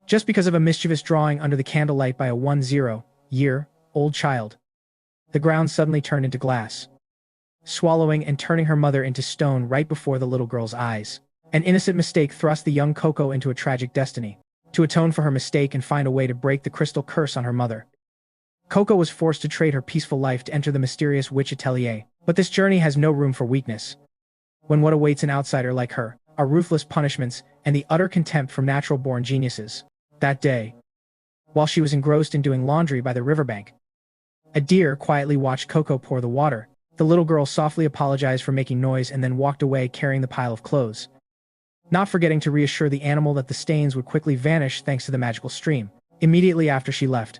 just because of a mischievous drawing under the candlelight by a 10-year-old child. The ground suddenly turned into glass, swallowing and turning her mother into stone right before the little girl's eyes. An innocent mistake thrust the young Coco into a tragic destiny. To atone for her mistake and find a way to break the crystal curse on her mother, Coco was forced to trade her peaceful life to enter the mysterious Witch Atelier. But this journey has no room for weakness, when what awaits an outsider like her are ruthless punishments and the utter contempt from natural-born geniuses. That day, while she was engrossed in doing laundry by the riverbank, a deer quietly watched Coco pour the water. The little girl softly apologized for making noise and then walked away carrying the pile of clothes, not forgetting to reassure the animal that the stains would quickly vanish thanks to the magical stream. Immediately after she left,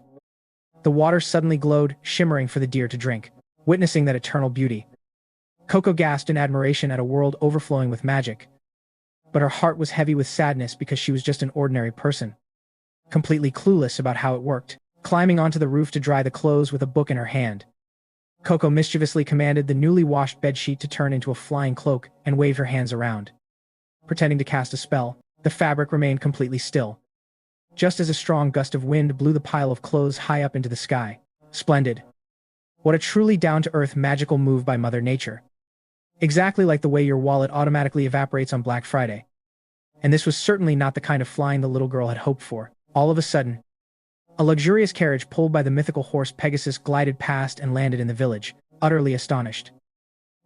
the water suddenly glowed, shimmering for the deer to drink. Witnessing that eternal beauty, Coco gasped in admiration at a world overflowing with magic. But her heart was heavy with sadness because she was just an ordinary person, completely clueless about how it worked. Climbing onto the roof to dry the clothes with a book in her hand, Coco mischievously commanded the newly washed bedsheet to turn into a flying cloak and waved her hands around, pretending to cast a spell. The fabric remained completely still, just as a strong gust of wind blew the pile of clothes high up into the sky. Splendid. What a truly down-to-earth magical move by Mother Nature. Exactly like the way your wallet automatically evaporates on Black Friday. And this was certainly not the kind of flying the little girl had hoped for. All of a sudden, a luxurious carriage pulled by the mythical horse Pegasus glided past and landed in the village, utterly astonished.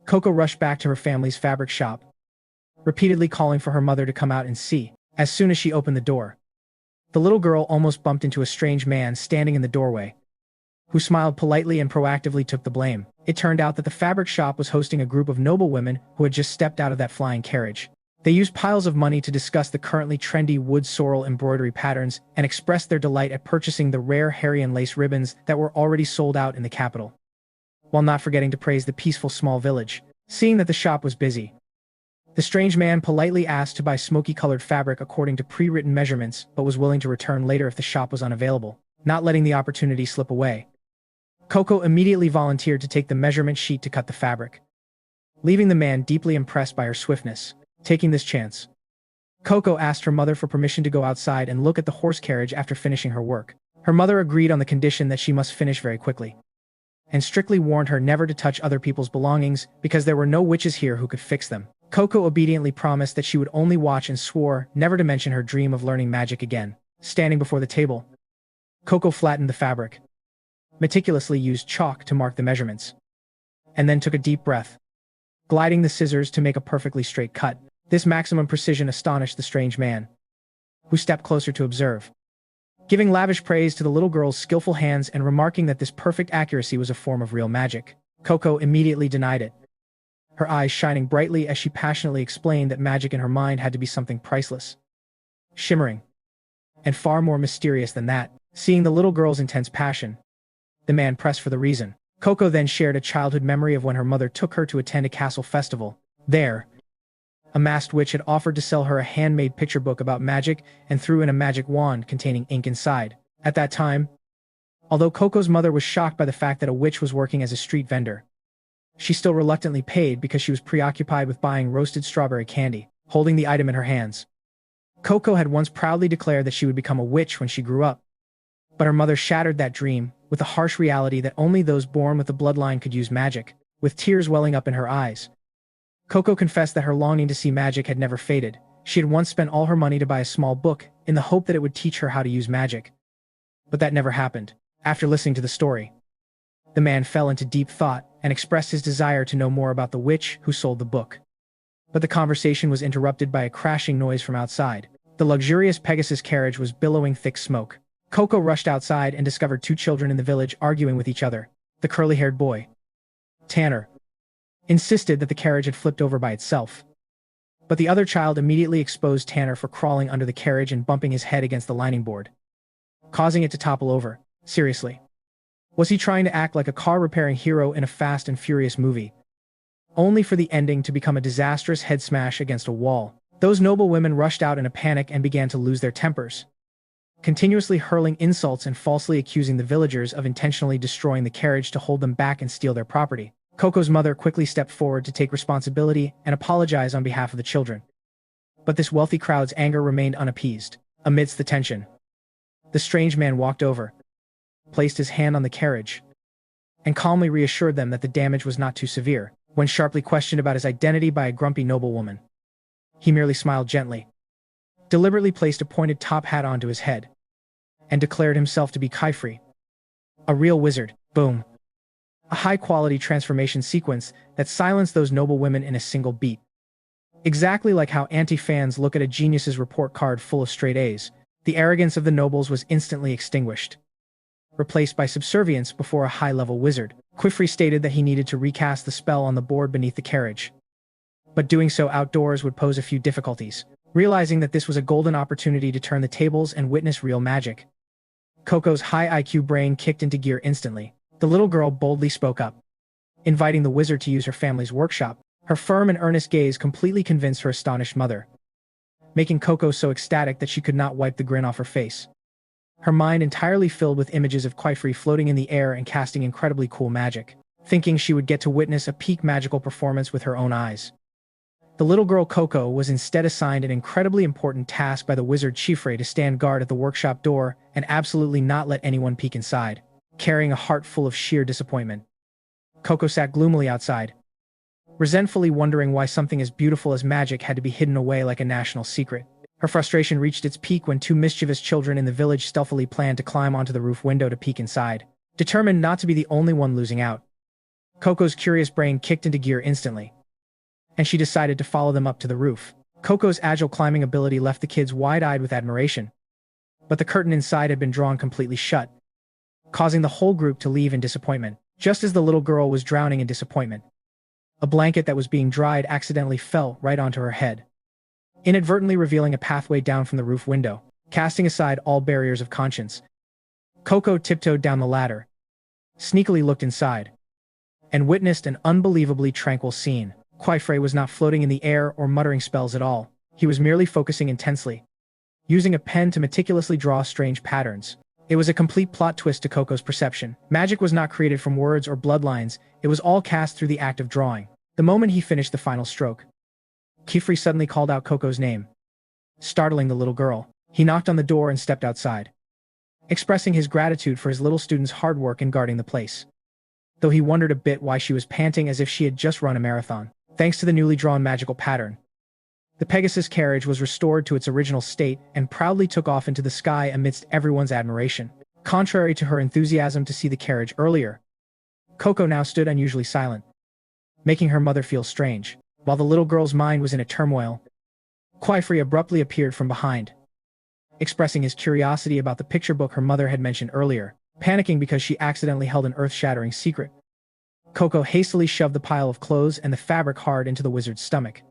Coco rushed back to her family's fabric shop, repeatedly calling for her mother to come out and see. As soon as she opened the door, the little girl almost bumped into a strange man standing in the doorway, who smiled politely and proactively took the blame. It turned out that the fabric shop was hosting a group of noble women who had just stepped out of that flying carriage. They used piles of money to discuss the currently trendy wood sorrel embroidery patterns and expressed their delight at purchasing the rare Harian lace ribbons that were already sold out in the capital, while not forgetting to praise the peaceful small village. Seeing that the shop was busy, the strange man politely asked to buy smoky-colored fabric according to pre-written measurements, but was willing to return later if the shop was unavailable. Not letting the opportunity slip away, Coco immediately volunteered to take the measurement sheet to cut the fabric, leaving the man deeply impressed by her swiftness. Taking this chance, Coco asked her mother for permission to go outside and look at the horse carriage after finishing her work. Her mother agreed on the condition that she must finish very quickly, and strictly warned her never to touch other people's belongings because there were no witches here who could fix them. Coco obediently promised that she would only watch and swore never to mention her dream of learning magic again. Standing before the table, Coco flattened the fabric, meticulously used chalk to mark the measurements, and then took a deep breath, gliding the scissors to make a perfectly straight cut. This maximum precision astonished the strange man, who stepped closer to observe, giving lavish praise to the little girl's skillful hands and remarking that this perfect accuracy was a form of real magic. Coco immediately denied it, her eyes shining brightly as she passionately explained that magic in her mind had to be something priceless, shimmering, and far more mysterious than that. Seeing the little girl's intense passion, the man pressed for the reason. Coco then shared a childhood memory of when her mother took her to attend a castle festival. There, a masked witch had offered to sell her a handmade picture book about magic and threw in a magic wand containing ink inside. At that time, although Coco's mother was shocked by the fact that a witch was working as a street vendor, she still reluctantly paid because she was preoccupied with buying roasted strawberry candy. Holding the item in her hands, Coco had once proudly declared that she would become a witch when she grew up. But her mother shattered that dream with the harsh reality that only those born with the bloodline could use magic. With tears welling up in her eyes, Coco confessed that her longing to see magic had never faded. She had once spent all her money to buy a small book in the hope that it would teach her how to use magic. But that never happened. After listening to the story, the man fell into deep thought and expressed his desire to know more about the witch who sold the book. But the conversation was interrupted by a crashing noise from outside. The luxurious Pegasus carriage was billowing thick smoke. Coco rushed outside and discovered two children in the village arguing with each other. The curly-haired boy, Tanner, insisted that the carriage had flipped over by itself. But the other child immediately exposed Tanner for crawling under the carriage and bumping his head against the lining board, causing it to topple over. Seriously, was he trying to act like a car-repairing hero in a Fast and Furious movie, only for the ending to become a disastrous head smash against a wall? Those noble women rushed out in a panic and began to lose their tempers, continuously hurling insults and falsely accusing the villagers of intentionally destroying the carriage to hold them back and steal their property. Coco's mother quickly stepped forward to take responsibility and apologize on behalf of the children. But this wealthy crowd's anger remained unappeased. Amidst the tension, The strange man walked over, placed his hand on the carriage, and calmly reassured them that the damage was not too severe. When sharply questioned about his identity by a grumpy noblewoman, he merely smiled gently, deliberately placed a pointed top hat onto his head, and declared himself to be Kaifri, a real wizard. Boom. A high-quality transformation sequence that silenced those noble women in a single beat. Exactly like how anti-fans look at a genius's report card full of straight A's, the arrogance of the nobles was instantly extinguished, replaced by subservience before a high-level wizard. Quifri stated that he needed to recast the spell on the board beneath the carriage, but doing so outdoors would pose a few difficulties. Realizing that this was a golden opportunity to turn the tables and witness real magic, Coco's high IQ brain kicked into gear instantly. The little girl boldly spoke up, inviting the wizard to use her family's workshop. Her firm and earnest gaze completely convinced her astonished mother, making Coco so ecstatic that she could not wipe the grin off her face. Her mind entirely filled with images of Quifri floating in the air and casting incredibly cool magic, thinking she would get to witness a peak magical performance with her own eyes. The little girl Coco was instead assigned an incredibly important task by the wizard Chifre to stand guard at the workshop door and absolutely not let anyone peek inside. Carrying a heart full of sheer disappointment, Coco sat gloomily outside, resentfully wondering why something as beautiful as magic had to be hidden away like a national secret. Her frustration reached its peak when two mischievous children in the village stealthily planned to climb onto the roof window to peek inside. Determined not to be the only one losing out, Coco's curious brain kicked into gear instantly, and she decided to follow them up to the roof. Coco's agile climbing ability left the kids wide-eyed with admiration, but the curtain inside had been drawn completely shut, causing the whole group to leave in disappointment. Just as the little girl was drowning in disappointment, a blanket that was being dried accidentally fell right onto her head, inadvertently revealing a pathway down from the roof window. Casting aside all barriers of conscience, Coco tiptoed down the ladder, sneakily looked inside, and witnessed an unbelievably tranquil scene. Quifre was not floating in the air or muttering spells at all. He was merely focusing intensely, using a pen to meticulously draw strange patterns. It was a complete plot twist to Coco's perception. Magic was not created from words or bloodlines, it was all cast through the act of drawing. The moment he finished the final stroke, Kifri suddenly called out Coco's name, startling the little girl. He knocked on the door and stepped outside, expressing his gratitude for his little student's hard work in guarding the place, though he wondered a bit why she was panting as if she had just run a marathon. Thanks to the newly drawn magical pattern, the Pegasus carriage was restored to its original state and proudly took off into the sky amidst everyone's admiration. Contrary to her enthusiasm to see the carriage earlier, Coco now stood unusually silent, making her mother feel strange. While the little girl's mind was in a turmoil, Quifri abruptly appeared from behind, expressing his curiosity about the picture book her mother had mentioned earlier. Panicking because she accidentally held an earth-shattering secret, Coco hastily shoved the pile of clothes and the fabric hard into the wizard's stomach,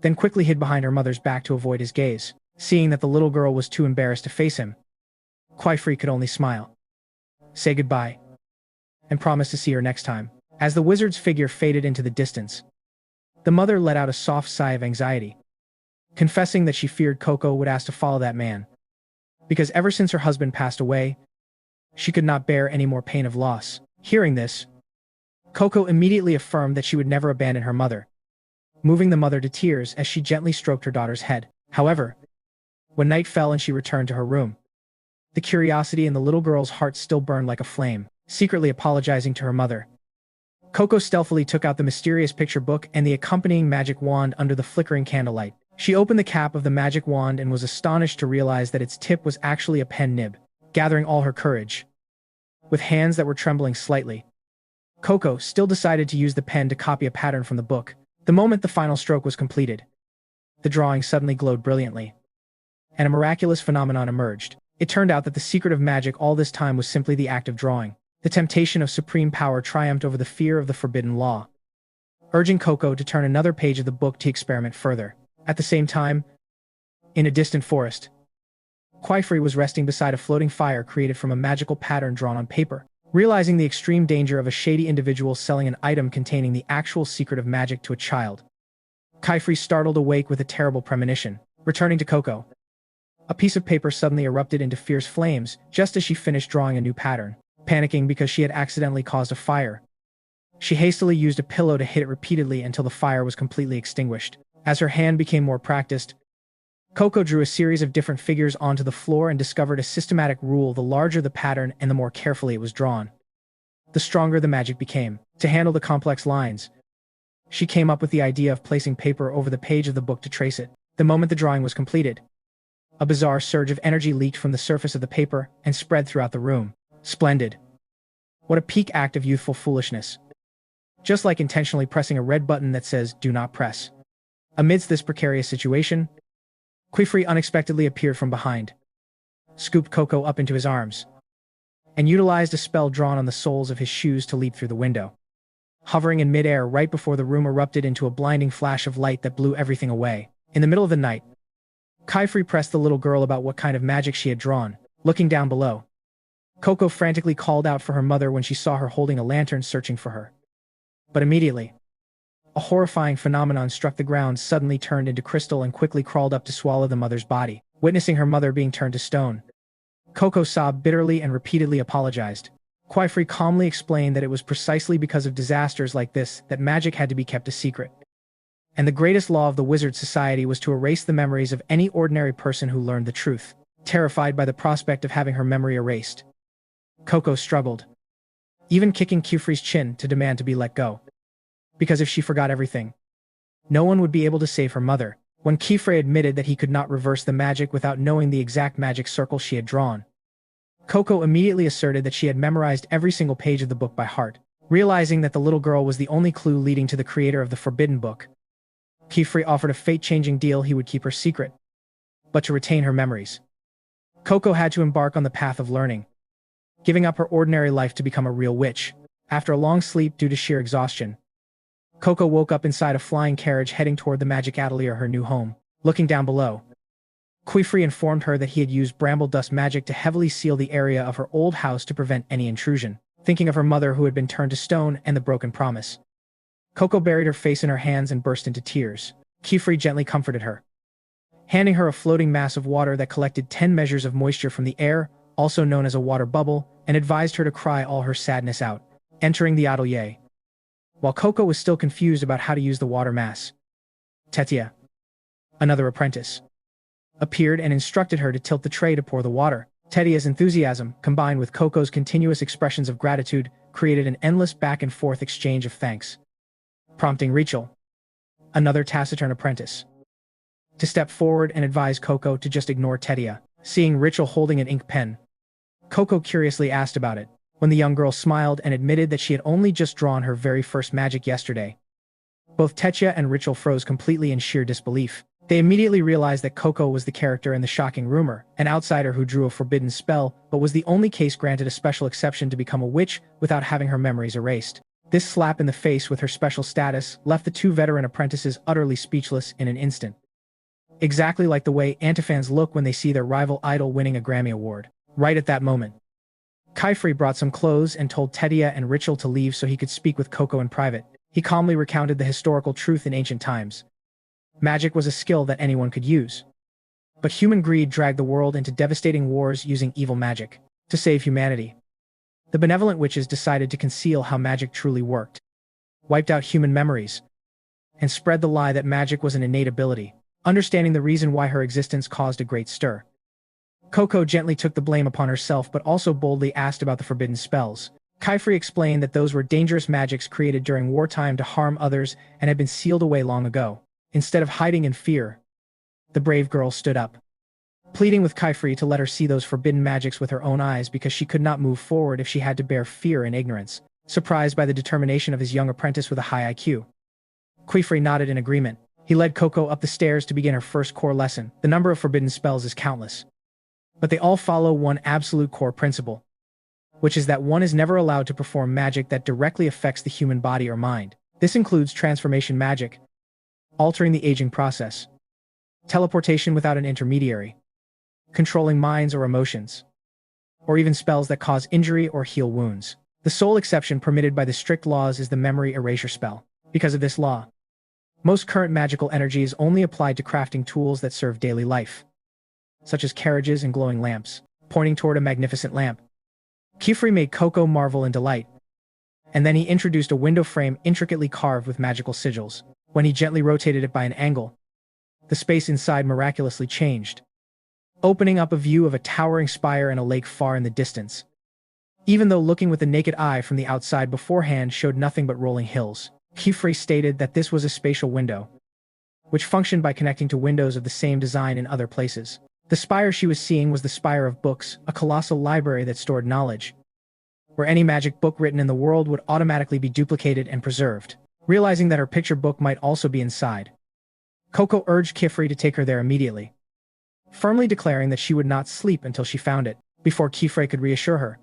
then quickly hid behind her mother's back to avoid his gaze. Seeing that the little girl was too embarrassed to face him, Quifri could only smile, say goodbye, and promise to see her next time. As the wizard's figure faded into the distance, the mother let out a soft sigh of anxiety, confessing that she feared Coco would ask to follow that man, because ever since her husband passed away, she could not bear any more pain of loss. Hearing this, Coco immediately affirmed that she would never abandon her mother, moving the mother to tears as she gently stroked her daughter's head. However, when night fell and she returned to her room, the curiosity in the little girl's heart still burned like a flame. Secretly apologizing to her mother, Coco stealthily took out the mysterious picture book and the accompanying magic wand under the flickering candlelight. She opened the cap of the magic wand and was astonished to realize that its tip was actually a pen nib. Gathering all her courage, with hands that were trembling slightly, Coco still decided to use the pen to copy a pattern from the book. The moment the final stroke was completed, the drawing suddenly glowed brilliantly, and a miraculous phenomenon emerged. It turned out that the secret of magic all this time was simply the act of drawing. The temptation of supreme power triumphed over the fear of the forbidden law, urging Coco to turn another page of the book to experiment further. At the same time, in a distant forest, Quifri was resting beside a floating fire created from a magical pattern drawn on paper. Realizing the extreme danger of a shady individual selling an item containing the actual secret of magic to a child, Quifri startled awake with a terrible premonition. Returning to Coco, a piece of paper suddenly erupted into fierce flames just as she finished drawing a new pattern. Panicking because she had accidentally caused a fire, she hastily used a pillow to hit it repeatedly until the fire was completely extinguished. As her hand became more practiced, Coco drew a series of different figures onto the floor and discovered a systematic rule: the larger the pattern and the more carefully it was drawn, the stronger the magic became. To handle the complex lines, she came up with the idea of placing paper over the page of the book to trace it. The moment the drawing was completed, a bizarre surge of energy leaked from the surface of the paper and spread throughout the room. Splendid. What a peak act of youthful foolishness. Just like intentionally pressing a red button that says, "Do not press." Amidst this precarious situation, Quifrey unexpectedly appeared from behind, scooped Coco up into his arms, and utilized a spell drawn on the soles of his shoes to leap through the window. Hovering in midair right before the room erupted into a blinding flash of light that blew everything away. In the middle of the night, Quifrey pressed the little girl about what kind of magic she had drawn. Looking down below, Coco frantically called out for her mother when she saw her holding a lantern searching for her. But immediately, a horrifying phenomenon struck the ground, suddenly turned into crystal and quickly crawled up to swallow the mother's body. Witnessing her mother being turned to stone, Coco sobbed bitterly and repeatedly apologized. Quifrey calmly explained that it was precisely because of disasters like this that magic had to be kept a secret, and the greatest law of the wizard society was to erase the memories of any ordinary person who learned the truth. Terrified by the prospect of having her memory erased, Coco struggled, even kicking Quifrey's chin to demand to be let go. Because if she forgot everything, no one would be able to save her mother. When Quifrey admitted that he could not reverse the magic without knowing the exact magic circle she had drawn, Coco immediately asserted that she had memorized every single page of the book by heart. Realizing that the little girl was the only clue leading to the creator of the forbidden book, Quifrey offered a fate-changing deal: he would keep her secret, but to retain her memories. Coco had to embark on the path of learning, giving up her ordinary life to become a real witch. After a long sleep due to sheer exhaustion, Coco woke up inside a flying carriage heading toward the Magic Atelier, her new home. Looking down below, Quifrey informed her that he had used bramble dust magic to heavily seal the area of her old house to prevent any intrusion. Thinking of her mother who had been turned to stone and the broken promise, Coco buried her face in her hands and burst into tears. Quifrey gently comforted her, handing her a floating mass of water that collected 10 measures of moisture from the air, also known as a water bubble, and advised her to cry all her sadness out. Entering the atelier, while Coco was still confused about how to use the water mass, Tetia, another apprentice, appeared and instructed her to tilt the tray to pour the water. Tetia's enthusiasm, combined with Coco's continuous expressions of gratitude, created an endless back-and-forth exchange of thanks, prompting Rachel, another taciturn apprentice, to step forward and advise Coco to just ignore Tetia. Seeing Rachel holding an ink pen, Coco curiously asked about it. When the young girl smiled and admitted that she had only just drawn her very first magic yesterday, both Tetia and Rachel froze completely in sheer disbelief. They immediately realized that Coco was the character in the shocking rumor, an outsider who drew a forbidden spell but was the only case granted a special exception to become a witch without having her memories erased. This slap in the face with her special status left the two veteran apprentices utterly speechless in an instant. Exactly like the way antifans look when they see their rival idol winning a Grammy Award. Right at that moment, Quifrey brought some clothes and told Tetia and Rachel to leave so he could speak with Coco in private. He calmly recounted the historical truth in ancient times. Magic was a skill that anyone could use, but human greed dragged the world into devastating wars using evil magic. To save humanity, the benevolent witches decided to conceal how magic truly worked, wiped out human memories, and spread the lie that magic was an innate ability. Understanding the reason why her existence caused a great stir, Coco gently took the blame upon herself but also boldly asked about the forbidden spells. Quifrey explained that those were dangerous magics created during wartime to harm others and had been sealed away long ago. Instead of hiding in fear, the brave girl stood up, pleading with Quifrey to let her see those forbidden magics with her own eyes because she could not move forward if she had to bear fear and ignorance. Surprised by the determination of his young apprentice with a high IQ, Quifrey nodded in agreement. He led Coco up the stairs to begin her first core lesson. The number of forbidden spells is countless, but they all follow one absolute core principle, which is that one is never allowed to perform magic that directly affects the human body or mind. This includes transformation magic, altering the aging process, teleportation without an intermediary, controlling minds or emotions, or even spells that cause injury or heal wounds. The sole exception permitted by the strict laws is the memory erasure spell. Because of this law, most current magical energy is only applied to crafting tools that serve daily life, such as carriages and glowing lamps. Pointing toward a magnificent lamp, Quifrey made Coco marvel in delight, and then he introduced a window frame intricately carved with magical sigils. When he gently rotated it by an angle, the space inside miraculously changed, opening up a view of a towering spire and a lake far in the distance. Even though looking with the naked eye from the outside beforehand showed nothing but rolling hills, Kifri stated that this was a spatial window, which functioned by connecting to windows of the same design in other places. The spire she was seeing was the Spire of Books, a colossal library that stored knowledge, where any magic book written in the world would automatically be duplicated and preserved. Realizing that her picture book might also be inside, Coco urged Kifri to take her there immediately, firmly declaring that she would not sleep until she found it. Before Kifri could reassure her,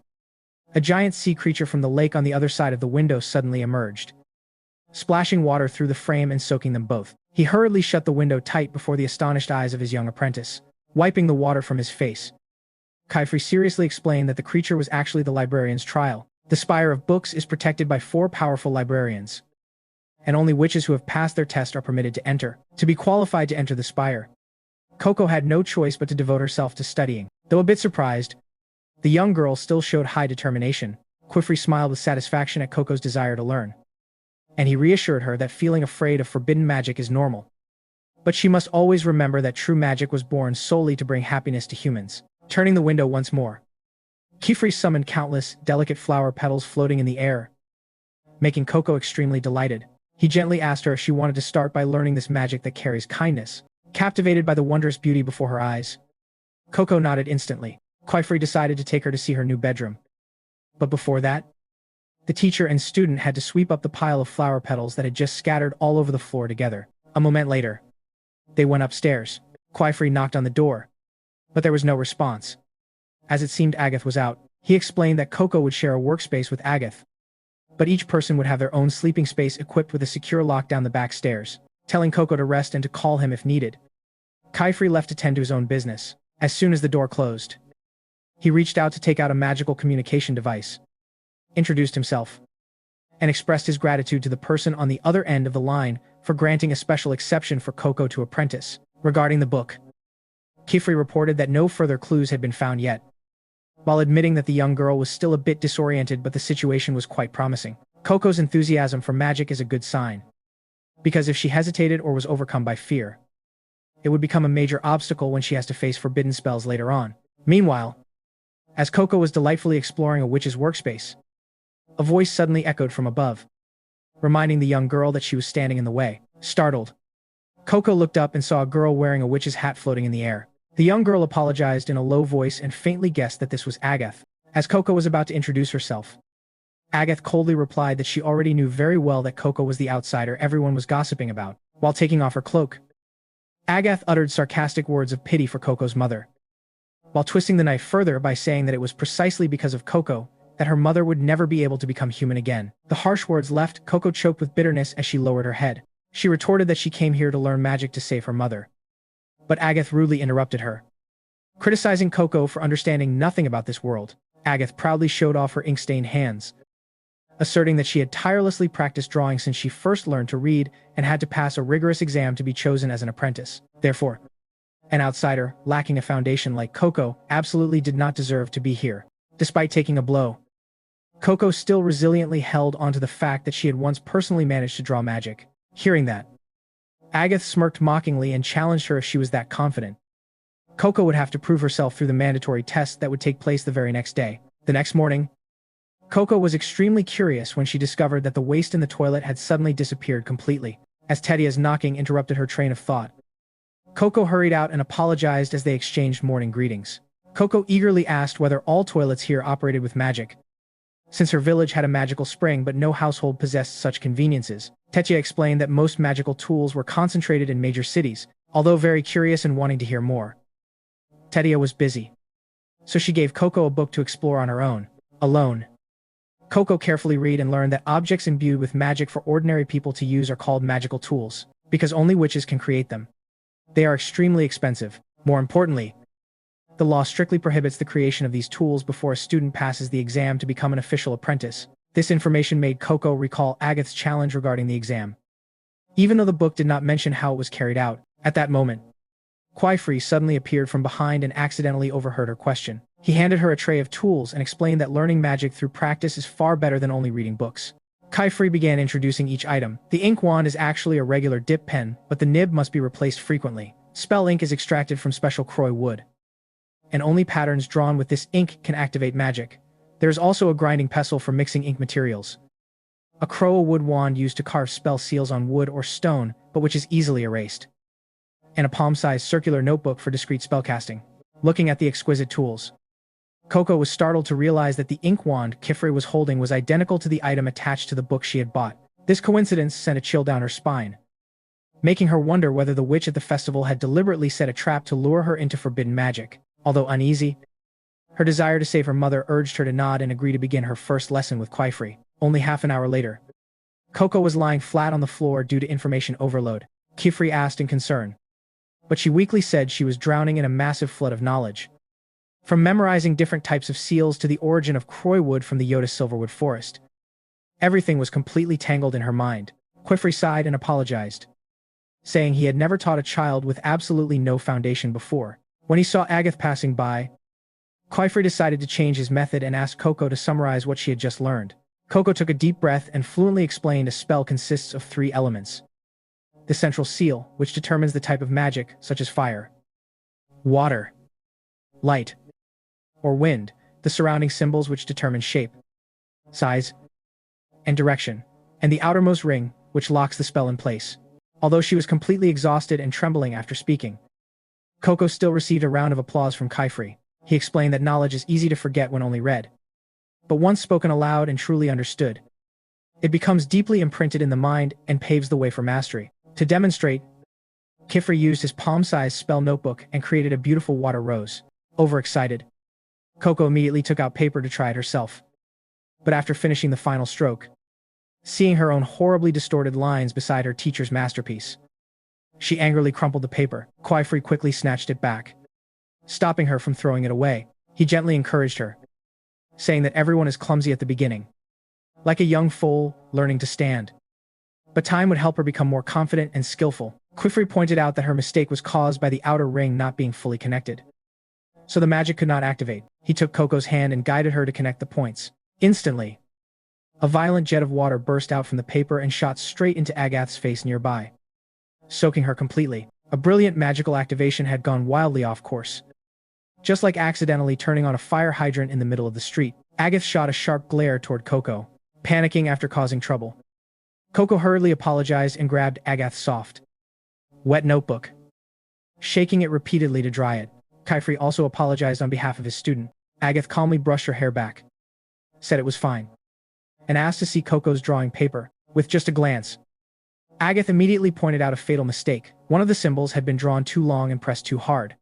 a giant sea creature from the lake on the other side of the window suddenly emerged, splashing water through the frame and soaking them both. He hurriedly shut the window tight before the astonished eyes of his young apprentice, wiping the water from his face. Kifri seriously explained that the creature was actually the librarian's trial. The Spire of Books is protected by 4 powerful librarians, and only witches who have passed their test are permitted to enter. To be qualified to enter the spire, Coco had no choice but to devote herself to studying. Though a bit surprised, the young girl still showed high determination. Kifri smiled with satisfaction at Coco's desire to learn, and he reassured her that feeling afraid of forbidden magic is normal. But she must always remember that true magic was born solely to bring happiness to humans. Turning the window once more, Kifri summoned countless, delicate flower petals floating in the air, making Coco extremely delighted. He gently asked her if she wanted to start by learning this magic that carries kindness. Captivated by the wondrous beauty before her eyes, Coco nodded instantly. Kifri decided to take her to see her new bedroom. But before that, the teacher and student had to sweep up the pile of flower petals that had just scattered all over the floor together. A moment later, they went upstairs. Kifri knocked on the door, but there was no response. As it seemed Agath was out, he explained that Coco would share a workspace with Agath, but each person would have their own sleeping space equipped with a secure lock down the back stairs, telling Coco to rest and to call him if needed. Kifri left to tend to his own business. As soon as the door closed, he reached out to take out a magical communication device, introduced himself, and expressed his gratitude to the person on the other end of the line for granting a special exception for Coco to apprentice. Regarding the book, Kifri reported that no further clues had been found yet, while admitting that the young girl was still a bit disoriented, but the situation was quite promising. Coco's enthusiasm for magic is a good sign, because if she hesitated or was overcome by fear, it would become a major obstacle when she has to face forbidden spells later on. Meanwhile, as Coco was delightfully exploring a witch's workspace, a voice suddenly echoed from above, reminding the young girl that she was standing in the way. Startled, Coco looked up and saw a girl wearing a witch's hat floating in the air. The young girl apologized in a low voice and faintly guessed that this was Agath. As Coco was about to introduce herself, Agath coldly replied that she already knew very well that Coco was the outsider everyone was gossiping about. While taking off her cloak, Agath uttered sarcastic words of pity for Coco's mother, while twisting the knife further by saying that it was precisely because of Coco that her mother would never be able to become human again. The harsh words left Coco choked with bitterness as she lowered her head. She retorted that she came here to learn magic to save her mother, but Agath rudely interrupted her, criticizing Coco for understanding nothing about this world. Agath proudly showed off her ink-stained hands, asserting that she had tirelessly practiced drawing since she first learned to read and had to pass a rigorous exam to be chosen as an apprentice. Therefore, an outsider, lacking a foundation like Coco, absolutely did not deserve to be here. Despite taking a blow, Coco still resiliently held onto the fact that she had once personally managed to draw magic. Hearing that, Agath smirked mockingly and challenged her if she was that confident. Coco would have to prove herself through the mandatory test that would take place the very next day. The next morning, Coco was extremely curious when she discovered that the waste in the toilet had suddenly disappeared completely. As Tedia's knocking interrupted her train of thought, Coco hurried out and apologized as they exchanged morning greetings. Coco eagerly asked whether all toilets here operated with magic, since her village had a magical spring but no household possessed such conveniences. Tetia explained that most magical tools were concentrated in major cities. Although very curious and wanting to hear more, Tetia was busy, so she gave Coco a book to explore on her own. Alone, Coco carefully read and learned that objects imbued with magic for ordinary people to use are called magical tools, because only witches can create them. They are extremely expensive. More importantly, the law strictly prohibits the creation of these tools before a student passes the exam to become an official apprentice. This information made Coco recall Agath's challenge regarding the exam, even though the book did not mention how it was carried out. At that moment, Kifri suddenly appeared from behind and accidentally overheard her question. He handed her a tray of tools and explained that learning magic through practice is far better than only reading books. Kaifri began introducing each item. The ink wand is actually a regular dip pen, but the nib must be replaced frequently. Spell ink is extracted from special Croy wood, and only patterns drawn with this ink can activate magic. There is also a grinding pestle for mixing ink materials. A Crow wood wand used to carve spell seals on wood or stone, but which is easily erased. And a palm-sized circular notebook for discreet spellcasting. Looking at the exquisite tools, Coco was startled to realize that the ink wand Kifri was holding was identical to the item attached to the book she had bought. This coincidence sent a chill down her spine, making her wonder whether the witch at the festival had deliberately set a trap to lure her into forbidden magic. Although uneasy, her desire to save her mother urged her to nod and agree to begin her first lesson with Kaifri. Only half an hour later, Coco was lying flat on the floor due to information overload. Kifri asked in concern, but she weakly said she was drowning in a massive flood of knowledge. From memorizing different types of seals to the origin of Croywood from the Yoda Silverwood forest, everything was completely tangled in her mind. Kifri sighed and apologized, saying he had never taught a child with absolutely no foundation before. When he saw Agath passing by, Kifri decided to change his method and asked Coco to summarize what she had just learned. Coco took a deep breath and fluently explained a spell consists of 3 elements. The central seal, which determines the type of magic, such as fire, water, light, or wind, the surrounding symbols which determine shape, size, and direction, and the outermost ring, which locks the spell in place. Although she was completely exhausted and trembling after speaking, Coco still received a round of applause from Kaifri. He explained that knowledge is easy to forget when only read, but once spoken aloud and truly understood, it becomes deeply imprinted in the mind and paves the way for mastery. To demonstrate, Kifri used his palm-sized spell notebook and created a beautiful water rose. Overexcited, Coco immediately took out paper to try it herself. But after finishing the final stroke, seeing her own horribly distorted lines beside her teacher's masterpiece, she angrily crumpled the paper. Kaifri quickly snatched it back, stopping her from throwing it away. He gently encouraged her, saying that everyone is clumsy at the beginning, like a young foal learning to stand. But time would help her become more confident and skillful. Kaifri pointed out that her mistake was caused by the outer ring not being fully connected, so the magic could not activate. He took Coco's hand and guided her to connect the points. Instantly, a violent jet of water burst out from the paper and shot straight into Agath's face nearby, soaking her completely. A brilliant magical activation had gone wildly off course. Just like accidentally turning on a fire hydrant in the middle of the street, Agath shot a sharp glare toward Coco, panicking after causing trouble. Coco hurriedly apologized and grabbed Agath's soft, wet notebook, shaking it repeatedly to dry it. Kaifri also apologized on behalf of his student. Agath calmly brushed her hair back, said it was fine, and asked to see Coco's drawing paper. With just a glance, Agath immediately pointed out a fatal mistake. One of the symbols had been drawn too long and pressed too hard,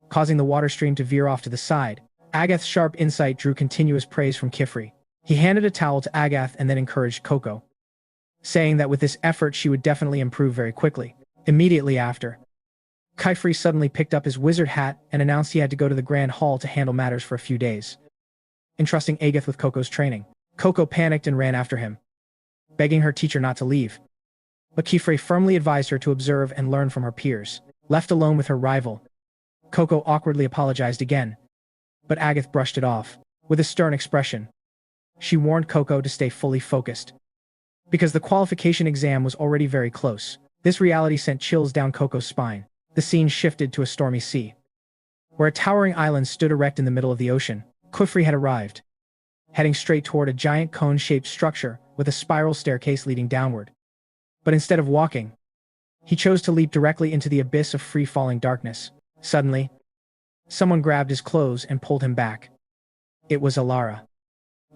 causing the water stream to veer off to the side. Agath's sharp insight drew continuous praise from Kifri. He handed a towel to Agath and then encouraged Coco, saying that with this effort she would definitely improve very quickly. Immediately after, Kaifri suddenly picked up his wizard hat and announced he had to go to the Grand Hall to handle matters for a few days, entrusting Agath with Coco's training. Coco panicked and ran after him, begging her teacher not to leave. But Kifri firmly advised her to observe and learn from her peers. Left alone with her rival, Coco awkwardly apologized again, but Agath brushed it off. With a stern expression, she warned Coco to stay fully focused, because the qualification exam was already very close. This reality sent chills down Coco's spine. The scene shifted to a stormy sea, where a towering island stood erect in the middle of the ocean. Kifri had arrived, heading straight toward a giant cone-shaped structure with a spiral staircase leading downward. But instead of walking, he chose to leap directly into the abyss of free-falling darkness. Suddenly, someone grabbed his clothes and pulled him back. It was Alara,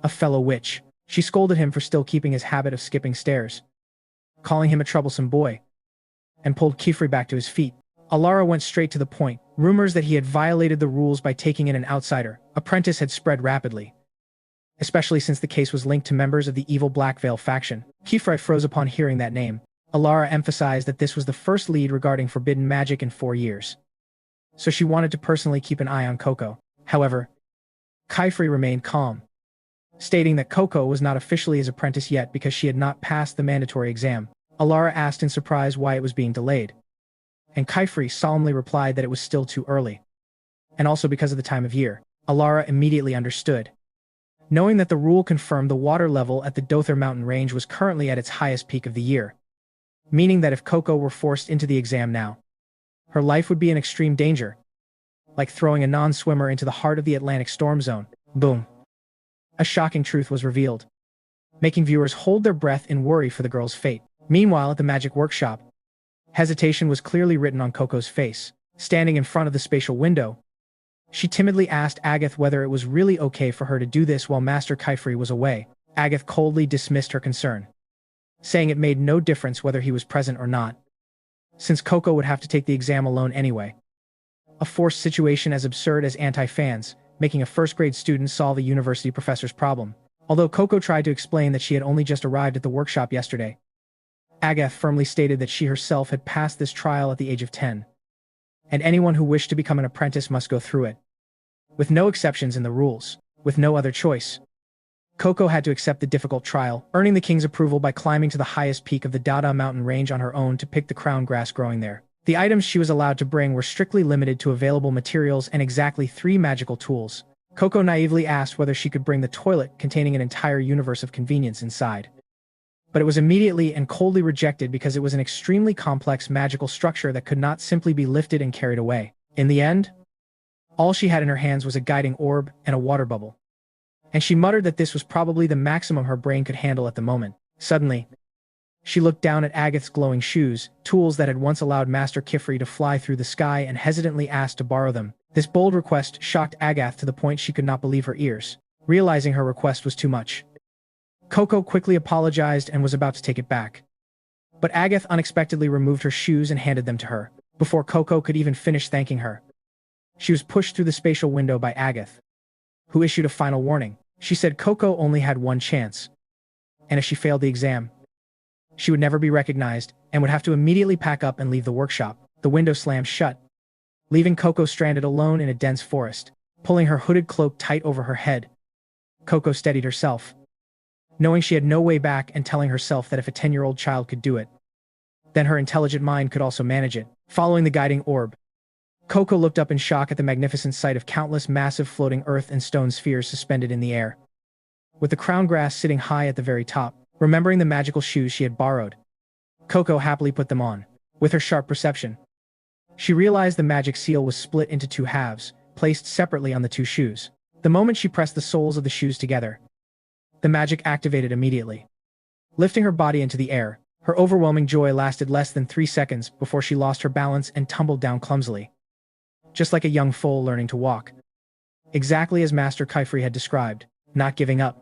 a fellow witch. She scolded him for still keeping his habit of skipping stairs, calling him a troublesome boy, and pulled Kifri back to his feet. Alara went straight to the point. Rumors that he had violated the rules by taking in an outsider apprentice had spread rapidly, especially since the case was linked to members of the evil Black Veil faction. Kifri froze upon hearing that name. Alara emphasized that this was the first lead regarding forbidden magic in 4 years, so she wanted to personally keep an eye on Coco. However, Kifri remained calm, stating that Coco was not officially his apprentice yet because she had not passed the mandatory exam. Alara asked in surprise why it was being delayed, and Kifri solemnly replied that it was still too early, and also because of the time of year. Alara immediately understood. knowing that the rule confirmed the water level at the Dother mountain range was currently at its highest peak of the year, meaning that if Coco were forced into the exam now, her life would be in extreme danger, like throwing a non-swimmer into the heart of the Atlantic storm zone. Boom. A shocking truth was revealed, making viewers hold their breath in worry for the girl's fate. Meanwhile, at the magic workshop, hesitation was clearly written on Coco's face. Standing in front of the spatial window, she timidly asked Agath whether it was really okay for her to do this while Master Kyfree was away. Agath coldly dismissed her concern, saying it made no difference whether he was present or not, since Coco would have to take the exam alone anyway. A forced situation as absurd as anti-fans, making a first-grade student solve a university professor's problem. Although Coco tried to explain that she had only just arrived at the workshop yesterday, Agath firmly stated that she herself had passed this trial at the age of 10, and anyone who wished to become an apprentice must go through it, with no exceptions in the rules. With no other choice, Coco had to accept the difficult trial, earning the king's approval by climbing to the highest peak of the Dada mountain range on her own to pick the crown grass growing there. The items she was allowed to bring were strictly limited to available materials and exactly 3 magical tools. Coco naively asked whether she could bring the toilet containing an entire universe of convenience inside, but it was immediately and coldly rejected because it was an extremely complex magical structure that could not simply be lifted and carried away. In the end, all she had in her hands was a guiding orb and a water bubble, and she muttered that this was probably the maximum her brain could handle at the moment. Suddenly, she looked down at Agath's glowing shoes, tools that had once allowed Master Kyfree to fly through the sky, and hesitantly asked to borrow them. This bold request shocked Agath to the point she could not believe her ears. Realizing her request was too much, Coco quickly apologized and was about to take it back, but Agath unexpectedly removed her shoes and handed them to her. Before Coco could even finish thanking her, she was pushed through the spatial window by Agath, who issued a final warning. She said Coco only had one chance, and if she failed the exam, she would never be recognized and would have to immediately pack up and leave the workshop. The window slammed shut, leaving Coco stranded alone in a dense forest. Pulling her hooded cloak tight over her head, Coco steadied herself, knowing she had no way back and telling herself that if a 10-year-old child could do it, then her intelligent mind could also manage it. Following the guiding orb, Coco looked up in shock at the magnificent sight of countless massive floating earth and stone spheres suspended in the air, with the crown grass sitting high at the very top. Remembering the magical shoes she had borrowed, Coco happily put them on. With her sharp perception, she realized the magic seal was split into 2 halves, placed separately on the 2 shoes. The moment she pressed the soles of the shoes together, the magic activated immediately, lifting her body into the air. Her overwhelming joy lasted less than 3 seconds before she lost her balance and tumbled down clumsily, just like a young foal learning to walk. Exactly as Master Kyfree had described. Not giving up,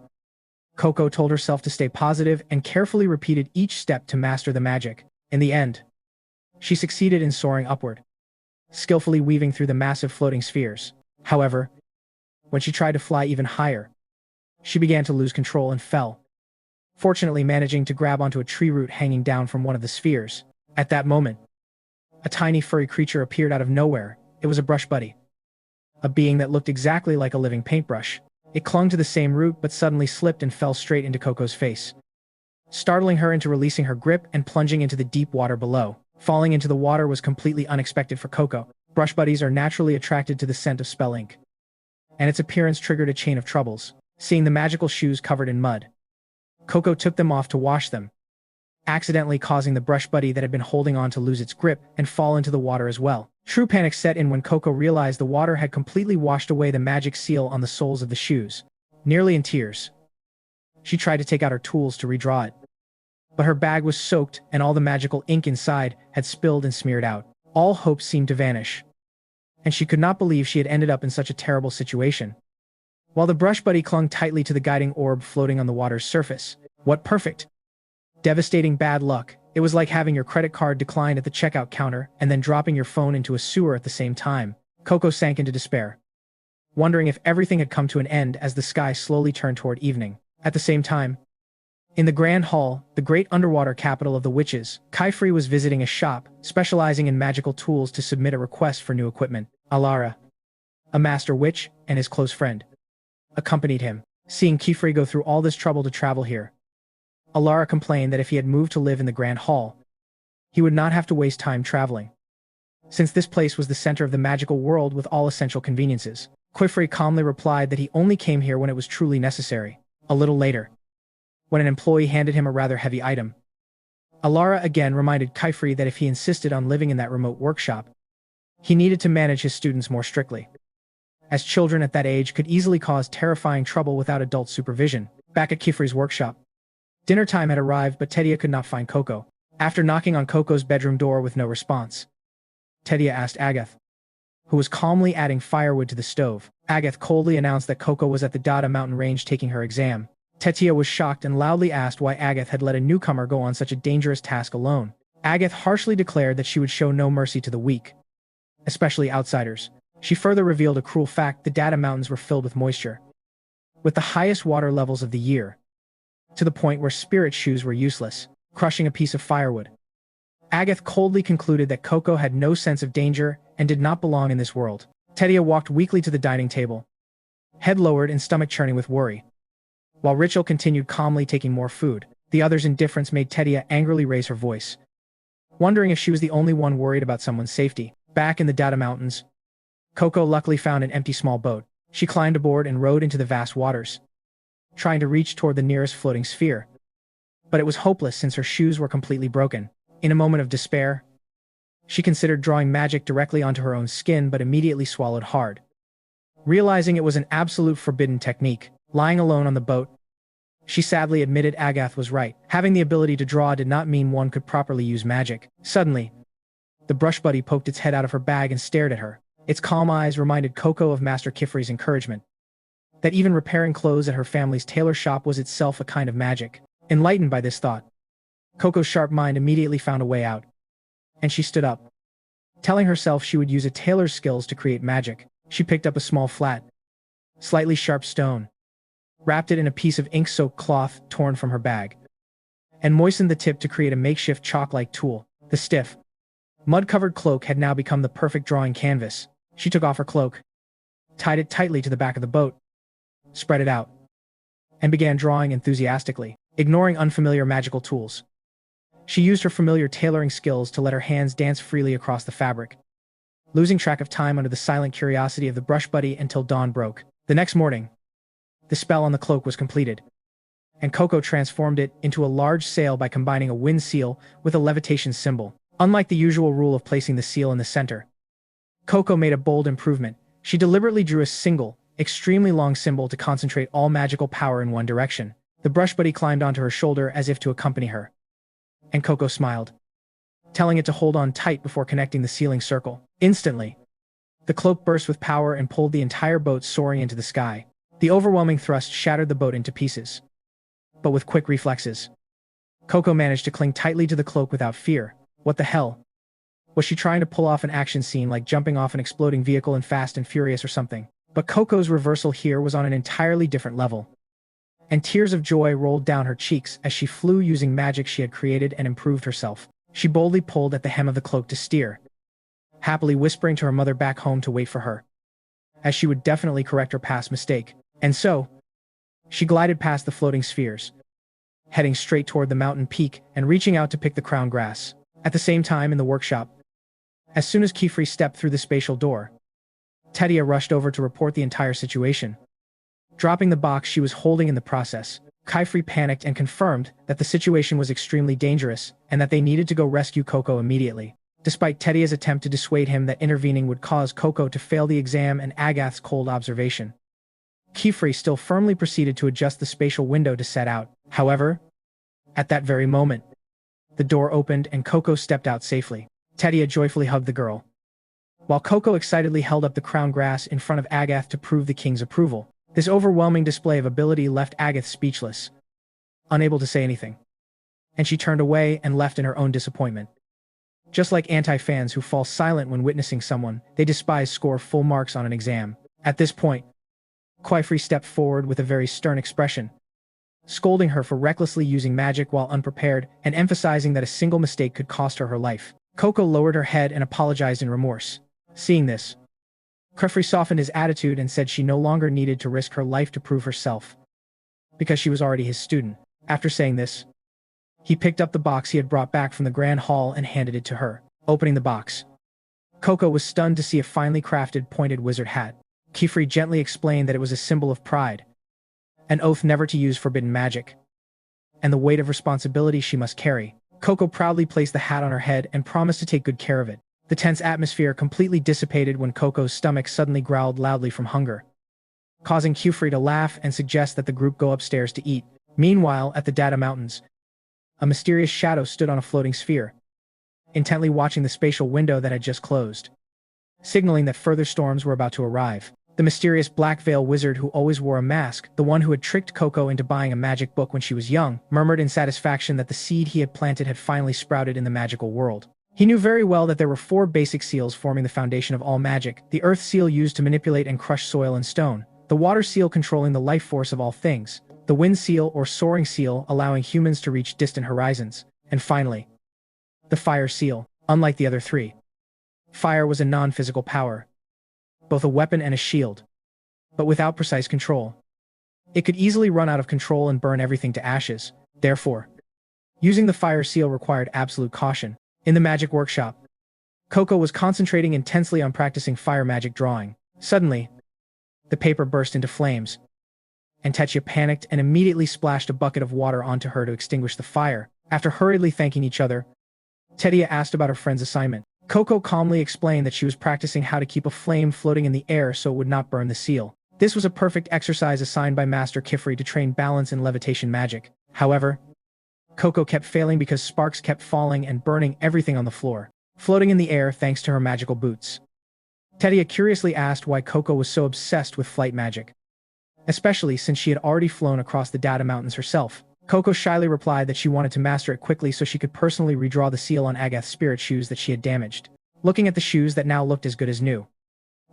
Coco told herself to stay positive and carefully repeated each step to master the magic. In the end, she succeeded in soaring upward, skillfully weaving through the massive floating spheres. However, when she tried to fly even higher, she began to lose control and fell, fortunately managing to grab onto a tree root hanging down from one of the spheres. At that moment, a tiny furry creature appeared out of nowhere. It was a brush buddy, a being that looked exactly like a living paintbrush. It clung to the same root but suddenly slipped and fell straight into Coco's face, startling her into releasing her grip and plunging into the deep water below. Falling into the water was completely unexpected for Coco. Brush buddies are naturally attracted to the scent of spell ink, and its appearance triggered a chain of troubles. Seeing the magical shoes covered in mud, Coco took them off to wash them, accidentally causing the brush buddy that had been holding on to lose its grip and fall into the water as well. True panic set in when Coco realized the water had completely washed away the magic seal on the soles of the shoes. Nearly in tears, she tried to take out her tools to redraw it, but her bag was soaked and all the magical ink inside had spilled and smeared out. All hope seemed to vanish, and she could not believe she had ended up in such a terrible situation. While the brush buddy clung tightly to the guiding orb floating on the water's surface. What perfect, devastating bad luck. It was like having your credit card declined at the checkout counter and then dropping your phone into a sewer at the same time. Coco sank into despair, wondering if everything had come to an end as the sky slowly turned toward evening. At the same time, in the Grand Hall, the great underwater capital of the witches, Kyfree was visiting a shop specializing in magical tools to submit a request for new equipment. Alara, a master witch, and his close friend, accompanied him. Seeing Kyfree go through all this trouble to travel here, Alara complained that if he had moved to live in the Grand Hall, he would not have to waste time traveling, since this place was the center of the magical world with all essential conveniences. Quifrey calmly replied that he only came here when it was truly necessary. A little later, when an employee handed him a rather heavy item, Alara again reminded Quifrey that if he insisted on living in that remote workshop, he needed to manage his students more strictly, as children at that age could easily cause terrifying trouble without adult supervision. Back at Quifrey's workshop, dinner time had arrived, but Tedia could not find Coco. After knocking on Coco's bedroom door with no response, Tedia asked Agath, who was calmly adding firewood to the stove. Agath coldly announced that Coco was at the Dada mountain range taking her exam. Tetia was shocked and loudly asked why Agath had let a newcomer go on such a dangerous task alone. Agath harshly declared that she would show no mercy to the weak, especially outsiders. She further revealed a cruel fact: the Dada mountains were filled with moisture, with the highest water levels of the year, to the point where spirit shoes were useless, crushing a piece of firewood. Agath coldly concluded that Coco had no sense of danger and did not belong in this world. Tedia walked weakly to the dining table, head lowered and stomach churning with worry, while Rachel continued calmly taking more food. The other's indifference made Tedia angrily raise her voice, wondering if she was the only one worried about someone's safety. Back in the Dada Mountains, Coco luckily found an empty small boat. She climbed aboard and rowed into the vast waters, trying to reach toward the nearest floating sphere. But it was hopeless since her shoes were completely broken. In a moment of despair, she considered drawing magic directly onto her own skin, but immediately swallowed hard, realizing it was an absolute forbidden technique. Lying alone on the boat, she sadly admitted Agath was right. Having the ability to draw did not mean one could properly use magic. Suddenly, the brush buddy poked its head out of her bag and stared at her. Its calm eyes reminded Coco of Master Quifrey's encouragement, that even repairing clothes at her family's tailor shop was itself a kind of magic. Enlightened by this thought, Coco's sharp mind immediately found a way out, and she stood up, telling herself she would use a tailor's skills to create magic. She picked up a small flat, slightly sharp stone, wrapped it in a piece of ink-soaked cloth torn from her bag, and moistened the tip to create a makeshift chalk-like tool. The stiff, mud-covered cloak had now become the perfect drawing canvas. She took off her cloak, tied it tightly to the back of the boat, spread it out, and began drawing enthusiastically, ignoring unfamiliar magical tools. She used her familiar tailoring skills to let her hands dance freely across the fabric, losing track of time under the silent curiosity of the brush buddy until dawn broke. The next morning, the spell on the cloak was completed, and Coco transformed it into a large sail by combining a wind seal with a levitation symbol. Unlike the usual rule of placing the seal in the center, Coco made a bold improvement. She deliberately drew a single, extremely long symbol to concentrate all magical power in one direction. The brush buddy climbed onto her shoulder as if to accompany her, and Coco smiled, telling it to hold on tight before connecting the sealing circle. Instantly, the cloak burst with power and pulled the entire boat soaring into the sky. The overwhelming thrust shattered the boat into pieces, but with quick reflexes, Coco managed to cling tightly to the cloak without fear. What the hell? Was she trying to pull off an action scene like jumping off an exploding vehicle in Fast and Furious or something? But Coco's reversal here was on an entirely different level, and tears of joy rolled down her cheeks as she flew using magic she had created and improved herself. She boldly pulled at the hem of the cloak to steer, happily whispering to her mother back home to wait for her, as she would definitely correct her past mistake. And so, she glided past the floating spheres, heading straight toward the mountain peak and reaching out to pick the crown grass. At the same time in the workshop, as soon as Quifrey stepped through the spatial door, Tedia rushed over to report the entire situation, dropping the box she was holding in the process. Quifrey panicked and confirmed that the situation was extremely dangerous and that they needed to go rescue Coco immediately. Despite Tedia's attempt to dissuade him that intervening would cause Coco to fail the exam and Agath's cold observation, Quifrey still firmly proceeded to adjust the spatial window to set out. However, at that very moment, the door opened and Coco stepped out safely. Tedia joyfully hugged the girl, while Coco excitedly held up the crown grass in front of Agath to prove the king's approval. This overwhelming display of ability left Agath speechless, unable to say anything, and she turned away and left in her own disappointment. Just like anti-fans who fall silent when witnessing someone they despise score full marks on an exam. At this point, Quifrey stepped forward with a very stern expression, scolding her for recklessly using magic while unprepared and emphasizing that a single mistake could cost her her life. Coco lowered her head and apologized in remorse. Seeing this, Quifrey softened his attitude and said she no longer needed to risk her life to prove herself, because she was already his student. After saying this, he picked up the box he had brought back from the Grand Hall and handed it to her. Opening the box, Coco was stunned to see a finely crafted pointed wizard hat. Kifri gently explained that it was a symbol of pride, an oath never to use forbidden magic, and the weight of responsibility she must carry. Coco proudly placed the hat on her head and promised to take good care of it. The tense atmosphere completely dissipated when Coco's stomach suddenly growled loudly from hunger, causing Kifri to laugh and suggest that the group go upstairs to eat. Meanwhile, at the Data Mountains, a mysterious shadow stood on a floating sphere, intently watching the spatial window that had just closed, signaling that further storms were about to arrive. The mysterious black veil wizard who always wore a mask, the one who had tricked Coco into buying a magic book when she was young, murmured in satisfaction that the seed he had planted had finally sprouted in the magical world. He knew very well that there were 4 basic seals forming the foundation of all magic: the earth seal used to manipulate and crush soil and stone, the water seal controlling the life force of all things, the wind seal or soaring seal allowing humans to reach distant horizons, and finally, the fire seal. Unlike the other 3, fire was a non-physical power, both a weapon and a shield, but without precise control. It could easily run out of control and burn everything to ashes. Therefore, using the fire seal required absolute caution. In the magic workshop, Coco was concentrating intensely on practicing fire magic drawing. Suddenly, the paper burst into flames, and Tetsuya panicked and immediately splashed a bucket of water onto her to extinguish the fire. After hurriedly thanking each other, Tetsuya asked about her friend's assignment. Coco calmly explained that she was practicing how to keep a flame floating in the air so it would not burn the seal. This was a perfect exercise assigned by Master Kifri to train balance and levitation magic. However, Coco kept failing because sparks kept falling and burning everything on the floor, floating in the air thanks to her magical boots. Tetsuya curiously asked why Coco was so obsessed with flight magic, especially since she had already flown across the Data Mountains herself. Coco shyly replied that she wanted to master it quickly so she could personally redraw the seal on Agath's spirit shoes that she had damaged. Looking at the shoes that now looked as good as new,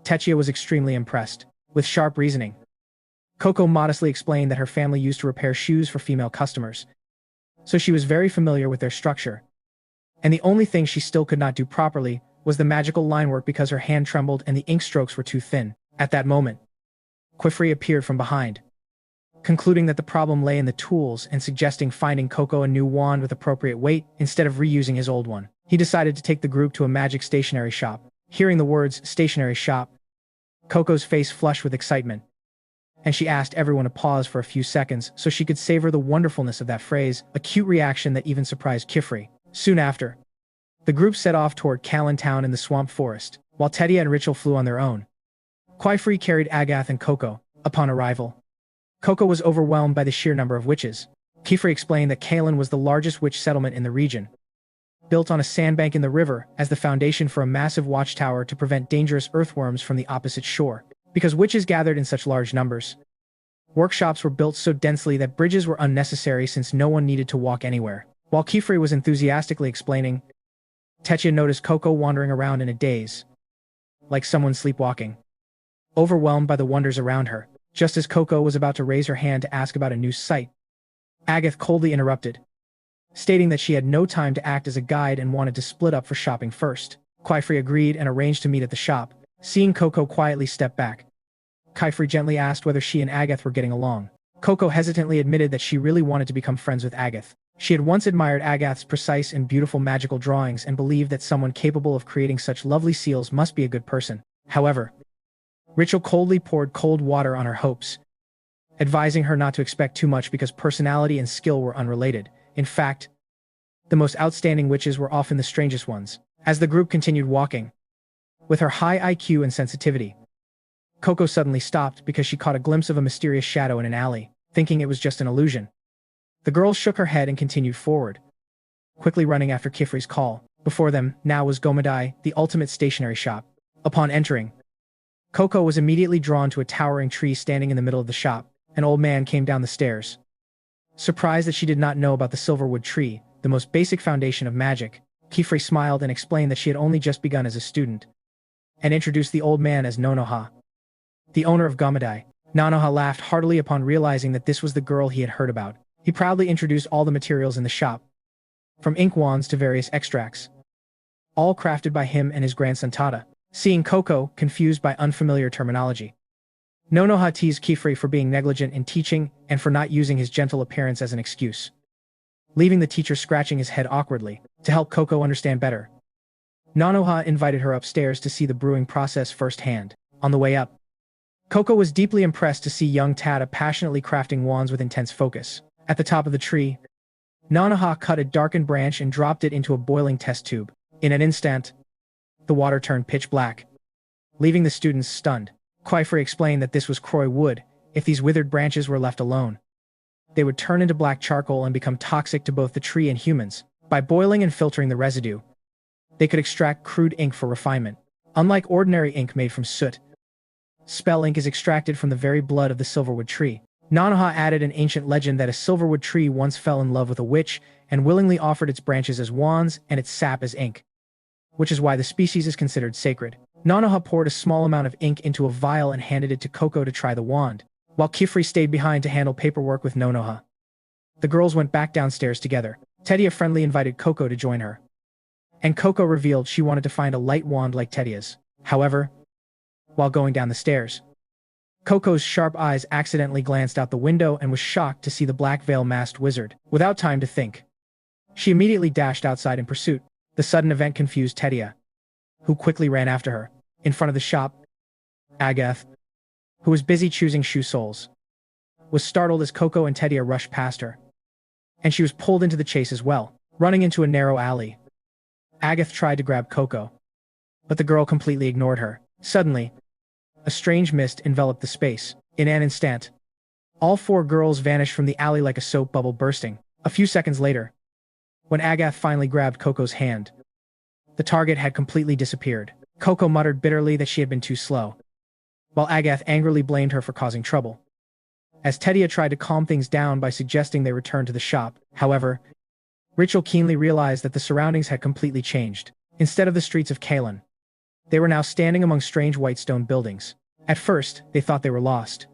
Tetsuya was extremely impressed. With sharp reasoning, Coco modestly explained that her family used to repair shoes for female customers, so she was very familiar with their structure. And the only thing she still could not do properly was the magical line work because her hand trembled and the ink strokes were too thin. At that moment, Kifri appeared from behind, concluding that the problem lay in the tools and suggesting finding Coco a new wand with appropriate weight instead of reusing his old one. He decided to take the group to a magic stationery shop. Hearing the words stationery shop, Coco's face flushed with excitement, and she asked everyone to pause for a few seconds so she could savor the wonderfulness of that phrase, a cute reaction that even surprised Kifri. Soon after, the group set off toward Kalin Town in the swamp forest, while Tetsuya and Rachel flew on their own. Kifri carried Agath and Coco. Upon arrival, Coco was overwhelmed by the sheer number of witches. Kifri explained that Kalin was the largest witch settlement in the region, built on a sandbank in the river as the foundation for a massive watchtower to prevent dangerous earthworms from the opposite shore. Because witches gathered in such large numbers, workshops were built so densely that bridges were unnecessary since no one needed to walk anywhere. While Kifri was enthusiastically explaining, Tetsuya noticed Coco wandering around in a daze, like someone sleepwalking, overwhelmed by the wonders around her. Just as Coco was about to raise her hand to ask about a new site, Agath coldly interrupted, stating that she had no time to act as a guide and wanted to split up for shopping first. Kifri agreed and arranged to meet at the shop. Seeing Coco quietly step back, Kifri gently asked whether she and Agath were getting along. Coco hesitantly admitted that she really wanted to become friends with Agath. She had once admired Agath's precise and beautiful magical drawings and believed that someone capable of creating such lovely seals must be a good person. However, Rachel coldly poured cold water on her hopes, advising her not to expect too much because personality and skill were unrelated. In fact, the most outstanding witches were often the strangest ones. As the group continued walking, with her high IQ and sensitivity, Coco suddenly stopped because she caught a glimpse of a mysterious shadow in an alley, thinking it was just an illusion. The girl shook her head and continued forward, quickly running after Kifri's call. Before them now was Gomadai, the ultimate stationery shop. Upon entering, Coco was immediately drawn to a towering tree standing in the middle of the shop. An old man came down the stairs. Surprised that she did not know about the silverwood tree, the most basic foundation of magic, Kifri smiled and explained that she had only just begun as a student, and introduced the old man as Nonoha, the owner of Gomadai. Nonoha laughed heartily upon realizing that this was the girl he had heard about. He proudly introduced all the materials in the shop, from ink wands to various extracts, all crafted by him and his grandson Tada. Seeing Coco, confused by unfamiliar terminology, Nonoha teased Kifri for being negligent in teaching and for not using his gentle appearance as an excuse, leaving the teacher scratching his head awkwardly. To help Coco understand better, Nonoha invited her upstairs to see the brewing process firsthand. On the way up, Coco was deeply impressed to see young Tada passionately crafting wands with intense focus. At the top of the tree, Nanaha cut a darkened branch and dropped it into a boiling test tube. In an instant, the water turned pitch black, leaving the students stunned. Quifrey explained that this was Croy wood. If these withered branches were left alone, they would turn into black charcoal and become toxic to both the tree and humans. By boiling and filtering the residue, they could extract crude ink for refinement. Unlike ordinary ink made from soot, spell ink is extracted from the very blood of the silverwood tree. Nanaha added an ancient legend that a silverwood tree once fell in love with a witch and willingly offered its branches as wands and its sap as ink, which is why the species is considered sacred. Nanaha poured a small amount of ink into a vial and handed it to Coco to try the wand, while Kifri stayed behind to handle paperwork with Nonoha. The girls went back downstairs together. Tedia friendly invited Coco to join her, and Coco revealed she wanted to find a light wand like Tedia's. However, while going down the stairs, Coco's sharp eyes accidentally glanced out the window and was shocked to see the black veil-masked wizard. Without time to think, she immediately dashed outside in pursuit. The sudden event confused Tedia, who quickly ran after her. In front of the shop, Agath, who was busy choosing shoe soles, was startled as Coco and Tedia rushed past her, and she was pulled into the chase as well. Running into a narrow alley, Agath tried to grab Coco, but the girl completely ignored her. Suddenly, a strange mist enveloped the space. In an instant, all four girls vanished from the alley like a soap bubble bursting. A few seconds later, when Agath finally grabbed Coco's hand, the target had completely disappeared. Coco muttered bitterly that she had been too slow, while Agath angrily blamed her for causing trouble. As Tedia tried to calm things down by suggesting they return to the shop, however, Rachel keenly realized that the surroundings had completely changed. Instead of the streets of Kalen, they were now standing among strange white stone buildings. At first, they thought they were lost,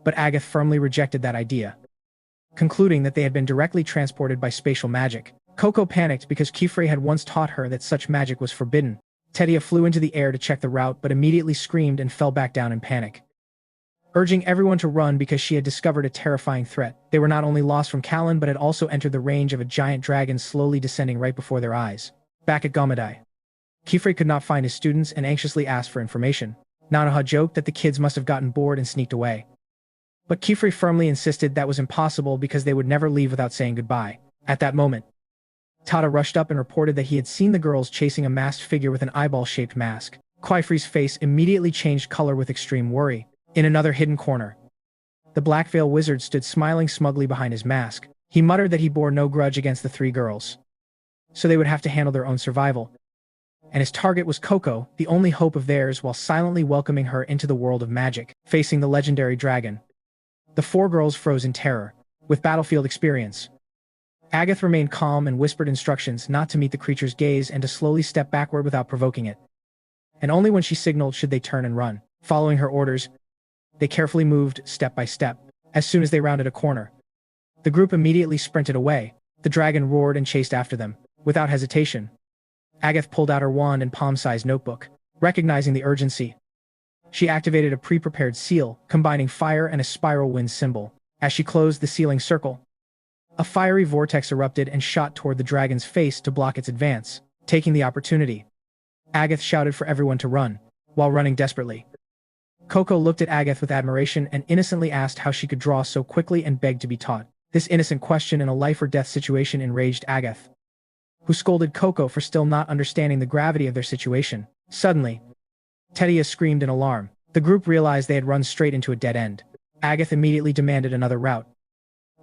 but Agath firmly rejected that idea, concluding that they had been directly transported by spatial magic. Coco panicked because Kifrey had once taught her that such magic was forbidden. Tedia flew into the air to check the route but immediately screamed and fell back down in panic, urging everyone to run because she had discovered a terrifying threat. They were not only lost from Kalen but had also entered the range of a giant dragon slowly descending right before their eyes. Back at Gomadai, Kifrey could not find his students and anxiously asked for information. Nanaha joked that the kids must have gotten bored and sneaked away, but Kifrey firmly insisted that was impossible because they would never leave without saying goodbye. At that moment, Tada rushed up and reported that he had seen the girls chasing a masked figure with an eyeball-shaped mask. Quifrey's face immediately changed color with extreme worry. In another hidden corner, the Black Veil Wizard stood smiling smugly behind his mask. He muttered that he bore no grudge against the three girls, so they would have to handle their own survival, and his target was Coco, the only hope of theirs, while silently welcoming her into the world of magic. Facing the legendary dragon, the four girls froze in terror. With battlefield experience, Agath remained calm and whispered instructions not to meet the creature's gaze and to slowly step backward without provoking it, and only when she signaled should they turn and run. Following her orders, they carefully moved step by step. As soon as they rounded a corner, the group immediately sprinted away. The dragon roared and chased after them. Without hesitation, Agath pulled out her wand and palm-sized notebook. Recognizing the urgency, she activated a pre-prepared seal, combining fire and a spiral wind symbol. As she closed the sealing circle, a fiery vortex erupted and shot toward the dragon's face to block its advance. Taking the opportunity, Agath shouted for everyone to run. While running desperately, Coco looked at Agath with admiration and innocently asked how she could draw so quickly and begged to be taught. This innocent question in a life-or-death situation enraged Agath, who scolded Coco for still not understanding the gravity of their situation. Suddenly, Tedia screamed in alarm. The group realized they had run straight into a dead end. Agath immediately demanded another route,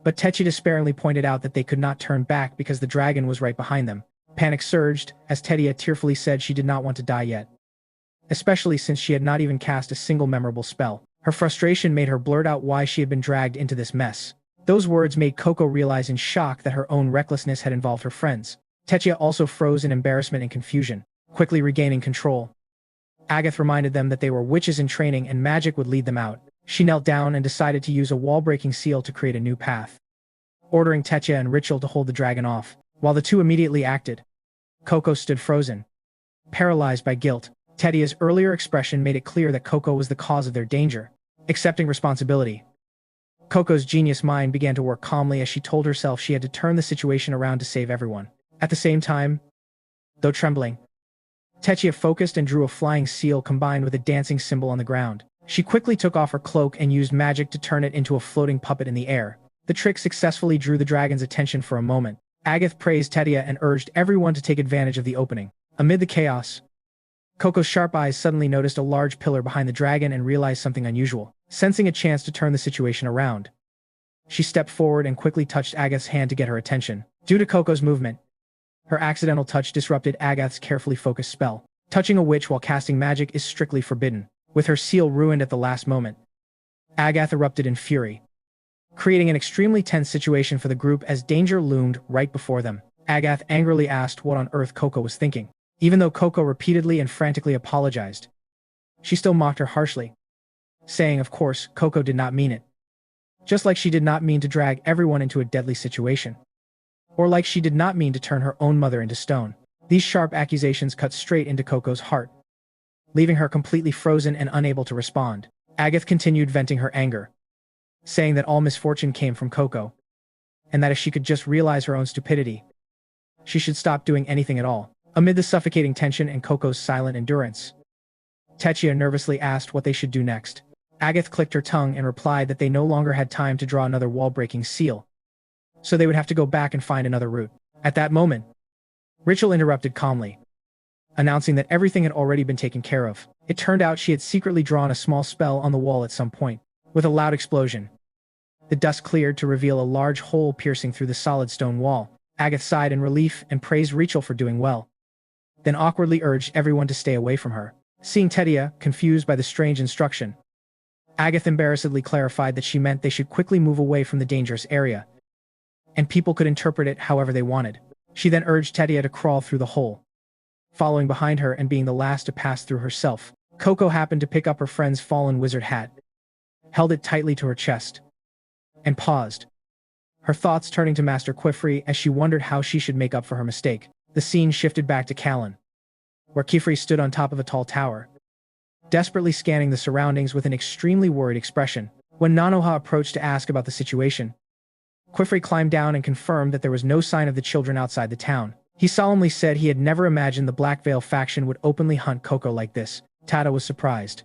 but Techi despairingly pointed out that they could not turn back because the dragon was right behind them. Panic surged, as Tedia tearfully said she did not want to die yet, especially since she had not even cast a single memorable spell. Her frustration made her blurt out why she had been dragged into this mess. Those words made Coco realize in shock that her own recklessness had involved her friends. Techia also froze in embarrassment and confusion. Quickly regaining control, Agath reminded them that they were witches in training and magic would lead them out. She knelt down and decided to use a wall-breaking seal to create a new path, ordering Techia and Ritual to hold the dragon off. While the two immediately acted, Coco stood frozen, paralyzed by guilt. Tedia's earlier expression made it clear that Coco was the cause of their danger. Accepting responsibility, Coco's genius mind began to work calmly as she told herself she had to turn the situation around to save everyone. At the same time, though trembling, Techia focused and drew a flying seal combined with a dancing symbol on the ground. She quickly took off her cloak and used magic to turn it into a floating puppet in the air. The trick successfully drew the dragon's attention for a moment. Agath praised Tetia and urged everyone to take advantage of the opening. Amid the chaos, Coco's sharp eyes suddenly noticed a large pillar behind the dragon and realized something unusual. Sensing a chance to turn the situation around, she stepped forward and quickly touched Agath's hand to get her attention. Due to Coco's movement, her accidental touch disrupted Agath's carefully focused spell. Touching a witch while casting magic is strictly forbidden. With her seal ruined at the last moment, Agath erupted in fury, creating an extremely tense situation for the group as danger loomed right before them. Agath angrily asked what on earth Coco was thinking. Even though Coco repeatedly and frantically apologized, she still mocked her harshly, saying of course Coco did not mean it. Just like she did not mean to drag everyone into a deadly situation. Or like she did not mean to turn her own mother into stone. These sharp accusations cut straight into Coco's heart, leaving her completely frozen and unable to respond. Agath continued venting her anger, saying that all misfortune came from Coco, and that if she could just realize her own stupidity, she should stop doing anything at all. Amid the suffocating tension and Coco's silent endurance, Tetia nervously asked what they should do next. Agath clicked her tongue and replied that they no longer had time to draw another wall-breaking seal, so they would have to go back and find another route. At that moment, Rachel interrupted calmly, announcing that everything had already been taken care of. It turned out she had secretly drawn a small spell on the wall at some point. With a loud explosion, the dust cleared to reveal a large hole piercing through the solid stone wall. Agath sighed in relief and praised Rachel for doing well, then awkwardly urged everyone to stay away from her. Seeing Tetia, confused by the strange instruction, Agath embarrassedly clarified that she meant they should quickly move away from the dangerous area, and people could interpret it however they wanted. She then urged Tetia to crawl through the hole, following behind her and being the last to pass through herself. Coco happened to pick up her friend's fallen wizard hat, held it tightly to her chest, and paused, her thoughts turning to Master Quifrey as she wondered how she should make up for her mistake. The scene shifted back to Callan, where Quifrey stood on top of a tall tower, desperately scanning the surroundings with an extremely worried expression. When Nanoha approached to ask about the situation, Quifrey climbed down and confirmed that there was no sign of the children outside the town. He solemnly said he had never imagined the Black Veil faction would openly hunt Coco like this. Tada was surprised,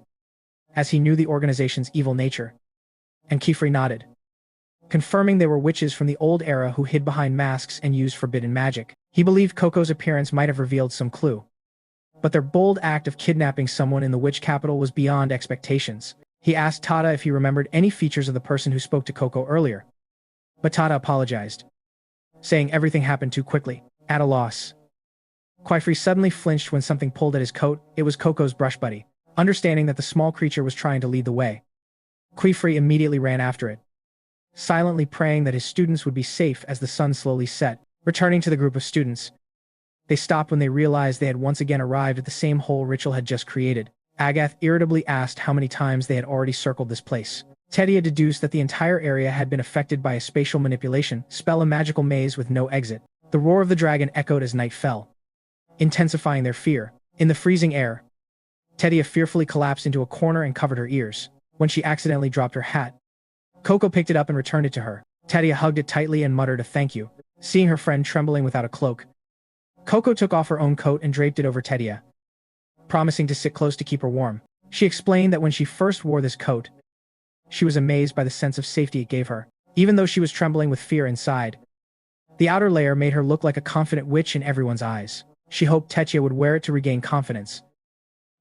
as he knew the organization's evil nature, and Quifrey nodded, confirming they were witches from the old era who hid behind masks and used forbidden magic. He believed Coco's appearance might have revealed some clue, but their bold act of kidnapping someone in the witch capital was beyond expectations. He asked Tada if he remembered any features of the person who spoke to Coco earlier, but Tada apologized, saying everything happened too quickly. At a loss, Quifrey suddenly flinched when something pulled at his coat. It was Coco's brush buddy. Understanding that the small creature was trying to lead the way, Quifrey immediately ran after it, silently praying that his students would be safe as the sun slowly set. Returning to the group of students, they stopped when they realized they had once again arrived at the same hole Rachel had just created. Agath irritably asked how many times they had already circled this place. Tetia deduced that the entire area had been affected by a spatial manipulation spell, a magical maze with no exit. The roar of the dragon echoed as night fell, intensifying their fear. In the freezing air, Tetia fearfully collapsed into a corner and covered her ears. When she accidentally dropped her hat, Coco picked it up and returned it to her. Tetia hugged it tightly and muttered a thank you. Seeing her friend trembling without a cloak, Coco took off her own coat and draped it over Tetia, promising to sit close to keep her warm. She explained that when she first wore this coat, she was amazed by the sense of safety it gave her. Even though she was trembling with fear inside, the outer layer made her look like a confident witch in everyone's eyes. She hoped Tetia would wear it to regain confidence,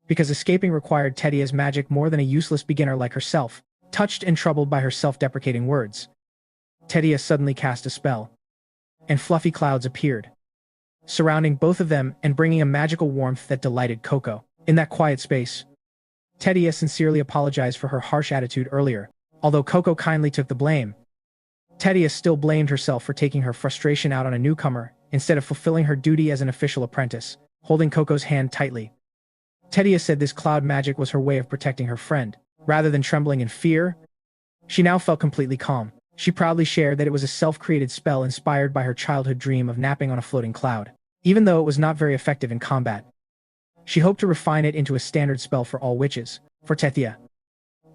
because escaping required Tetia's magic more than a useless beginner like herself. Touched and troubled by her self-deprecating words, Tetia suddenly cast a spell, and fluffy clouds appeared, surrounding both of them and bringing a magical warmth that delighted Coco. In that quiet space, Tetia sincerely apologized for her harsh attitude earlier. Although Coco kindly took the blame, Tetia still blamed herself for taking her frustration out on a newcomer instead of fulfilling her duty as an official apprentice. Holding Coco's hand tightly, Tetia said this cloud magic was her way of protecting her friend. Rather than trembling in fear, she now felt completely calm. She proudly shared that it was a self-created spell inspired by her childhood dream of napping on a floating cloud. Even though it was not very effective in combat, she hoped to refine it into a standard spell for all witches. For Tetia,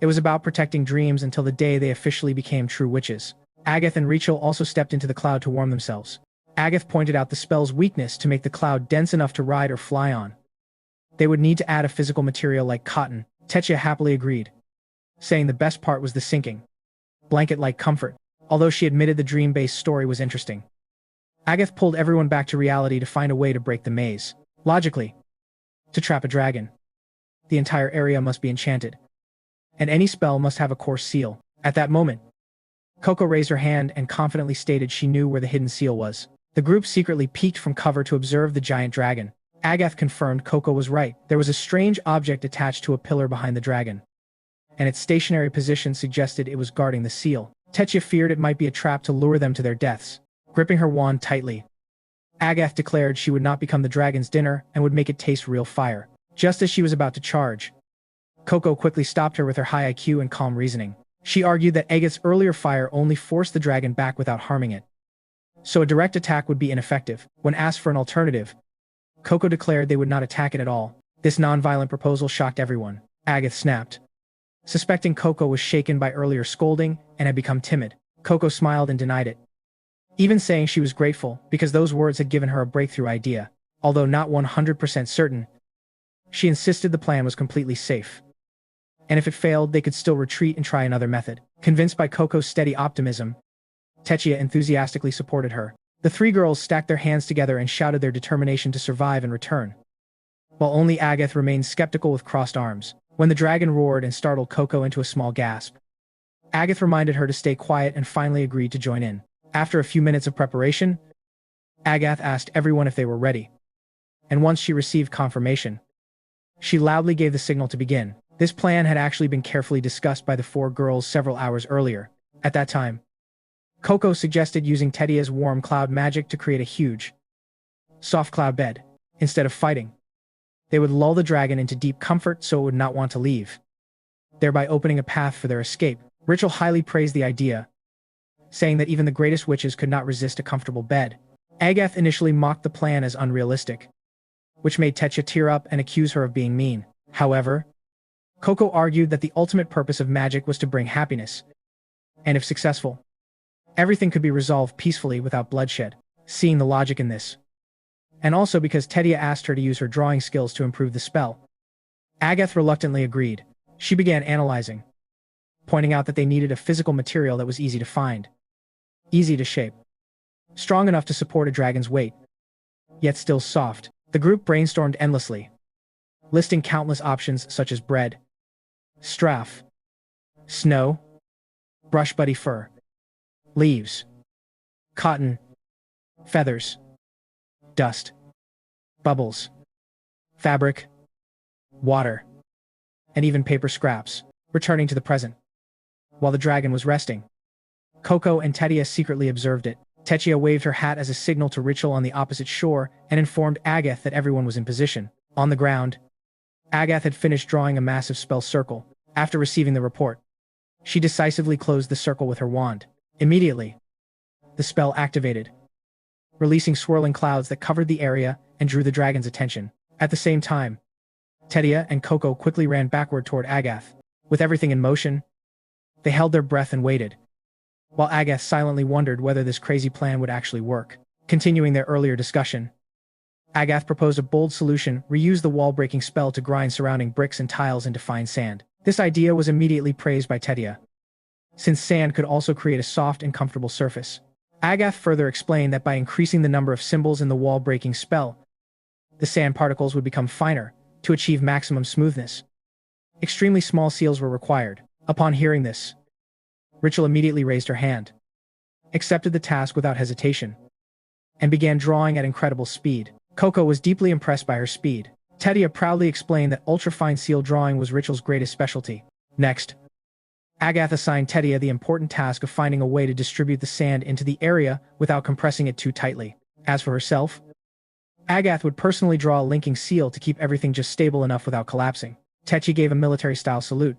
it was about protecting dreams until the day they officially became true witches. Agath and Rachel also stepped into the cloud to warm themselves. Agath pointed out the spell's weakness to make the cloud dense enough to ride or fly on. They would need to add a physical material like cotton. Tetia happily agreed, saying the best part was the sinking blanket-like comfort, although she admitted the dream-based story was interesting. Agath pulled everyone back to reality to find a way to break the maze. Logically, to trap a dragon, the entire area must be enchanted, and any spell must have a course seal. At that moment, Coco raised her hand and confidently stated she knew where the hidden seal was. The group secretly peeked from cover to observe the giant dragon. Agath confirmed Coco was right. There was a strange object attached to a pillar behind the dragon, and its stationary position suggested it was guarding the seal. Techia feared it might be a trap to lure them to their deaths. Gripping her wand tightly, Agath declared she would not become the dragon's dinner and would make it taste real fire. Just as she was about to charge, Coco quickly stopped her with her high IQ and calm reasoning. She argued that Agath's earlier fire only forced the dragon back without harming it, so a direct attack would be ineffective. When asked for an alternative, Coco declared they would not attack it at all. This non-violent proposal shocked everyone. Agath snapped, suspecting Coco was shaken by earlier scolding and had become timid. Coco smiled and denied it, even saying she was grateful because those words had given her a breakthrough idea. Although not 100% certain, she insisted the plan was completely safe, and if it failed, they could still retreat and try another method. Convinced by Coco's steady optimism, Techia enthusiastically supported her. The three girls stacked their hands together and shouted their determination to survive and return, while only Agath remained skeptical with crossed arms. When the dragon roared and startled Coco into a small gasp, Agath reminded her to stay quiet and finally agreed to join in. After a few minutes of preparation, Agath asked everyone if they were ready, and once she received confirmation, she loudly gave the signal to begin. This plan had actually been carefully discussed by the four girls several hours earlier. At that time, Coco suggested using Tedia's warm cloud magic to create a huge, soft cloud bed. Instead of fighting, they would lull the dragon into deep comfort so it would not want to leave, thereby opening a path for their escape. Rachel highly praised the idea, saying that even the greatest witches could not resist a comfortable bed. Agath initially mocked the plan as unrealistic, which made Techia tear up and accuse her of being mean. However, Coco argued that the ultimate purpose of magic was to bring happiness, and if successful, everything could be resolved peacefully without bloodshed. Seeing the logic in this, and also because Tedia asked her to use her drawing skills to improve the spell, Agath reluctantly agreed. She began analyzing, pointing out that they needed a physical material that was easy to find, easy to shape, strong enough to support a dragon's weight, yet still soft. The group brainstormed endlessly, listing countless options such as bread, straff, snow, brush buddy fur, leaves, cotton, feathers, dust, bubbles, fabric, water, and even paper scraps. Returning to the present, while the dragon was resting, Coco and Tedia secretly observed it. Techia waved her hat as a signal to Rachel on the opposite shore and informed Agath that everyone was in position. On the ground, Agath had finished drawing a massive spell circle. After receiving the report, she decisively closed the circle with her wand. Immediately, the spell activated, releasing swirling clouds that covered the area and drew the dragon's attention. At the same time, Tedia and Coco quickly ran backward toward Agath. With everything in motion, they held their breath and waited, while Agath silently wondered whether this crazy plan would actually work. Continuing their earlier discussion, Agath proposed a bold solution: reuse the wall-breaking spell to grind surrounding bricks and tiles into fine sand. This idea was immediately praised by Tedia, since sand could also create a soft and comfortable surface. Agath further explained that by increasing the number of symbols in the wall-breaking spell, the sand particles would become finer to achieve maximum smoothness. Extremely small seals were required. Upon hearing this, Rachel immediately raised her hand, accepted the task without hesitation, and began drawing at incredible speed. Coco was deeply impressed by her speed. Tedia proudly explained that ultra-fine seal drawing was Rachel's greatest specialty. Next, Agath assigned Tedia the important task of finding a way to distribute the sand into the area without compressing it too tightly. As for herself, Agath would personally draw a linking seal to keep everything just stable enough without collapsing. Techi gave a military-style salute,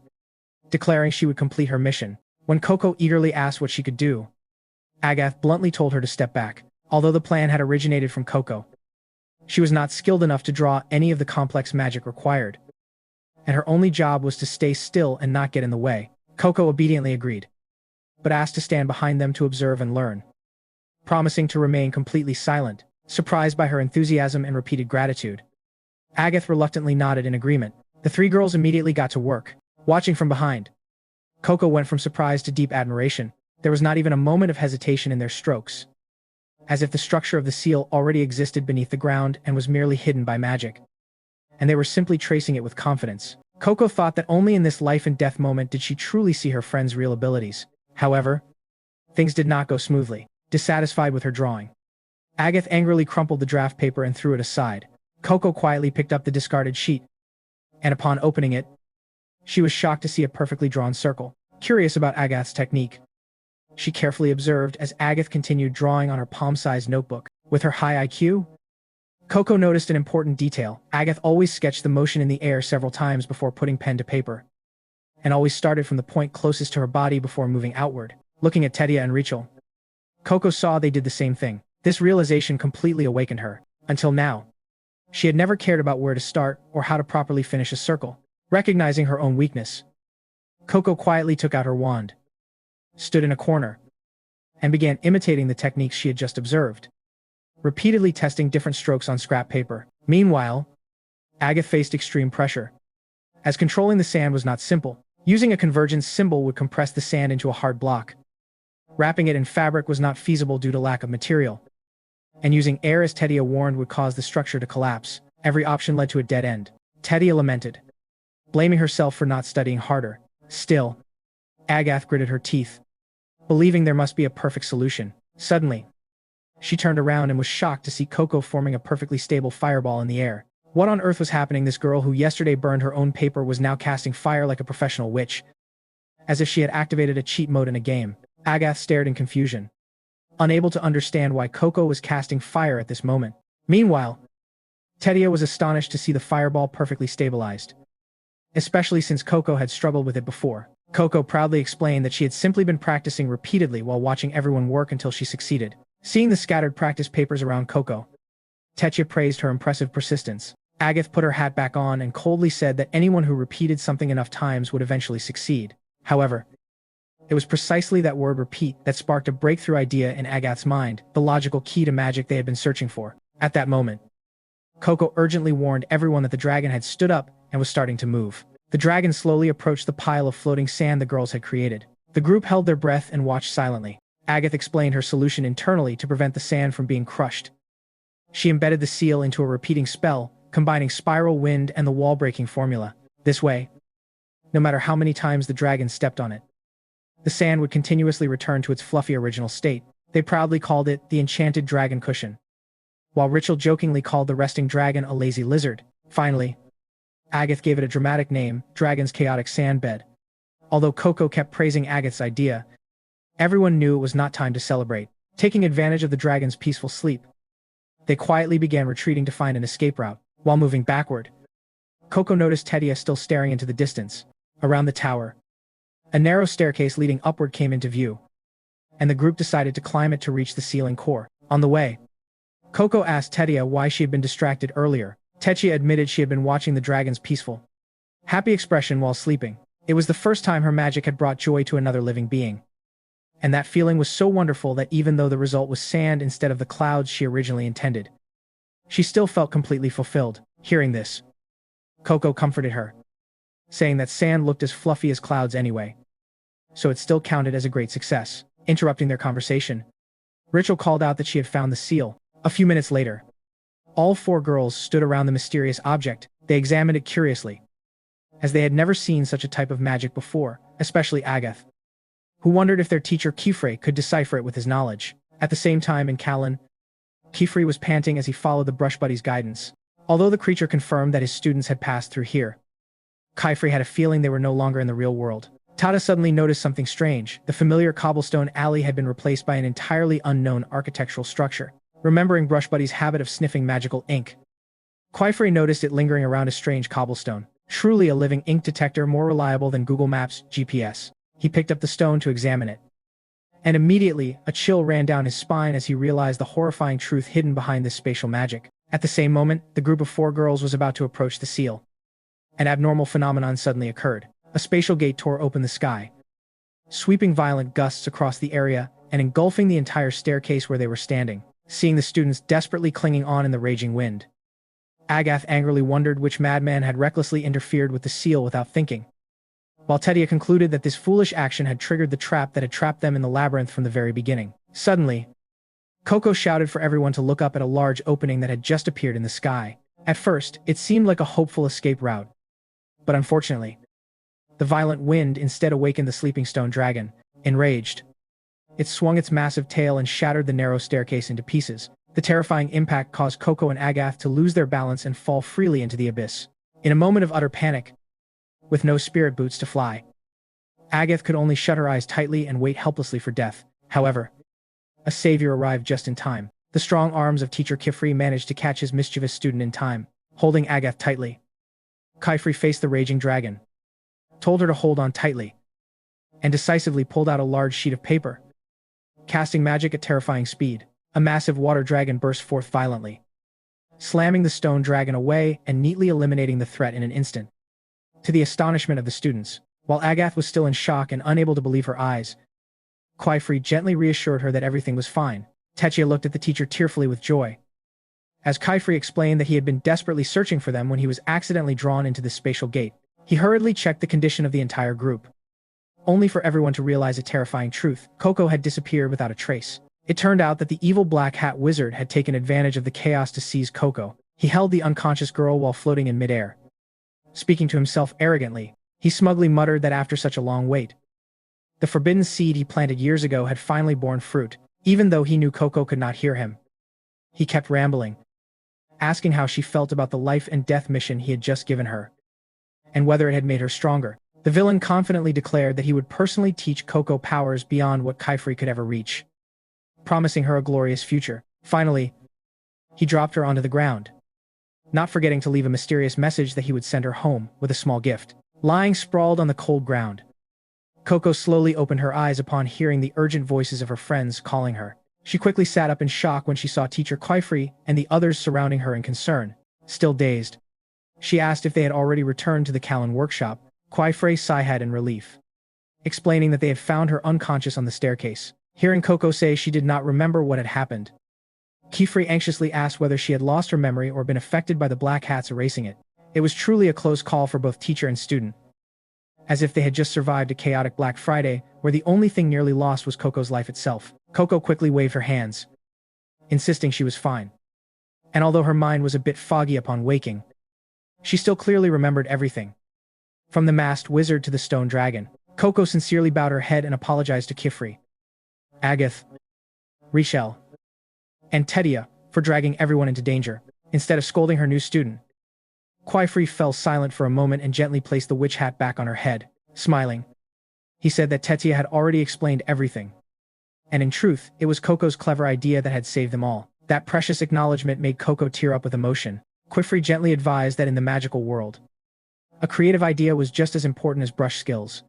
declaring she would complete her mission. When Coco eagerly asked what she could do, Agath bluntly told her to step back. Although the plan had originated from Coco, she was not skilled enough to draw any of the complex magic required, and her only job was to stay still and not get in the way. Coco obediently agreed, but asked to stand behind them to observe and learn, promising to remain completely silent. Surprised by her enthusiasm and repeated gratitude, Agath reluctantly nodded in agreement. The three girls immediately got to work. Watching from behind, Coco went from surprise to deep admiration. There was not even a moment of hesitation in their strokes, as if the structure of the seal already existed beneath the ground and was merely hidden by magic, and they were simply tracing it with confidence. Coco thought that only in this life-and-death moment did she truly see her friend's real abilities. However, things did not go smoothly. Dissatisfied with her drawing, Agath angrily crumpled the draft paper and threw it aside. Coco quietly picked up the discarded sheet, and upon opening it, she was shocked to see a perfectly drawn circle. Curious about Agath's technique, she carefully observed as Agath continued drawing on her palm-sized notebook. With her high IQ, Coco noticed an important detail. Agath always sketched the motion in the air several times before putting pen to paper, and always started from the point closest to her body before moving outward. Looking at Tedia and Rachel, Coco saw they did the same thing. This realization completely awakened her. Until now, she had never cared about where to start or how to properly finish a circle. Recognizing her own weakness, Coco quietly took out her wand, stood in a corner, and began imitating the techniques she had just observed, repeatedly testing different strokes on scrap paper. Meanwhile, Agath faced extreme pressure, as controlling the sand was not simple. Using a convergence symbol would compress the sand into a hard block. Wrapping it in fabric was not feasible due to lack of material, and using air, as Tedia warned, would cause the structure to collapse. Every option led to a dead end. Tedia lamented, blaming herself for not studying harder. Still, Agath gritted her teeth, believing there must be a perfect solution. Suddenly, she turned around and was shocked to see Coco forming a perfectly stable fireball in the air. What on earth was happening? This girl who yesterday burned her own paper was now casting fire like a professional witch, as if she had activated a cheat mode in a game. Agath stared in confusion, unable to understand why Coco was casting fire at this moment. Meanwhile, Tedia was astonished to see the fireball perfectly stabilized, especially since Coco had struggled with it before. Coco proudly explained that she had simply been practicing repeatedly while watching everyone work until she succeeded. Seeing the scattered practice papers around Coco, Tedia praised her impressive persistence. Agath put her hat back on and coldly said that anyone who repeated something enough times would eventually succeed. However, it was precisely that word "repeat" that sparked a breakthrough idea in Agath's mind, the logical key to magic they had been searching for. At that moment, Coco urgently warned everyone that the dragon had stood up and was starting to move. The dragon slowly approached the pile of floating sand the girls had created. The group held their breath and watched silently. Agath explained her solution internally to prevent the sand from being crushed. She embedded the seal into a repeating spell, combining spiral wind and the wall-breaking formula. This way, no matter how many times the dragon stepped on it, the sand would continuously return to its fluffy original state. They proudly called it the enchanted dragon cushion, while Rachel jokingly called the resting dragon a lazy lizard. Finally, Agath gave it a dramatic name, Dragon's Chaotic Sandbed. Although Coco kept praising Agath's idea, everyone knew it was not time to celebrate. Taking advantage of the dragon's peaceful sleep, they quietly began retreating to find an escape route. While moving backward, Coco noticed Tedia still staring into the distance. Around the tower, a narrow staircase leading upward came into view, and the group decided to climb it to reach the ceiling core. On the way, Coco asked Tedia why she had been distracted earlier. Tedia admitted she had been watching the dragon's peaceful, happy expression while sleeping. It was the first time her magic had brought joy to another living being, and that feeling was so wonderful that even though the result was sand instead of the clouds she originally intended, she still felt completely fulfilled. Hearing this, Coco comforted her, saying that sand looked as fluffy as clouds anyway, so it still counted as a great success. Interrupting their conversation, Rachel called out that she had found the seal. A few minutes later, all four girls stood around the mysterious object. They examined it curiously, as they had never seen such a type of magic before, especially Agath, who wondered if their teacher Kifrey could decipher it with his knowledge. At the same time in Callan, Kifrey was panting as he followed the brush buddy's guidance. Although the creature confirmed that his students had passed through here, Kifrey had a feeling they were no longer in the real world. Tada suddenly noticed something strange. The familiar cobblestone alley had been replaced by an entirely unknown architectural structure. Remembering Brush Buddy's habit of sniffing magical ink, Kifrey noticed it lingering around a strange cobblestone. Truly a living ink detector, more reliable than Google Maps GPS. He picked up the stone to examine it, and immediately, a chill ran down his spine as he realized the horrifying truth hidden behind this spatial magic. At the same moment, the group of four girls was about to approach the seal. An abnormal phenomenon suddenly occurred. A spatial gate tore open the sky, sweeping violent gusts across the area and engulfing the entire staircase where they were standing. Seeing the students desperately clinging on in the raging wind, Agath angrily wondered which madman had recklessly interfered with the seal without thinking. while Tetia concluded that this foolish action had triggered the trap that had trapped them in the labyrinth from the very beginning. Suddenly, Coco shouted for everyone to look up at a large opening that had just appeared in the sky. At first, it seemed like a hopeful escape route. But unfortunately, the violent wind instead awakened the sleeping stone dragon. Enraged, it swung its massive tail and shattered the narrow staircase into pieces. The terrifying impact caused Coco and Agath to lose their balance and fall freely into the abyss. In a moment of utter panic, with no spirit boots to fly, Agath could only shut her eyes tightly and wait helplessly for death. However, a savior arrived just in time. The strong arms of teacher Kifri managed to catch his mischievous student in time. Holding Agath tightly, Kifri faced the raging dragon, told her to hold on tightly, and decisively pulled out a large sheet of paper. Casting magic at terrifying speed, a massive water dragon burst forth violently, slamming the stone dragon away and neatly eliminating the threat in an instant. To the astonishment of the students, while Agath was still in shock and unable to believe her eyes, Kifri gently reassured her that everything was fine. Tetia looked at the teacher tearfully with joy, as Kifri explained that he had been desperately searching for them when he was accidentally drawn into this spatial gate. He hurriedly checked the condition of the entire group, only for everyone to realize a terrifying truth. Coco had disappeared without a trace. It turned out that the evil black hat wizard had taken advantage of the chaos to seize Coco. He held the unconscious girl while floating in midair. Speaking to himself arrogantly, he smugly muttered that after such a long wait, the forbidden seed he planted years ago had finally borne fruit. Even though he knew Coco could not hear him, he kept rambling, asking how she felt about the life and death mission he had just given her, and whether it had made her stronger. The villain confidently declared that he would personally teach Coco powers beyond what Kifri could ever reach, promising her a glorious future. Finally, he dropped her onto the ground, not forgetting to leave a mysterious message that he would send her home with a small gift. Lying sprawled on the cold ground, Coco slowly opened her eyes upon hearing the urgent voices of her friends calling her. She quickly sat up in shock when she saw teacher Kifri and the others surrounding her in concern. Still dazed, she asked if they had already returned to the Callan workshop. Kifri sighed in relief, explaining that they had found her unconscious on the staircase. Hearing Coco say she did not remember what had happened, Kifri anxiously asked whether she had lost her memory or been affected by the black hats erasing it. It was truly a close call for both teacher and student, as if they had just survived a chaotic Black Friday where the only thing nearly lost was Coco's life itself. Coco quickly waved her hands, insisting she was fine. And although her mind was a bit foggy upon waking, she still clearly remembered everything, from the masked wizard to the stone dragon. Coco sincerely bowed her head and apologized to Kifri, Agath, Richelle, and Tetia for dragging everyone into danger. Instead of scolding her new student, Kifri fell silent for a moment and gently placed the witch hat back on her head. Smiling, he said that Tetia had already explained everything, and in truth, it was Coco's clever idea that had saved them all. That precious acknowledgement made Coco tear up with emotion. Kifri gently advised that in the magical world, a creative idea was just as important as brush skills,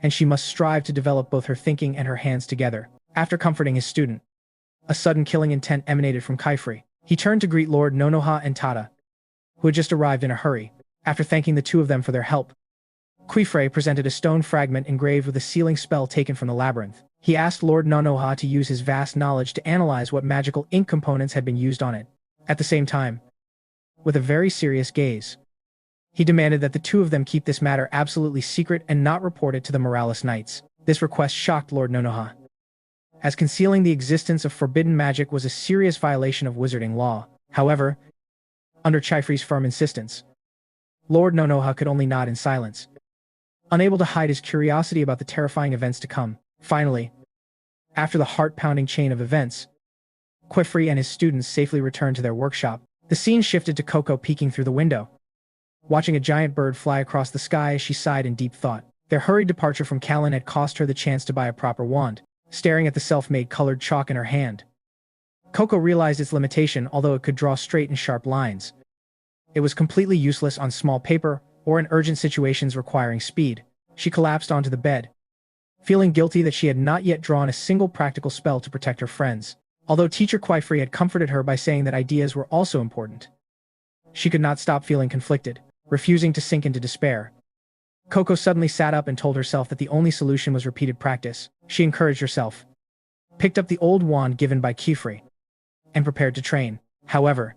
and she must strive to develop both her thinking and her hands together. After comforting his student, a sudden killing intent emanated from Kifri. He turned to greet Lord Nonoha and Tada, who had just arrived in a hurry. After thanking the two of them for their help, Kifri presented a stone fragment engraved with a sealing spell taken from the labyrinth. He asked Lord Nonoha to use his vast knowledge to analyze what magical ink components had been used on it. At the same time, with a very serious gaze, he demanded that the two of them keep this matter absolutely secret and not report it to the Morales Knights. This request shocked Lord Nonoha, as concealing the existence of forbidden magic was a serious violation of wizarding law. However, under Kifri's firm insistence, Lord Nonoha could only nod in silence, unable to hide his curiosity about the terrifying events to come. Finally, after the heart-pounding chain of events, Kifri and his students safely returned to their workshop. The scene shifted to Coco peeking through the window, watching a giant bird fly across the sky as she sighed in deep thought. Their hurried departure from Callan had cost her the chance to buy a proper wand. Staring at the self-made colored chalk in her hand, Coco realized its limitation. Although it could draw straight and sharp lines, it was completely useless on small paper or in urgent situations requiring speed. She collapsed onto the bed, feeling guilty that she had not yet drawn a single practical spell to protect her friends. Although teacher Kifri had comforted her by saying that ideas were also important, she could not stop feeling conflicted. Refusing to sink into despair, Coco suddenly sat up and told herself that the only solution was repeated practice. She encouraged herself, picked up the old wand given by Kifri, and prepared to train. However,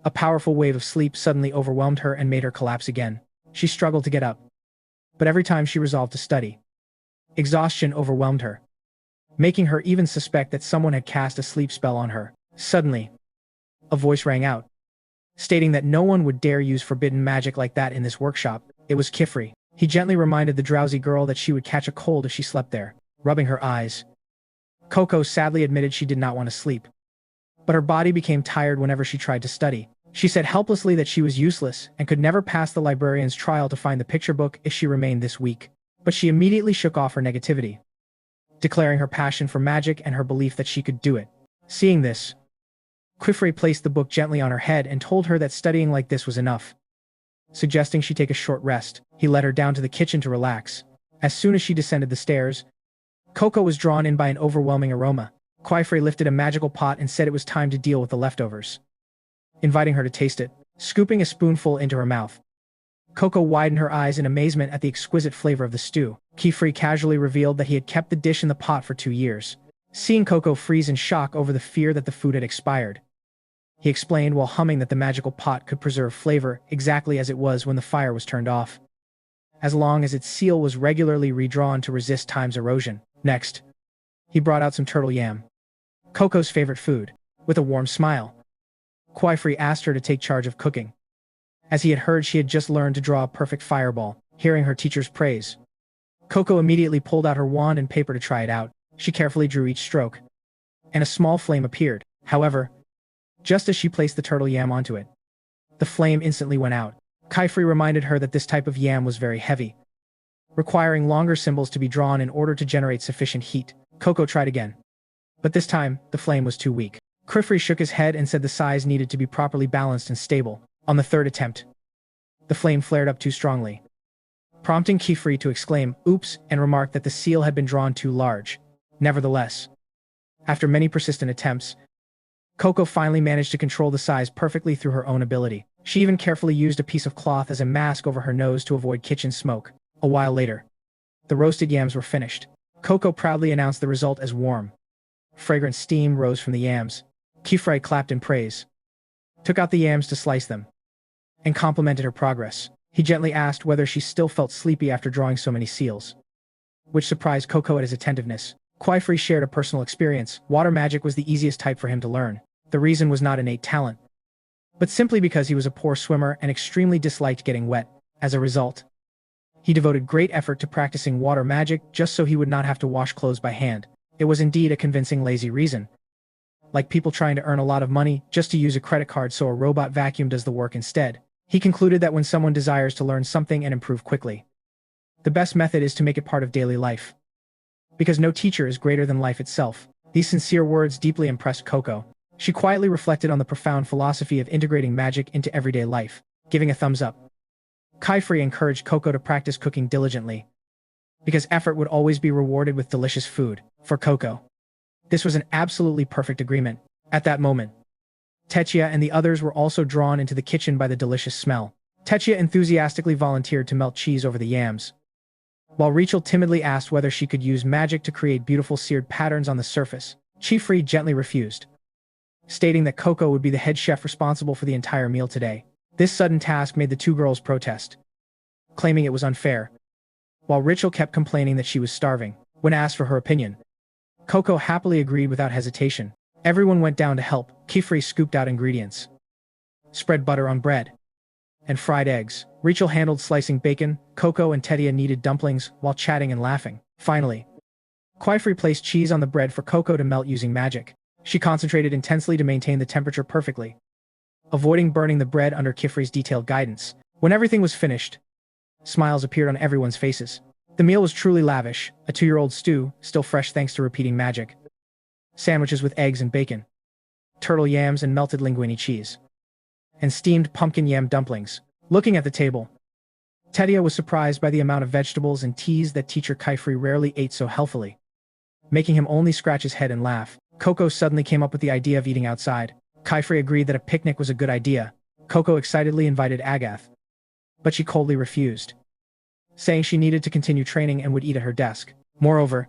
a powerful wave of sleep suddenly overwhelmed her and made her collapse again. She struggled to get up, but every time she resolved to study, exhaustion overwhelmed her, making her even suspect that someone had cast a sleep spell on her. Suddenly, a voice rang out, stating that no one would dare use forbidden magic like that in this workshop. It was Kifri. He gently reminded the drowsy girl that she would catch a cold if she slept there, rubbing her eyes. Coco sadly admitted she did not want to sleep, but her body became tired whenever she tried to study. She said helplessly that she was useless and could never pass the librarian's trial to find the picture book if she remained this weak. But she immediately shook off her negativity, declaring her passion for magic and her belief that she could do it. Seeing this, Kifri placed the book gently on her head and told her that studying like this was enough. Suggesting she take a short rest, he led her down to the kitchen to relax. As soon as she descended the stairs, Coco was drawn in by an overwhelming aroma. Kifri lifted a magical pot and said it was time to deal with the leftovers, inviting her to taste it. Scooping a spoonful into her mouth, Coco widened her eyes in amazement at the exquisite flavor of the stew. Kifri casually revealed that he had kept the dish in the pot for 2 years. Seeing Coco freeze in shock over the fear that the food had expired, he explained while humming that the magical pot could preserve flavor exactly as it was when the fire was turned off, as long as its seal was regularly redrawn to resist time's erosion. Next, he brought out some turtle yam, Coco's favorite food. With a warm smile, Kifri asked her to take charge of cooking, as he had heard she had just learned to draw a perfect fireball. Hearing her teacher's praise, Coco immediately pulled out her wand and paper to try it out. She carefully drew each stroke, and a small flame appeared. However, just as she placed the turtle yam onto it, the flame instantly went out. Kifri reminded her that this type of yam was very heavy, requiring longer symbols to be drawn in order to generate sufficient heat. Coco tried again, but this time, the flame was too weak. Kifri shook his head and said the size needed to be properly balanced and stable. On the third attempt, the flame flared up too strongly, prompting Kifri to exclaim, "Oops," and remark that the seal had been drawn too large. Nevertheless, after many persistent attempts, Coco finally managed to control the size perfectly through her own ability. She even carefully used a piece of cloth as a mask over her nose to avoid kitchen smoke. A while later, the roasted yams were finished. Coco proudly announced the result as warm, fragrant steam rose from the yams. Kifri clapped in praise, took out the yams to slice them, and complimented her progress. He gently asked whether she still felt sleepy after drawing so many seals, which surprised Coco at his attentiveness. Kifri shared a personal experience. Water magic was the easiest type for him to learn. The reason was not innate talent, but simply because he was a poor swimmer and extremely disliked getting wet. As a result, he devoted great effort to practicing water magic just so he would not have to wash clothes by hand. It was indeed a convincing lazy reason, like people trying to earn a lot of money just to use a credit card so a robot vacuum does the work instead. He concluded that when someone desires to learn something and improve quickly, the best method is to make it part of daily life, because no teacher is greater than life itself. These sincere words deeply impressed Coco. She quietly reflected on the profound philosophy of integrating magic into everyday life. Giving a thumbs up, Kifri encouraged Coco to practice cooking diligently, because effort would always be rewarded with delicious food. For Coco, this was an absolutely perfect agreement. At that moment, Techia and the others were also drawn into the kitchen by the delicious smell. Techia enthusiastically volunteered to melt cheese over the yams, while Rachel timidly asked whether she could use magic to create beautiful seared patterns on the surface. Kifri gently refused, stating that Coco would be the head chef responsible for the entire meal today. This sudden task made the two girls protest, claiming it was unfair, while Rachel kept complaining that she was starving. When asked for her opinion, Coco happily agreed without hesitation. Everyone went down to help. Kifri scooped out ingredients, spread butter on bread, and fried eggs. Rachel handled slicing bacon. Coco and Tedia kneaded dumplings while chatting and laughing. Finally, Kifri placed cheese on the bread for Coco to melt using magic. She concentrated intensely to maintain the temperature perfectly, avoiding burning the bread under Kifri's detailed guidance. When everything was finished, smiles appeared on everyone's faces. The meal was truly lavish: a 2-year-old stew, still fresh thanks to repeating magic, sandwiches with eggs and bacon, turtle yams and melted linguine cheese, and steamed pumpkin yam dumplings. Looking at the table, Tedia was surprised by the amount of vegetables and teas that teacher Kifri rarely ate so healthily, making him only scratch his head and laugh. Coco suddenly came up with the idea of eating outside. Kifri agreed that a picnic was a good idea. Coco excitedly invited Agath, but she coldly refused, saying she needed to continue training and would eat at her desk. Moreover,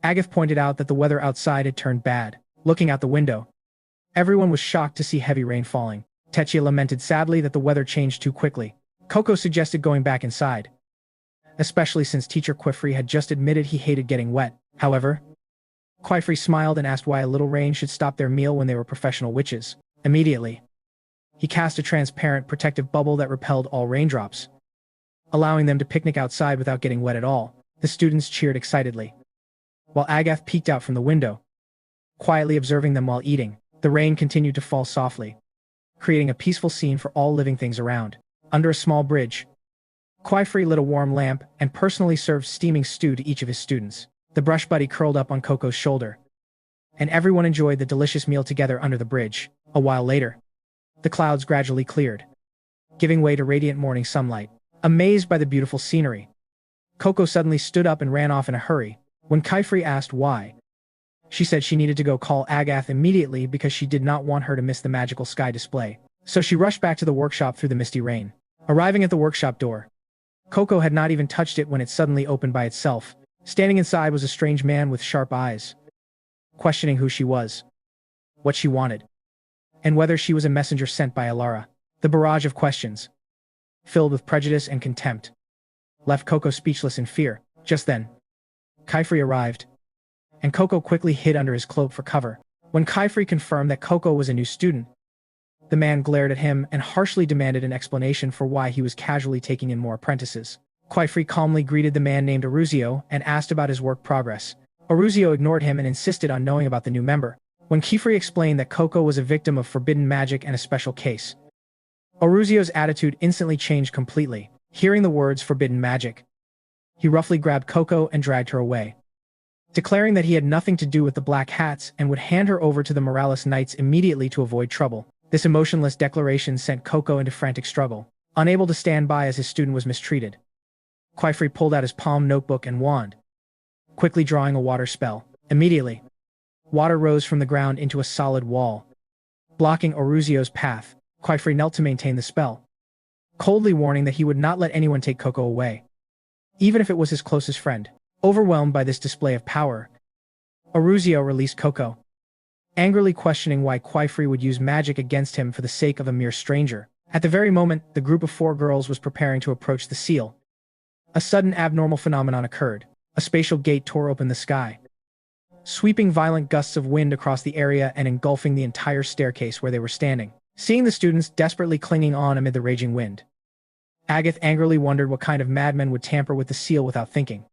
Agath pointed out that the weather outside had turned bad. Looking out the window, everyone was shocked to see heavy rain falling. Techia lamented sadly that the weather changed too quickly. Coco suggested going back inside, especially since teacher Quifrey had just admitted he hated getting wet. However, Quifrey smiled and asked why a little rain should stop their meal when they were professional witches. Immediately, he cast a transparent protective bubble that repelled all raindrops, allowing them to picnic outside without getting wet at all. The students cheered excitedly, while Agath peeked out from the window, quietly observing them while eating. The rain continued to fall softly, creating a peaceful scene for all living things around. Under a small bridge, Quifrey lit a warm lamp and personally served steaming stew to each of his students. The brush buddy curled up on Coco's shoulder, and everyone enjoyed the delicious meal together under the bridge. A while later, the clouds gradually cleared, giving way to radiant morning sunlight. Amazed by the beautiful scenery, Coco suddenly stood up and ran off in a hurry. When Quifrey asked why, she said she needed to go call Agath immediately because she did not want her to miss the magical sky display. So she rushed back to the workshop through the misty rain. Arriving at the workshop door, Coco had not even touched it when it suddenly opened by itself. Standing inside was a strange man with sharp eyes, questioning who she was, what she wanted, and whether she was a messenger sent by Alara. The barrage of questions, filled with prejudice and contempt, left Coco speechless in fear. Just then, Quifrey arrived, and Coco quickly hid under his cloak for cover. When Quifrey confirmed that Coco was a new student, the man glared at him and harshly demanded an explanation for why he was casually taking in more apprentices. Quifrey calmly greeted the man named Aruzio and asked about his work progress. Aruzio ignored him and insisted on knowing about the new member. When Quifrey explained that Coco was a victim of forbidden magic and a special case, Aruzio's attitude instantly changed completely. Hearing the words forbidden magic, he roughly grabbed Coco and dragged her away, declaring that he had nothing to do with the Black Hats and would hand her over to the Morales Knights immediately to avoid trouble. This emotionless declaration sent Coco into frantic struggle, unable to stand by as his student was mistreated. Quifrey pulled out his palm notebook and wand, quickly drawing a water spell. Immediately, water rose from the ground into a solid wall, blocking Aruzio's path. Quifrey knelt to maintain the spell, coldly warning that he would not let anyone take Coco away, even if it was his closest friend. Overwhelmed by this display of power, Aruzio released Coco, angrily questioning why Quifrey would use magic against him for the sake of a mere stranger. At the very moment the group of 4 girls was preparing to approach the seal, a sudden abnormal phenomenon occurred. A spatial gate tore open the sky, sweeping violent gusts of wind across the area and engulfing the entire staircase where they were standing. Seeing the students desperately clinging on amid the raging wind, Agath angrily wondered what kind of madman would tamper with the seal without thinking,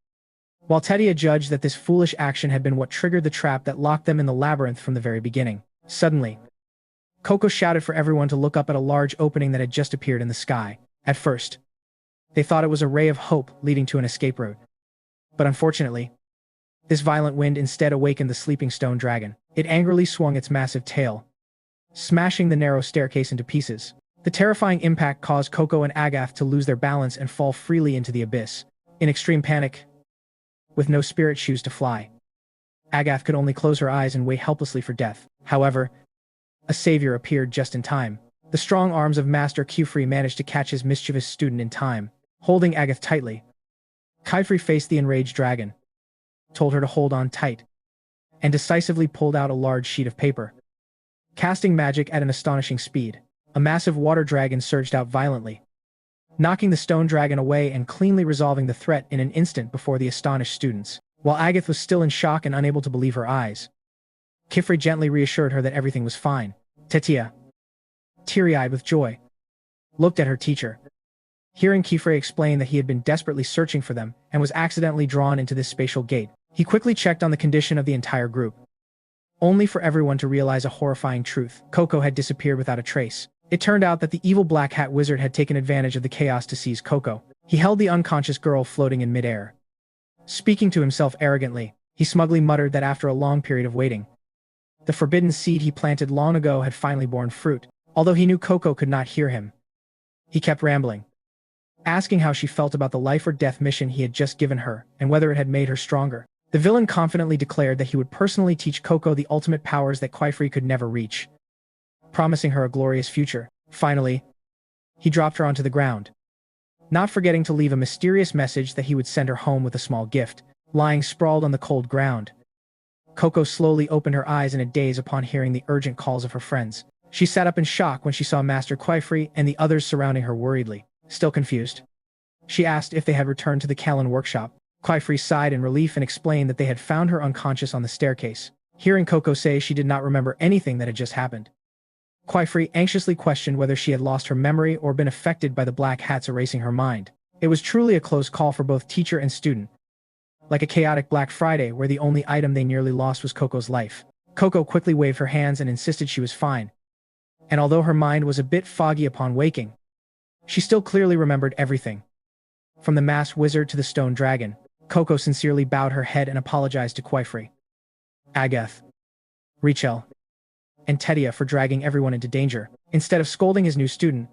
while Tedia judged that this foolish action had been what triggered the trap that locked them in the labyrinth from the very beginning. Suddenly, Coco shouted for everyone to look up at a large opening that had just appeared in the sky. At first, they thought it was a ray of hope leading to an escape route. But unfortunately, this violent wind instead awakened the sleeping stone dragon. It angrily swung its massive tail, smashing the narrow staircase into pieces. The terrifying impact caused Coco and Agath to lose their balance and fall freely into the abyss. In extreme panic, with no spirit shoes to fly, Agath could only close her eyes and wait helplessly for death. However, a savior appeared just in time. The strong arms of Master Quifrey managed to catch his mischievous student in time. Holding Agath tightly, Quifrey faced the enraged dragon, told her to hold on tight, and decisively pulled out a large sheet of paper. Casting magic at an astonishing speed, a massive water dragon surged out violently, knocking the stone dragon away and cleanly resolving the threat in an instant before the astonished students. While Agath was still in shock and unable to believe her eyes, Quifrey gently reassured her that everything was fine. Tetia, teary-eyed with joy, looked at her teacher. Hearing Quifrey explain that he had been desperately searching for them and was accidentally drawn into this spatial gate, he quickly checked on the condition of the entire group, only for everyone to realize a horrifying truth. Coco had disappeared without a trace. It turned out that the evil Black Hat wizard had taken advantage of the chaos to seize Coco. He held the unconscious girl floating in midair. Speaking to himself arrogantly, he smugly muttered that after a long period of waiting, the forbidden seed he planted long ago had finally borne fruit. Although he knew Coco could not hear him, he kept rambling, asking how she felt about the life-or-death mission he had just given her and whether it had made her stronger. The villain confidently declared that he would personally teach Coco the ultimate powers that Quifrey could never reach, promising her a glorious future. Finally, he dropped her onto the ground, not forgetting to leave a mysterious message that he would send her home with a small gift. Lying sprawled on the cold ground, Coco slowly opened her eyes in a daze upon hearing the urgent calls of her friends. She sat up in shock when she saw Master Quifrey and the others surrounding her worriedly. Still confused, She asked if they had returned to the Callan workshop. Quifrey sighed in relief and explained that they had found her unconscious on the staircase. Hearing Coco say she did not remember anything that had just happened, Quifrey anxiously questioned whether she had lost her memory or been affected by the black hats erasing her mind. It was truly a close call for both teacher and student, like a chaotic Black Friday where the only item they nearly lost was Coco's life. Coco quickly waved her hands and insisted she was fine, and although her mind was a bit foggy upon waking, she still clearly remembered everything. From the masked wizard to the stone dragon, Coco sincerely bowed her head and apologized to Quifrey, Agath, Rachel, and Tedia for dragging everyone into danger. Instead of scolding his new student,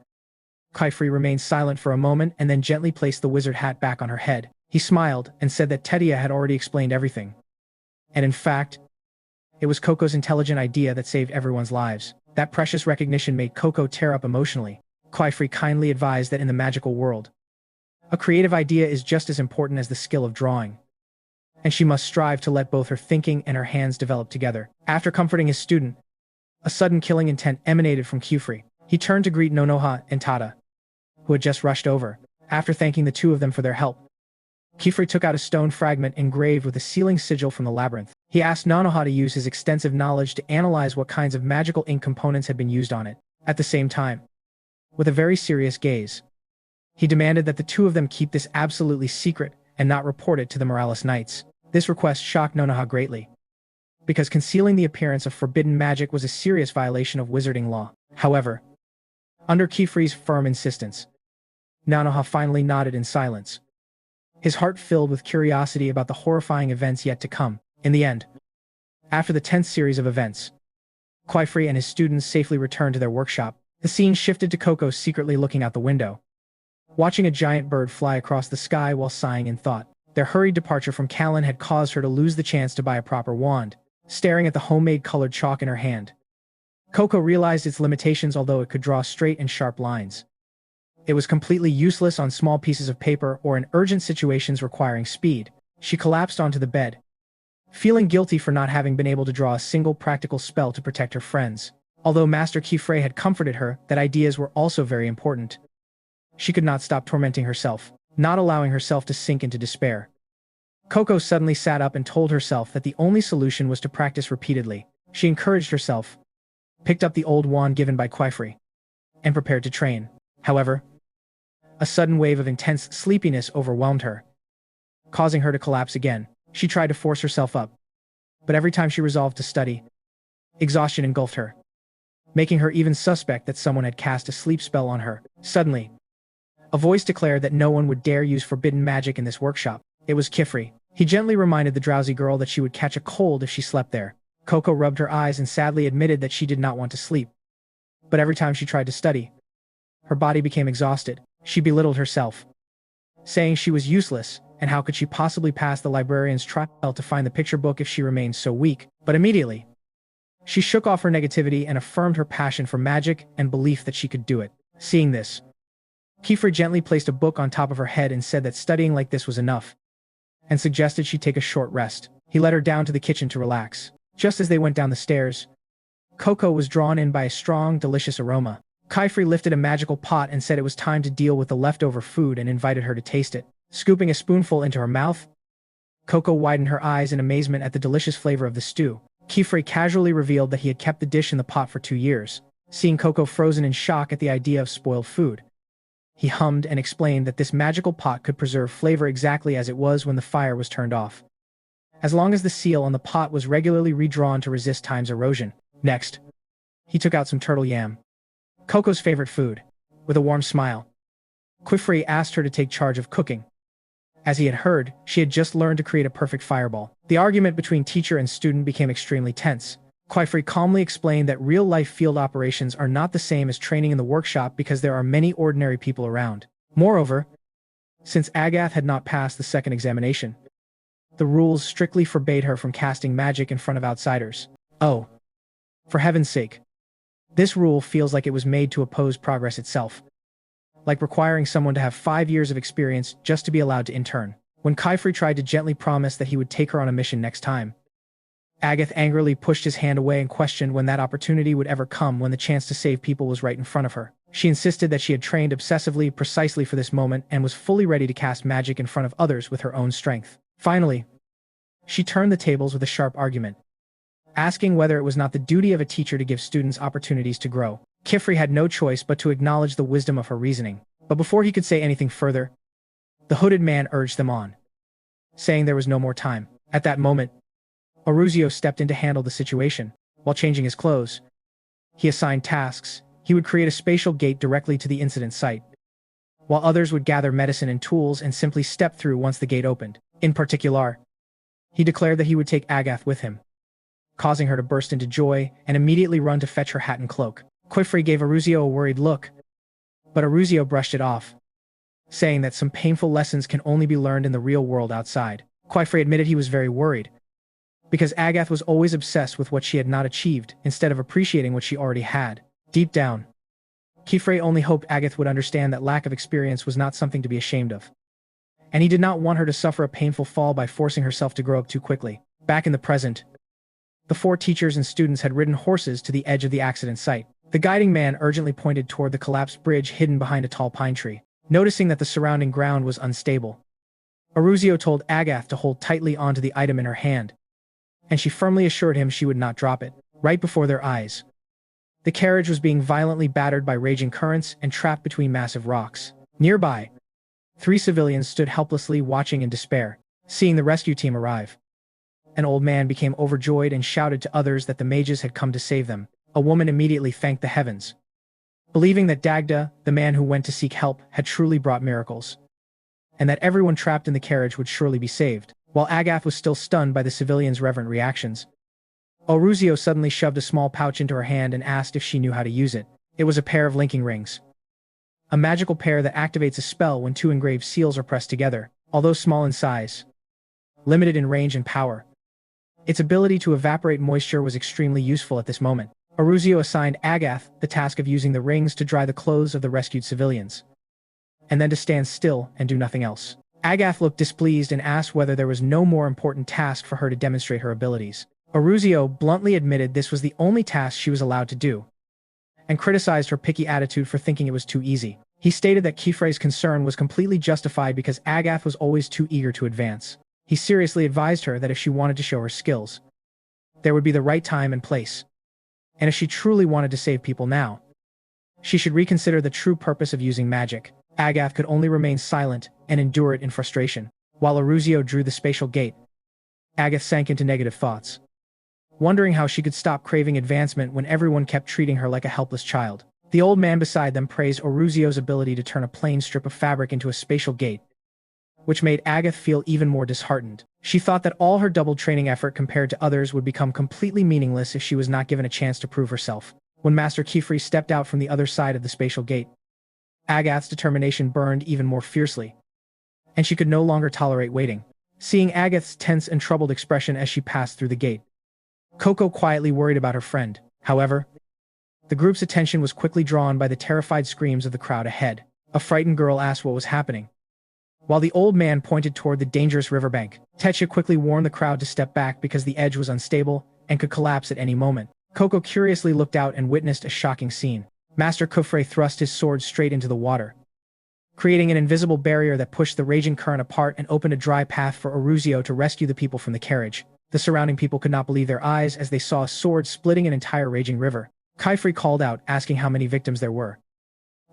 Quifrey remained silent for a moment and then gently placed the wizard hat back on her head. He smiled and said that Tedia had already explained everything. And in fact, it was Coco's intelligent idea that saved everyone's lives. That precious recognition made Coco tear up emotionally. Quifrey kindly advised that in the magical world, a creative idea is just as important as the skill of drawing, and she must strive to let both her thinking and her hands develop together. After comforting his student, a sudden killing intent emanated from Quifrey. He turned to greet Nonoha and Tada, who had just rushed over. After thanking the two of them for their help, Quifrey took out a stone fragment engraved with a sealing sigil from the labyrinth. He asked Nonoha to use his extensive knowledge to analyze what kinds of magical ink components had been used on it. At the same time, with a very serious gaze, he demanded that the two of them keep this absolutely secret and not report it to the Morales Knights. This request shocked Nonoha greatly, because concealing the appearance of forbidden magic was a serious violation of wizarding law. However, under Quifrey's firm insistence, Nonoha finally nodded in silence, his heart filled with curiosity about the horrifying events yet to come. In the end, after the 10th series of events, Quifrey and his students safely returned to their workshop. The scene shifted to Coco secretly looking out the window, watching a giant bird fly across the sky while sighing in thought. Their hurried departure from Callan had caused her to lose the chance to buy a proper wand. Staring at the homemade colored chalk in her hand, Coco realized its limitations. Although it could draw straight and sharp lines, it was completely useless on small pieces of paper or in urgent situations requiring speed. She collapsed onto the bed, feeling guilty for not having been able to draw a single practical spell to protect her friends. Although Master Quifrey had comforted her that ideas were also very important, she could not stop tormenting herself, not allowing herself to sink into despair. Coco suddenly sat up and told herself that the only solution was to practice repeatedly. She encouraged herself, picked up the old wand given by Quifrey, and prepared to train. However, a sudden wave of intense sleepiness overwhelmed her, causing her to collapse again. She tried to force herself up, but every time she resolved to study, exhaustion engulfed her, making her even suspect that someone had cast a sleep spell on her. Suddenly, a voice declared that no one would dare use forbidden magic in this workshop. It was Quifrey. He gently reminded the drowsy girl that she would catch a cold if she slept there. Coco rubbed her eyes and sadly admitted that she did not want to sleep. But every time she tried to study, her body became exhausted. She belittled herself, saying she was useless, and how could she possibly pass the librarian's trial to find the picture book if she remained so weak. But immediately, she shook off her negativity and affirmed her passion for magic and belief that she could do it. Seeing this, Quifrey gently placed a book on top of her head and said that studying like this was enough, and suggested she take a short rest. He led her down to the kitchen to relax. Just as they went down the stairs, Coco was drawn in by a strong, delicious aroma. Quifrey lifted a magical pot and said it was time to deal with the leftover food and invited her to taste it. Scooping a spoonful into her mouth, Coco widened her eyes in amazement at the delicious flavor of the stew. Quifrey casually revealed that he had kept the dish in the pot for 2 years. Seeing Coco frozen in shock at the idea of spoiled food, he hummed and explained that this magical pot could preserve flavor exactly as it was when the fire was turned off, as long as the seal on the pot was regularly redrawn to resist time's erosion. Next, he took out some turtle yam, Coco's favorite food. With a warm smile, Quifrey asked her to take charge of cooking. As he had heard, she had just learned to create a perfect fireball. The argument between teacher and student became extremely tense. Quifrey calmly explained that real-life field operations are not the same as training in the workshop because there are many ordinary people around. Moreover, since Agath had not passed the second examination, the rules strictly forbade her from casting magic in front of outsiders. Oh, for heaven's sake. This rule feels like it was made to oppose progress itself, like requiring someone to have 5 years of experience just to be allowed to intern. When Quifrey tried to gently promise that he would take her on a mission next time, Agath angrily pushed his hand away and questioned when that opportunity would ever come when the chance to save people was right in front of her. She insisted that she had trained obsessively precisely for this moment and was fully ready to cast magic in front of others with her own strength. Finally, she turned the tables with a sharp argument, asking whether it was not the duty of a teacher to give students opportunities to grow. Kifri had no choice but to acknowledge the wisdom of her reasoning. But before he could say anything further, the hooded man urged them on, saying there was no more time. At that moment, Oruzio stepped in to handle the situation. While changing his clothes, he assigned tasks. He would create a spatial gate directly to the incident site, while others would gather medicine and tools and simply step through once the gate opened. In particular, he declared that he would take Agath with him, causing her to burst into joy and immediately run to fetch her hat and cloak. Kifri gave Oruzio a worried look, but Oruzio brushed it off, saying that some painful lessons can only be learned in the real world outside. Kifri admitted he was very worried, because Agath was always obsessed with what she had not achieved instead of appreciating what she already had. Deep down, Kifri only hoped Agath would understand that lack of experience was not something to be ashamed of, and he did not want her to suffer a painful fall by forcing herself to grow up too quickly. Back in the present, the 4 teachers and students had ridden horses to the edge of the accident site. The guiding man urgently pointed toward the collapsed bridge hidden behind a tall pine tree. Noticing that the surrounding ground was unstable, Oruzio told Agath to hold tightly onto the item in her hand, and she firmly assured him she would not drop it. Right before their eyes, the carriage was being violently battered by raging currents and trapped between massive rocks. Nearby, 3 civilians stood helplessly watching in despair. Seeing the rescue team arrive, an old man became overjoyed and shouted to others that the mages had come to save them. A woman immediately thanked the heavens, believing that Dagda, the man who went to seek help, had truly brought miracles, and that everyone trapped in the carriage would surely be saved. While Agath was still stunned by the civilians' reverent reactions, Oruzio suddenly shoved a small pouch into her hand and asked if she knew how to use it. It was a pair of linking rings, a magical pair that activates a spell when 2 engraved seals are pressed together. Although small in size, limited in range and power, its ability to evaporate moisture was extremely useful at this moment. Oruzio assigned Agath the task of using the rings to dry the clothes of the rescued civilians, and then to stand still and do nothing else. Agath looked displeased and asked whether there was no more important task for her to demonstrate her abilities. Oruzio bluntly admitted this was the only task she was allowed to do, and criticized her picky attitude for thinking it was too easy. He stated that Kifri's concern was completely justified because Agath was always too eager to advance. He seriously advised her that if she wanted to show her skills, there would be the right time and place, and if she truly wanted to save people now, she should reconsider the true purpose of using magic. Agath could only remain silent and endure it in frustration. While Oruzio drew the spatial gate, Agath sank into negative thoughts, wondering how she could stop craving advancement when everyone kept treating her like a helpless child. The old man beside them praised Oruzio's ability to turn a plain strip of fabric into a spatial gate, which made Agath feel even more disheartened. She thought that all her double training effort compared to others would become completely meaningless if she was not given a chance to prove herself. When Master Kifri stepped out from the other side of the spatial gate, Agath's determination burned even more fiercely, and she could no longer tolerate waiting. Seeing Agath's tense and troubled expression as she passed through the gate, Coco quietly worried about her friend. However, the group's attention was quickly drawn by the terrified screams of the crowd ahead. A frightened girl asked what was happening, while the old man pointed toward the dangerous riverbank. Tetcha quickly warned the crowd to step back because the edge was unstable and could collapse at any moment. Coco curiously looked out and witnessed a shocking scene. Master Kufre thrust his sword straight into the water, creating an invisible barrier that pushed the raging current apart and opened a dry path for Oruzio to rescue the people from the carriage. The surrounding people could not believe their eyes as they saw a sword splitting an entire raging river. Kifri called out, asking how many victims there were,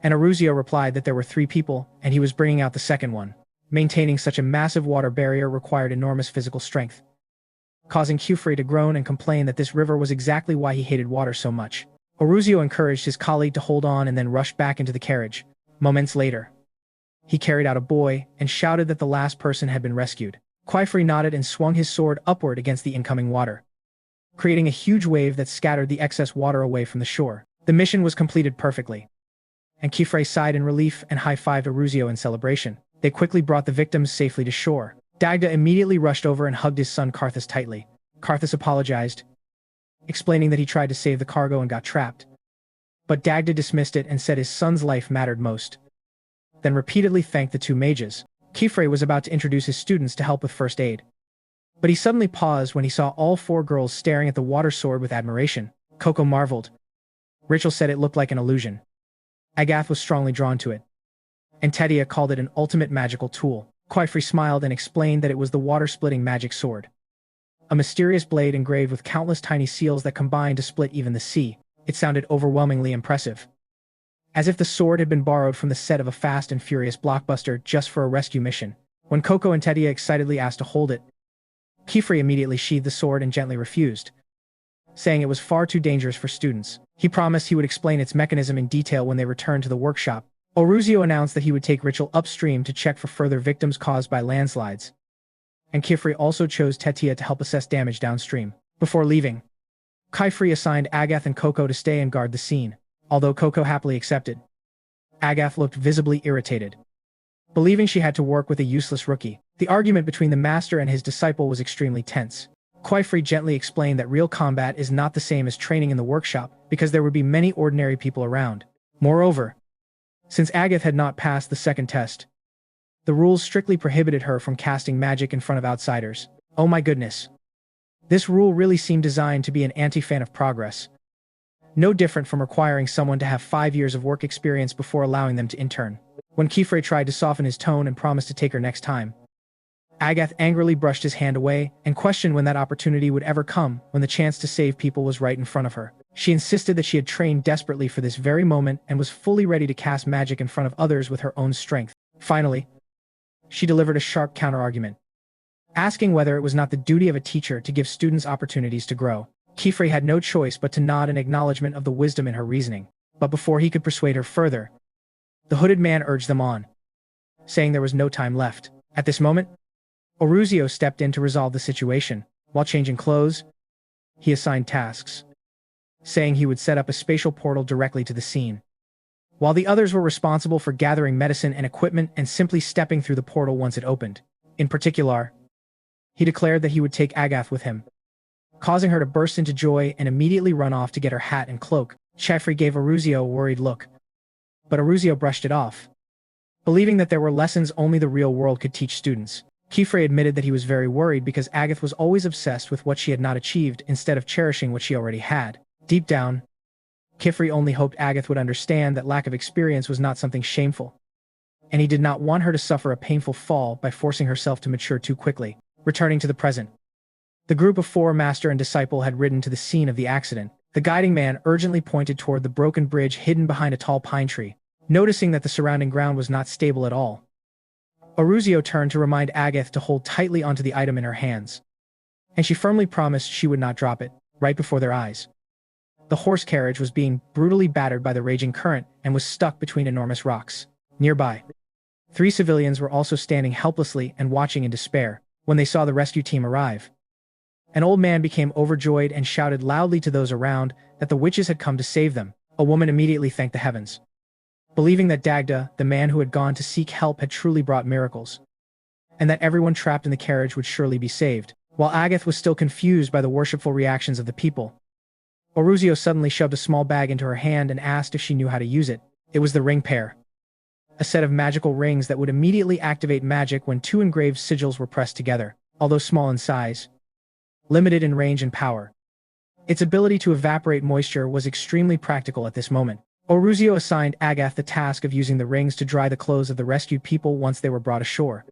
and Oruzio replied that there were 3 people, and he was bringing out the second one. Maintaining such a massive water barrier required enormous physical strength, causing Kufri to groan and complain that this river was exactly why he hated water so much. Oruzio encouraged his colleague to hold on and then rushed back into the carriage. Moments later, he carried out a boy and shouted that the last person had been rescued. Kifri nodded and swung his sword upward against the incoming water, creating a huge wave that scattered the excess water away from the shore. The mission was completed perfectly, and Kifri sighed in relief and high-fived Oruzio in celebration. They quickly brought the victims safely to shore. Dagda immediately rushed over and hugged his son Karthus tightly. Karthus apologized, explaining that he tried to save the cargo and got trapped, but Dagda dismissed it and said his son's life mattered most, then repeatedly thanked the 2 mages. Kifri was about to introduce his students to help with first aid, but he suddenly paused when he saw all 4 girls staring at the water sword with admiration. Coco marveled. Rachel said it looked like an illusion, Agath was strongly drawn to it, and Tetia called it an ultimate magical tool. Quaifree smiled and explained that it was the water-splitting magic sword, a mysterious blade engraved with countless tiny seals that combined to split even the sea. It sounded overwhelmingly impressive, as if the sword had been borrowed from the set of a Fast and Furious blockbuster just for a rescue mission. When Coco and Tetia excitedly asked to hold it, Quaifree immediately sheathed the sword and gently refused, saying it was far too dangerous for students. He promised he would explain its mechanism in detail when they returned to the workshop. Oruzio announced that he would take Rachel upstream to check for further victims caused by landslides, and Quaifree also chose Tetia to help assess damage downstream. Before leaving, Quaifree assigned Agath and Coco to stay and guard the scene. Although Coco happily accepted, Agath looked visibly irritated, believing she had to work with a useless rookie. The argument between the master and his disciple was extremely tense. Quaifree gently explained that real combat is not the same as training in the workshop because there would be many ordinary people around. Moreover, since Agath had not passed the second test, the rules strictly prohibited her from casting magic in front of outsiders. Oh my goodness. This rule really seemed designed to be an anti-fan of progress. No different from requiring someone to have 5 years of work experience before allowing them to intern. When Quaifree tried to soften his tone and promised to take her next time, Agath angrily brushed his hand away and questioned when that opportunity would ever come when the chance to save people was right in front of her. She insisted that she had trained desperately for this very moment and was fully ready to cast magic in front of others with her own strength. Finally, she delivered a sharp counterargument, asking whether it was not the duty of a teacher to give students opportunities to grow. Quaifree had no choice but to nod in acknowledgement of the wisdom in her reasoning. But before he could persuade her further, the hooded man urged them on, saying there was no time left. At this moment, Oruzio stepped in to resolve the situation. While changing clothes, he assigned tasks, saying he would set up a spatial portal directly to the scene, while the others were responsible for gathering medicine and equipment and simply stepping through the portal once it opened. In particular, he declared that he would take Agath with him, causing her to burst into joy and immediately run off to get her hat and cloak. Quaifree gave Oruzio a worried look, but Oruzio brushed it off, believing that there were lessons only the real world could teach students. Quaifree admitted that he was very worried because Agath was always obsessed with what she had not achieved instead of cherishing what she already had. Deep down, Quaifree only hoped Agath would understand that lack of experience was not something shameful, and he did not want her to suffer a painful fall by forcing herself to mature too quickly. Returning to the present, the group of 4 master and disciple had ridden to the scene of the accident. The guiding man urgently pointed toward the broken bridge hidden behind a tall pine tree, noticing that the surrounding ground was not stable at all. Oruzio turned to remind Agath to hold tightly onto the item in her hands, and she firmly promised she would not drop it. Right before their eyes, the horse carriage was being brutally battered by the raging current and was stuck between enormous rocks. Nearby, 3 civilians were also standing helplessly and watching in despair. When they saw the rescue team arrive, an old man became overjoyed and shouted loudly to those around that the witches had come to save them. A woman immediately thanked the heavens, believing that Dagda, the man who had gone to seek help, had truly brought miracles, and that everyone trapped in the carriage would surely be saved. While Agath was still confused by the worshipful reactions of the people, Oruzio suddenly shoved a small bag into her hand and asked if she knew how to use it. It was the ring pair, a set of magical rings that would immediately activate magic when 2 engraved sigils were pressed together. Although small in size, limited in range and power, its ability to evaporate moisture was extremely practical at this moment. Oruzio assigned Agath the task of using the rings to dry the clothes of the rescued people once they were brought ashore,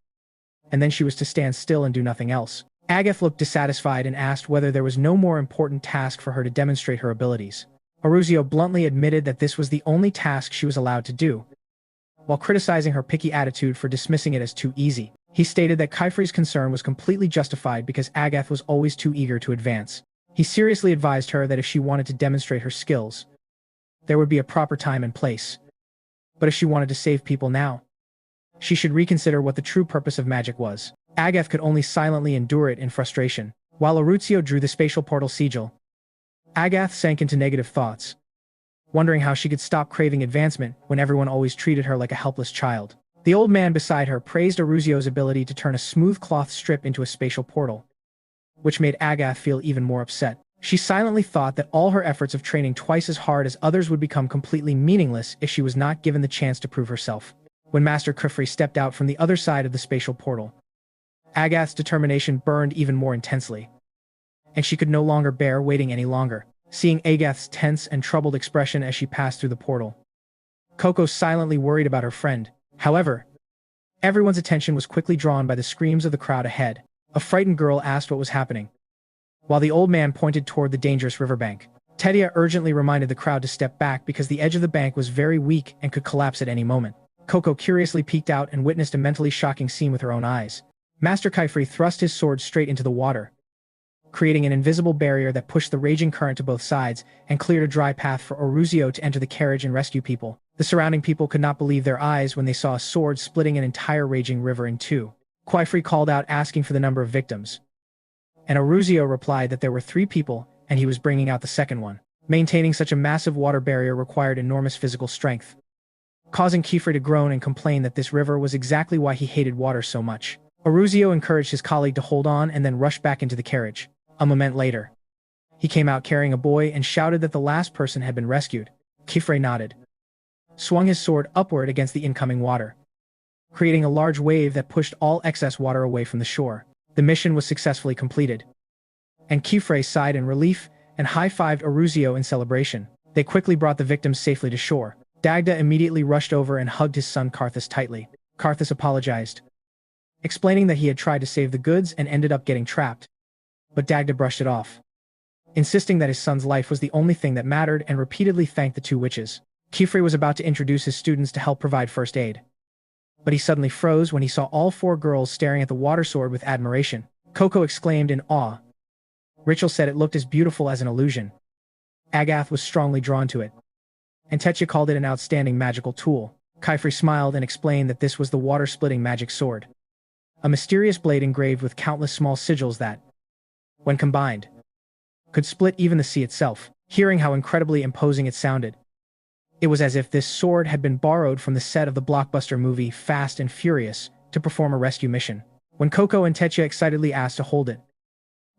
and then she was to stand still and do nothing else. Agath looked dissatisfied and asked whether there was no more important task for her to demonstrate her abilities. Oruzio bluntly admitted that this was the only task she was allowed to do, while criticizing her picky attitude for dismissing it as too easy. He stated that Quaifree's concern was completely justified because Agath was always too eager to advance. He seriously advised her that if she wanted to demonstrate her skills, there would be a proper time and place. But if she wanted to save people now, she should reconsider what the true purpose of magic was. Agath could only silently endure it in frustration. While Oruzio drew the spatial portal sigil, Agath sank into negative thoughts, wondering how she could stop craving advancement when everyone always treated her like a helpless child. The old man beside her praised Oruzio's ability to turn a smooth cloth strip into a spatial portal, which made Agath feel even more upset. She silently thought that all her efforts of training twice as hard as others would become completely meaningless if she was not given the chance to prove herself. When Master Quaifree stepped out from the other side of the spatial portal, Agath's determination burned even more intensely, and she could no longer bear waiting any longer. Seeing Agath's tense and troubled expression as she passed through the portal, Coco silently worried about her friend. However, everyone's attention was quickly drawn by the screams of the crowd ahead. A frightened girl asked what was happening, while the old man pointed toward the dangerous riverbank. Tedia urgently reminded the crowd to step back because the edge of the bank was very weak and could collapse at any moment. Coco curiously peeked out and witnessed a mentally shocking scene with her own eyes. Master Kaifri thrust his sword straight into the water, creating an invisible barrier that pushed the raging current to both sides and cleared a dry path for Oruzio to enter the carriage and rescue people. The surrounding people could not believe their eyes when they saw a sword splitting an entire raging river in two. Kaifri called out asking for the number of victims, and Oruzio replied that there were 3 people and he was bringing out the second one. Maintaining such a massive water barrier required enormous physical strength, causing Kifri to groan and complain that this river was exactly why he hated water so much. Oruzio encouraged his colleague to hold on and then rushed back into the carriage. A moment later, he came out carrying a boy and shouted that the last person had been rescued. Kifri nodded, swung his sword upward against the incoming water, creating a large wave that pushed all excess water away from the shore. The mission was successfully completed, and Kifri sighed in relief and high-fived Oruzio in celebration. They quickly brought the victims safely to shore. Dagda immediately rushed over and hugged his son Karthus tightly. Karthus apologized, explaining that he had tried to save the goods and ended up getting trapped, but Dagda brushed it off, insisting that his son's life was the only thing that mattered and repeatedly thanked the 2 witches. Kifri was about to introduce his students to help provide first aid, but he suddenly froze when he saw all 4 girls staring at the water sword with admiration. Coco exclaimed in awe. Rachel said it looked as beautiful as an illusion. Agath was strongly drawn to it, and Tetya called it an outstanding magical tool. Kaifri smiled and explained that this was the water-splitting magic sword, a mysterious blade engraved with countless small sigils that, when combined, could split even the sea itself. Hearing how incredibly imposing it sounded, it was as if this sword had been borrowed from the set of the blockbuster movie Fast and Furious to perform a rescue mission. When Coco and Tetya excitedly asked to hold it,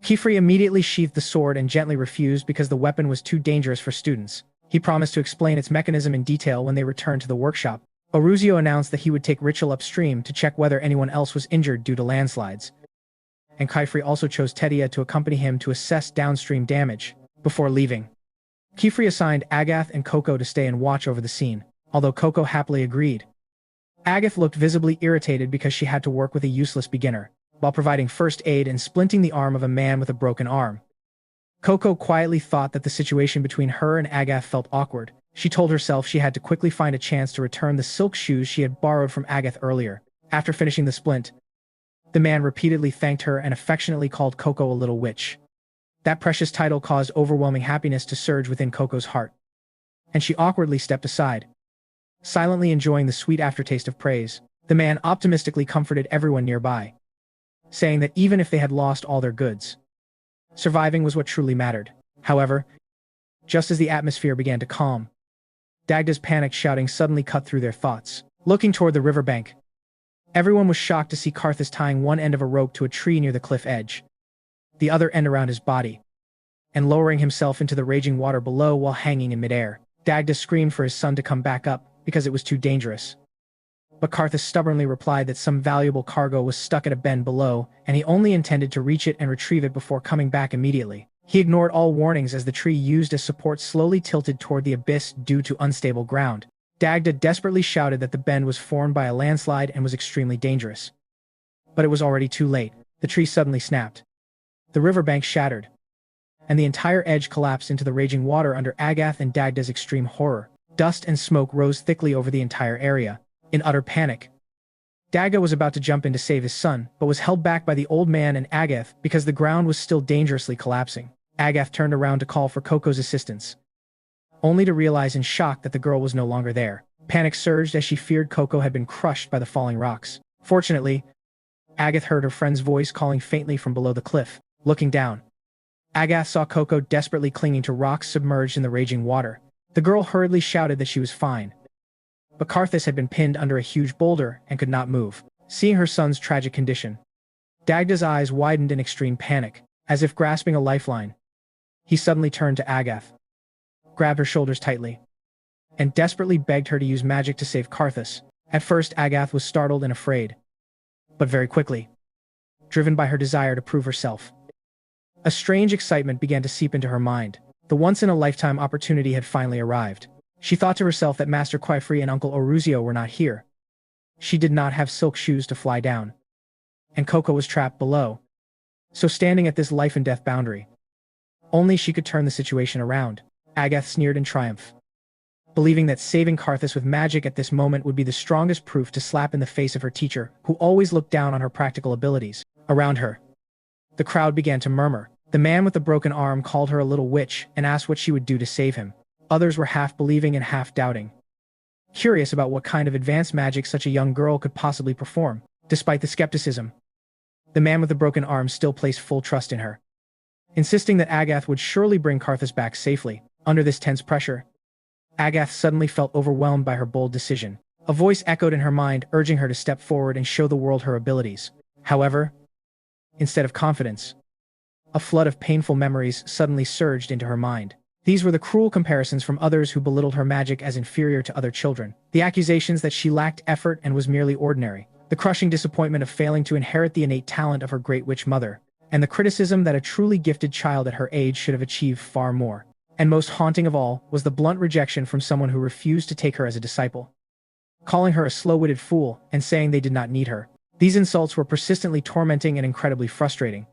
Kifri immediately sheathed the sword and gently refused because the weapon was too dangerous for students. He promised to explain its mechanism in detail when they returned to the workshop. Oruzio announced that he would take Rachel upstream to check whether anyone else was injured due to landslides, and Kaifri also chose Tedia to accompany him to assess downstream damage. Before leaving, Kifri assigned Agath and Coco to stay and watch over the scene, although Coco happily agreed. Agath looked visibly irritated because she had to work with a useless beginner, while providing first aid and splinting the arm of a man with a broken arm. Coco quietly thought that the situation between her and Agath felt awkward. She told herself she had to quickly find a chance to return the silk shoes she had borrowed from Agath earlier. After finishing the splint, the man repeatedly thanked her and affectionately called Coco a little witch. That precious title caused overwhelming happiness to surge within Coco's heart, and she awkwardly stepped aside, silently enjoying the sweet aftertaste of praise. The man optimistically comforted everyone nearby, saying that even if they had lost all their goods, surviving was what truly mattered. However, just as the atmosphere began to calm, Dagda's panicked shouting suddenly cut through their thoughts. Looking toward the riverbank, everyone was shocked to see Karthus tying one end of a rope to a tree near the cliff edge, the other end around his body, and lowering himself into the raging water below while hanging in midair. Dagda screamed for his son to come back up because it was too dangerous, but Karthus stubbornly replied that some valuable cargo was stuck at a bend below, and he only intended to reach it and retrieve it before coming back immediately. He ignored all warnings as the tree used as support slowly tilted toward the abyss due to unstable ground. Dagda desperately shouted that the bend was formed by a landslide and was extremely dangerous. But it was already too late. The tree suddenly snapped. The riverbank shattered, and the entire edge collapsed into the raging water under Agath and Dagda's extreme horror. Dust and smoke rose thickly over the entire area. In utter panic, Dagda was about to jump in to save his son, but was held back by the old man and Agath because the ground was still dangerously collapsing. Agath turned around to call for Coco's assistance, only to realize in shock that the girl was no longer there. Panic surged as she feared Coco had been crushed by the falling rocks. Fortunately, Agath heard her friend's voice calling faintly from below the cliff. Looking down, Agath saw Coco desperately clinging to rocks submerged in the raging water. The girl hurriedly shouted that she was fine, but Karthus had been pinned under a huge boulder and could not move. Seeing her son's tragic condition, Dagda's eyes widened in extreme panic. As if grasping a lifeline, he suddenly turned to Agath, grabbed her shoulders tightly, and desperately begged her to use magic to save Karthus. At first, Agath was startled and afraid, but very quickly, driven by her desire to prove herself, a strange excitement began to seep into her mind. The once-in-a-lifetime opportunity had finally arrived. She thought to herself that Master Quaifree and Uncle Oruzio were not here. She did not have silk shoes to fly down. And Coco was trapped below. So standing at this life and death boundary, only she could turn the situation around. Agath sneered in triumph, believing that saving Karthus with magic at this moment would be the strongest proof to slap in the face of her teacher, who always looked down on her practical abilities. Around her, the crowd began to murmur. The man with the broken arm called her a little witch and asked what she would do to save him. Others were half believing and half doubting, curious about what kind of advanced magic such a young girl could possibly perform. Despite the skepticism, the man with the broken arm still placed full trust in her, insisting that Agath would surely bring Karthus back safely. Under this tense pressure, Agath suddenly felt overwhelmed by her bold decision. A voice echoed in her mind, urging her to step forward and show the world her abilities. However, instead of confidence, a flood of painful memories suddenly surged into her mind. These were the cruel comparisons from others who belittled her magic as inferior to other children, the accusations that she lacked effort and was merely ordinary, the crushing disappointment of failing to inherit the innate talent of her great witch mother, and the criticism that a truly gifted child at her age should have achieved far more. And most haunting of all was the blunt rejection from someone who refused to take her as a disciple, calling her a slow-witted fool and saying they did not need her. These insults were persistently tormenting and incredibly frustrating.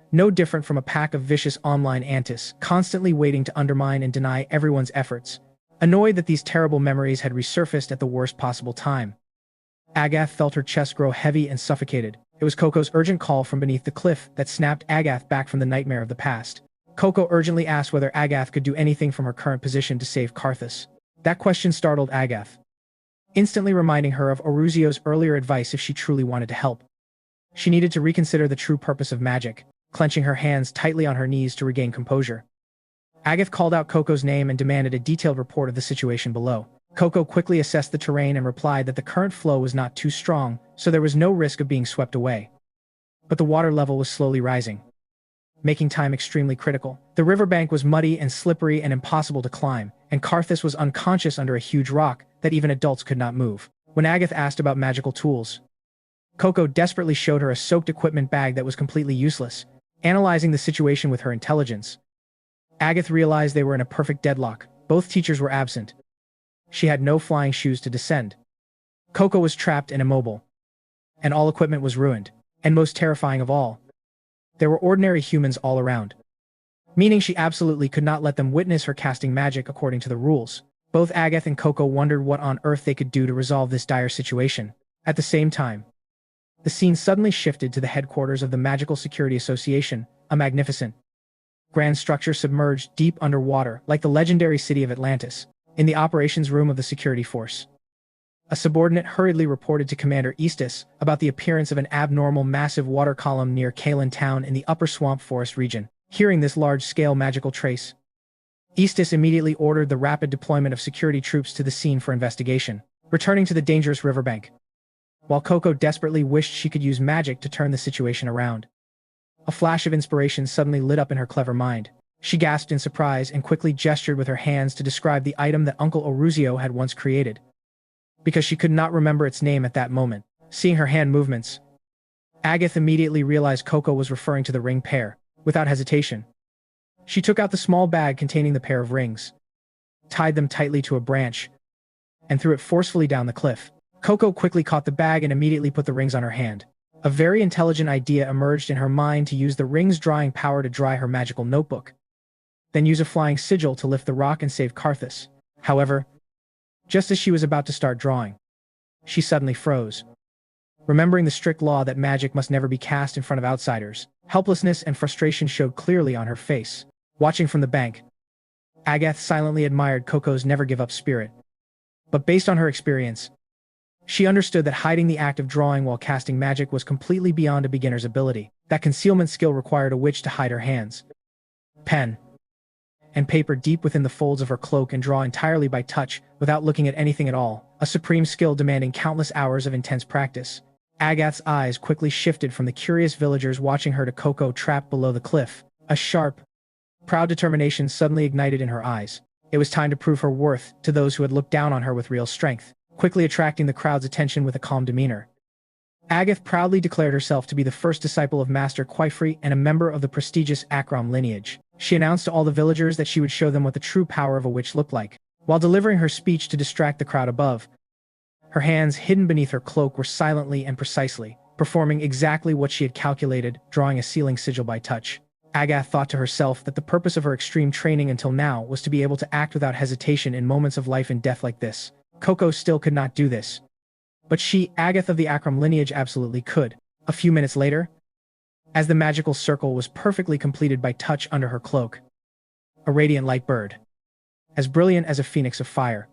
No different from a pack of vicious online antis, constantly waiting to undermine and deny everyone's efforts. Annoyed that these terrible memories had resurfaced at the worst possible time, Agath felt her chest grow heavy and suffocated. It was Coco's urgent call from beneath the cliff that snapped Agath back from the nightmare of the past. Coco urgently asked whether Agath could do anything from her current position to save Karthus. That question startled Agath, instantly reminding her of Oruzio's earlier advice if she truly wanted to help. She needed to reconsider the true purpose of magic, clenching her hands tightly on her knees to regain composure. Agath called out Coco's name and demanded a detailed report of the situation below. Coco quickly assessed the terrain and replied that the current flow was not too strong, so there was no risk of being swept away. But the water level was slowly rising, making time extremely critical. The riverbank was muddy and slippery and impossible to climb, and Karthus was unconscious under a huge rock that even adults could not move. When Agath asked about magical tools, Coco desperately showed her a soaked equipment bag that was completely useless. Analyzing the situation with her intelligence, Agath realized they were in a perfect deadlock. Both teachers were absent. She had no flying shoes to descend. Coco was trapped and immobile, and all equipment was ruined. And most terrifying of all, there were ordinary humans all around, meaning she absolutely could not let them witness her casting magic according to the rules. Both Agath and Coco wondered what on earth they could do to resolve this dire situation. At the same time, the scene suddenly shifted to the headquarters of the Magical Security Association, a magnificent, grand structure submerged deep underwater, like the legendary city of Atlantis. In the operations room of the security force, a subordinate hurriedly reported to Commander Eastus about the appearance of an abnormal massive water column near Kalen Town in the upper swamp forest region. Hearing this large-scale magical trace, Eastus immediately ordered the rapid deployment of security troops to the scene for investigation. Returning to the dangerous riverbank, while Coco desperately wished she could use magic to turn the situation around, a flash of inspiration suddenly lit up in her clever mind. She gasped in surprise and quickly gestured with her hands to describe the item that Uncle Oruzio had once created, because she could not remember its name at that moment. Seeing her hand movements, Agath immediately realized Coco was referring to the ring pair. Without hesitation, she took out the small bag containing the pair of rings, tied them tightly to a branch, and threw it forcefully down the cliff. Coco quickly caught the bag and immediately put the rings on her hand. A very intelligent idea emerged in her mind to use the ring's drying power to dry her magical notebook, then use a flying sigil to lift the rock and save Karthus. However, just as she was about to start drawing, she suddenly froze, remembering the strict law that magic must never be cast in front of outsiders. Helplessness and frustration showed clearly on her face. Watching from the bank, Agath silently admired Coco's never-give-up spirit. But based on her experience, she understood that hiding the act of drawing while casting magic was completely beyond a beginner's ability. That concealment skill required a witch to hide her hands, pen, and paper deep within the folds of her cloak and draw entirely by touch, without looking at anything at all, a supreme skill demanding countless hours of intense practice. Agath's eyes quickly shifted from the curious villagers watching her to Coco trapped below the cliff. A sharp, proud determination suddenly ignited in her eyes. It was time to prove her worth to those who had looked down on her with real strength. Quickly attracting the crowd's attention with a calm demeanor, Agath proudly declared herself to be the first disciple of Master Quaifree and a member of the prestigious Akram lineage. She announced to all the villagers that she would show them what the true power of a witch looked like. While delivering her speech to distract the crowd above, her hands hidden beneath her cloak were silently and precisely performing exactly what she had calculated, drawing a sealing sigil by touch. Agath thought to herself that the purpose of her extreme training until now was to be able to act without hesitation in moments of life and death like this. Coco still could not do this. But she, Agath of the Akram lineage, absolutely could. A few minutes later, as the magical circle was perfectly completed by touch under her cloak, a radiant light bird, as brilliant as a phoenix of fire,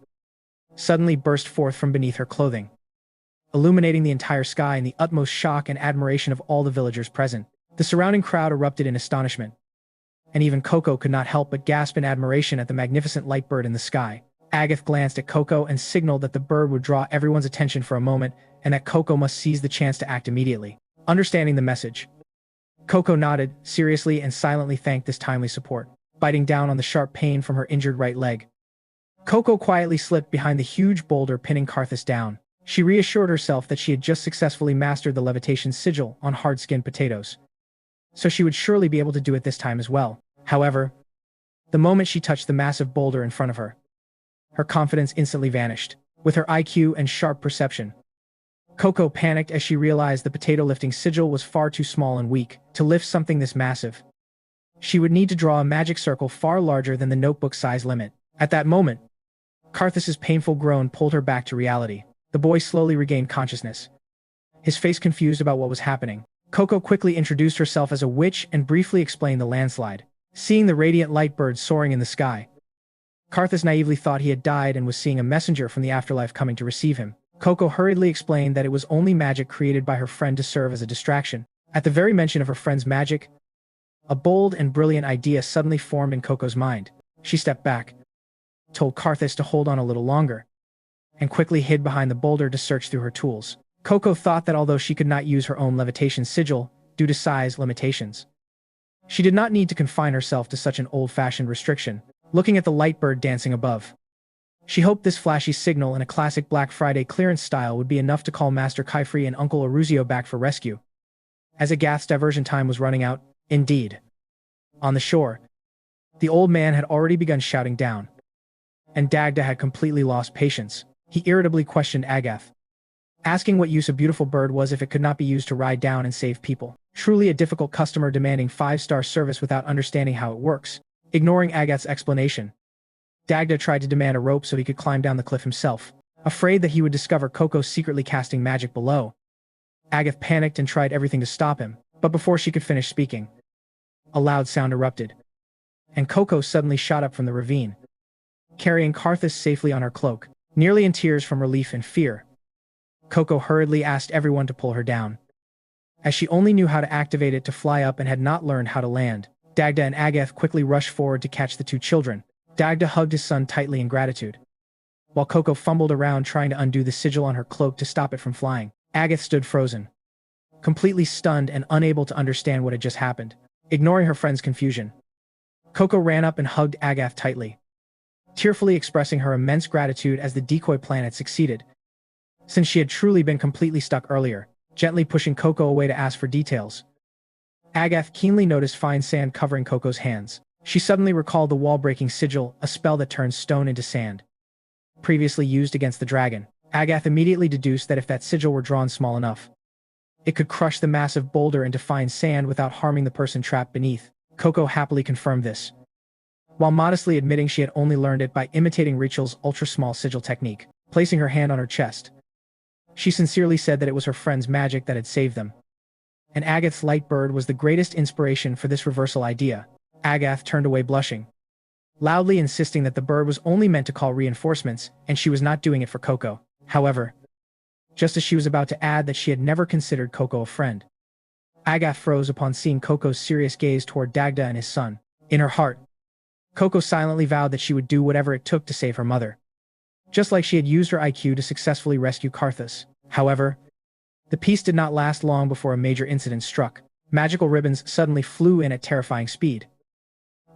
suddenly burst forth from beneath her clothing, illuminating the entire sky in the utmost shock and admiration of all the villagers present. The surrounding crowd erupted in astonishment, and even Coco could not help but gasp in admiration at the magnificent light bird in the sky. Agath glanced at Coco and signaled that the bird would draw everyone's attention for a moment and that Coco must seize the chance to act immediately. Understanding the message, Coco nodded, seriously and silently thanked this timely support. Biting down on the sharp pain from her injured right leg, Coco quietly slipped behind the huge boulder pinning Karthus down. She reassured herself that she had just successfully mastered the levitation sigil on hard-skinned potatoes, so she would surely be able to do it this time as well. However, the moment she touched the massive boulder in front of her, her confidence instantly vanished. With her IQ and sharp perception, Coco panicked as she realized the potato-lifting sigil was far too small and weak to lift something this massive. She would need to draw a magic circle far larger than the notebook size limit. At that moment, Karthus's painful groan pulled her back to reality. The boy slowly regained consciousness, his face confused about what was happening. Coco quickly introduced herself as a witch and briefly explained the landslide. Seeing the radiant light bird soaring in the sky, Karthus naively thought he had died and was seeing a messenger from the afterlife coming to receive him. Coco hurriedly explained that it was only magic created by her friend to serve as a distraction. At the very mention of her friend's magic, a bold and brilliant idea suddenly formed in Coco's mind. She stepped back, told Karthus to hold on a little longer, and quickly hid behind the boulder to search through her tools. Coco thought that although she could not use her own levitation sigil due to size limitations, she did not need to confine herself to such an old-fashioned restriction. Looking at the light bird dancing above, she hoped this flashy signal in a classic Black Friday clearance style would be enough to call Master Kaifri and Uncle Aruzio back for rescue. As Agath's diversion time was running out, indeed, on the shore, the old man had already begun shouting down, and Dagda had completely lost patience. He irritably questioned Agath, asking what use a beautiful bird was if it could not be used to ride down and save people. Truly a difficult customer demanding 5-star service without understanding how it works. Ignoring Agath's explanation, Dagda tried to demand a rope so he could climb down the cliff himself. Afraid that he would discover Coco secretly casting magic below, Agath panicked and tried everything to stop him, but before she could finish speaking, a loud sound erupted, and Coco suddenly shot up from the ravine, carrying Karthus safely on her cloak. Nearly in tears from relief and fear, Coco hurriedly asked everyone to pull her down, as she only knew how to activate it to fly up and had not learned how to land. Dagda and Agath quickly rushed forward to catch the two children. Dagda hugged his son tightly in gratitude, while Coco fumbled around trying to undo the sigil on her cloak to stop it from flying. Agath stood frozen, completely stunned and unable to understand what had just happened. Ignoring her friend's confusion, Coco ran up and hugged Agath tightly, tearfully expressing her immense gratitude as the decoy plan had succeeded, since she had truly been completely stuck earlier. Gently pushing Coco away to ask for details, Agath keenly noticed fine sand covering Coco's hands. She suddenly recalled the wall-breaking sigil, a spell that turns stone into sand, previously used against the dragon. Agath immediately deduced that if that sigil were drawn small enough, it could crush the massive boulder into fine sand without harming the person trapped beneath. Coco happily confirmed this, while modestly admitting she had only learned it by imitating Rachel's ultra-small sigil technique. Placing her hand on her chest, she sincerely said that it was her friend's magic that had saved them, and Agath's light bird was the greatest inspiration for this reversal idea. Agath turned away blushing, loudly insisting that the bird was only meant to call reinforcements and she was not doing it for Coco. However, just as she was about to add that she had never considered Coco a friend, Agath froze upon seeing Coco's serious gaze toward Dagda and his son. In her heart, Coco silently vowed that she would do whatever it took to save her mother, just like she had used her IQ to successfully rescue Karthus. However, the peace did not last long before a major incident struck. Magical ribbons suddenly flew in at terrifying speed,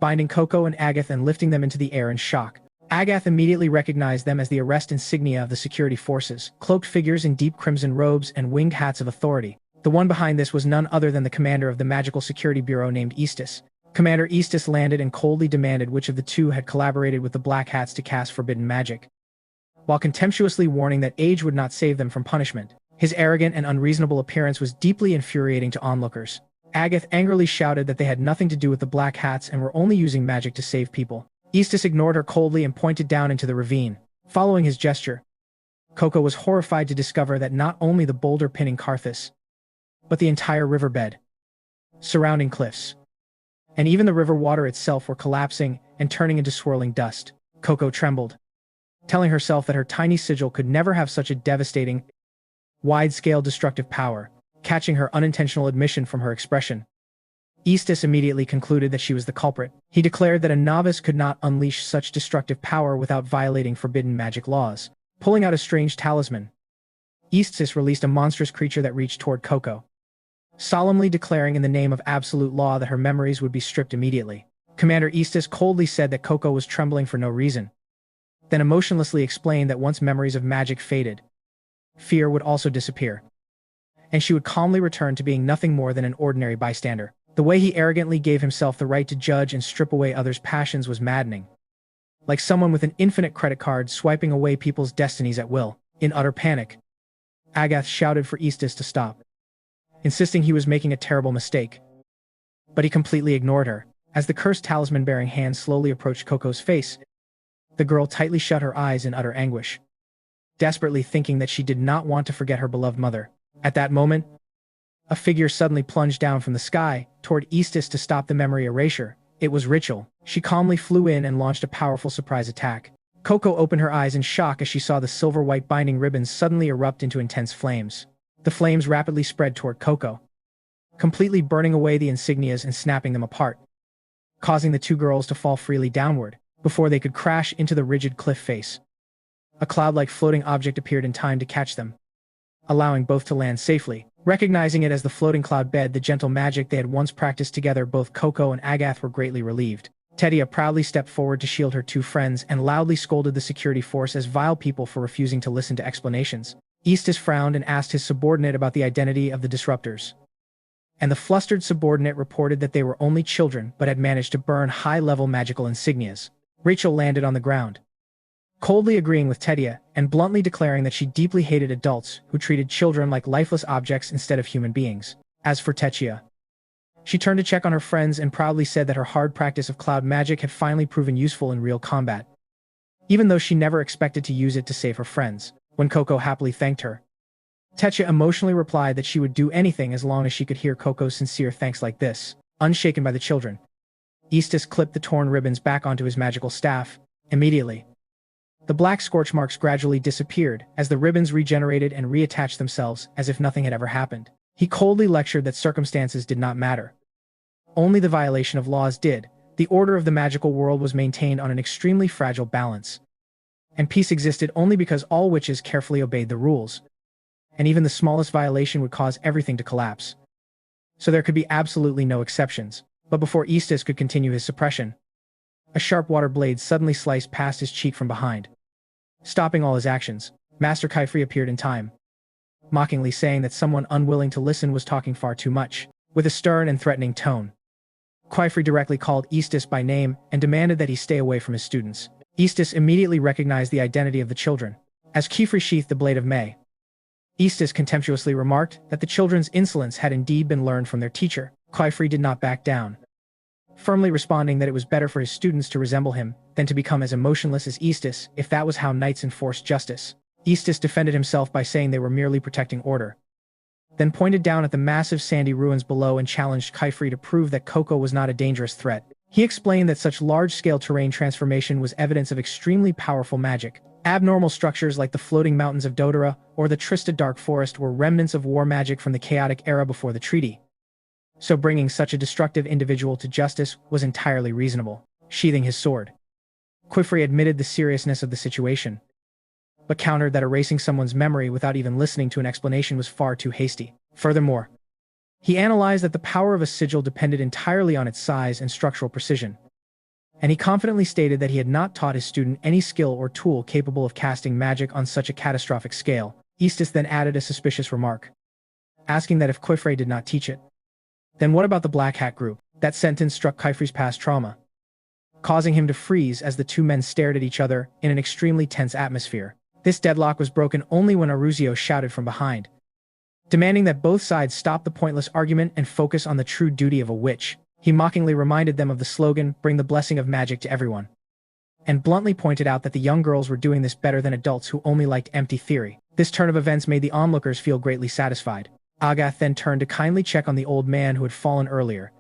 binding Coco and Agath and lifting them into the air in shock. Agath immediately recognized them as the arrest insignia of the security forces, cloaked figures in deep crimson robes and winged hats of authority. The one behind this was none other than the commander of the Magical Security Bureau named Eastus. Commander Eastus landed and coldly demanded which of the two had collaborated with the Black Hats to cast forbidden magic, while contemptuously warning that age would not save them from punishment. His arrogant and unreasonable appearance was deeply infuriating to onlookers. Agath angrily shouted that they had nothing to do with the Black Hats and were only using magic to save people. Eastus ignored her coldly and pointed down into the ravine. Following his gesture, Coco was horrified to discover that not only the boulder pinning Karthus, but the entire riverbed, surrounding cliffs, and even the river water itself were collapsing and turning into swirling dust. Coco trembled, telling herself that her tiny sigil could never have such a devastating, wide-scale destructive power. Catching her unintentional admission from her expression, Eastus immediately concluded that she was the culprit. He declared that a novice could not unleash such destructive power without violating forbidden magic laws. Pulling out a strange talisman, Eastus released a monstrous creature that reached toward Coco, solemnly declaring in the name of absolute law that her memories would be stripped immediately. Commander Eastus coldly said that Coco was trembling for no reason, then emotionlessly explained that once memories of magic faded, fear would also disappear, and she would calmly return to being nothing more than an ordinary bystander. The way he arrogantly gave himself the right to judge and strip away others' passions was maddening, like someone with an infinite credit card swiping away people's destinies at will. In utter panic, Agath shouted for Eastus to stop, insisting he was making a terrible mistake. But he completely ignored her. As the cursed talisman-bearing hand slowly approached Coco's face, the girl tightly shut her eyes in utter anguish, desperately thinking that she did not want to forget her beloved mother. At that moment, a figure suddenly plunged down from the sky toward Eastus to stop the memory erasure. It was Rachel. She calmly flew in and launched a powerful surprise attack. Coco opened her eyes in shock as she saw the silver-white binding ribbons suddenly erupt into intense flames. The flames rapidly spread toward Coco, completely burning away the insignias and snapping them apart, causing the two girls to fall freely downward before they could crash into the rigid cliff face. A cloud-like floating object appeared in time to catch them, allowing both to land safely. Recognizing it as the floating cloud bed, the gentle magic they had once practiced together, both Coco and Agath were greatly relieved. Tedia proudly stepped forward to shield her two friends and loudly scolded the security force as vile people for refusing to listen to explanations. Eastus frowned and asked his subordinate about the identity of the disruptors, and the flustered subordinate reported that they were only children but had managed to burn high-level magical insignias. Rachel landed on the ground, coldly agreeing with Tedia and bluntly declaring that she deeply hated adults who treated children like lifeless objects instead of human beings. As for Techia, she turned to check on her friends and proudly said that her hard practice of cloud magic had finally proven useful in real combat, even though she never expected to use it to save her friends. When Coco happily thanked her, Techia emotionally replied that she would do anything as long as she could hear Coco's sincere thanks like this. Unshaken by the children, Eastus clipped the torn ribbons back onto his magical staff. Immediately, the black scorch marks gradually disappeared as the ribbons regenerated and reattached themselves as if nothing had ever happened. He coldly lectured that circumstances did not matter. Only the violation of laws did. The order of the magical world was maintained on an extremely fragile balance, and peace existed only because all witches carefully obeyed the rules, and even the smallest violation would cause everything to collapse. So there could be absolutely no exceptions. But before Eastus could continue his suppression, a sharp water blade suddenly sliced past his cheek from behind, stopping all his actions. Master Kaifri appeared in time, mockingly saying that someone unwilling to listen was talking far too much. With a stern and threatening tone, Kaifri directly called Eastus by name and demanded that he stay away from his students. Eastus immediately recognized the identity of the children. As Kaifri sheathed the blade of May, Eastus contemptuously remarked that the children's insolence had indeed been learned from their teacher. Kaifri did not back down, firmly responding that it was better for his students to resemble him than to become as emotionless as Eastus if that was how knights enforced justice. Eastus defended himself by saying they were merely protecting order, then pointed down at the massive sandy ruins below and challenged Kaifri to prove that Coco was not a dangerous threat. He explained that such large-scale terrain transformation was evidence of extremely powerful magic. Abnormal structures like the floating mountains of Dodora or the Trista Dark Forest were remnants of war magic from the chaotic era before the treaty, so bringing such a destructive individual to justice was entirely reasonable. Sheathing his sword, Kaifri admitted the seriousness of the situation, but countered that erasing someone's memory without even listening to an explanation was far too hasty. Furthermore, he analyzed that the power of a sigil depended entirely on its size and structural precision, and he confidently stated that he had not taught his student any skill or tool capable of casting magic on such a catastrophic scale. Eastus then added a suspicious remark, asking that if Kaifri did not teach it, then what about the Black Hat group? That sentence struck Kaifri's past trauma, causing him to freeze as the two men stared at each other in an extremely tense atmosphere. This deadlock was broken only when Aruzio shouted from behind, demanding that both sides stop the pointless argument and focus on the true duty of a witch. He mockingly reminded them of the slogan, "Bring the blessing of magic to everyone," and bluntly pointed out that the young girls were doing this better than adults who only liked empty theory. This turn of events made the onlookers feel greatly satisfied. Agath then turned to kindly check on the old man who had fallen earlier,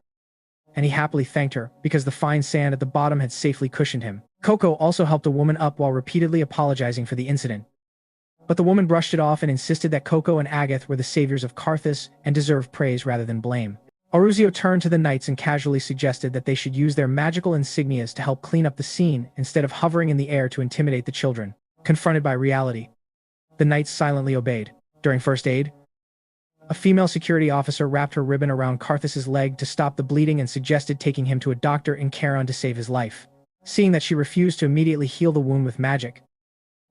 and he happily thanked her because the fine sand at the bottom had safely cushioned him. Coco also helped a woman up while repeatedly apologizing for the incident, but the woman brushed it off and insisted that Coco and Agath were the saviors of Carthus and deserved praise rather than blame. Aruzio turned to the knights and casually suggested that they should use their magical insignias to help clean up the scene instead of hovering in the air to intimidate the children. Confronted by reality, the knights silently obeyed. During first aid, a female security officer wrapped her ribbon around Carthus's leg to stop the bleeding and suggested taking him to a doctor in Charon to save his life. Seeing that she refused to immediately heal the wound with magic,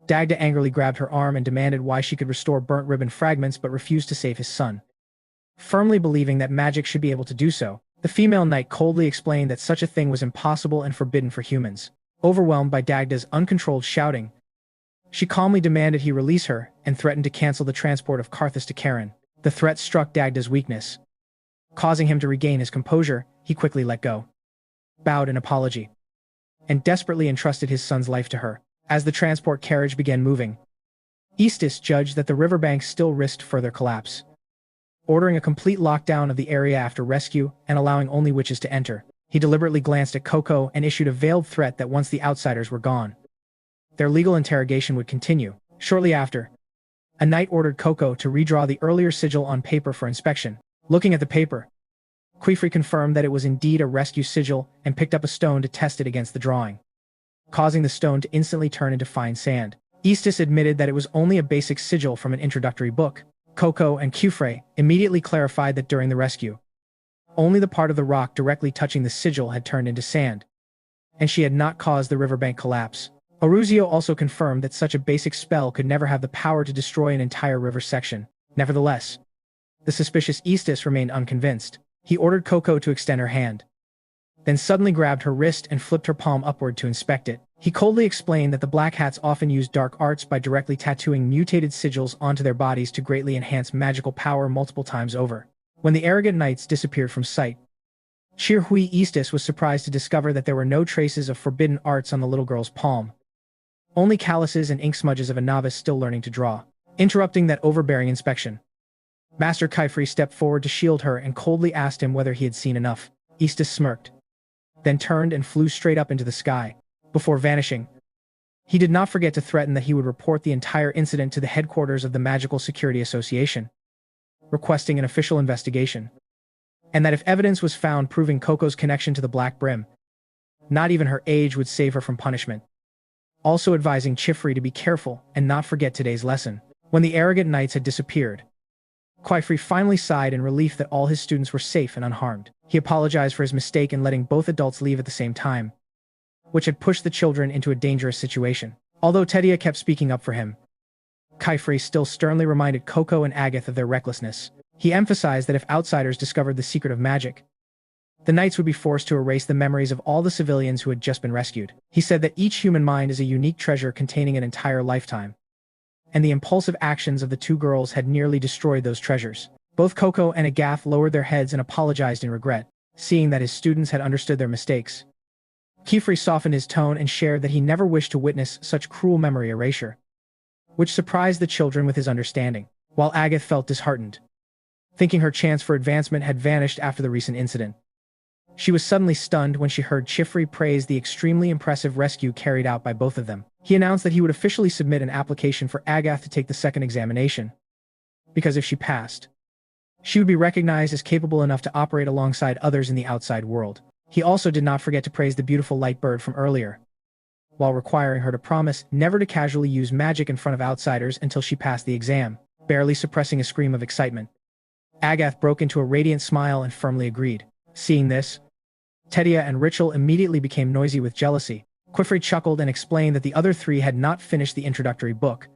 Dagda angrily grabbed her arm and demanded why she could restore burnt ribbon fragments but refused to save his son. Firmly believing that magic should be able to do so, the female knight coldly explained that such a thing was impossible and forbidden for humans. Overwhelmed by Dagda's uncontrolled shouting, she calmly demanded he release her and threatened to cancel the transport of Carthus to Charon. The threat struck Dagda's weakness. Causing him to regain his composure, he quickly let go, bowed in apology, and desperately entrusted his son's life to her. As the transport carriage began moving, Aestus judged that the riverbank still risked further collapse, ordering a complete lockdown of the area after rescue and allowing only witches to enter. He deliberately glanced at Coco and issued a veiled threat that once the outsiders were gone, their legal interrogation would continue. Shortly after, a knight ordered Coco to redraw the earlier sigil on paper for inspection. Looking at the paper, Quifri confirmed that it was indeed a rescue sigil and picked up a stone to test it against the drawing, causing the stone to instantly turn into fine sand. Aestus admitted that it was only a basic sigil from an introductory book. Coco and Quifri immediately clarified that during the rescue, only the part of the rock directly touching the sigil had turned into sand, and she had not caused the riverbank collapse. Aruzio also confirmed that such a basic spell could never have the power to destroy an entire river section. Nevertheless, the suspicious Aestus remained unconvinced. He ordered Coco to extend her hand, then suddenly grabbed her wrist and flipped her palm upward to inspect it. He coldly explained that the Black Hats often use dark arts by directly tattooing mutated sigils onto their bodies to greatly enhance magical power multiple times over. When the arrogant knights disappeared from sight, Chirhui Aestus was surprised to discover that there were no traces of forbidden arts on the little girl's palm, only calluses and ink smudges of a novice still learning to draw. Interrupting that overbearing inspection, Master Quifri stepped forward to shield her and coldly asked him whether he had seen enough. Aestus smirked, then turned and flew straight up into the sky. Before vanishing, he did not forget to threaten that he would report the entire incident to the headquarters of the Magical Security Association, requesting an official investigation, and that if evidence was found proving Coco's connection to the Black Brim, not even her age would save her from punishment. Also advising Chifri to be careful and not forget today's lesson. When the arrogant knights had disappeared, Quifri finally sighed in relief that all his students were safe and unharmed. He apologized for his mistake in letting both adults leave at the same time, which had pushed the children into a dangerous situation. Although Tedia kept speaking up for him, Quifri still sternly reminded Coco and Agath of their recklessness. He emphasized that if outsiders discovered the secret of magic, the knights would be forced to erase the memories of all the civilians who had just been rescued. He said that each human mind is a unique treasure containing an entire lifetime, and the impulsive actions of the two girls had nearly destroyed those treasures. Both Coco and Agath lowered their heads and apologized in regret, seeing that his students had understood their mistakes. Quifri softened his tone and shared that he never wished to witness such cruel memory erasure, which surprised the children with his understanding, while Agath felt disheartened, thinking her chance for advancement had vanished after the recent incident. She was suddenly stunned when she heard Chifri praise the extremely impressive rescue carried out by both of them. He announced that he would officially submit an application for Agath to take the second examination, because if she passed, she would be recognized as capable enough to operate alongside others in the outside world. He also did not forget to praise the beautiful light bird from earlier, while requiring her to promise never to casually use magic in front of outsiders until she passed the exam. Barely suppressing a scream of excitement, Agath broke into a radiant smile and firmly agreed. Seeing this, Tedia and Richel immediately became noisy with jealousy. Quifri chuckled and explained that the other three had not finished the introductory book,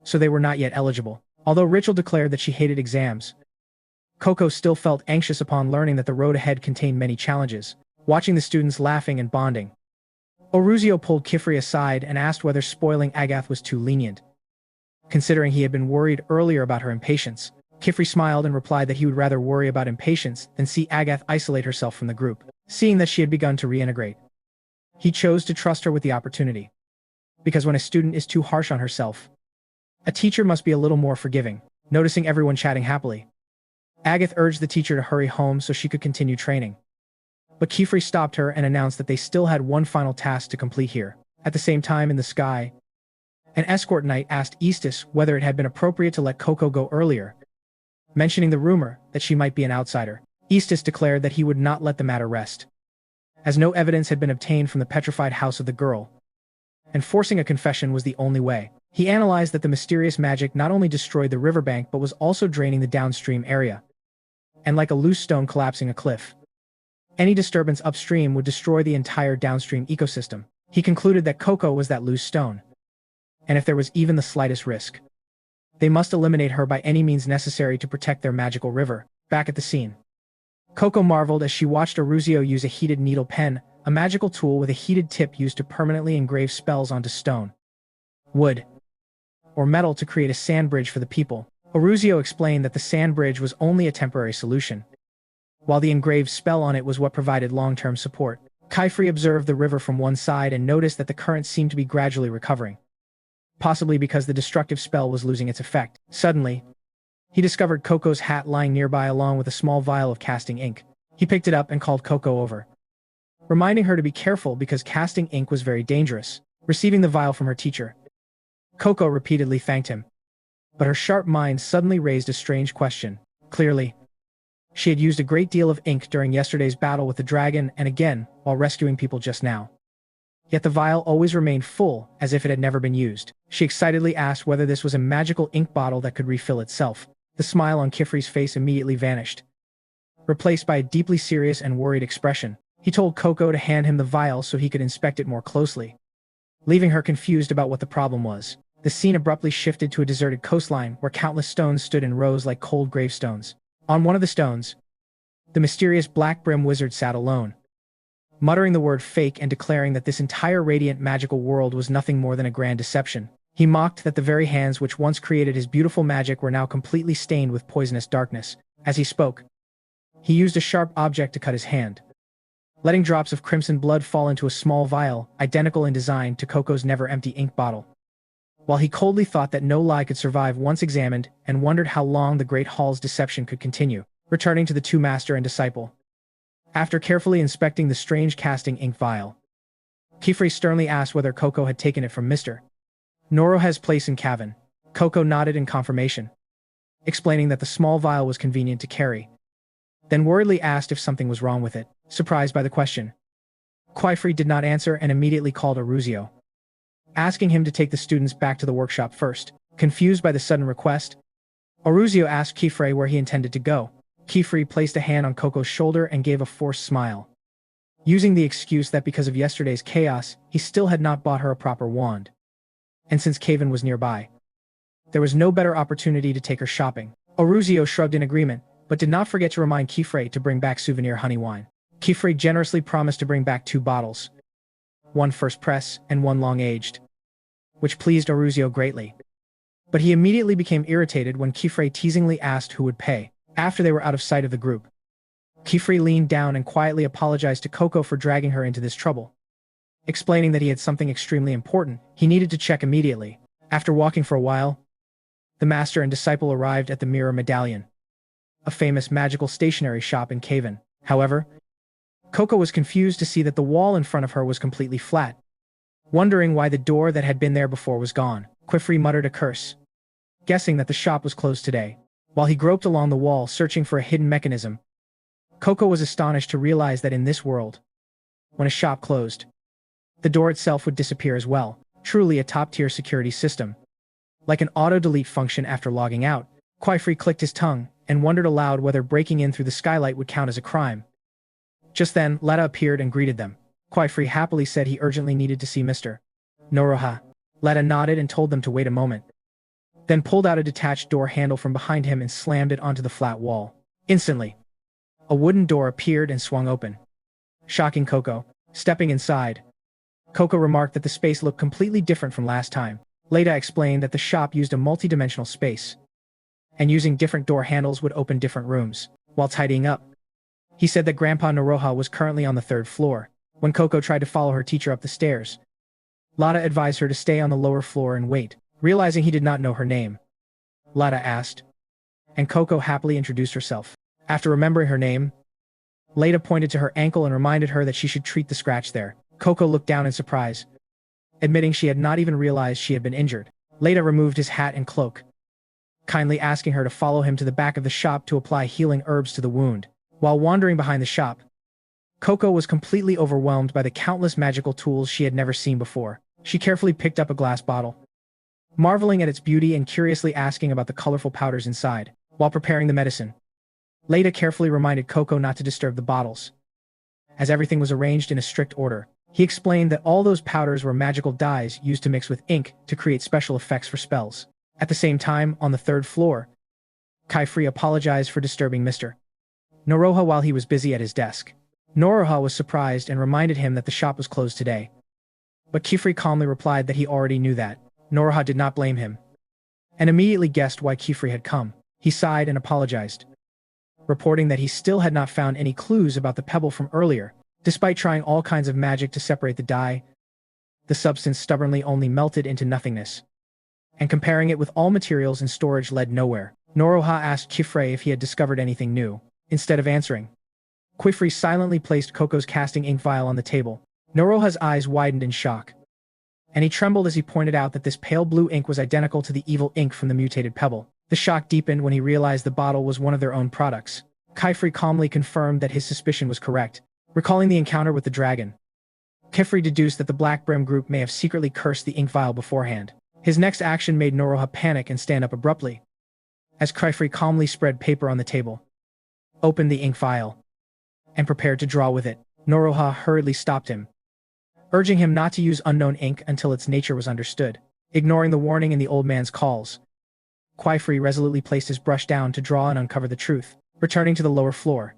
so they were not yet eligible. Although Richel declared that she hated exams, Coco still felt anxious upon learning that the road ahead contained many challenges, watching the students laughing and bonding. Oruzio pulled Kifri aside and asked whether spoiling Agath was too lenient. Considering he had been worried earlier about her impatience, Kifri smiled and replied that he would rather worry about impatience than see Agath isolate herself from the group, seeing that she had begun to reintegrate. He chose to trust her with the opportunity. Because when a student is too harsh on herself, a teacher must be a little more forgiving. Noticing everyone chatting happily, Agath urged the teacher to hurry home so she could continue training. But Kifri stopped her and announced that they still had one final task to complete here. At the same time in the sky, an escort knight asked Eastus whether it had been appropriate to let Coco go earlier, mentioning the rumor that she might be an outsider. Eastus declared that he would not let the matter rest, as no evidence had been obtained from the petrified house of the girl, and forcing a confession was the only way. He analyzed that the mysterious magic not only destroyed the riverbank but was also draining the downstream area, and like a loose stone collapsing a cliff, any disturbance upstream would destroy the entire downstream ecosystem. He concluded that Coco was that loose stone, and if there was even the slightest risk, they must eliminate her by any means necessary to protect their magical river. Back at the scene, Coco marveled as she watched Oruzio use a heated needle pen, a magical tool with a heated tip used to permanently engrave spells onto stone, wood, or metal to create a sand bridge for the people. Oruzio explained that the sand bridge was only a temporary solution, while the engraved spell on it was what provided long-term support. Kifri observed the river from one side and noticed that the current seemed to be gradually recovering, possibly because the destructive spell was losing its effect. Suddenly, he discovered Coco's hat lying nearby along with a small vial of casting ink. He picked it up and called Coco over, reminding her to be careful because casting ink was very dangerous. Receiving the vial from her teacher, Coco repeatedly thanked him, but her sharp mind suddenly raised a strange question. Clearly, she had used a great deal of ink during yesterday's battle with the dragon and again while rescuing people just now. Yet the vial always remained full, as if it had never been used. She excitedly asked whether this was a magical ink bottle that could refill itself. The smile on Kifri's face immediately vanished, replaced by a deeply serious and worried expression. He told Coco to hand him the vial so he could inspect it more closely, leaving her confused about what the problem was. The scene abruptly shifted to a deserted coastline where countless stones stood in rows like cold gravestones. On one of the stones, the mysterious Black Brim wizard sat alone, muttering the word fake and declaring that this entire radiant magical world was nothing more than a grand deception. He mocked that the very hands which once created his beautiful magic were now completely stained with poisonous darkness. As he spoke, he used a sharp object to cut his hand, letting drops of crimson blood fall into a small vial, identical in design to Coco's never-empty ink bottle. While he coldly thought that no lie could survive once examined and wondered how long the Great Hall's deception could continue, returning to the two master and disciple. After carefully inspecting the strange casting ink vial, Kifri sternly asked whether Coco had taken it from Mr. Noroha's place in Cavan. Coco nodded in confirmation, explaining that the small vial was convenient to carry, then worriedly asked if something was wrong with it. Surprised by the question, Kifri did not answer and immediately called Oruzio, asking him to take the students back to the workshop first. Confused by the sudden request, Oruzio asked Kifri where he intended to go. Kifri placed a hand on Coco's shoulder and gave a forced smile, using the excuse that because of yesterday's chaos, he still had not bought her a proper wand. And since Cavan was nearby, there was no better opportunity to take her shopping. Oruzio shrugged in agreement, but did not forget to remind Kifri to bring back souvenir honey wine. Kifri generously promised to bring back 2 bottles, one first press and one long-aged, which pleased Oruzio greatly. But he immediately became irritated when Kifri teasingly asked who would pay. After they were out of sight of the group, Kifri leaned down and quietly apologized to Coco for dragging her into this trouble, explaining that he had something extremely important he needed to check immediately. After walking for a while, the master and disciple arrived at the Mirror Medallion, a famous magical stationery shop in Cavan. However, Coco was confused to see that the wall in front of her was completely flat, wondering why the door that had been there before was gone. Kifri muttered a curse, guessing that the shop was closed today. While he groped along the wall searching for a hidden mechanism, Coco was astonished to realize that in this world, when a shop closed, the door itself would disappear as well. Truly a top-tier security system. Like an auto-delete function after logging out, Kifri clicked his tongue and wondered aloud whether breaking in through the skylight would count as a crime. Just then, Letta appeared and greeted them. Kifri happily said he urgently needed to see Mr. Noroha. Letta nodded and told them to wait a moment, then pulled out a detached door handle from behind him and slammed it onto the flat wall. Instantly, a wooden door appeared and swung open, shocking Coco. Stepping inside, Coco remarked that the space looked completely different from last time. Leda explained that the shop used a multi-dimensional space, and using different door handles would open different rooms. While tidying up, he said that Grandpa Noroha was currently on the third floor. When Coco tried to follow her teacher up the stairs, Lada advised her to stay on the lower floor and wait. Realizing he did not know her name, Lada asked, and Coco happily introduced herself. After remembering her name, Leda pointed to her ankle and reminded her that she should treat the scratch there. Coco looked down in surprise, admitting she had not even realized she had been injured. Leda removed his hat and cloak, kindly asking her to follow him to the back of the shop to apply healing herbs to the wound. While wandering behind the shop, Coco was completely overwhelmed by the countless magical tools she had never seen before. She carefully picked up a glass bottle, marveling at its beauty and curiously asking about the colorful powders inside. While preparing the medicine, Leda carefully reminded Coco not to disturb the bottles, as everything was arranged in a strict order. He explained that all those powders were magical dyes used to mix with ink to create special effects for spells. At the same time, on the third floor, Kaifri apologized for disturbing Mr. Noroha while he was busy at his desk. Noroha was surprised and reminded him that the shop was closed today, but Kifri calmly replied that he already knew that. Noroha did not blame him, and immediately guessed why Kifri had come. He sighed and apologized, reporting that he still had not found any clues about the pebble from earlier. Despite trying all kinds of magic to separate the dye, the substance stubbornly only melted into nothingness, and comparing it with all materials in storage led nowhere. Noroha asked Kifri if he had discovered anything new. Instead of answering, Kifri silently placed Coco's casting ink vial on the table. Noroha's eyes widened in shock, and he trembled as he pointed out that this pale blue ink was identical to the evil ink from the mutated pebble. The shock deepened when he realized the bottle was one of their own products. Kifri calmly confirmed that his suspicion was correct. Recalling the encounter with the dragon, Kifri deduced that the Black Brim group may have secretly cursed the ink vial beforehand. His next action made Noroha panic and stand up abruptly, as Kifri calmly spread paper on the table, opened the ink vial, and prepared to draw with it. Noroha hurriedly stopped him, urging him not to use unknown ink until its nature was understood. Ignoring the warning in the old man's calls, Kifri resolutely placed his brush down to draw and uncover the truth. Returning to the lower floor,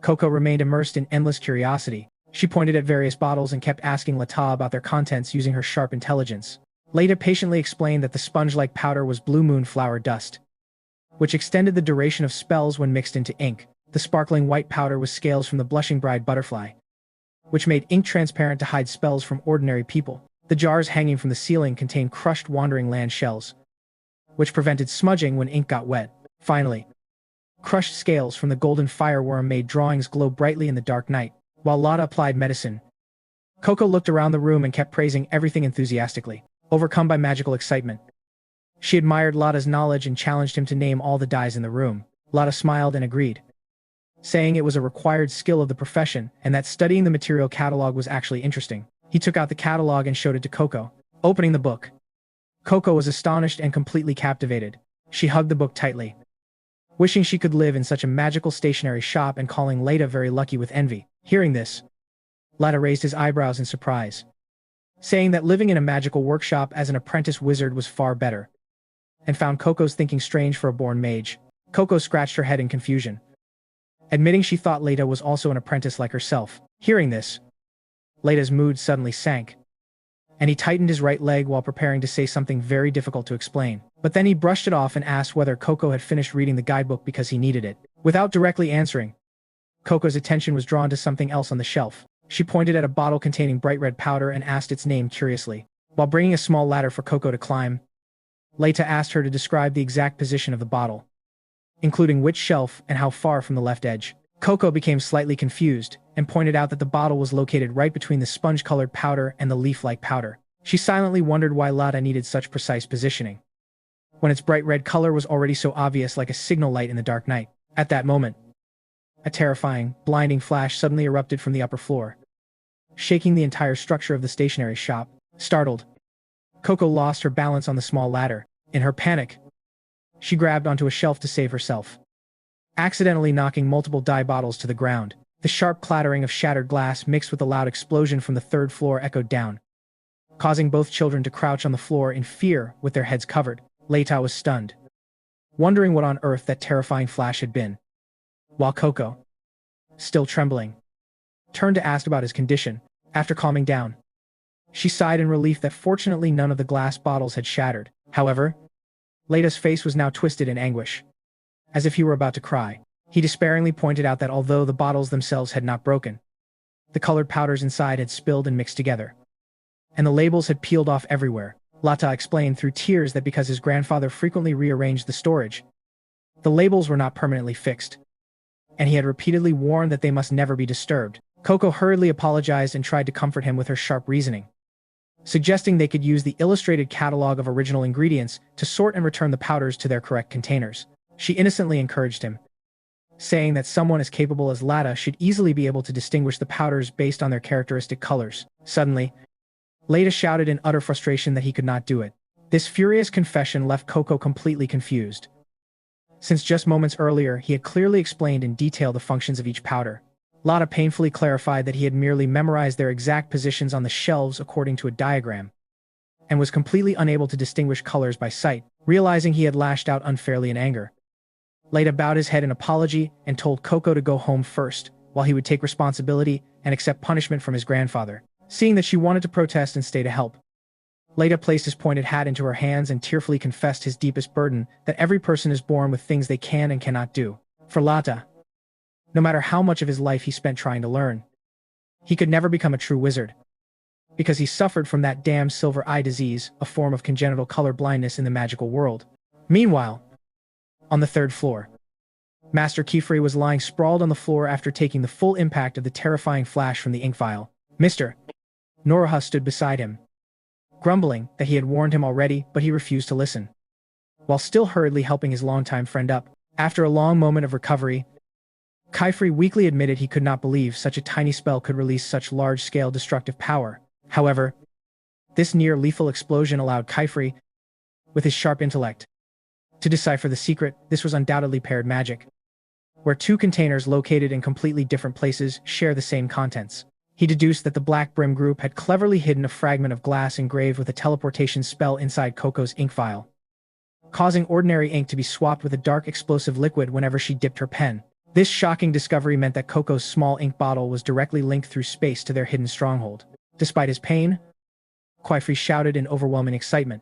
Coco remained immersed in endless curiosity. She pointed at various bottles and kept asking Lata about their contents using her sharp intelligence. Leda patiently explained that the sponge-like powder was blue moon flower dust, which extended the duration of spells when mixed into ink. The sparkling white powder was scales from the blushing bride butterfly, which made ink transparent to hide spells from ordinary people. The jars hanging from the ceiling contained crushed wandering land shells, which prevented smudging when ink got wet. Finally, crushed scales from the golden fireworm made drawings glow brightly in the dark night. While Lada applied medicine, Coco looked around the room and kept praising everything enthusiastically. Overcome by magical excitement, she admired Lada's knowledge and challenged him to name all the dyes in the room. Lada smiled and agreed, saying it was a required skill of the profession and that studying the material catalog was actually interesting. He took out the catalog and showed it to Coco. Opening the book, Coco was astonished and completely captivated. She hugged the book tightly, wishing she could live in such a magical stationery shop and calling Leda very lucky with envy. Hearing this, Leda raised his eyebrows in surprise, saying that living in a magical workshop as an apprentice wizard was far better, and found Coco's thinking strange for a born mage. Coco scratched her head in confusion, admitting she thought Leda was also an apprentice like herself. Hearing this, Leda's mood suddenly sank, and he tightened his right leg while preparing to say something very difficult to explain. But then he brushed it off and asked whether Coco had finished reading the guidebook because he needed it. Without directly answering, Coco's attention was drawn to something else on the shelf. She pointed at a bottle containing bright red powder and asked its name curiously. While bringing a small ladder for Coco to climb, Leta asked her to describe the exact position of the bottle, including which shelf and how far from the left edge. Coco became slightly confused and pointed out that the bottle was located right between the sponge-colored powder and the leaf-like powder. She silently wondered why Lada needed such precise positioning, when its bright red color was already so obvious like a signal light in the dark night. At that moment, a terrifying, blinding flash suddenly erupted from the upper floor, shaking the entire structure of the stationery shop. Startled, Coco lost her balance on the small ladder. In her panic, she grabbed onto a shelf to save herself, accidentally knocking multiple dye bottles to the ground. The sharp clattering of shattered glass mixed with a loud explosion from the third floor echoed down, causing both children to crouch on the floor in fear with their heads covered. Leta was stunned, wondering what on earth that terrifying flash had been. while Coco, still trembling, turned to ask about his condition. After calming down, she sighed in relief that fortunately none of the glass bottles had shattered. However, Leta's face was now twisted in anguish, as if he were about to cry. He despairingly pointed out that although the bottles themselves had not broken, the colored powders inside had spilled and mixed together, and the labels had peeled off everywhere. Lata explained through tears that because his grandfather frequently rearranged the storage, the labels were not permanently fixed, and he had repeatedly warned that they must never be disturbed. Coco hurriedly apologized and tried to comfort him with her sharp reasoning, suggesting they could use the illustrated catalog of original ingredients to sort and return the powders to their correct containers. She innocently encouraged him, saying that someone as capable as Lata should easily be able to distinguish the powders based on their characteristic colors. Suddenly, Leta shouted in utter frustration that he could not do it. This furious confession left Coco completely confused, since just moments earlier he had clearly explained in detail the functions of each powder. Lata painfully clarified that he had merely memorized their exact positions on the shelves according to a diagram, and was completely unable to distinguish colors by sight. Realizing he had lashed out unfairly in anger, Leta bowed his head in apology and told Coco to go home first, while he would take responsibility and accept punishment from his grandfather. Seeing that she wanted to protest and stay to help, Leta placed his pointed hat into her hands and tearfully confessed his deepest burden, that every person is born with things they can and cannot do. For Lata, no matter how much of his life he spent trying to learn, he could never become a true wizard, because he suffered from that damned silver eye disease, a form of congenital color blindness in the magical world. Meanwhile, on the third floor, Master Kifri was lying sprawled on the floor after taking the full impact of the terrifying flash from the ink vial. Mr. Noroha stood beside him, grumbling that he had warned him already, but he refused to listen, while still hurriedly helping his longtime friend up. After a long moment of recovery, Kifri weakly admitted he could not believe such a tiny spell could release such large-scale destructive power. However, this near-lethal explosion allowed Kifri, with his sharp intellect, to decipher the secret. This was undoubtedly paired magic, where two containers located in completely different places share the same contents. He deduced that the Black Brim group had cleverly hidden a fragment of glass engraved with a teleportation spell inside Coco's ink vial, causing ordinary ink to be swapped with a dark explosive liquid whenever she dipped her pen. This shocking discovery meant that Coco's small ink bottle was directly linked through space to their hidden stronghold. Despite his pain, Kifri shouted in overwhelming excitement.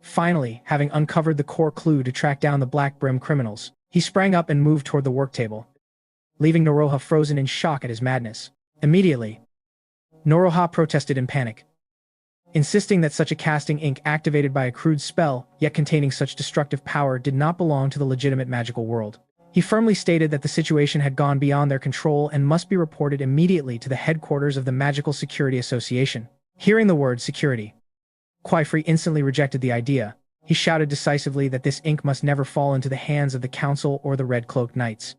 Finally, having uncovered the core clue to track down the Black Brim criminals, he sprang up and moved toward the work table, leaving Noroha frozen in shock at his madness. Immediately, Noroha protested in panic, insisting that such a casting ink activated by a crude spell, yet containing such destructive power, did not belong to the legitimate magical world. He firmly stated that the situation had gone beyond their control and must be reported immediately to the headquarters of the Magical Security Association. Hearing the word security, Kifri instantly rejected the idea. He shouted decisively that this ink must never fall into the hands of the Council or the Red Cloaked Knights,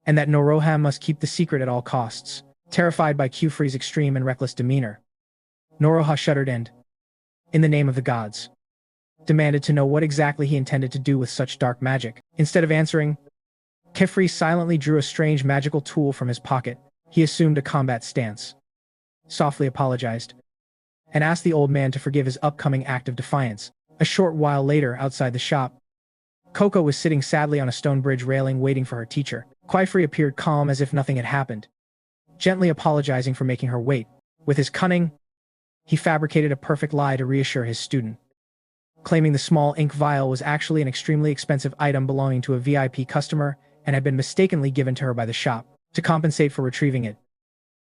and that Noroha must keep the secret at all costs. Terrified by Kifri's extreme and reckless demeanor, Noroha shuddered and, in the name of the gods, demanded to know what exactly he intended to do with such dark magic. Instead of answering, Kifri silently drew a strange magical tool from his pocket. He assumed a combat stance, softly apologized, and asked the old man to forgive his upcoming act of defiance. A short while later, outside the shop, Coco was sitting sadly on a stone bridge railing waiting for her teacher. Kifri appeared calm as if nothing had happened, gently apologizing for making her wait. With his cunning, he fabricated a perfect lie to reassure his student, claiming the small ink vial was actually an extremely expensive item belonging to a VIP customer and had been mistakenly given to her by the shop. To compensate for retrieving it,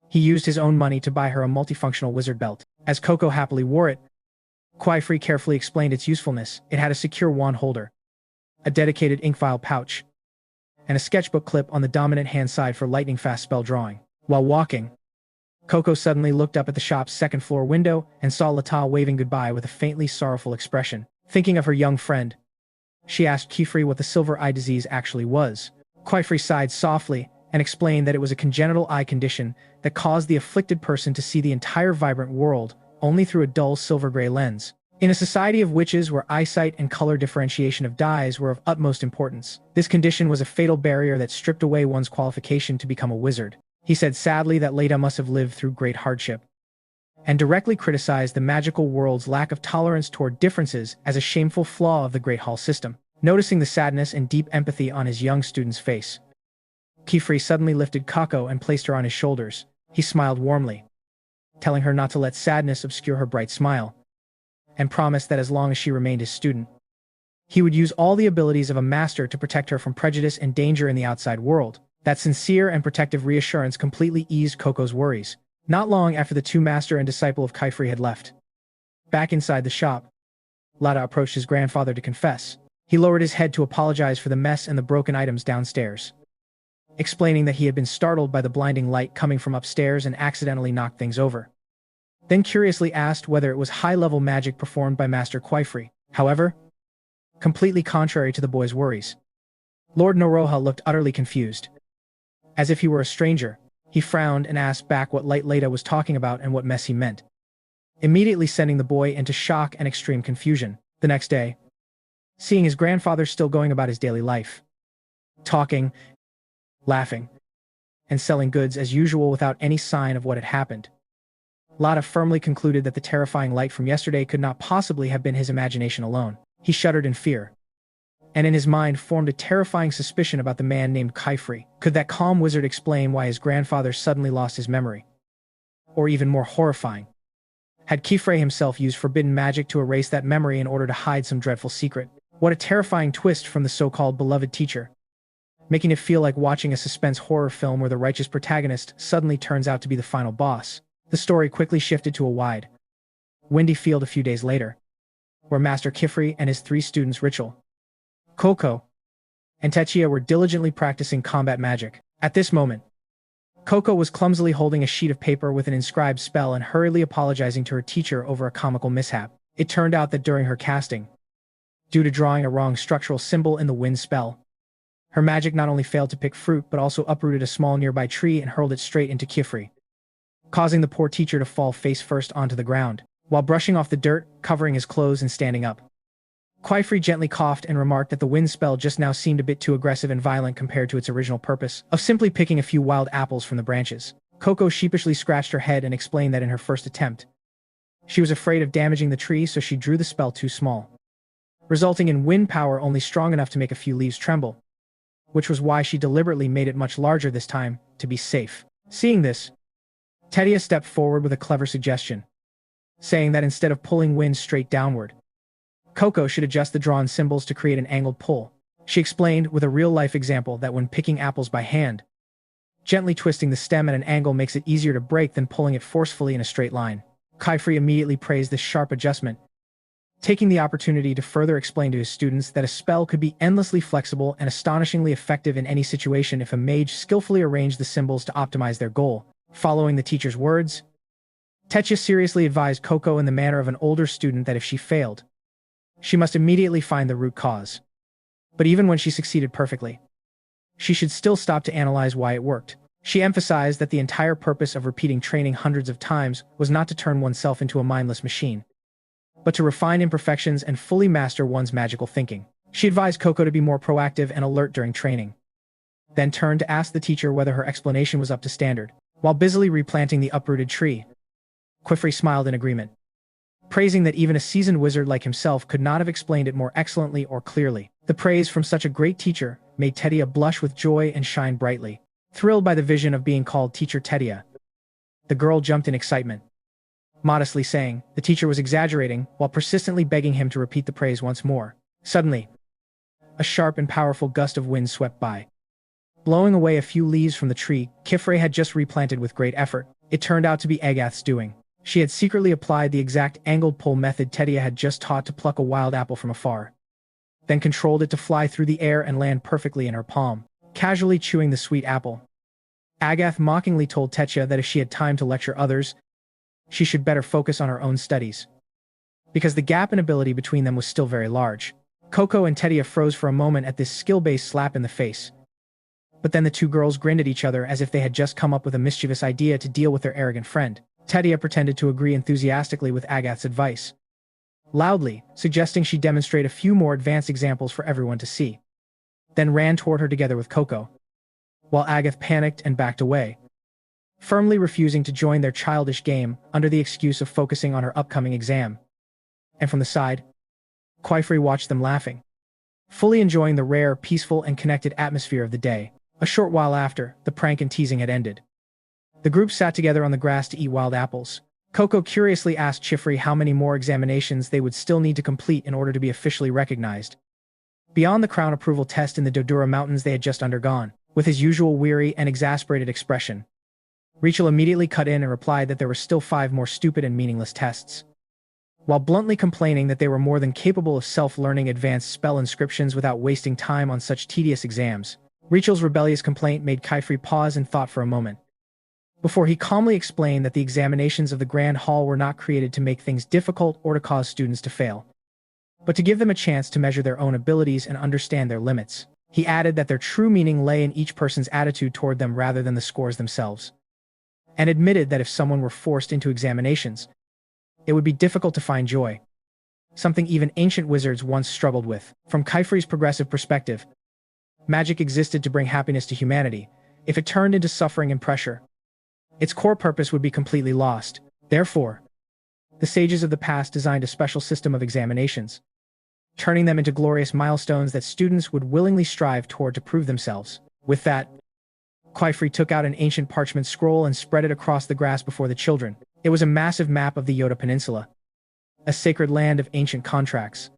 he used his own money to buy her a multifunctional wizard belt. As Coco happily wore it, Kifri carefully explained its usefulness. It had a secure wand holder, a dedicated ink vial pouch, and a sketchbook clip on the dominant hand side for lightning-fast spell drawing. While walking, Coco suddenly looked up at the shop's second-floor window and saw Lata waving goodbye with a faintly sorrowful expression. Thinking of her young friend, she asked Kifri what the silver eye disease actually was. Kifri sighed softly and explained that it was a congenital eye condition that caused the afflicted person to see the entire vibrant world only through a dull silver-gray lens. In a society of witches where eyesight and color differentiation of dyes were of utmost importance, this condition was a fatal barrier that stripped away one's qualification to become a wizard. He said sadly that Leta must have lived through great hardship, and directly criticized the magical world's lack of tolerance toward differences as a shameful flaw of the Great Hall system. Noticing the sadness and deep empathy on his young student's face, Kifri suddenly lifted Coco and placed her on his shoulders. He smiled warmly, telling her not to let sadness obscure her bright smile, and promised that as long as she remained his student, he would use all the abilities of a master to protect her from prejudice and danger in the outside world. That sincere and protective reassurance completely eased Coco's worries. Not long after the two master and disciple of Kifri had left. Back inside the shop, Lada approached his grandfather to confess. He lowered his head to apologize for the mess and the broken items downstairs, explaining that he had been startled by the blinding light coming from upstairs and accidentally knocked things over. Then curiously asked whether it was high-level magic performed by Master Kifri. However, completely contrary to the boy's worries, Lord Noroha looked utterly confused. As if he were a stranger, he frowned and asked back what Light Leda was talking about and what mess he meant, immediately sending the boy into shock and extreme confusion. The next day, seeing his grandfather still going about his daily life, talking, laughing, and selling goods as usual without any sign of what had happened, Lada firmly concluded that the terrifying light from yesterday could not possibly have been his imagination alone. He shuddered in fear, and in his mind formed a terrifying suspicion about the man named Kifri. Could that calm wizard explain why his grandfather suddenly lost his memory? Or even more horrifying, had Kifri himself used forbidden magic to erase that memory in order to hide some dreadful secret? What a terrifying twist from the so-called beloved teacher, making it feel like watching a suspense horror film where the righteous protagonist suddenly turns out to be the final boss. The story quickly shifted to a wide, windy field a few days later, where Master Kifri and his three students Rachel, Coco, and Techia were diligently practicing combat magic. At this moment, Coco was clumsily holding a sheet of paper with an inscribed spell and hurriedly apologizing to her teacher over a comical mishap. It turned out that during her casting, due to drawing a wrong structural symbol in the wind spell, her magic not only failed to pick fruit but also uprooted a small nearby tree and hurled it straight into Kifri, causing the poor teacher to fall face first onto the ground. While brushing off the dirt, covering his clothes and standing up, Kifri gently coughed and remarked that the wind spell just now seemed a bit too aggressive and violent compared to its original purpose of simply picking a few wild apples from the branches. Coco sheepishly scratched her head and explained that in her first attempt, she was afraid of damaging the tree, so she drew the spell too small, resulting in wind power only strong enough to make a few leaves tremble, which was why she deliberately made it much larger this time, to be safe. Seeing this, Tedia stepped forward with a clever suggestion, saying that instead of pulling wind straight downward, Coco should adjust the drawn symbols to create an angled pull. She explained with a real-life example that when picking apples by hand, gently twisting the stem at an angle makes it easier to break than pulling it forcefully in a straight line. Kifri immediately praised this sharp adjustment, taking the opportunity to further explain to his students that a spell could be endlessly flexible and astonishingly effective in any situation if a mage skillfully arranged the symbols to optimize their goal. Following the teacher's words, Techia seriously advised Coco in the manner of an older student that if she failed, she must immediately find the root cause. But even when she succeeded perfectly, she should still stop to analyze why it worked. She emphasized that the entire purpose of repeating training hundreds of times was not to turn oneself into a mindless machine, but to refine imperfections and fully master one's magical thinking. She advised Coco to be more proactive and alert during training, then turned to ask the teacher whether her explanation was up to standard. While busily replanting the uprooted tree, Kifri smiled in agreement, praising that even a seasoned wizard like himself could not have explained it more excellently or clearly. The praise from such a great teacher made Tedia blush with joy and shine brightly. Thrilled by the vision of being called Teacher Tedia, the girl jumped in excitement, modestly saying the teacher was exaggerating while persistently begging him to repeat the praise once more. Suddenly, a sharp and powerful gust of wind swept by, blowing away a few leaves from the tree Kifri had just replanted with great effort. It turned out to be Agath's doing. She had secretly applied the exact angled pull method Tedia had just taught to pluck a wild apple from afar, then controlled it to fly through the air and land perfectly in her palm, casually chewing the sweet apple. Agath mockingly told Techia that if she had time to lecture others, she should better focus on her own studies, because the gap in ability between them was still very large. Coco and Tedia froze for a moment at this skill-based slap in the face, but then the two girls grinned at each other as if they had just come up with a mischievous idea to deal with their arrogant friend. Tedia pretended to agree enthusiastically with Agath's advice, loudly suggesting she demonstrate a few more advanced examples for everyone to see, then ran toward her together with Coco, while Agath panicked and backed away, firmly refusing to join their childish game under the excuse of focusing on her upcoming exam. And from the side, Kifri watched them laughing, fully enjoying the rare, peaceful, and connected atmosphere of the day. A short while after, the prank and teasing had ended. The group sat together on the grass to eat wild apples. Coco curiously asked Chifri how many more examinations they would still need to complete in order to be officially recognized. Beyond the crown approval test in the Dodura Mountains they had just undergone, with his usual weary and exasperated expression, Rachel immediately cut in and replied that there were still 5 more stupid and meaningless tests. While bluntly complaining that they were more than capable of self-learning advanced spell inscriptions without wasting time on such tedious exams, Rachel's rebellious complaint made Kaifri pause and thought for a moment, before he calmly explained that the examinations of the Grand Hall were not created to make things difficult or to cause students to fail, but to give them a chance to measure their own abilities and understand their limits. He added that their true meaning lay in each person's attitude toward them rather than the scores themselves, and admitted that if someone were forced into examinations, it would be difficult to find joy, something even ancient wizards once struggled with. From Kaifri's progressive perspective, magic existed to bring happiness to humanity. If it turned into suffering and pressure, its core purpose would be completely lost. Therefore, the sages of the past designed a special system of examinations, turning them into glorious milestones that students would willingly strive toward to prove themselves. With that, Kaifri took out an ancient parchment scroll and spread it across the grass before the children. It was a massive map of the Yoda Peninsula, a sacred land of ancient contracts,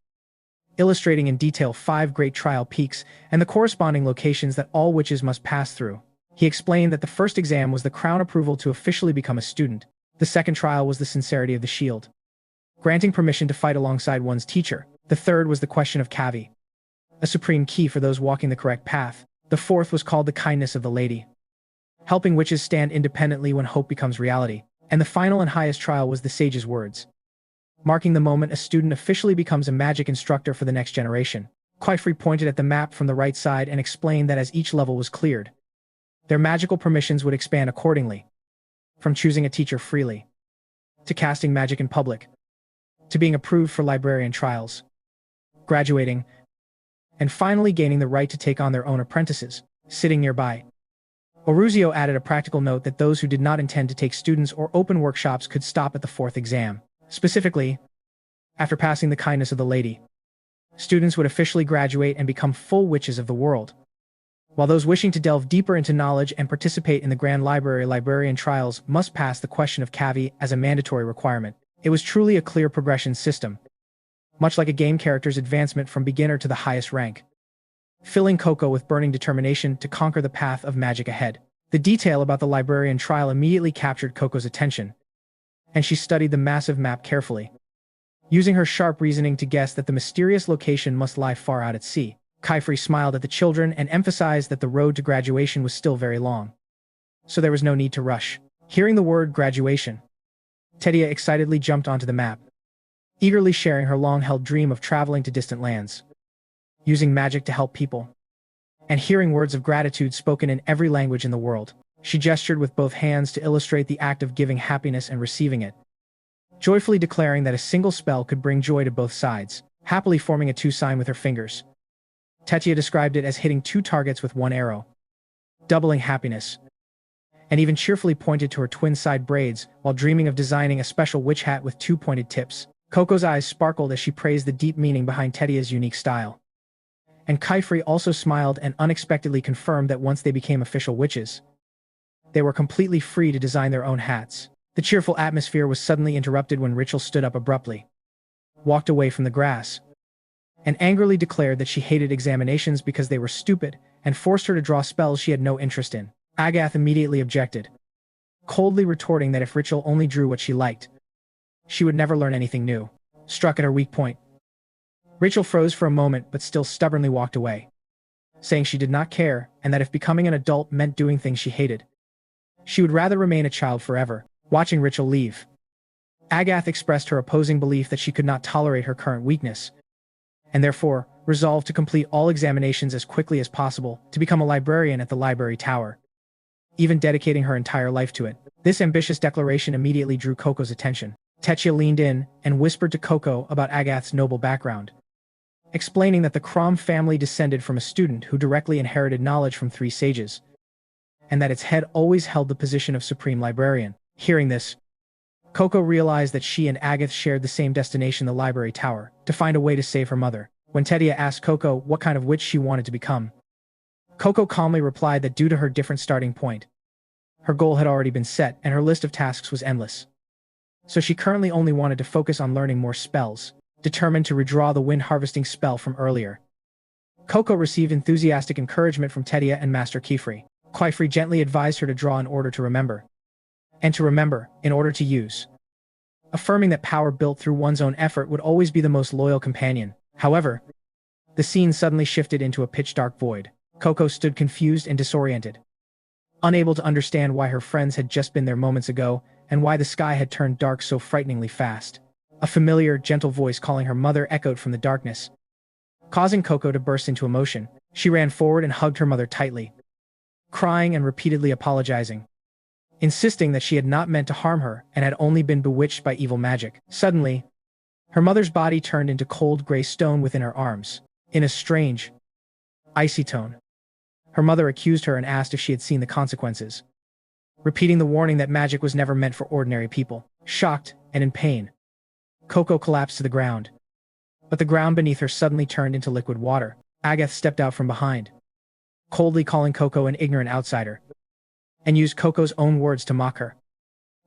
illustrating in detail 5 great trial peaks and the corresponding locations that all witches must pass through. He explained that the first exam was the crown approval to officially become a student. The second trial was the sincerity of the shield, granting permission to fight alongside one's teacher. The third was the question of Kavi, a supreme key for those walking the correct path. The fourth was called the kindness of the lady, helping witches stand independently when hope becomes reality. And the final and highest trial was the sage's words, marking the moment a student officially becomes a magic instructor for the next generation. Kaifri pointed at the map from the right side and explained that as each level was cleared, their magical permissions would expand accordingly, from choosing a teacher freely, to casting magic in public, to being approved for librarian trials, graduating, and finally gaining the right to take on their own apprentices. Sitting nearby, Oruzio added a practical note that those who did not intend to take students or open workshops could stop at the 4th exam. Specifically, after passing the kindness of the lady, students would officially graduate and become full witches of the world, while those wishing to delve deeper into knowledge and participate in the Grand Library librarian trials must pass the question of Kavi as a mandatory requirement. It was truly a clear progression system, much like a game character's advancement from beginner to the highest rank, filling Coco with burning determination to conquer the path of magic ahead. The detail about the librarian trial immediately captured Coco's attention, and she studied the massive map carefully, using her sharp reasoning to guess that the mysterious location must lie far out at sea. Kaifri smiled at the children and emphasized that the road to graduation was still very long, so there was no need to rush. Hearing the word graduation, Tedia excitedly jumped onto the map, eagerly sharing her long-held dream of traveling to distant lands, using magic to help people, and hearing words of gratitude spoken in every language in the world. She gestured with both hands to illustrate the act of giving happiness and receiving it, joyfully declaring that a single spell could bring joy to both sides, happily forming a 2 sign with her fingers. Tetia described it as hitting 2 targets with 1 arrow, doubling happiness, and even cheerfully pointed to her twin-side braids while dreaming of designing a special witch hat with 2 pointed tips. Coco's eyes sparkled as she praised the deep meaning behind Tetia's unique style, and Kaifri also smiled and unexpectedly confirmed that once they became official witches, they were completely free to design their own hats. The cheerful atmosphere was suddenly interrupted when Rachel stood up abruptly, walked away from the grass, and angrily declared that she hated examinations because they were stupid and forced her to draw spells she had no interest in. Agath immediately objected, coldly retorting that if Rachel only drew what she liked, she would never learn anything new. Struck at her weak point, Rachel froze for a moment but still stubbornly walked away, saying she did not care and that if becoming an adult meant doing things she hated, she would rather remain a child forever. Watching Rachel leave, Agath expressed her opposing belief that she could not tolerate her current weakness, and therefore resolved to complete all examinations as quickly as possible to become a librarian at the library tower, even dedicating her entire life to it. This ambitious declaration immediately drew Coco's attention. Tetia leaned in and whispered to Coco about Agath's noble background, explaining that the Crom family descended from a student who directly inherited knowledge from 3 sages, and that its head always held the position of supreme librarian. Hearing this, Coco realized that she and Agath shared the same destination, the library tower, to find a way to save her mother. When Tetia asked Coco what kind of witch she wanted to become, Coco calmly replied that due to her different starting point, her goal had already been set and her list of tasks was endless. So she currently only wanted to focus on learning more spells, determined to redraw the wind harvesting spell from earlier. Coco received enthusiastic encouragement from Tedia and Master Kifri. Kifri gently advised her to draw in order to remember, and to remember in order to use, affirming that power built through one's own effort would always be the most loyal companion. However, the scene suddenly shifted into a pitch-dark void. Coco stood confused and disoriented, unable to understand why her friends had just been there moments ago and why the sky had turned dark so frighteningly fast. A familiar, gentle voice calling her mother echoed from the darkness, causing Coco to burst into emotion. She ran forward and hugged her mother tightly, crying and repeatedly apologizing, insisting that she had not meant to harm her and had only been bewitched by evil magic. Suddenly, her mother's body turned into cold gray stone within her arms, in a strange, icy tone. Her mother accused her and asked if she had seen the consequences, repeating the warning that magic was never meant for ordinary people. Shocked and in pain, Coco collapsed to the ground. But the ground beneath her suddenly turned into liquid water. Agath stepped out from behind, coldly calling Coco an ignorant outsider, and used Coco's own words to mock her,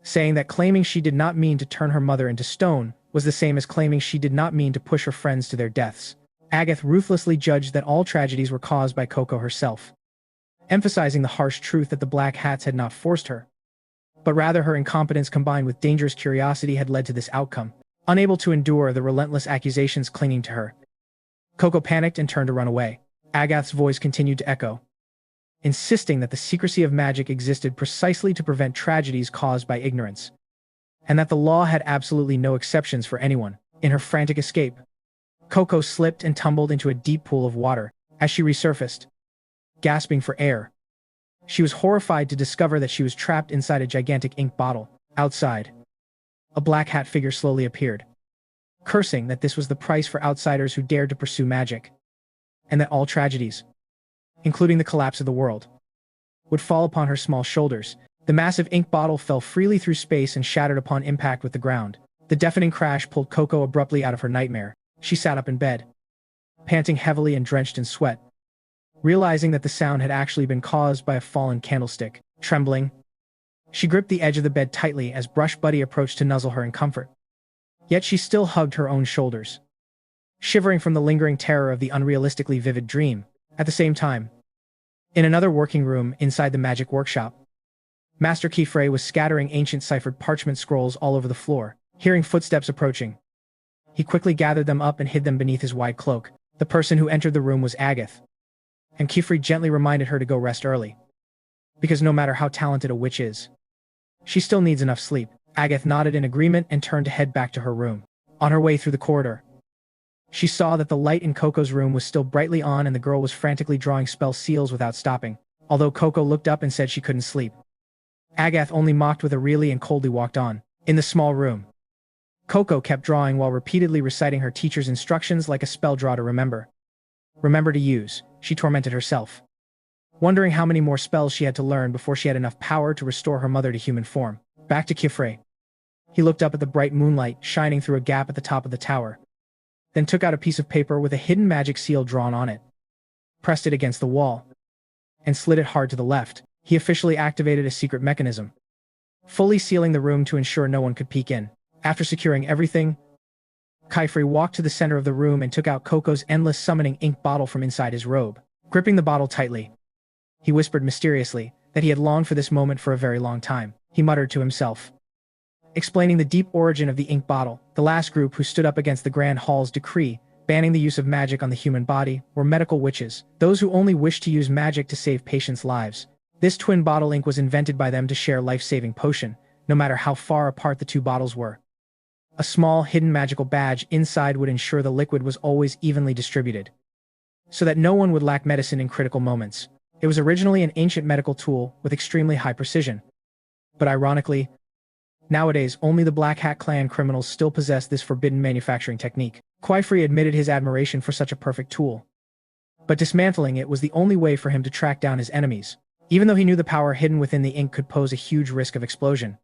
saying that claiming she did not mean to turn her mother into stone was the same as claiming she did not mean to push her friends to their deaths. Agath ruthlessly judged that all tragedies were caused by Coco herself, emphasizing the harsh truth that the Black Hats had not forced her, but rather her incompetence combined with dangerous curiosity had led to this outcome. Unable to endure the relentless accusations clinging to her, Coco panicked and turned to run away. Agath's voice continued to echo, insisting that the secrecy of magic existed precisely to prevent tragedies caused by ignorance, and that the law had absolutely no exceptions for anyone. In her frantic escape, Coco slipped and tumbled into a deep pool of water. As she resurfaced, gasping for air, she was horrified to discover that she was trapped inside a gigantic ink bottle. Outside, a black hat figure slowly appeared, cursing that this was the price for outsiders who dared to pursue magic, and that all tragedies, including the collapse of the world, would fall upon her small shoulders. The massive ink bottle fell freely through space and shattered upon impact with the ground. The deafening crash pulled Coco abruptly out of her nightmare. She sat up in bed, panting heavily and drenched in sweat, realizing that the sound had actually been caused by a fallen candlestick. Trembling, she gripped the edge of the bed tightly as Brush Buddy approached to nuzzle her in comfort. Yet she still hugged her own shoulders, shivering from the lingering terror of the unrealistically vivid dream. At the same time, in another working room inside the magic workshop, Master Kifre was scattering ancient ciphered parchment scrolls all over the floor. Hearing footsteps approaching, he quickly gathered them up and hid them beneath his wide cloak. The person who entered the room was Agath, and Kifre gently reminded her to go rest early, because no matter how talented a witch is, she still needs enough sleep. Agath nodded in agreement and turned to head back to her room. On her way through the corridor, she saw that the light in Coco's room was still brightly on and the girl was frantically drawing spell seals without stopping. Although Coco looked up and said she couldn't sleep, Agath only mocked with a really and coldly walked on. In the small room, Coco kept drawing while repeatedly reciting her teacher's instructions like a spell draw to remember. Remember to use, she tormented herself, wondering how many more spells she had to learn before she had enough power to restore her mother to human form. Back to Kifre. He looked up at the bright moonlight shining through a gap at the top of the tower, then took out a piece of paper with a hidden magic seal drawn on it, pressed it against the wall, and slid it hard to the left. He officially activated a secret mechanism, fully sealing the room to ensure no one could peek in. After securing everything, Kifre walked to the center of the room and took out Coco's endless summoning ink bottle from inside his robe. Gripping the bottle tightly, he whispered mysteriously that he had longed for this moment for a very long time. He muttered to himself, explaining the deep origin of the ink bottle. The last group who stood up against the Grand Hall's decree banning the use of magic on the human body were medical witches, those who only wished to use magic to save patients' lives. This twin bottle ink was invented by them to share life-saving potion, no matter how far apart the two bottles were. A small, hidden magical badge inside would ensure the liquid was always evenly distributed, so that no one would lack medicine in critical moments. It was originally an ancient medical tool with extremely high precision, but ironically, nowadays only the Black Hat clan criminals still possess this forbidden manufacturing technique. Kifre admitted his admiration for such a perfect tool, but dismantling it was the only way for him to track down his enemies. Even though he knew the power hidden within the ink could pose a huge risk of explosion,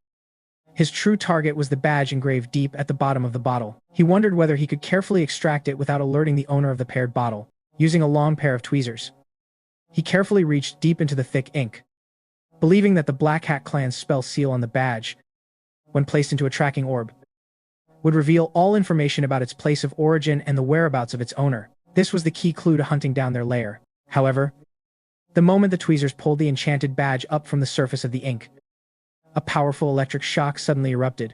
his true target was the badge engraved deep at the bottom of the bottle. He wondered whether he could carefully extract it without alerting the owner of the paired bottle. Using a long pair of tweezers, He carefully reached deep into the thick ink, believing that the Black Hat clan's spell seal on the badge, when placed into a tracking orb, would reveal all information about its place of origin and the whereabouts of its owner. This was the key clue to hunting down their lair. However, the moment the tweezers pulled the enchanted badge up from the surface of the ink, a powerful electric shock suddenly erupted,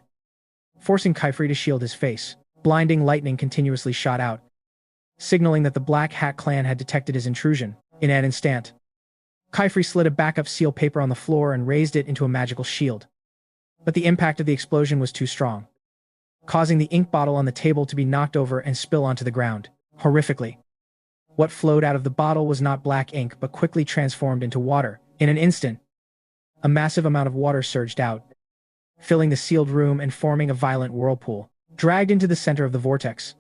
forcing Kaifri to shield his face. Blinding lightning continuously shot out, signaling that the Black Hat clan had detected his intrusion. In an instant, Kaifri slid a backup seal paper on the floor and raised it into a magical shield. But the impact of the explosion was too strong, causing the ink bottle on the table to be knocked over and spill onto the ground. Horrifically, what flowed out of the bottle was not black ink but quickly transformed into water. In an instant, a massive amount of water surged out, filling the sealed room and forming a violent whirlpool. Dragged into the center of the vortex,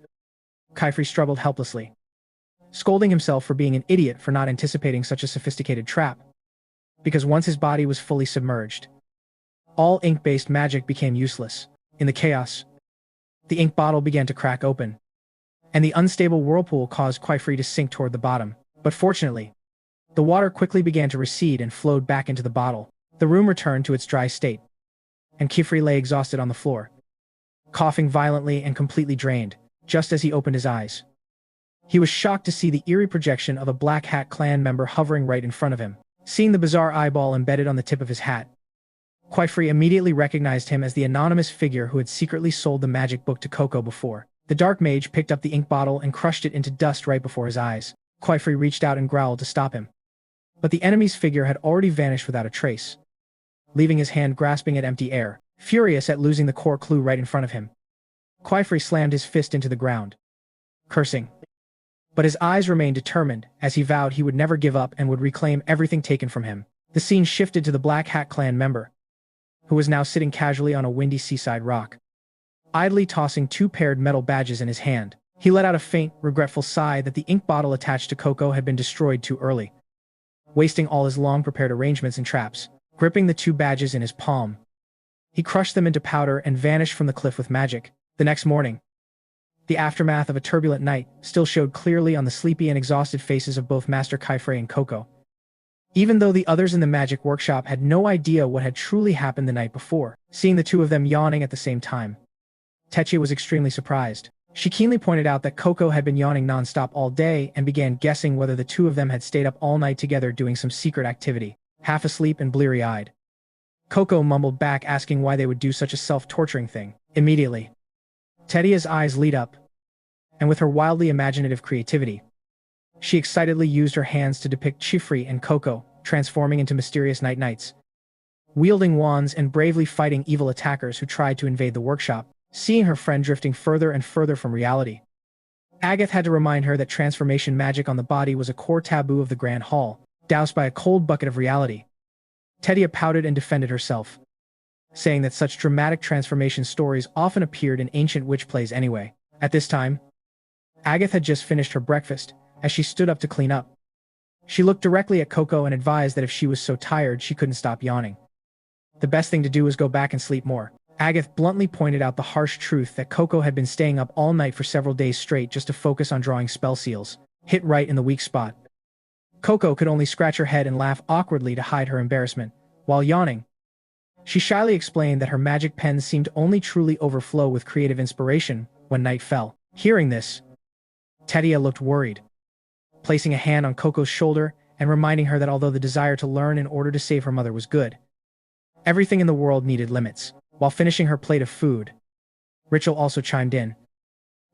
Kaifri struggled helplessly, scolding himself for being an idiot for not anticipating such a sophisticated trap. Because once his body was fully submerged, all ink-based magic became useless. In the chaos, the ink bottle began to crack open, and the unstable whirlpool caused Kaifri to sink toward the bottom. But fortunately, the water quickly began to recede and flowed back into the bottle. The room returned to its dry state, and Kaifri lay exhausted on the floor, coughing violently and completely drained. Just as he opened his eyes, he was shocked to see the eerie projection of a Black Hat clan member hovering right in front of him. Seeing the bizarre eyeball embedded on the tip of his hat, Kaifri immediately recognized him as the anonymous figure who had secretly sold the magic book to Coco before. The dark mage picked up the ink bottle and crushed it into dust right before his eyes. Kaifri reached out and growled to stop him, but the enemy's figure had already vanished without a trace, leaving his hand grasping at empty air. Furious at losing the core clue right in front of him, Kaifri slammed his fist into the ground, cursing. But his eyes remained determined, as he vowed he would never give up and would reclaim everything taken from him. The scene shifted to the Black Hat clan member, who was now sitting casually on a windy seaside rock, idly tossing two paired metal badges in his hand. He let out a faint, regretful sigh that the ink bottle attached to Coco had been destroyed too early, wasting all his long-prepared arrangements and traps. Gripping the two badges in his palm, he crushed them into powder and vanished from the cliff with magic. The next morning, the aftermath of a turbulent night still showed clearly on the sleepy and exhausted faces of both Master Kaifri and Coco, even though the others in the magic workshop had no idea what had truly happened the night before. Seeing the two of them yawning at the same time, Techia was extremely surprised. She keenly pointed out that Coco had been yawning non-stop all day and began guessing whether the two of them had stayed up all night together doing some secret activity. Half asleep and bleary-eyed, Coco mumbled back, asking why they would do such a self-torturing thing. Immediately, Tedia's eyes lit up, and with her wildly imaginative creativity, she excitedly used her hands to depict Chifri and Coco transforming into mysterious night-knights, wielding wands and bravely fighting evil attackers who tried to invade the workshop. Seeing her friend drifting further and further from reality, Agath had to remind her that transformation magic on the body was a core taboo of the Grand Hall. Doused by a cold bucket of reality, Tedia pouted and defended herself, saying that such dramatic transformation stories often appeared in ancient witch plays anyway. At this time, Agath had just finished her breakfast. As she stood up to clean up, she looked directly at Coco and advised that if she was so tired she couldn't stop yawning, the best thing to do was go back and sleep more. Agath bluntly pointed out the harsh truth that Coco had been staying up all night for several days straight just to focus on drawing spell seals, hit right in the weak spot. Coco could only scratch her head and laugh awkwardly to hide her embarrassment. While yawning, she shyly explained that her magic pen seemed only truly overflow with creative inspiration when night fell. Hearing this, Tedia looked worried, placing a hand on Coco's shoulder and reminding her that although the desire to learn in order to save her mother was good, everything in the world needed limits. While finishing her plate of food, Rachel also chimed in,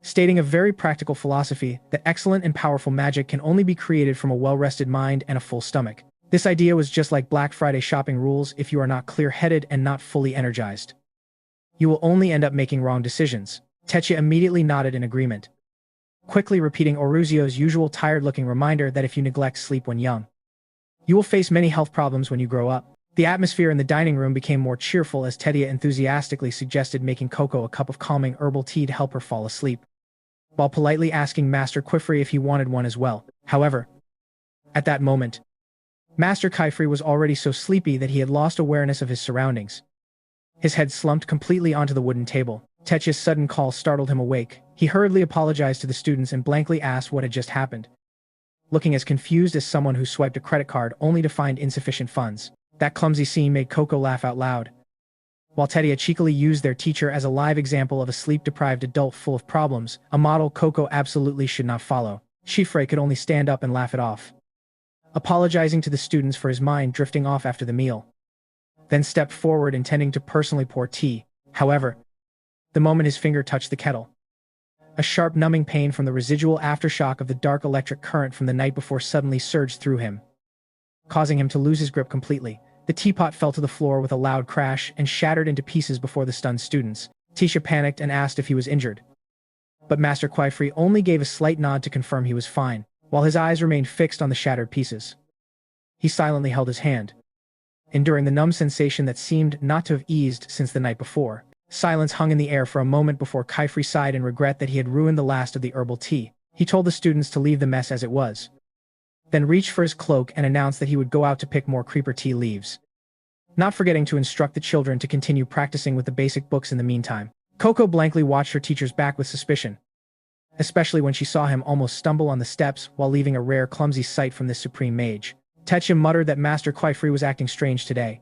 stating a very practical philosophy that excellent and powerful magic can only be created from a well-rested mind and a full stomach. This idea was just like Black Friday shopping rules: if you are not clear-headed and not fully energized, you will only end up making wrong decisions. Techia immediately nodded in agreement, quickly repeating Oruzio's usual tired-looking reminder that if you neglect sleep when young, you will face many health problems when you grow up. The atmosphere in the dining room became more cheerful as Tedia enthusiastically suggested making Coco a cup of calming herbal tea to help her fall asleep, while politely asking Master Kaifri if he wanted one as well. However, at that moment, Master Kaifri was already so sleepy that he had lost awareness of his surroundings. His head slumped completely onto the wooden table. Techia's sudden call startled him awake. He hurriedly apologized to the students and blankly asked what had just happened. looking as confused as someone who swiped a credit card only to find insufficient funds. That clumsy scene made Coco laugh out loud. While Tedia cheekily used their teacher as a live example of a sleep-deprived adult full of problems, a model Coco absolutely should not follow. Schifre could only stand up and laugh it off, apologizing to the students for his mind drifting off after the meal, then stepped forward intending to personally pour tea. However, the moment his finger touched the kettle, a sharp numbing pain from the residual aftershock of the dark electric current from the night before suddenly surged through him, causing him to lose his grip completely. The teapot fell to the floor with a loud crash and shattered into pieces before the stunned students. Tisha panicked and asked if he was injured, but Master Quifree only gave a slight nod to confirm he was fine, while his eyes remained fixed on the shattered pieces. He silently held his hand, enduring the numb sensation that seemed not to have eased since the night before. Silence hung in the air for a moment before Quifree sighed in regret that he had ruined the last of the herbal tea. He told the students to leave the mess as it was, then reached for his cloak and announced that he would go out to pick more creeper tea leaves, not forgetting to instruct the children to continue practicing with the basic books in the meantime. Coco blankly watched her teacher's back with suspicion, especially when she saw him almost stumble on the steps while leaving a rare clumsy sight from this supreme mage. Tetcha muttered that Master Quifree was acting strange today,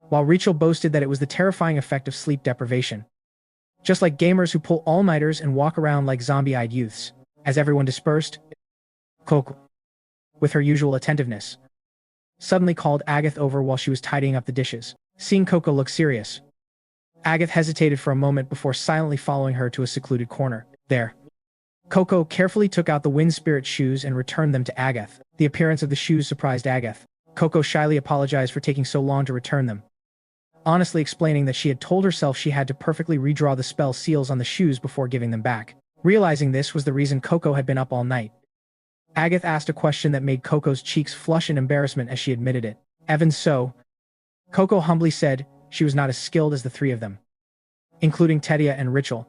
while Rachel boasted that it was the terrifying effect of sleep deprivation, just like gamers who pull all-nighters and walk around like zombie-eyed youths. As everyone dispersed, Coco, with her usual attentiveness, suddenly called Agath over while she was tidying up the dishes. Seeing Coco look serious, Agath hesitated for a moment before silently following her to a secluded corner. There, Coco carefully took out the wind spirit shoes and returned them to Agath. The appearance of the shoes surprised Agath. Coco shyly apologized for taking so long to return them, honestly explaining that she had told herself she had to perfectly redraw the spell seals on the shoes before giving them back. Realizing this was the reason Coco had been up all night, Agath asked a question that made Coco's cheeks flush in embarrassment as she admitted it. Even so, Coco humbly said she was not as skilled as the three of them, including Tedia and Rachel,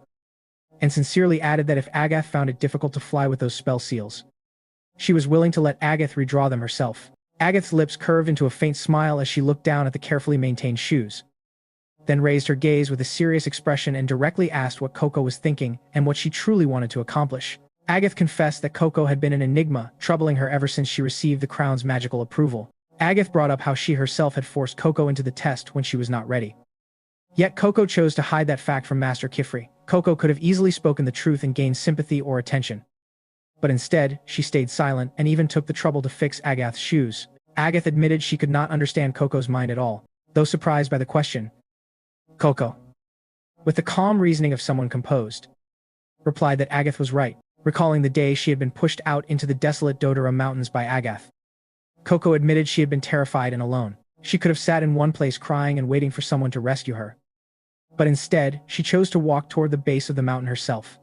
and sincerely added that if Agath found it difficult to fly with those spell seals, she was willing to let Agath redraw them herself. Agath's lips curved into a faint smile as she looked down at the carefully maintained shoes, then raised her gaze with a serious expression and directly asked what Coco was thinking and what she truly wanted to accomplish. Agath confessed that Coco had been an enigma, troubling her ever since she received the crown's magical approval. Agath brought up how she herself had forced Coco into the test when she was not ready. Yet Coco chose to hide that fact from Master Quifree. Coco could have easily spoken the truth and gained sympathy or attention, but instead, she stayed silent and even took the trouble to fix Agath's shoes. Agath admitted she could not understand Coco's mind at all, though surprised by the question. Coco, with the calm reasoning of someone composed, replied that Agath was right, recalling the day she had been pushed out into the desolate Dodora Mountains by Agath. Coco admitted she had been terrified and alone. She could have sat in one place crying and waiting for someone to rescue her, but instead, she chose to walk toward the base of the mountain herself,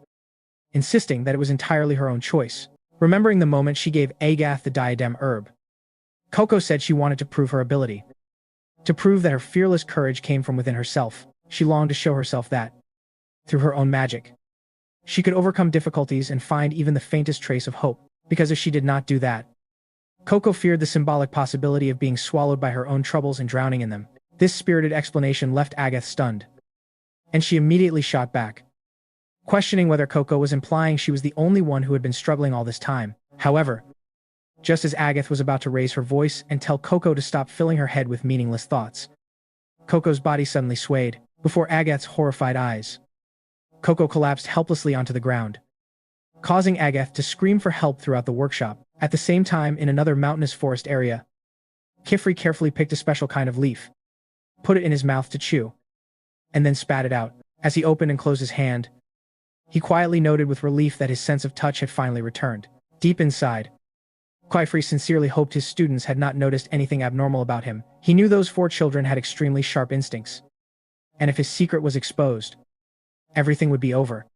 insisting that it was entirely her own choice. Remembering the moment she gave Agath the diadem herb, Coco said she wanted to prove her ability, to prove that her fearless courage came from within herself. She longed to show herself that, through her own magic, she could overcome difficulties and find even the faintest trace of hope, because if she did not do that, Coco feared the symbolic possibility of being swallowed by her own troubles and drowning in them. This spirited explanation left Agath stunned, and she immediately shot back, questioning whether Coco was implying she was the only one who had been struggling all this time. However, just as Agath was about to raise her voice and tell Coco to stop filling her head with meaningless thoughts, Coco's body suddenly swayed. Before Agath's horrified eyes, Coco collapsed helplessly onto the ground, causing Agath to scream for help throughout the workshop. At the same time, in another mountainous forest area, Quifree carefully picked a special kind of leaf, put it in his mouth to chew, and then spat it out. As he opened and closed his hand, he quietly noted with relief that his sense of touch had finally returned. Deep inside, Quifree sincerely hoped his students had not noticed anything abnormal about him. He knew those 4 children had extremely sharp instincts, and if his secret was exposed, everything would be over.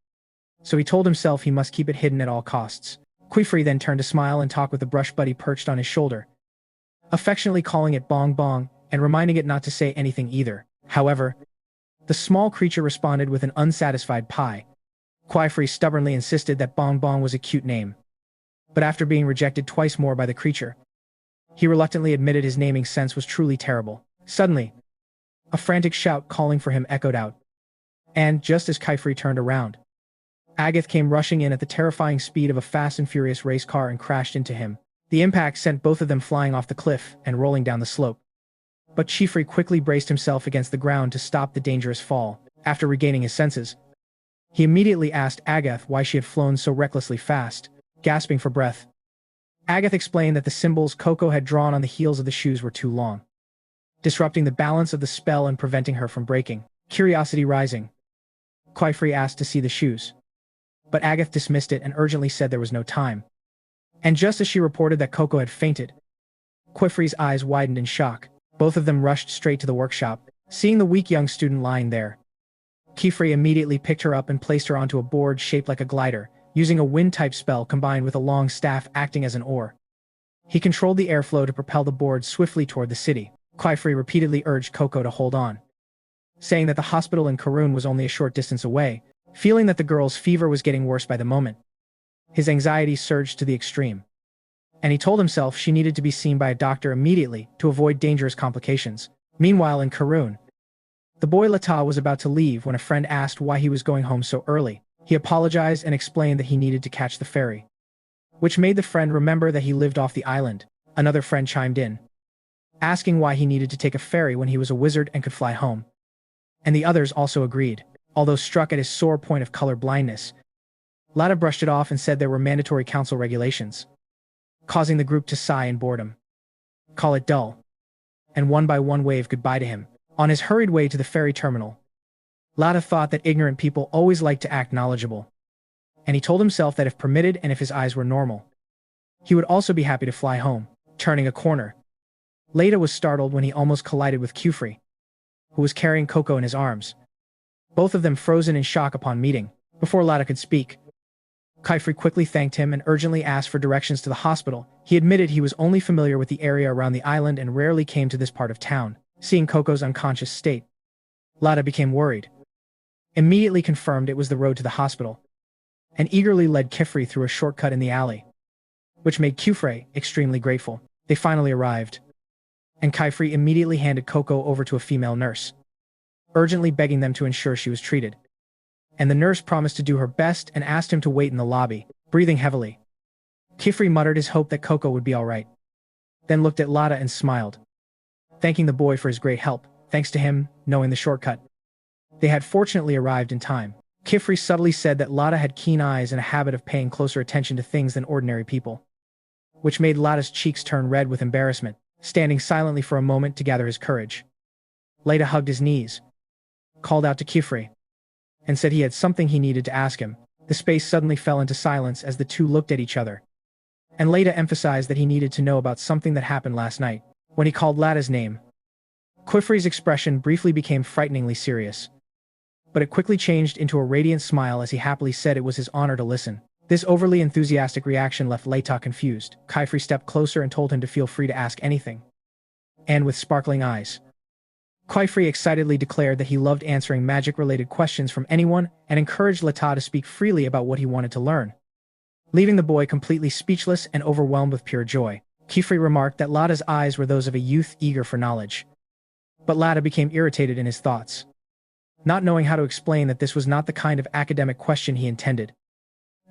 So he told himself he must keep it hidden at all costs. Quifree then turned to smile and talk with the brush buddy perched on his shoulder, affectionately calling it Bong Bong and reminding it not to say anything either. However, the small creature responded with an unsatisfied pie. Quifree stubbornly insisted that Bong Bong was a cute name, but after being rejected twice more by the creature, he reluctantly admitted his naming sense was truly terrible. Suddenly, a frantic shout calling for him echoed out, and just as Quifree turned around, Agath came rushing in at the terrifying speed of a fast and furious race car and crashed into him. The impact sent both of them flying off the cliff and rolling down the slope. But Chifri quickly braced himself against the ground to stop the dangerous fall. After regaining his senses, he immediately asked Agath why she had flown so recklessly fast, gasping for breath. Agath explained that the symbols Coco had drawn on the heels of the shoes were too long, disrupting the balance of the spell and preventing her from breaking. Curiosity rising, Chifri asked to see the shoes. But Agath dismissed it and urgently said there was no time. And just as she reported that Coco had fainted, Chifri's eyes widened in shock. Both of them rushed straight to the workshop, seeing the weak young student lying there. Chifri immediately picked her up and placed her onto a board shaped like a glider, using a wind-type spell combined with a long staff acting as an oar. He controlled the airflow to propel the board swiftly toward the city. Chifri repeatedly urged Coco to hold on, saying that the hospital in Karun was only a short distance away, feeling that the girl's fever was getting worse by the moment. His anxiety surged to the extreme, and he told himself she needed to be seen by a doctor immediately to avoid dangerous complications. Meanwhile in Karun, the boy Lata was about to leave when a friend asked why he was going home so early. He apologized and explained that he needed to catch the ferry, which made the friend remember that he lived off the island. Another friend chimed in, asking why he needed to take a ferry when he was a wizard and could fly home. And the others also agreed, although struck at his sore point of color blindness. Lata brushed it off and said there were mandatory council regulations, causing the group to sigh in boredom, call it dull, and one by one wave goodbye to him. On his hurried way to the ferry terminal, Lata thought that ignorant people always like to act knowledgeable, and he told himself that if permitted and if his eyes were normal, he would also be happy to fly home. Turning a corner, Lata was startled when he almost collided with Chifri, who was carrying Coco in his arms, both of them frozen in shock upon meeting. Before Lata could speak, Chifri quickly thanked him and urgently asked for directions to the hospital. He admitted he was only familiar with the area around the island and rarely came to this part of town. Seeing Coco's unconscious state, Lata became worried, immediately confirmed it was the road to the hospital, and eagerly led Chifri through a shortcut in the alley, which made Chifri extremely grateful. They finally arrived, and Chifri immediately handed Coco over to a female nurse, urgently begging them to ensure she was treated. And the nurse promised to do her best and asked him to wait in the lobby. Breathing heavily, Chifri muttered his hope that Coco would be all right, then looked at Lata and smiled, thanking the boy for his great help. Thanks to him, knowing the shortcut, they had fortunately arrived in time. Chifri subtly said that Lata had keen eyes and a habit of paying closer attention to things than ordinary people, which made Lata's cheeks turn red with embarrassment. Standing silently for a moment to gather his courage, Lata hugged his knees, called out to Chifri, and said he had something he needed to ask him. The space suddenly fell into silence as the two looked at each other, and Lata emphasized that he needed to know about something that happened last night. When he called Lata's name, Chifri's expression briefly became frighteningly serious, but it quickly changed into a radiant smile as he happily said it was his honor to listen. This overly enthusiastic reaction left Lata confused. Chifri stepped closer and told him to feel free to ask anything, and with sparkling eyes, Chifri excitedly declared that he loved answering magic-related questions from anyone and encouraged Lata to speak freely about what he wanted to learn, leaving the boy completely speechless and overwhelmed with pure joy. Chifri remarked that Lata's eyes were those of a youth eager for knowledge, but Lata became irritated in his thoughts, not knowing how to explain that this was not the kind of academic question he intended,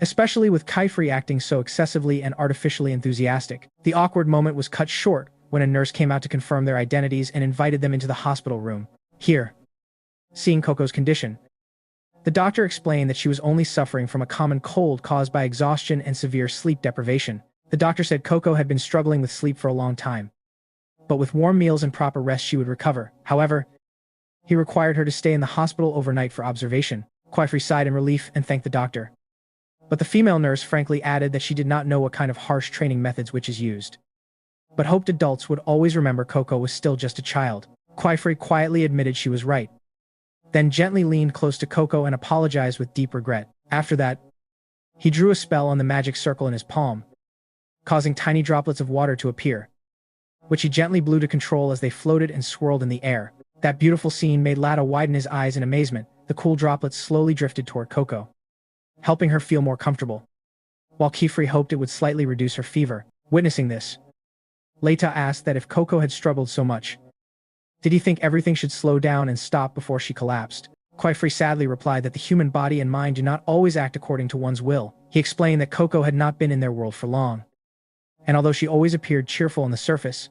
especially with Chifri acting so excessively and artificially enthusiastic. The awkward moment was cut short when a nurse came out to confirm their identities and invited them into the hospital room. Here, seeing Coco's condition, the doctor explained that she was only suffering from a common cold caused by exhaustion and severe sleep deprivation. The doctor said Coco had been struggling with sleep for a long time, but with warm meals and proper rest she would recover. However, he required her to stay in the hospital overnight for observation. Chifri sighed in relief and thanked the doctor, but the female nurse frankly added that she did not know what kind of harsh training methods witches used, but hoped adults would always remember Coco was still just a child. Chifri quietly admitted she was right, then gently leaned close to Coco and apologized with deep regret. After that, he drew a spell on the magic circle in his palm, causing tiny droplets of water to appear, which he gently blew to control as they floated and swirled in the air. That beautiful scene made Lata widen his eyes in amazement. The cool droplets slowly drifted toward Coco, helping her feel more comfortable, while Chifri hoped it would slightly reduce her fever. Witnessing this, Lata asked that if Coco had struggled so much, did he think everything should slow down and stop before she collapsed? Chifri sadly replied that the human body and mind do not always act according to one's will. He explained that Coco had not been in their world for long, and although she always appeared cheerful on the surface,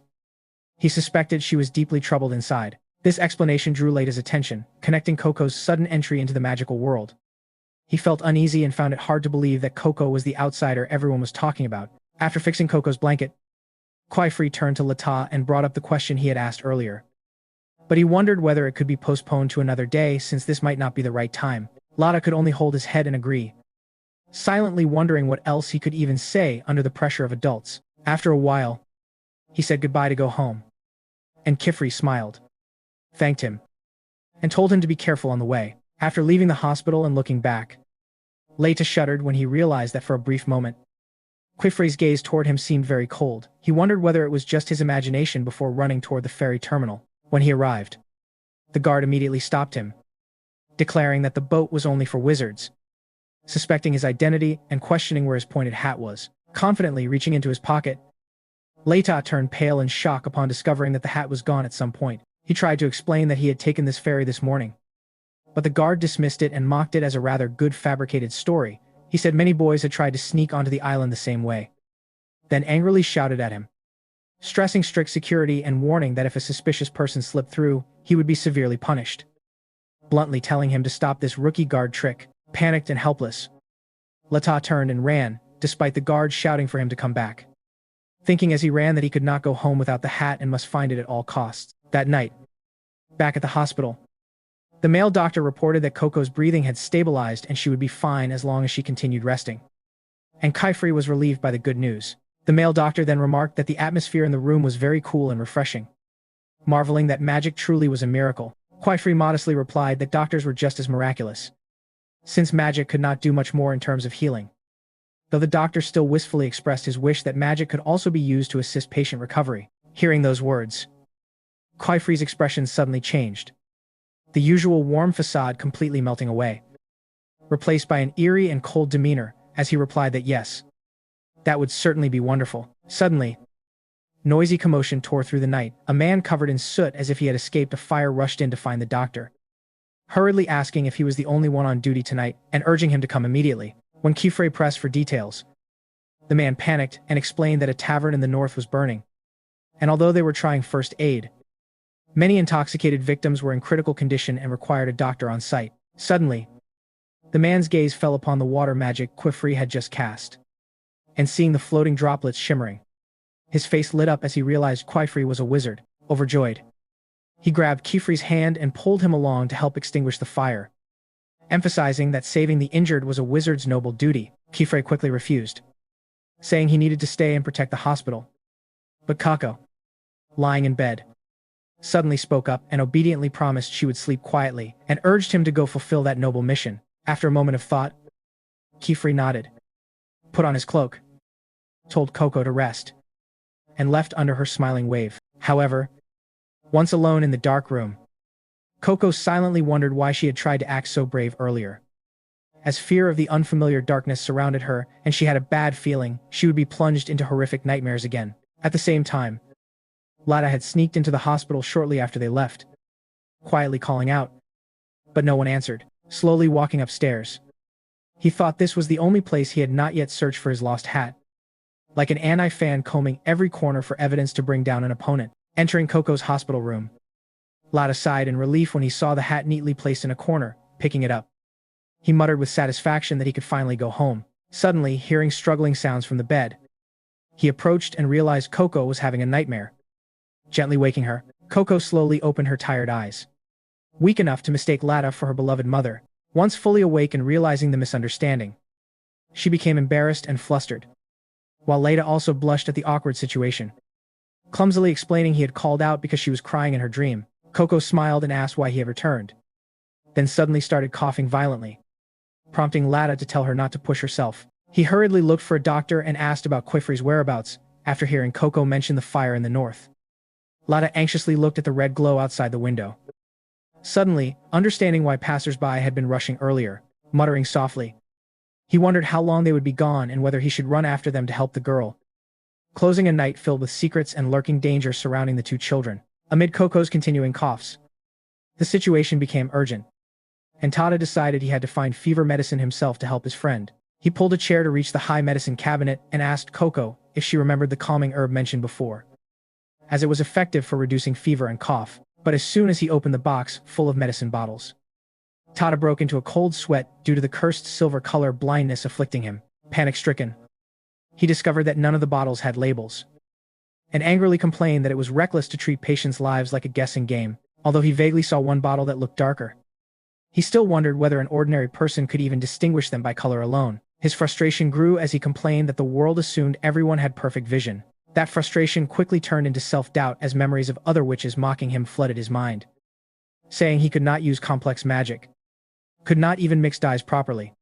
he suspected she was deeply troubled inside. This explanation drew Leta's attention, connecting Coco's sudden entry into the magical world. He felt uneasy and found it hard to believe that Coco was the outsider everyone was talking about. After fixing Coco's blanket, Qui-Free turned to Leta and brought up the question he had asked earlier. But he wondered whether it could be postponed to another day since this might not be the right time. Leta could only hold his head and agree, silently wondering what else he could even say under the pressure of adults. After a while, he said goodbye to go home. And Kifri smiled, thanked him, and told him to be careful on the way. After leaving the hospital and looking back, Leta shuddered when he realized that for a brief moment, Quifrey's gaze toward him seemed very cold. He wondered whether it was just his imagination before running toward the ferry terminal. When he arrived, the guard immediately stopped him, declaring that the boat was only for wizards. Suspecting his identity and questioning where his pointed hat was, confidently reaching into his pocket, Leta turned pale in shock upon discovering that the hat was gone at some point. He tried to explain that he had taken this ferry this morning, but the guard dismissed it and mocked it as a rather good fabricated story. He said many boys had tried to sneak onto the island the same way, then angrily shouted at him, stressing strict security and warning that if a suspicious person slipped through, he would be severely punished. Bluntly telling him to stop this rookie guard trick. Panicked and helpless, Leta turned and ran, despite the guard shouting for him to come back. Thinking as he ran that he could not go home without the hat and must find it at all costs. That night, back at the hospital, the male doctor reported that Coco's breathing had stabilized and she would be fine as long as she continued resting. And Kaifri was relieved by the good news. The male doctor then remarked that the atmosphere in the room was very cool and refreshing. Marveling that magic truly was a miracle, Kaifri modestly replied that doctors were just as miraculous, since magic could not do much more in terms of healing. Though the doctor still wistfully expressed his wish that magic could also be used to assist patient recovery. Hearing those words, Kaifri's expression suddenly changed, the usual warm facade completely melting away, replaced by an eerie and cold demeanor as he replied that yes, that would certainly be wonderful. Suddenly, noisy commotion tore through the night. A man covered in soot as if he had escaped a fire rushed in to find the doctor, hurriedly asking if he was the only one on duty tonight and urging him to come immediately. When Kifrey pressed for details, the man panicked and explained that a tavern in the north was burning, and although they were trying first aid, many intoxicated victims were in critical condition and required a doctor on site. Suddenly, the man's gaze fell upon the water magic Kifrey had just cast, and seeing the floating droplets shimmering, his face lit up as he realized Kifrey was a wizard. Overjoyed, he grabbed Kifrey's hand and pulled him along to help extinguish the fire, emphasizing that saving the injured was a wizard's noble duty. Kifrey quickly refused, saying he needed to stay and protect the hospital. But Coco, lying in bed, suddenly spoke up and obediently promised she would sleep quietly and urged him to go fulfill that noble mission. After a moment of thought, Kifrey nodded, put on his cloak, told Coco to rest, and left under her smiling wave. However, once alone in the dark room, Coco silently wondered why she had tried to act so brave earlier, as fear of the unfamiliar darkness surrounded her and she had a bad feeling she would be plunged into horrific nightmares again. At the same time, Lada had sneaked into the hospital shortly after they left, quietly calling out, but no one answered. Slowly walking upstairs, he thought this was the only place he had not yet searched for his lost hat, like an anti-fan combing every corner for evidence to bring down an opponent. Entering Coco's hospital room, Lada sighed in relief when he saw the hat neatly placed in a corner. Picking it up, he muttered with satisfaction that he could finally go home. Suddenly, hearing struggling sounds from the bed, he approached and realized Coco was having a nightmare. Gently waking her, Coco slowly opened her tired eyes, weak enough to mistake Lada for her beloved mother. Once fully awake and realizing the misunderstanding, she became embarrassed and flustered, while Lada also blushed at the awkward situation. Clumsily explaining he had called out because she was crying in her dream, Coco smiled and asked why he had returned, then suddenly started coughing violently, prompting Lada to tell her not to push herself. He hurriedly looked for a doctor and asked about Quifrey's whereabouts after hearing Coco mention the fire in the north. Lada anxiously looked at the red glow outside the window, suddenly understanding why passers-by had been rushing earlier. Muttering softly, he wondered how long they would be gone and whether he should run after them to help the girl, closing a night filled with secrets and lurking dangers surrounding the two children. Amid Coco's continuing coughs, the situation became urgent, and Tada decided he had to find fever medicine himself to help his friend. He pulled a chair to reach the high medicine cabinet and asked Coco if she remembered the calming herb mentioned before, as it was effective for reducing fever and cough. But as soon as he opened the box full of medicine bottles, Tada broke into a cold sweat due to the cursed silver color blindness afflicting him. Panic-stricken, he discovered that none of the bottles had labels, and angrily complained that it was reckless to treat patients' lives like a guessing game. Although he vaguely saw one bottle that looked darker, he still wondered whether an ordinary person could even distinguish them by color alone. His frustration grew as he complained that the world assumed everyone had perfect vision. That frustration quickly turned into self-doubt as memories of other witches mocking him flooded his mind, saying he could not use complex magic, could not even mix dyes properly,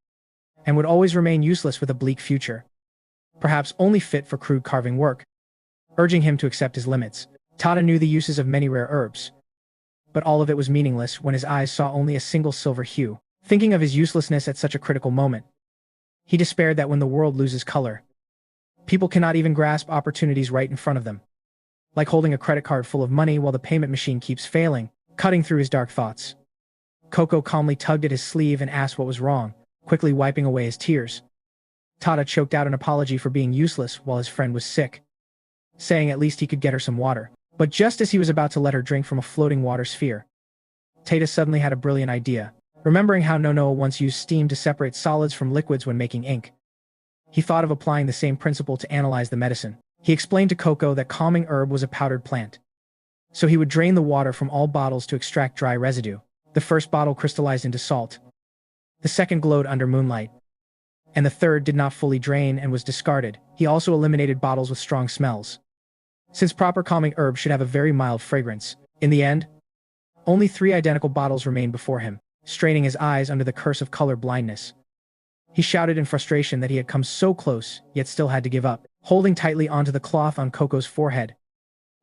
and would always remain useless with a bleak future, perhaps only fit for crude carving work, urging him to accept his limits. Tada knew the uses of many rare herbs, but all of it was meaningless when his eyes saw only a single silver hue. Thinking of his uselessness at such a critical moment, he despaired that when the world loses color, people cannot even grasp opportunities right in front of them, like holding a credit card full of money while the payment machine keeps failing. Cutting through his dark thoughts, Coco calmly tugged at his sleeve and asked what was wrong, quickly wiping away his tears. Tada choked out an apology for being useless while his friend was sick, saying at least he could get her some water. But just as he was about to let her drink from a floating water sphere, Tada suddenly had a brilliant idea. Remembering how Nonoa once used steam to separate solids from liquids when making ink, he thought of applying the same principle to analyze the medicine. He explained to Coco that calming herb was a powdered plant, so he would drain the water from all bottles to extract dry residue. The first bottle crystallized into salt, the second glowed under moonlight, and the third did not fully drain and was discarded. He also eliminated bottles with strong smells, since proper calming herb should have a very mild fragrance. In the end, only 3 identical bottles remained before him. Straining his eyes under the curse of color blindness, he shouted in frustration that he had come so close, yet still had to give up. Holding tightly onto the cloth on Coco's forehead,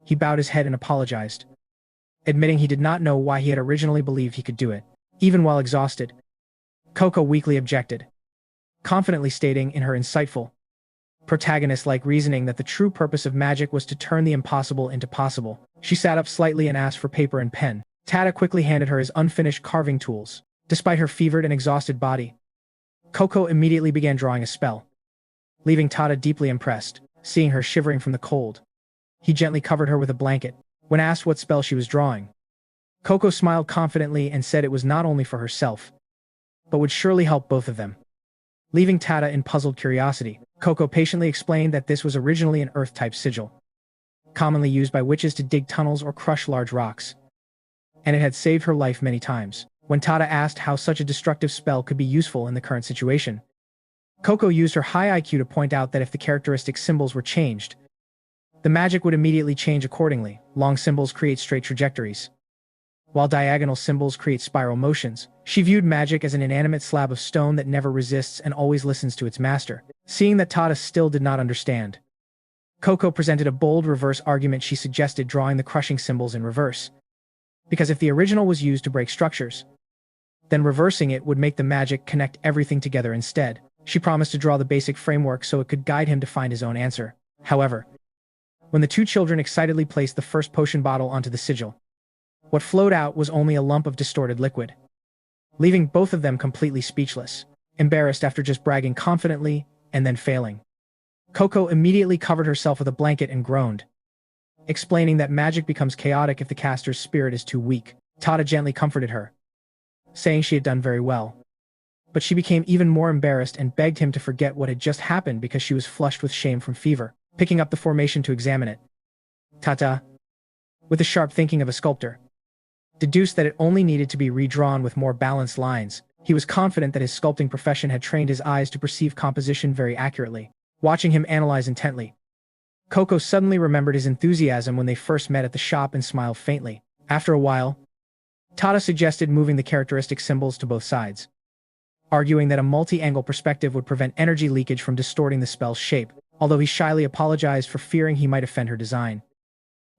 he bowed his head and apologized, admitting he did not know why he had originally believed he could do it. Even while exhausted, Coco weakly objected, confidently stating in her insightful, protagonist-like reasoning that the true purpose of magic was to turn the impossible into possible. She sat up slightly and asked for paper and pen. Tada quickly handed her his unfinished carving tools. Despite her fevered and exhausted body, Coco immediately began drawing a spell, leaving Tada deeply impressed. Seeing her shivering from the cold, he gently covered her with a blanket. When asked what spell she was drawing, Coco smiled confidently and said it was not only for herself, but would surely help both of them. Leaving Tada in puzzled curiosity, Coco patiently explained that this was originally an earth-type sigil, commonly used by witches to dig tunnels or crush large rocks, and it had saved her life many times. When Tada asked how such a destructive spell could be useful in the current situation, Coco used her high IQ to point out that if the characteristic symbols were changed, the magic would immediately change accordingly. Long symbols create straight trajectories, while diagonal symbols create spiral motions. She viewed magic as an inanimate slab of stone that never resists and always listens to its master. Seeing that Tada still did not understand, Coco presented a bold reverse argument. She suggested drawing the crushing symbols in reverse, because if the original was used to break structures, then reversing it would make the magic connect everything together instead. She promised to draw the basic framework so it could guide him to find his own answer. However, when the 2 children excitedly placed the first potion bottle onto the sigil, what flowed out was only a lump of distorted liquid, leaving both of them completely speechless. Embarrassed after just bragging confidently and then failing, Coco immediately covered herself with a blanket and groaned, explaining that magic becomes chaotic if the caster's spirit is too weak. Tada gently comforted her, saying she had done very well. But she became even more embarrassed and begged him to forget what had just happened because she was flushed with shame from fever. Picking up the formation to examine it, Tata, with the sharp thinking of a sculptor, deduced that it only needed to be redrawn with more balanced lines. He was confident that his sculpting profession had trained his eyes to perceive composition very accurately. Watching him analyze intently, Coco suddenly remembered his enthusiasm when they first met at the shop and smiled faintly. After a while, Tada suggested moving the characteristic symbols to both sides, arguing that a multi-angle perspective would prevent energy leakage from distorting the spell's shape. Although he shyly apologized for fearing he might offend her design,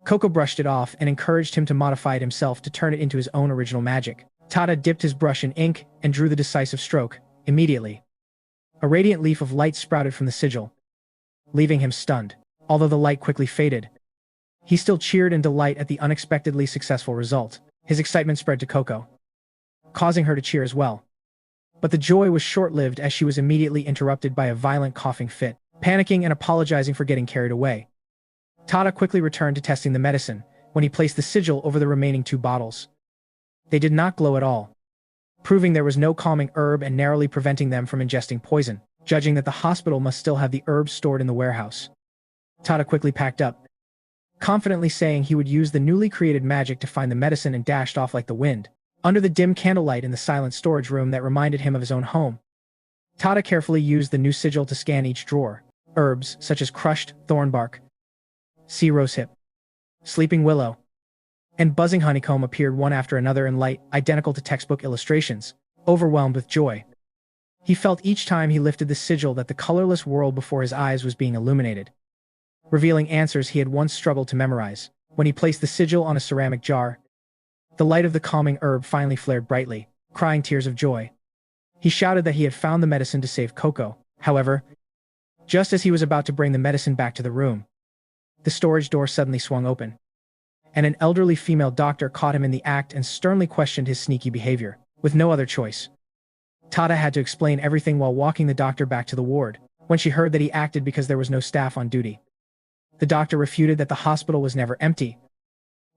Coco brushed it off and encouraged him to modify it himself to turn it into his own original magic. Tada dipped his brush in ink and drew the decisive stroke. Immediately, a radiant leaf of light sprouted from the sigil, leaving him stunned. Although the light quickly faded, he still cheered in delight at the unexpectedly successful result. His excitement spread to Coco, causing her to cheer as well. But the joy was short-lived as she was immediately interrupted by a violent coughing fit. panicking and apologizing for getting carried away. Tada quickly returned to testing the medicine when he placed the sigil over the remaining 2 bottles. They did not glow at all, proving there was no calming herb and narrowly preventing them from ingesting poison, judging that the hospital must still have the herbs stored in the warehouse. Tada quickly packed up, confidently saying he would use the newly created magic to find the medicine, and dashed off like the wind, under the dim candlelight in the silent storage room that reminded him of his own home. Tada carefully used the new sigil to scan each drawer. Herbs such as crushed thornbark, sea rosehip, sleeping willow, and buzzing honeycomb appeared one after another in light identical to textbook illustrations. Overwhelmed with joy, he felt each time he lifted the sigil that the colorless world before his eyes was being illuminated, revealing answers he had once struggled to memorize. When he placed the sigil on a ceramic jar, the light of the calming herb finally flared brightly, crying tears of joy. He shouted that he had found the medicine to save Coco. However, just as he was about to bring the medicine back to the room, the storage door suddenly swung open, and an elderly female doctor caught him in the act and sternly questioned his sneaky behavior. With no other choice, Tada had to explain everything while walking the doctor back to the ward. When she heard that he acted because there was no staff on duty, the doctor refuted that the hospital was never empty,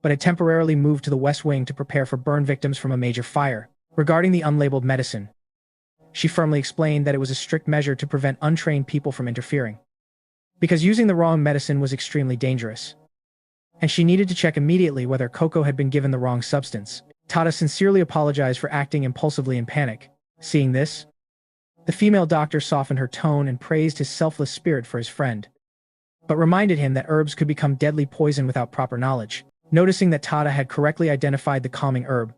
but had temporarily moved to the West Wing to prepare for burn victims from a major fire. Regarding the unlabeled medicine, she firmly explained that it was a strict measure to prevent untrained people from interfering, because using the wrong medicine was extremely dangerous, and she needed to check immediately whether Coco had been given the wrong substance. Tada sincerely apologized for acting impulsively in panic. Seeing this, the female doctor softened her tone and praised his selfless spirit for his friend, but reminded him that herbs could become deadly poison without proper knowledge. Noticing that Tada had correctly identified the calming herb,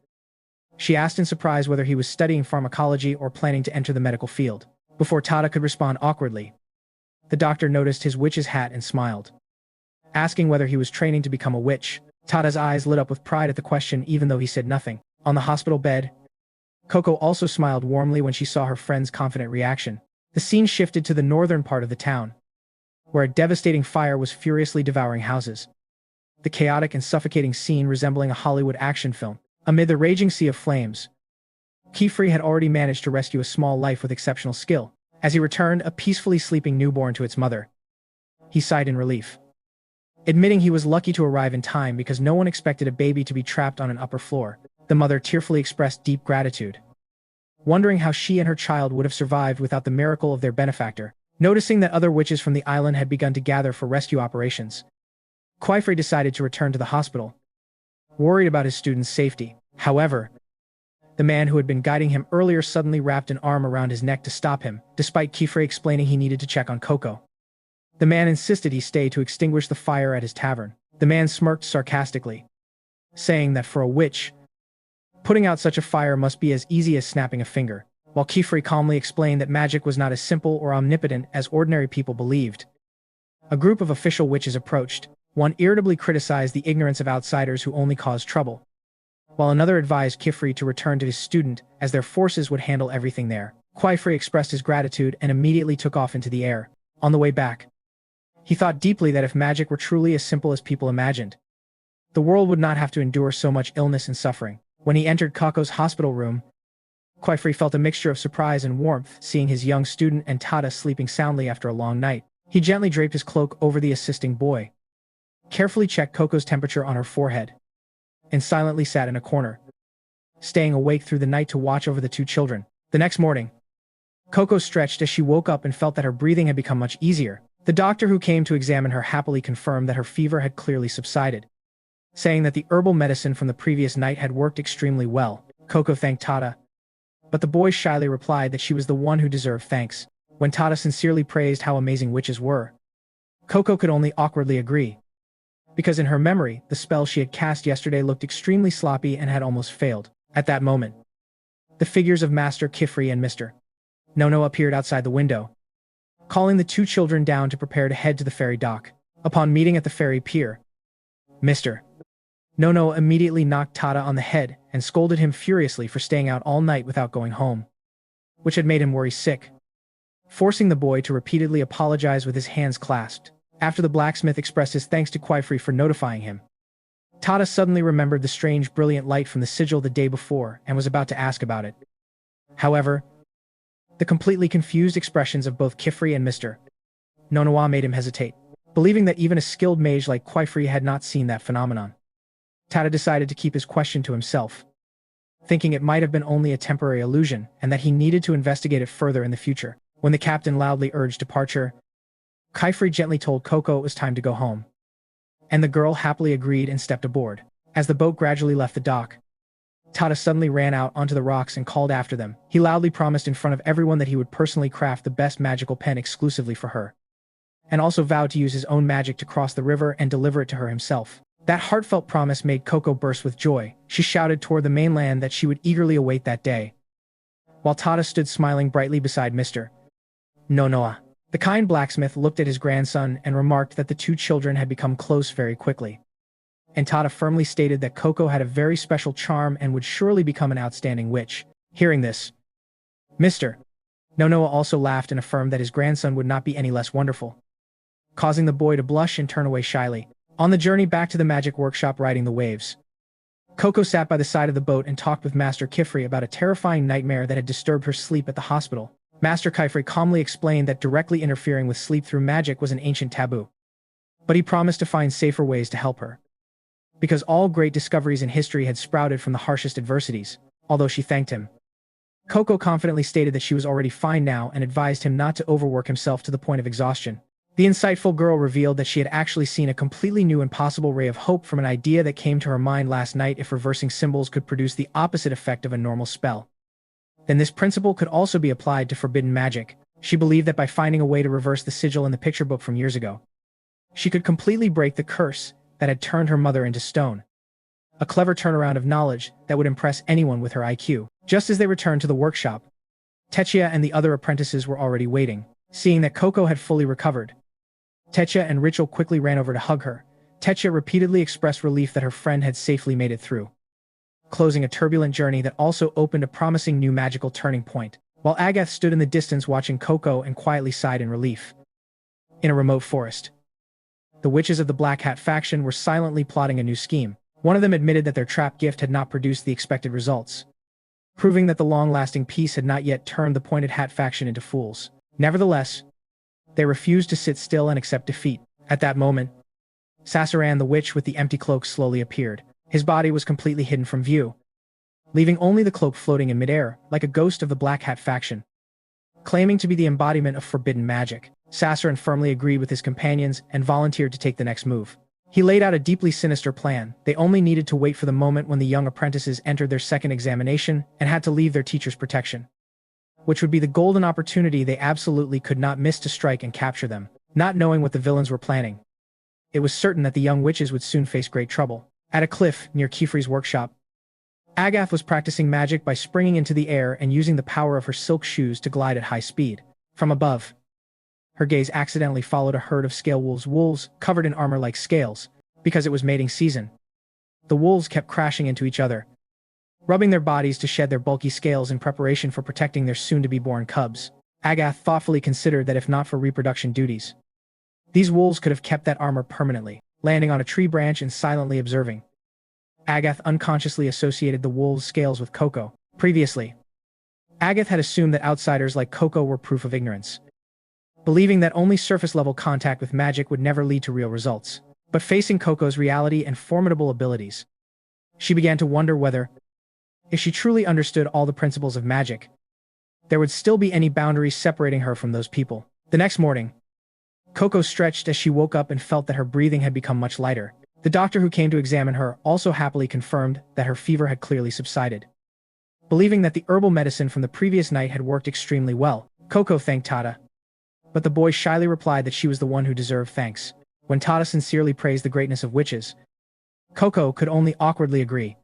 she asked in surprise whether he was studying pharmacology or planning to enter the medical field. Before Tada could respond awkwardly, the doctor noticed his witch's hat and smiled, asking whether he was training to become a witch. Tada's eyes lit up with pride at the question even though he said nothing. On the hospital bed, Coco also smiled warmly when she saw her friend's confident reaction. The scene shifted to the northern part of the town, where a devastating fire was furiously devouring houses. The chaotic and suffocating scene resembling a Hollywood action film. Amid the raging sea of flames, Kefri had already managed to rescue a small life with exceptional skill. As he returned a peacefully sleeping newborn to its mother, he sighed in relief, admitting he was lucky to arrive in time because no one expected a baby to be trapped on an upper floor. The mother tearfully expressed deep gratitude, wondering how she and her child would have survived without the miracle of their benefactor. Noticing that other witches from the island had begun to gather for rescue operations, Kefri decided to return to the hospital, worried about his student's safety. However, the man who had been guiding him earlier suddenly wrapped an arm around his neck to stop him, despite Kefri explaining he needed to check on Coco. The man insisted he stay to extinguish the fire at his tavern. The man smirked sarcastically, saying that for a witch, putting out such a fire must be as easy as snapping a finger, while Kefri calmly explained that magic was not as simple or omnipotent as ordinary people believed. A group of official witches approached. One irritably criticized the ignorance of outsiders who only cause trouble, while another advised Kefri to return to his student as their forces would handle everything there. Kefri expressed his gratitude and immediately took off into the air. On the way back, he thought deeply that if magic were truly as simple as people imagined, the world would not have to endure so much illness and suffering. When he entered Coco's hospital room, Kefri felt a mixture of surprise and warmth seeing his young student and Tada sleeping soundly after a long night. He gently draped his cloak over the assisting boy, carefully checked Coco's temperature on her forehead, and silently sat in a corner, staying awake through the night to watch over the 2 children. The next morning, Coco stretched as she woke up and felt that her breathing had become much easier. The doctor who came to examine her happily confirmed that her fever had clearly subsided, saying that the herbal medicine from the previous night had worked extremely well. Coco thanked Tada, but the boy shyly replied that she was the one who deserved thanks. When Tada sincerely praised how amazing witches were, Coco could only awkwardly agree, because in her memory, the spell she had cast yesterday looked extremely sloppy and had almost failed. At that moment, the figures of Master Kefri and Mr. Nono appeared outside the window, calling the 2 children down to prepare to head to the ferry dock. Upon meeting at the ferry pier, Mr. Nono immediately knocked Tada on the head and scolded him furiously for staying out all night without going home, which had made him worry sick, forcing the boy to repeatedly apologize with his hands clasped. After the blacksmith expressed his thanks to Kefri for notifying him, Tada suddenly remembered the strange brilliant light from the sigil the day before and was about to ask about it. However, the completely confused expressions of both Kefri and Mr. Nonoa made him hesitate, believing that even a skilled mage like Quaifree had not seen that phenomenon. Tada decided to keep his question to himself, thinking it might have been only a temporary illusion and that he needed to investigate it further in the future. When the captain loudly urged departure, Quaifree gently told Coco it was time to go home, and the girl happily agreed and stepped aboard. As the boat gradually left the dock, Tada suddenly ran out onto the rocks and called after them. He loudly promised in front of everyone that he would personally craft the best magical pen exclusively for her, and also vowed to use his own magic to cross the river and deliver it to her himself. That heartfelt promise made Coco burst with joy. She shouted toward the mainland that she would eagerly await that day, while Tada stood smiling brightly beside Mr. Nonoa. The kind blacksmith looked at his grandson and remarked that the two children had become close very quickly, and Tada firmly stated that Coco had a very special charm and would surely become an outstanding witch. Hearing this, Mr. Nonoa also laughed and affirmed that his grandson would not be any less wonderful, causing the boy to blush and turn away shyly. On the journey back to the magic workshop riding the waves, Coco sat by the side of the boat and talked with Master Quaifree about a terrifying nightmare that had disturbed her sleep at the hospital. Master Quaifree calmly explained that directly interfering with sleep through magic was an ancient taboo, but he promised to find safer ways to help her, because all great discoveries in history had sprouted from the harshest adversities. Although she thanked him, Coco confidently stated that she was already fine now and advised him not to overwork himself to the point of exhaustion. The insightful girl revealed that she had actually seen a completely new and possible ray of hope from an idea that came to her mind last night. If reversing symbols could produce the opposite effect of a normal spell, then this principle could also be applied to forbidden magic. She believed that by finding a way to reverse the sigil in the picture book from years ago, she could completely break the curse that had turned her mother into stone. A clever turnaround of knowledge that would impress anyone with her IQ. Just as they returned to the workshop, Techia and the other apprentices were already waiting. Seeing that Coco had fully recovered, Techia and Rachel quickly ran over to hug her. Techia repeatedly expressed relief that her friend had safely made it through, closing a turbulent journey that also opened a promising new magical turning point, while Agath stood in the distance watching Coco and quietly sighed in relief. In a remote forest, the witches of the Black Hat faction were silently plotting a new scheme. One of them admitted that their trap gift had not produced the expected results, proving that the long-lasting peace had not yet turned the Pointed Hat faction into fools. Nevertheless, they refused to sit still and accept defeat. At that moment, Sasaran the witch with the empty cloak slowly appeared. His body was completely hidden from view, leaving only the cloak floating in midair, like a ghost of the Black Hat faction. Claiming to be the embodiment of forbidden magic, Sasaran firmly agreed with his companions and volunteered to take the next move. He laid out a deeply sinister plan. They only needed to wait for the moment when the young apprentices entered their second examination and had to leave their teacher's protection, which would be the golden opportunity they absolutely could not miss to strike and capture them. Not knowing what the villains were planning, it was certain that the young witches would soon face great trouble. At a cliff near Quaifree's workshop, Agath was practicing magic by springing into the air and using the power of her silk shoes to glide at high speed. From above, her gaze accidentally followed a herd of scale wolves covered in armor like scales. Because it was mating season, the wolves kept crashing into each other, rubbing their bodies to shed their bulky scales in preparation for protecting their soon-to-be-born cubs. Agath thoughtfully considered that if not for reproduction duties, these wolves could have kept that armor permanently. Landing on a tree branch and silently observing, Agath unconsciously associated the wolves' scales with Coco. Previously, Agath had assumed that outsiders like Coco were proof of ignorance, believing that only surface-level contact with magic would never lead to real results. But facing Coco's reality and formidable abilities, she began to wonder whether, if she truly understood all the principles of magic, there would still be any boundaries separating her from those people. The next morning, Coco stretched as she woke up and felt that her breathing had become much lighter. The doctor who came to examine her also happily confirmed that her fever had clearly subsided. Believing that the herbal medicine from the previous night had worked extremely well, Coco thanked Tada, but the boy shyly replied that she was the one who deserved thanks. When Tada sincerely praised the greatness of witches, Coco could only awkwardly agree,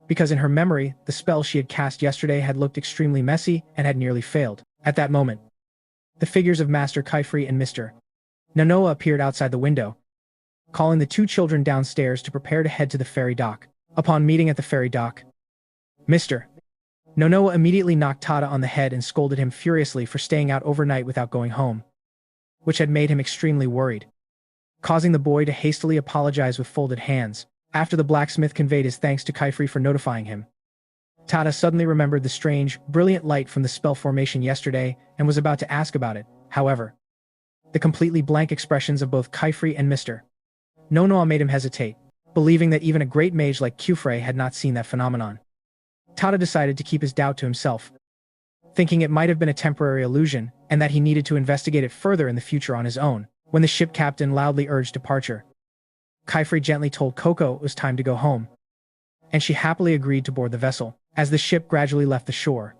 because in her memory, the spell she had cast yesterday had looked extremely messy and had nearly failed. At that moment, the figures of Master Quaifree and Mr. Nonoa appeared outside the window, calling the two children downstairs to prepare to head to the ferry dock. Upon meeting at the ferry dock, Mr. Nonoa immediately knocked Tada on the head and scolded him furiously for staying out overnight without going home, which had made him extremely worried, causing the boy to hastily apologize with folded hands. After the blacksmith conveyed his thanks to Quaifree for notifying him, Tada suddenly remembered the strange, brilliant light from the spell formation yesterday and was about to ask about it. However, The completely blank expressions of both Kaifri and Mr. Nonoa made him hesitate, believing that even a great mage like Kyufrei had not seen that phenomenon. Tada decided to keep his doubt to himself, thinking it might have been a temporary illusion and that he needed to investigate it further in the future on his own. When the ship captain loudly urged departure, Kaifri gently told Coco it was time to go home, and she happily agreed to board the vessel. As the ship gradually left the shore,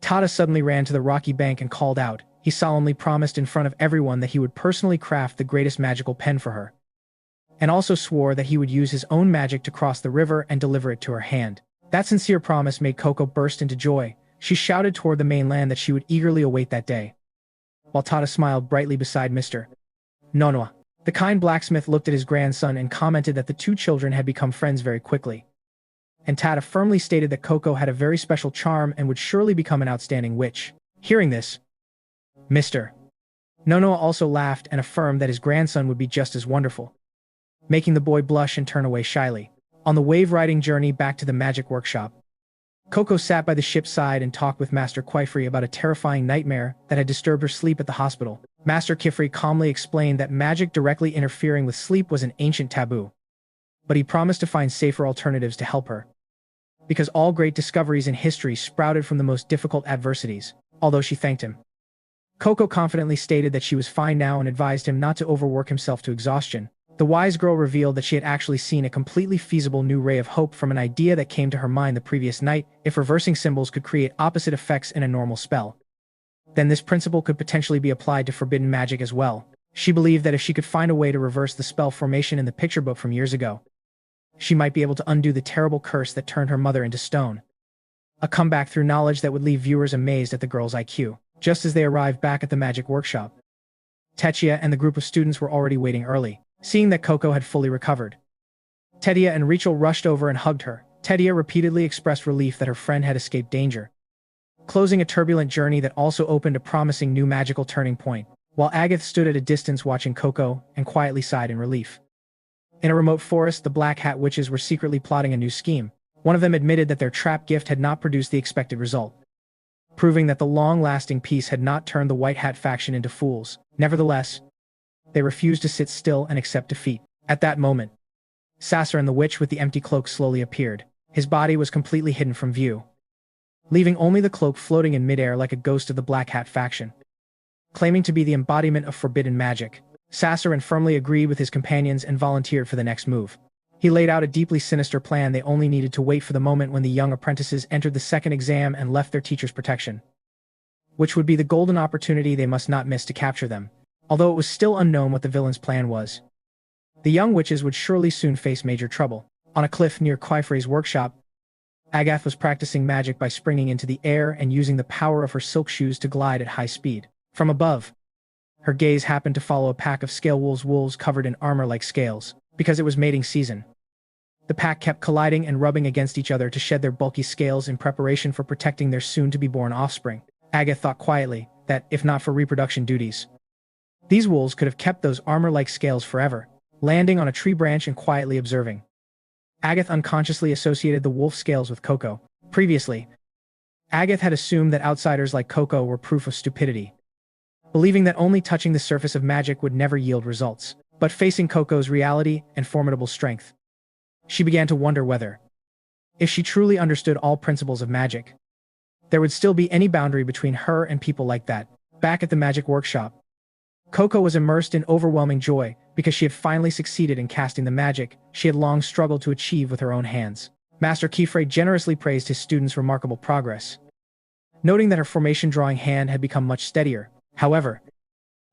Tada suddenly ran to the rocky bank and called out. He solemnly promised in front of everyone that he would personally craft the greatest magical pen for her, and also swore that he would use his own magic to cross the river and deliver it to her hand. That sincere promise made Coco burst into joy. She shouted toward the mainland that she would eagerly await that day, while Tada smiled brightly beside Mr. Nonoa. The kind blacksmith looked at his grandson and commented that the two children had become friends very quickly, and Tada firmly stated that Coco had a very special charm and would surely become an outstanding witch. Hearing this, Mr. Nonoa also laughed and affirmed that his grandson would be just as wonderful, making the boy blush and turn away shyly. On the wave-riding journey back to the magic workshop, Coco sat by the ship's side and talked with Master Kaifri about a terrifying nightmare that had disturbed her sleep at the hospital. Master Kaifri calmly explained that magic directly interfering with sleep was an ancient taboo, but he promised to find safer alternatives to help her, because all great discoveries in history sprouted from the most difficult adversities. Although she thanked him, Coco confidently stated that she was fine now and advised him not to overwork himself to exhaustion. The wise girl revealed that she had actually seen a completely feasible new ray of hope from an idea that came to her mind the previous night. If reversing symbols could create opposite effects in a normal spell, then this principle could potentially be applied to forbidden magic as well. She believed that if she could find a way to reverse the spell formation in the picture book from years ago, she might be able to undo the terrible curse that turned her mother into stone. A comeback through knowledge that would leave viewers amazed at the girl's IQ. Just as they arrived back at the magic workshop, Techia and the group of students were already waiting early. Seeing that Coco had fully recovered, Tedia and Rachel rushed over and hugged her. Tedia repeatedly expressed relief that her friend had escaped danger, closing a turbulent journey that also opened a promising new magical turning point, while Agath stood at a distance watching Coco and quietly sighed in relief. In a remote forest, the Black Hat witches were secretly plotting a new scheme. One of them admitted that their trap gift had not produced the expected result, proving that the long-lasting peace had not turned the White Hat faction into fools. Nevertheless, they refused to sit still and accept defeat. At that moment, Sasser and the witch with the empty cloak slowly appeared. His body was completely hidden from view, leaving only the cloak floating in midair like a ghost of the Black Hat faction. Claiming to be the embodiment of forbidden magic, Sasser firmly agreed with his companions and volunteered for the next move. He laid out a deeply sinister plan. They only needed to wait for the moment when the young apprentices entered the second exam and left their teacher's protection, which would be the golden opportunity they must not miss to capture them. Although it was still unknown what the villain's plan was, the young witches would surely soon face major trouble. On a cliff near Kaifri's workshop, Agath was practicing magic by springing into the air and using the power of her silk shoes to glide at high speed. From above, her gaze happened to follow a pack of scale wolves covered in armor like scales. Because it was mating season, the pack kept colliding and rubbing against each other to shed their bulky scales in preparation for protecting their soon-to-be-born offspring. Agath thought quietly that, if not for reproduction duties, these wolves could have kept those armor-like scales forever. Landing on a tree branch and quietly observing, Agath unconsciously associated the wolf scales with Coco. Previously, Agath had assumed that outsiders like Coco were proof of stupidity, believing that only touching the surface of magic would never yield results. But facing Coco's reality and formidable strength, she began to wonder whether, if she truly understood all principles of magic, there would still be any boundary between her and people like that. Back at the magic workshop, Coco was immersed in overwhelming joy because she had finally succeeded in casting the magic she had long struggled to achieve with her own hands. Master Kaifri generously praised his students' remarkable progress, noting that her formation drawing hand had become much steadier. However,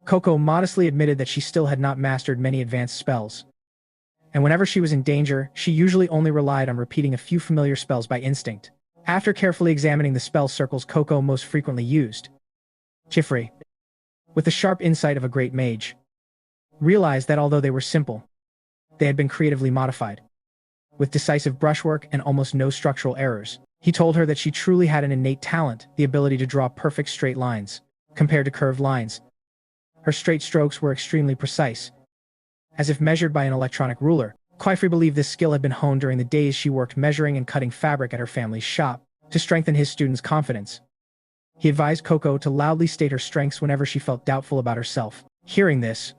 Coco modestly admitted that she still had not mastered many advanced spells, and whenever she was in danger, she usually only relied on repeating a few familiar spells by instinct. After carefully examining the spell circles Coco most frequently used, Kaifri, with the sharp insight of a great mage, realized that although they were simple, they had been creatively modified, with decisive brushwork and almost no structural errors. He told her that she truly had an innate talent, the ability to draw perfect straight lines. Compared to curved lines, her straight strokes were extremely precise, as if measured by an electronic ruler. Kaifri believed this skill had been honed during the days she worked measuring and cutting fabric at her family's shop. To strengthen his students' confidence, he advised Coco to loudly state her strengths whenever she felt doubtful about herself. Hearing this,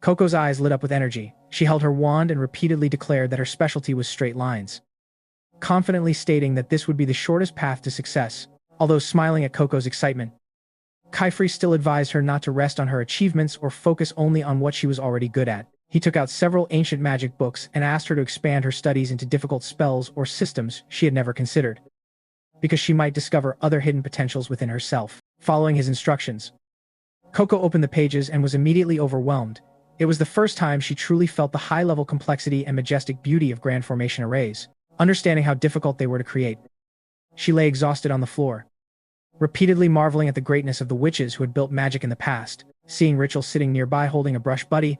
Coco's eyes lit up with energy. She held her wand and repeatedly declared that her specialty was straight lines, confidently stating that this would be the shortest path to success. Although smiling at Coco's excitement, Kaifri still advised her not to rest on her achievements or focus only on what she was already good at. He took out several ancient magic books and asked her to expand her studies into difficult spells or systems she had never considered, because she might discover other hidden potentials within herself. Following his instructions, Coco opened the pages and was immediately overwhelmed. It was the first time she truly felt the high-level complexity and majestic beauty of grand formation arrays. Understanding how difficult they were to create, she lay exhausted on the floor, repeatedly marveling at the greatness of the witches who had built magic in the past. Seeing Rachel sitting nearby holding a brush buddy,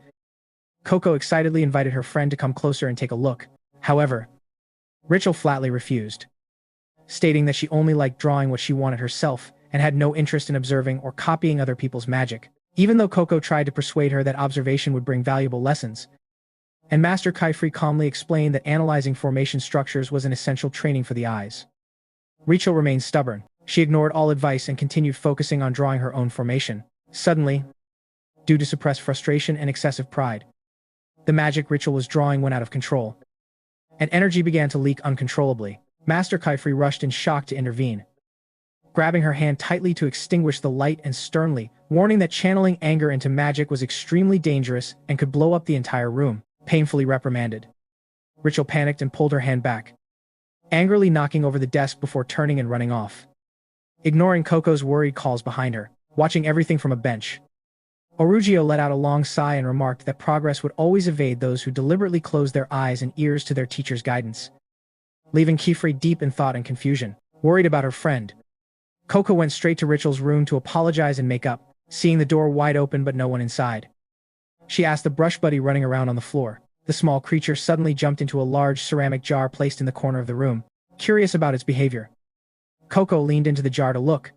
Coco excitedly invited her friend to come closer and take a look. However, Rachel flatly refused, stating that she only liked drawing what she wanted herself and had no interest in observing or copying other people's magic. Even though Coco tried to persuade her that observation would bring valuable lessons, and Master Kaifri calmly explained that analyzing formation structures was an essential training for the eyes, Rachel remained stubborn. She ignored all advice and continued focusing on drawing her own formation. Suddenly, due to suppressed frustration and excessive pride, the magic Rachel was drawing went out of control, and energy began to leak uncontrollably. Master Kaifri rushed in shock to intervene, grabbing her hand tightly to extinguish the light and sternly warning that channeling anger into magic was extremely dangerous and could blow up the entire room. Painfully reprimanded, Rachel panicked and pulled her hand back, angrily knocking over the desk before turning and running off, ignoring Coco's worried calls behind her. Watching everything from a bench, Orugio let out a long sigh and remarked that progress would always evade those who deliberately closed their eyes and ears to their teacher's guidance, leaving Kifri deep in thought and confusion. Worried about her friend, Coco went straight to Rachel's room to apologize and make up. Seeing the door wide open but no one inside, she asked the brush buddy running around on the floor. The small creature suddenly jumped into a large ceramic jar placed in the corner of the room. Curious about its behavior, Coco leaned into the jar to look,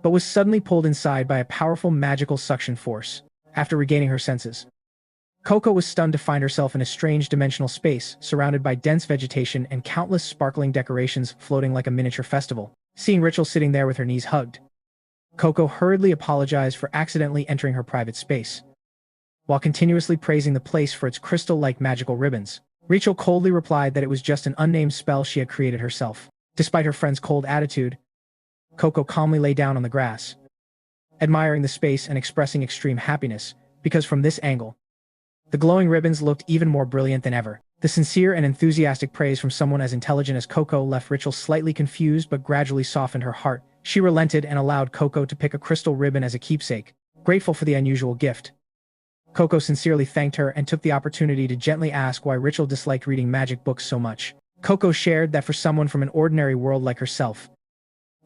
but was suddenly pulled inside by a powerful magical suction force. After regaining her senses, Coco was stunned to find herself in a strange dimensional space, surrounded by dense vegetation and countless sparkling decorations floating like a miniature festival. Seeing Rachel sitting there with her knees hugged, Coco hurriedly apologized for accidentally entering her private space, while continuously praising the place for its crystal-like magical ribbons. Rachel coldly replied that it was just an unnamed spell she had created herself. Despite her friend's cold attitude, Coco calmly lay down on the grass, admiring the space and expressing extreme happiness, because from this angle, the glowing ribbons looked even more brilliant than ever. The sincere and enthusiastic praise from someone as intelligent as Coco left Rachel slightly confused but gradually softened her heart. She relented and allowed Coco to pick a crystal ribbon as a keepsake. Grateful for the unusual gift, Coco sincerely thanked her and took the opportunity to gently ask why Rachel disliked reading magic books so much. Coco shared that for someone from an ordinary world like herself,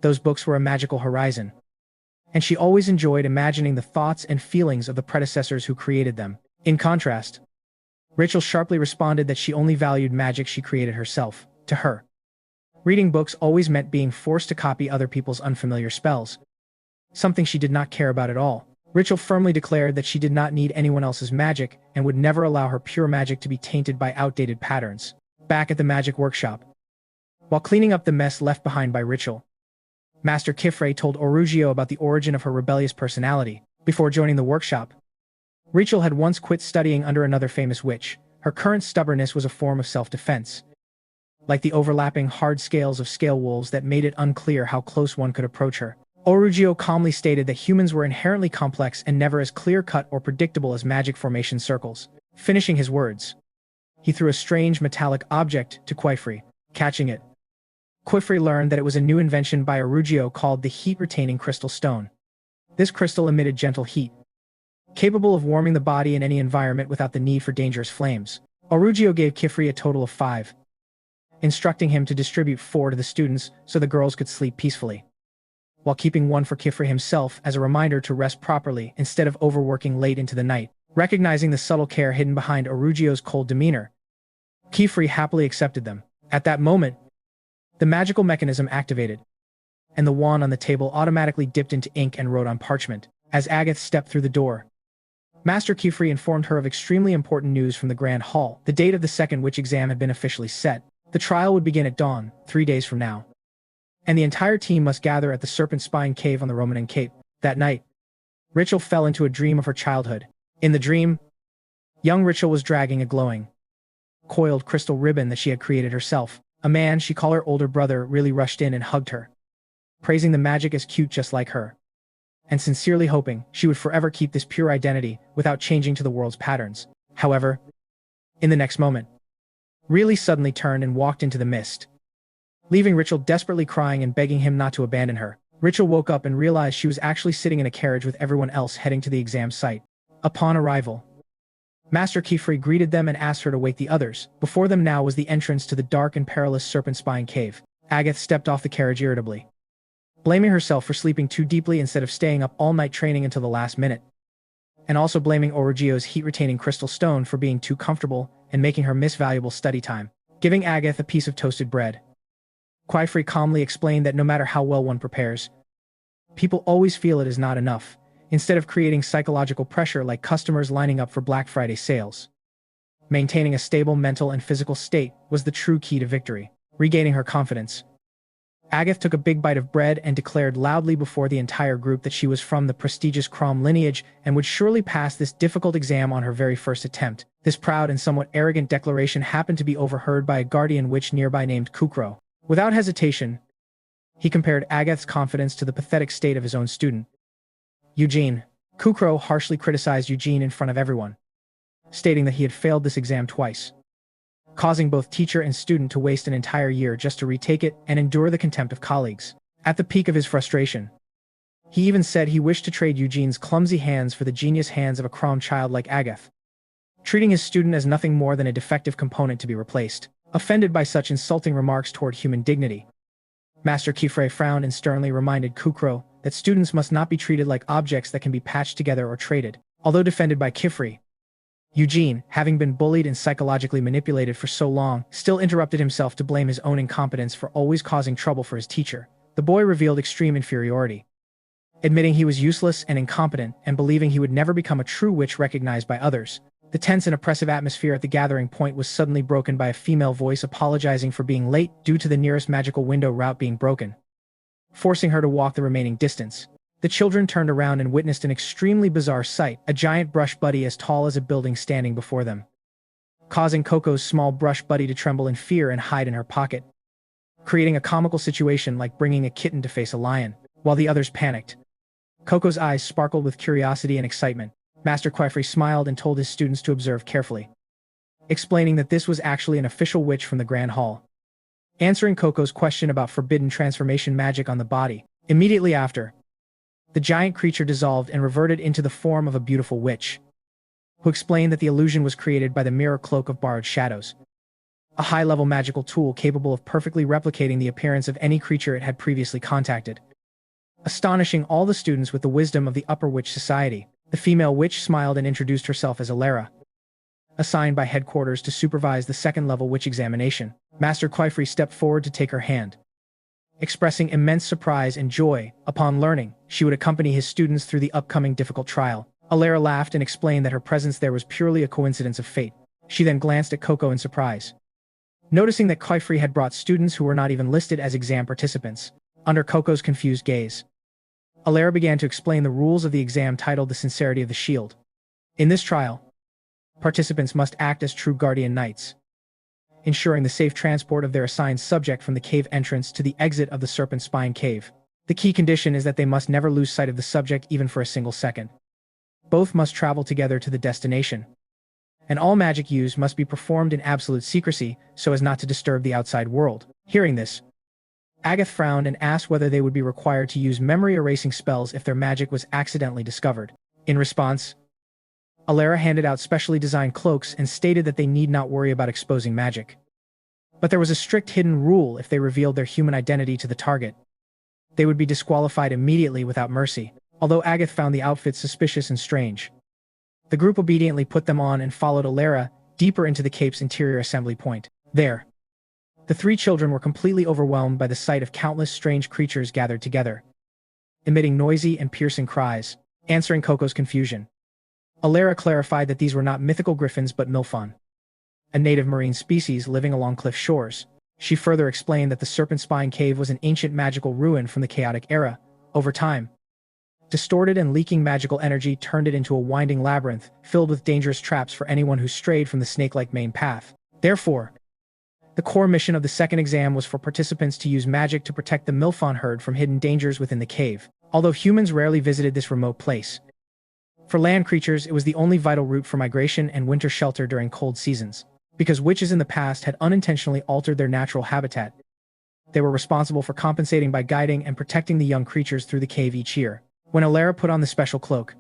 those books were a magical horizon, and she always enjoyed imagining the thoughts and feelings of the predecessors who created them. In contrast, Rachel sharply responded that she only valued magic she created herself. To her, reading books always meant being forced to copy other people's unfamiliar spells, something she did not care about at all. Rachel firmly declared that she did not need anyone else's magic and would never allow her pure magic to be tainted by outdated patterns. Back at the magic workshop, while cleaning up the mess left behind by Rachel, Master Kifre told Orugio about the origin of her rebellious personality. Before joining the workshop, Rachel had once quit studying under another famous witch. Her current stubbornness was a form of self-defense, like the overlapping hard scales of scale wolves that made it unclear how close one could approach her. Orugio calmly stated that humans were inherently complex and never as clear-cut or predictable as magic formation circles. Finishing his words, he threw a strange metallic object to Quifri. Catching it, Quifri learned that it was a new invention by Orugio called the heat-retaining crystal stone. This crystal emitted gentle heat, capable of warming the body in any environment without the need for dangerous flames. Orugio gave Kifri a total of 5, instructing him to distribute 4 to the students so the girls could sleep peacefully, while keeping 1 for Kifri himself as a reminder to rest properly instead of overworking late into the night. Recognizing the subtle care hidden behind Orugio's cold demeanor, Kifri happily accepted them. At that moment, the magical mechanism activated, and the wand on the table automatically dipped into ink and wrote on parchment. As Agath stepped through the door, Master Kifri informed her of extremely important news from the Grand Hall. The date of the second witch exam had been officially set. The trial would begin at dawn, 3 days from now, and the entire team must gather at the Serpent Spine Cave on the Romanen Cape. That night, Rachel fell into a dream of her childhood. In the dream, young Rachel was dragging a glowing, coiled crystal ribbon that she had created herself. A man she called her older brother really rushed in and hugged her, praising the magic as cute just like her, and sincerely hoping she would forever keep this pure identity without changing to the world's patterns. However, in the next moment, Really suddenly turned and walked into the mist, leaving Rachel desperately crying and begging him not to abandon her. Rachel woke up and realized she was actually sitting in a carriage with everyone else heading to the exam site. Upon arrival, Master Kefri greeted them and asked her to wake the others. Before them now was the entrance to the dark and perilous Serpent Spine Cave. Agath stepped off the carriage irritably, blaming herself for sleeping too deeply instead of staying up all night training until the last minute, and also blaming Orogio's heat-retaining crystal stone for being too comfortable and making her miss valuable study time. Giving Agath a piece of toasted bread, Kefri calmly explained that no matter how well one prepares, people always feel it is not enough. Instead of creating psychological pressure like customers lining up for Black Friday sales, maintaining a stable mental and physical state was the true key to victory. Regaining her confidence, Agath took a big bite of bread and declared loudly before the entire group that she was from the prestigious Crom lineage and would surely pass this difficult exam on her very first attempt. This proud and somewhat arrogant declaration happened to be overheard by a guardian witch nearby named Coco. Without hesitation, he compared Agath's confidence to the pathetic state of his own student, Eugene. Coco harshly criticized Eugene in front of everyone, stating that he had failed this exam twice, causing both teacher and student to waste an entire year just to retake it and endure the contempt of colleagues. At the peak of his frustration, he even said he wished to trade Eugene's clumsy hands for the genius hands of a Crom child like Agath, treating his student as nothing more than a defective component to be replaced. Offended by such insulting remarks toward human dignity, Master Kefri frowned and sternly reminded Coco that students must not be treated like objects that can be patched together or traded. Although defended by Kefri, Eugene, having been bullied and psychologically manipulated for so long, still interrupted himself to blame his own incompetence for always causing trouble for his teacher. The boy revealed extreme inferiority, admitting he was useless and incompetent and believing he would never become a true witch recognized by others. The tense and oppressive atmosphere at the gathering point was suddenly broken by a female voice apologizing for being late due to the nearest magical window route being broken, forcing her to walk the remaining distance. The children turned around and witnessed an extremely bizarre sight, a giant brush buddy as tall as a building standing before them, causing Coco's small brush buddy to tremble in fear and hide in her pocket, creating a comical situation like bringing a kitten to face a lion. While the others panicked, Coco's eyes sparkled with curiosity and excitement. Master Kefri smiled and told his students to observe carefully, explaining that this was actually an official witch from the Grand Hall, answering Coco's question about forbidden transformation magic on the body. Immediately after, the giant creature dissolved and reverted into the form of a beautiful witch, who explained that the illusion was created by the mirror cloak of borrowed shadows, a high-level magical tool capable of perfectly replicating the appearance of any creature it had previously contacted. Astonishing all the students with the wisdom of the upper witch society, the female witch smiled and introduced herself as Alara, assigned by headquarters to supervise the second-level witch examination. Master Kefri stepped forward to take her hand, expressing immense surprise and joy upon learning she would accompany his students through the upcoming difficult trial. Alara laughed and explained that her presence there was purely a coincidence of fate. She then glanced at Coco in surprise, noticing that Kefri had brought students who were not even listed as exam participants. Under Coco's confused gaze, Alara began to explain the rules of the exam titled The Sincerity of the Shield. In this trial, participants must act as true guardian knights, ensuring the safe transport of their assigned subject from the cave entrance to the exit of the Serpent Spine Cave. The key condition is that they must never lose sight of the subject even for a single second. Both must travel together to the destination, and all magic used must be performed in absolute secrecy so as not to disturb the outside world. Hearing this, Agath frowned and asked whether they would be required to use memory-erasing spells if their magic was accidentally discovered. In response, Alara handed out specially designed cloaks and stated that they need not worry about exposing magic. But there was a strict hidden rule: if they revealed their human identity to the target, they would be disqualified immediately without mercy. Although Agath found the outfits suspicious and strange, the group obediently put them on and followed Alara deeper into the cave's interior assembly point. There, the three children were completely overwhelmed by the sight of countless strange creatures gathered together, emitting noisy and piercing cries. Answering Coco's confusion, Alara clarified that these were not mythical griffins but milfon, a native marine species living along cliff shores. She further explained that the Serpent Spine Cave was an ancient magical ruin from the chaotic era. Over time, Distorted and leaking magical energy turned it into a winding labyrinth, filled with dangerous traps for anyone who strayed from the snake-like main path. Therefore, the core mission of the second exam was for participants to use magic to protect the Milfon herd from hidden dangers within the cave, although humans rarely visited this remote place. For land creatures, it was the only vital route for migration and winter shelter during cold seasons. Because witches in the past had unintentionally altered their natural habitat, they were responsible for compensating by guiding and protecting the young creatures through the cave each year. When Alara put on the special cloak,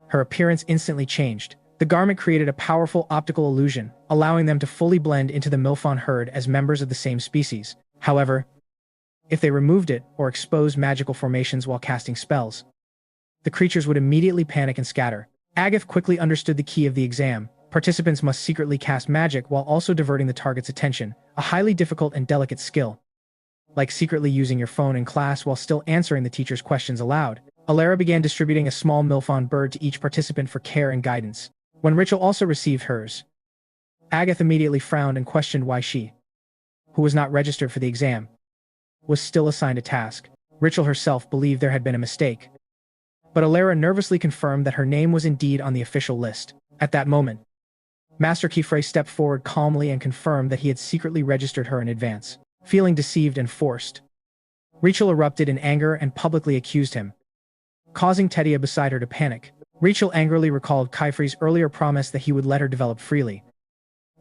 her appearance instantly changed. The garment created a powerful optical illusion, allowing them to fully blend into the Milfon herd as members of the same species. However, if they removed it or exposed magical formations while casting spells, the creatures would immediately panic and scatter. Agath quickly understood the key of the exam. Participants must secretly cast magic while also diverting the target's attention, a highly difficult and delicate skill. Like secretly using your phone in class while still answering the teacher's questions aloud. Alara began distributing a small Milfon bird to each participant for care and guidance. When Rachel also received hers, Agath immediately frowned and questioned why she, who was not registered for the exam, was still assigned a task. Rachel herself believed there had been a mistake, but Alara nervously confirmed that her name was indeed on the official list. At that moment, Master Kifrey stepped forward calmly and confirmed that he had secretly registered her in advance. Feeling deceived and forced, Rachel erupted in anger and publicly accused him, causing Tedia beside her to panic. Rachel angrily recalled Kifrey's earlier promise that he would let her develop freely,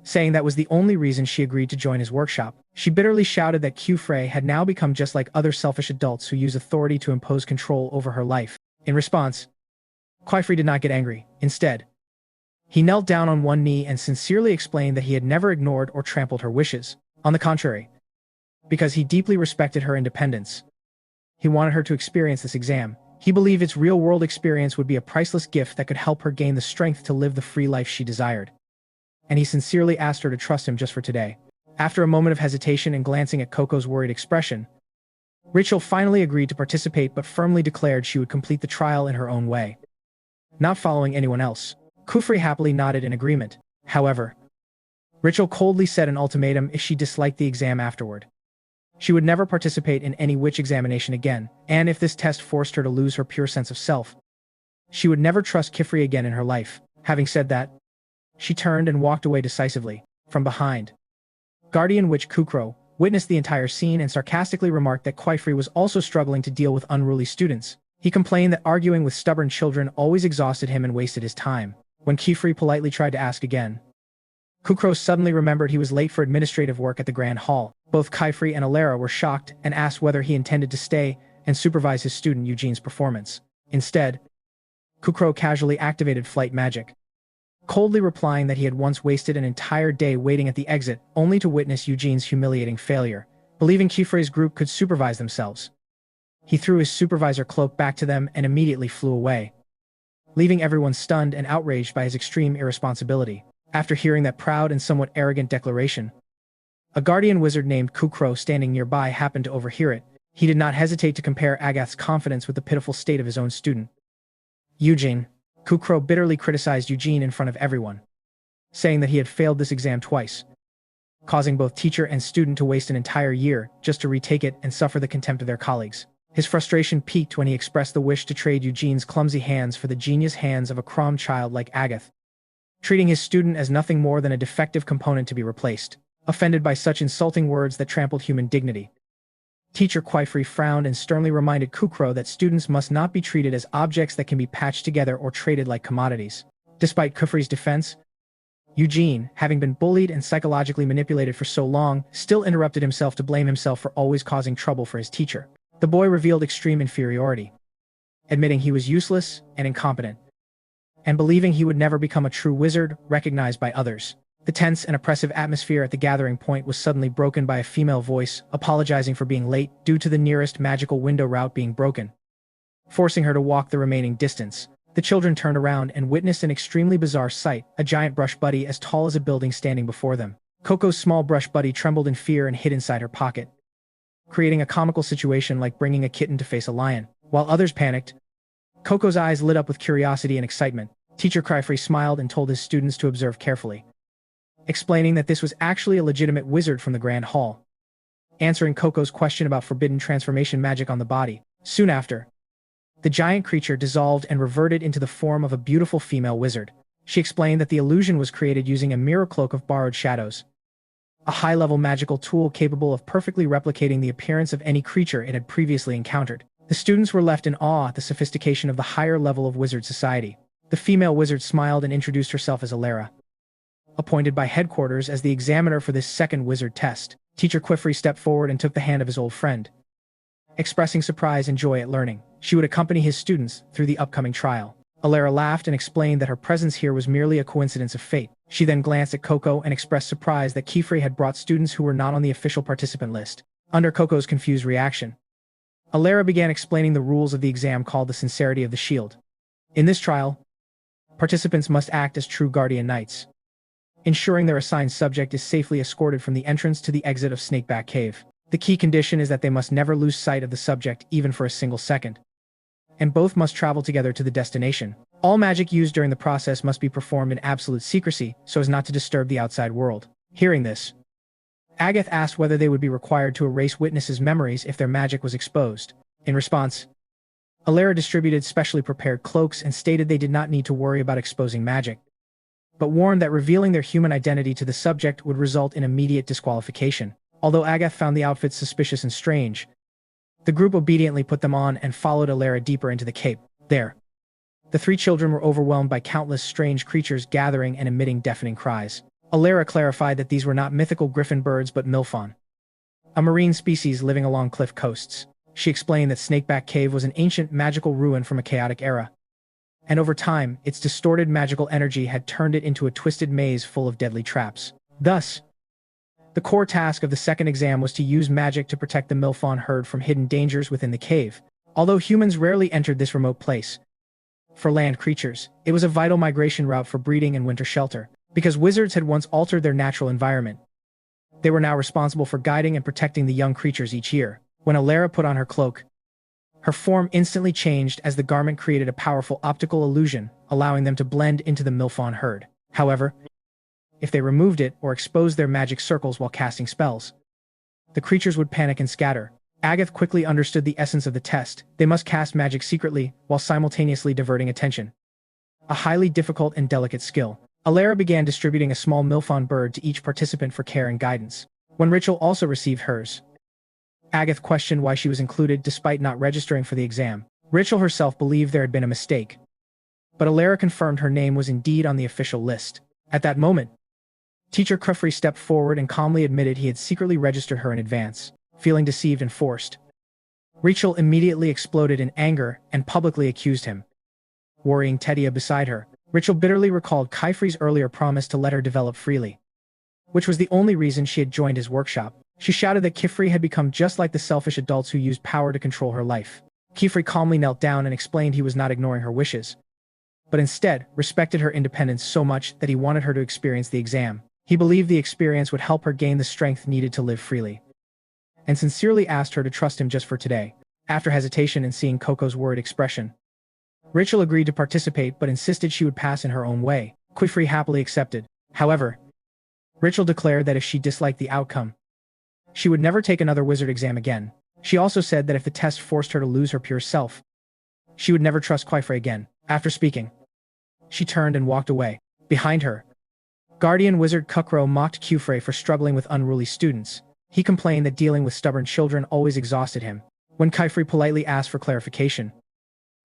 saying that was the only reason she agreed to join his workshop. She bitterly shouted that Kifrey had now become just like other selfish adults who use authority to impose control over her life. In response, Kifrey did not get angry. Instead, he knelt down on one knee and sincerely explained that he had never ignored or trampled her wishes. On the contrary, because he deeply respected her independence, he wanted her to experience this exam. He believed its real-world experience would be a priceless gift that could help her gain the strength to live the free life she desired. And he sincerely asked her to trust him just for today. After a moment of hesitation and glancing at Coco's worried expression, Rachel finally agreed to participate but firmly declared she would complete the trial in her own way, not following anyone else. Kufri happily nodded in agreement. However, Rachel coldly set an ultimatum if she disliked the exam afterward. She would never participate in any witch examination again, and if this test forced her to lose her pure sense of self, she would never trust Kifri again in her life. Having said that, she turned and walked away decisively. From behind, Guardian Witch Kukro witnessed the entire scene and sarcastically remarked that Kifri was also struggling to deal with unruly students. He complained that arguing with stubborn children always exhausted him and wasted his time. When Kifri politely tried to ask again, Kukro suddenly remembered he was late for administrative work at the Grand Hall. Both Kifri and Alara were shocked and asked whether he intended to stay and supervise his student Eugene's performance. Instead, Kukro casually activated flight magic, coldly replying that he had once wasted an entire day waiting at the exit only to witness Eugene's humiliating failure. Believing Kifri's group could supervise themselves, he threw his supervisor cloak back to them and immediately flew away, leaving everyone stunned and outraged by his extreme irresponsibility. After hearing that proud and somewhat arrogant declaration, a guardian wizard named Kukro standing nearby happened to overhear it. He did not hesitate to compare Agath's confidence with the pitiful state of his own student, Eugene. Kukro bitterly criticized Eugene in front of everyone, saying that he had failed this exam twice, causing both teacher and student to waste an entire year just to retake it and suffer the contempt of their colleagues. His frustration peaked when he expressed the wish to trade Eugene's clumsy hands for the genius hands of a crom child like Agath, treating his student as nothing more than a defective component to be replaced. Offended by such insulting words that trampled human dignity, Teacher Kifri frowned and sternly reminded Kukro that students must not be treated as objects that can be patched together or traded like commodities. Despite Kufri's defense, Eugene, having been bullied and psychologically manipulated for so long, still interrupted himself to blame himself for always causing trouble for his teacher. The boy revealed extreme inferiority, admitting he was useless and incompetent, and believing he would never become a true wizard recognized by others. The tense and oppressive atmosphere at the gathering point was suddenly broken by a female voice, apologizing for being late due to the nearest magical window route being broken, forcing her to walk the remaining distance. The children turned around and witnessed an extremely bizarre sight, a giant brush buddy as tall as a building standing before them. Coco's small brush buddy trembled in fear and hid inside her pocket, creating a comical situation like bringing a kitten to face a lion. While others panicked, Coco's eyes lit up with curiosity and excitement. Teacher Kifri smiled and told his students to observe carefully, explaining that this was actually a legitimate wizard from the Grand Hall, answering Coco's question about forbidden transformation magic on the body. Soon after, The giant creature dissolved and reverted into the form of a beautiful female wizard. She explained that the illusion was created using a mirror cloak of borrowed shadows, a high-level magical tool capable of perfectly replicating the appearance of any creature it had previously encountered. The students were left in awe at the sophistication of the higher level of wizard society. The female wizard smiled and introduced herself as Alara, appointed by headquarters as the examiner for this second wizard test. Teacher Quifrey stepped forward and took the hand of his old friend, expressing surprise and joy at learning she would accompany his students through the upcoming trial. Alara laughed and explained that her presence here was merely a coincidence of fate. She then glanced at Coco and expressed surprise that Quifrey had brought students who were not on the official participant list. Under Coco's confused reaction, Alara began explaining the rules of the exam called the Sincerity of the Shield. In this trial, participants must act as true guardian knights, ensuring their assigned subject is safely escorted from the entrance to the exit of Snakeback Cave. The key condition is that they must never lose sight of the subject even for a single second, and both must travel together to the destination. All magic used during the process must be performed in absolute secrecy so as not to disturb the outside world. Hearing this, Agath asked whether they would be required to erase witnesses' memories if their magic was exposed. In response, Alara distributed specially prepared cloaks and stated they did not need to worry about exposing magic, but warned that revealing their human identity to the subject would result in immediate disqualification. Although Agath found the outfits suspicious and strange, the group obediently put them on and followed Alara deeper into the cave. There, the three children were overwhelmed by countless strange creatures gathering and emitting deafening cries. Alara clarified that these were not mythical griffin birds but milfon, a marine species living along cliff coasts. She explained that Snakeback Cave was an ancient magical ruin from a chaotic era, and over time, its distorted magical energy had turned it into a twisted maze full of deadly traps. Thus, the core task of the second exam was to use magic to protect the milfon herd from hidden dangers within the cave. Although humans rarely entered this remote place, for land creatures, it was a vital migration route for breeding and winter shelter. Because wizards had once altered their natural environment, they were now responsible for guiding and protecting the young creatures each year. When Alara put on her cloak, her form instantly changed as the garment created a powerful optical illusion, allowing them to blend into the milfon herd. However, if they removed it or exposed their magic circles while casting spells, the creatures would panic and scatter. Agath quickly understood the essence of the test. They must cast magic secretly while simultaneously diverting attention, a highly difficult and delicate skill. Alara began distributing a small milfon bird to each participant for care and guidance. When Rachel also received hers, Agath questioned why she was included despite not registering for the exam. Rachel herself believed there had been a mistake, but Alara confirmed her name was indeed on the official list. At that moment, Teacher Quifrey stepped forward and calmly admitted he had secretly registered her in advance. Feeling deceived and forced, Rachel immediately exploded in anger and publicly accused him, worrying Tedia beside her. Rachel bitterly recalled Quifrey's earlier promise to let her develop freely, which was the only reason she had joined his workshop. She shouted that Quifrey had become just like the selfish adults who used power to control her life. Quifrey calmly knelt down and explained he was not ignoring her wishes, but instead respected her independence so much that he wanted her to experience the exam. He believed the experience would help her gain the strength needed to live freely, and sincerely asked her to trust him just for today. After hesitation and seeing Coco's worried expression, Rachel agreed to participate but insisted she would pass in her own way. Quifrey happily accepted. However, Rachel declared that if she disliked the outcome, she would never take another wizard exam again. She also said that if the test forced her to lose her pure self, she would never trust Quifrey again. After speaking, she turned and walked away. Behind her, Guardian Wizard Kukro mocked Quifrey for struggling with unruly students. He complained that dealing with stubborn children always exhausted him. When Quifrey politely asked for clarification,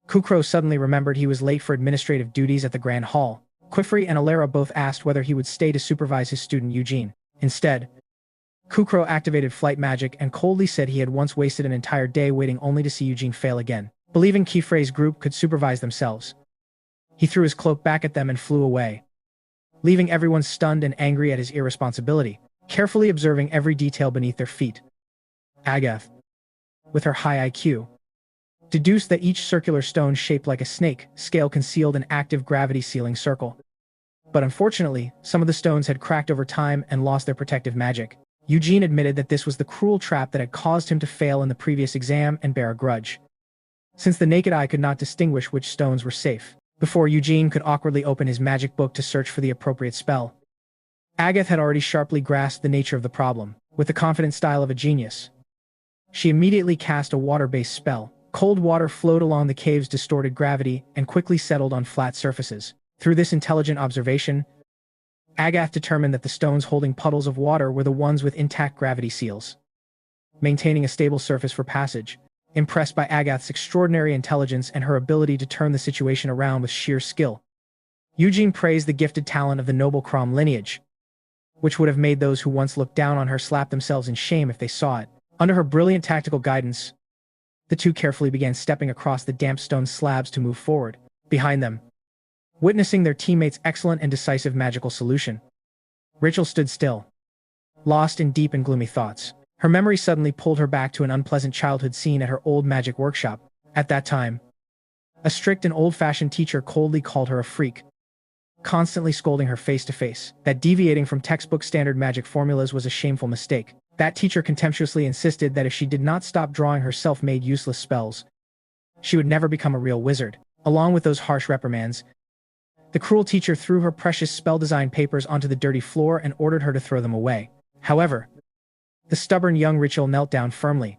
Kukro suddenly remembered he was late for administrative duties at the Grand Hall. Quifrey and Alara both asked whether he would stay to supervise his student Eugene. Instead, Kukro activated flight magic and coldly said he had once wasted an entire day waiting only to see Eugene fail again. Believing Quifrey's group could supervise themselves, he threw his cloak back at them and flew away, leaving everyone stunned and angry at his irresponsibility, carefully observing every detail beneath their feet. Agath, with her high IQ, deduced that each circular stone shaped like a snake scale concealed an active gravity sealing circle. But unfortunately, some of the stones had cracked over time and lost their protective magic. Eugene admitted that this was the cruel trap that had caused him to fail in the previous exam and bear a grudge, since the naked eye could not distinguish which stones were safe. Before Eugene could awkwardly open his magic book to search for the appropriate spell, Agath had already sharply grasped the nature of the problem. With the confident style of a genius, she immediately cast a water-based spell, Cold water flowed along the cave's distorted gravity and quickly settled on flat surfaces. Through this intelligent observation, Agath determined that the stones holding puddles of water were the ones with intact gravity seals, maintaining a stable surface for passage. Impressed by Agath's extraordinary intelligence and her ability to turn the situation around with sheer skill, Eugene praised the gifted talent of the noble Crom lineage, which would have made those who once looked down on her slap themselves in shame if they saw it. Under her brilliant tactical guidance, the two carefully began stepping across the damp stone slabs to move forward. Behind them, witnessing their teammates' excellent and decisive magical solution, Rachel stood still, lost in deep and gloomy thoughts. Her memory suddenly pulled her back to an unpleasant childhood scene at her old magic workshop. At that time, a strict and old-fashioned teacher coldly called her a freak, constantly scolding her face to face. That deviating from textbook standard magic formulas was a shameful mistake. That teacher contemptuously insisted that if she did not stop drawing her self-made useless spells, she would never become a real wizard. Along with those harsh reprimands, the cruel teacher threw her precious spell design papers onto the dirty floor and ordered her to throw them away. However, the stubborn young Rachel knelt down firmly,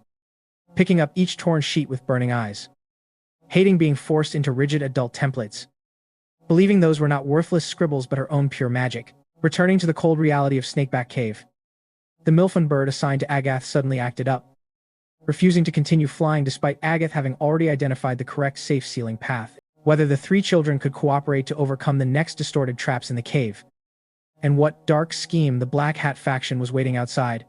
picking up each torn sheet with burning eyes, hating being forced into rigid adult templates, believing those were not worthless scribbles but her own pure magic. Returning to the cold reality of Snakeback Cave, the Milfen bird assigned to Agath suddenly acted up, refusing to continue flying despite Agath having already identified the correct safe ceiling path. Whether the three children could cooperate to overcome the next distorted traps in the cave, and what dark scheme the Black Hat faction was waiting outside,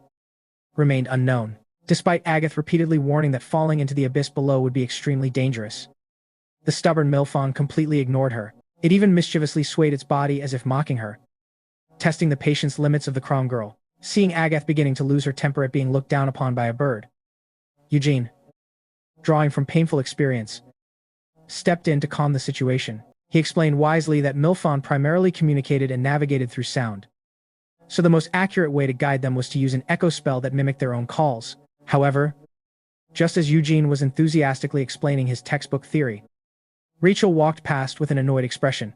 remained unknown. Despite Agath repeatedly warning that falling into the abyss below would be extremely dangerous, the stubborn Milfon completely ignored her. It even mischievously swayed its body as if mocking her, testing the patience limits of the Crom girl. Seeing Agath beginning to lose her temper at being looked down upon by a bird, Eugene, drawing from painful experience, stepped in to calm the situation. He explained wisely that Milfon primarily communicated and navigated through sound, so the most accurate way to guide them was to use an echo spell that mimicked their own calls. However, just as Eugene was enthusiastically explaining his textbook theory, Rachel walked past with an annoyed expression,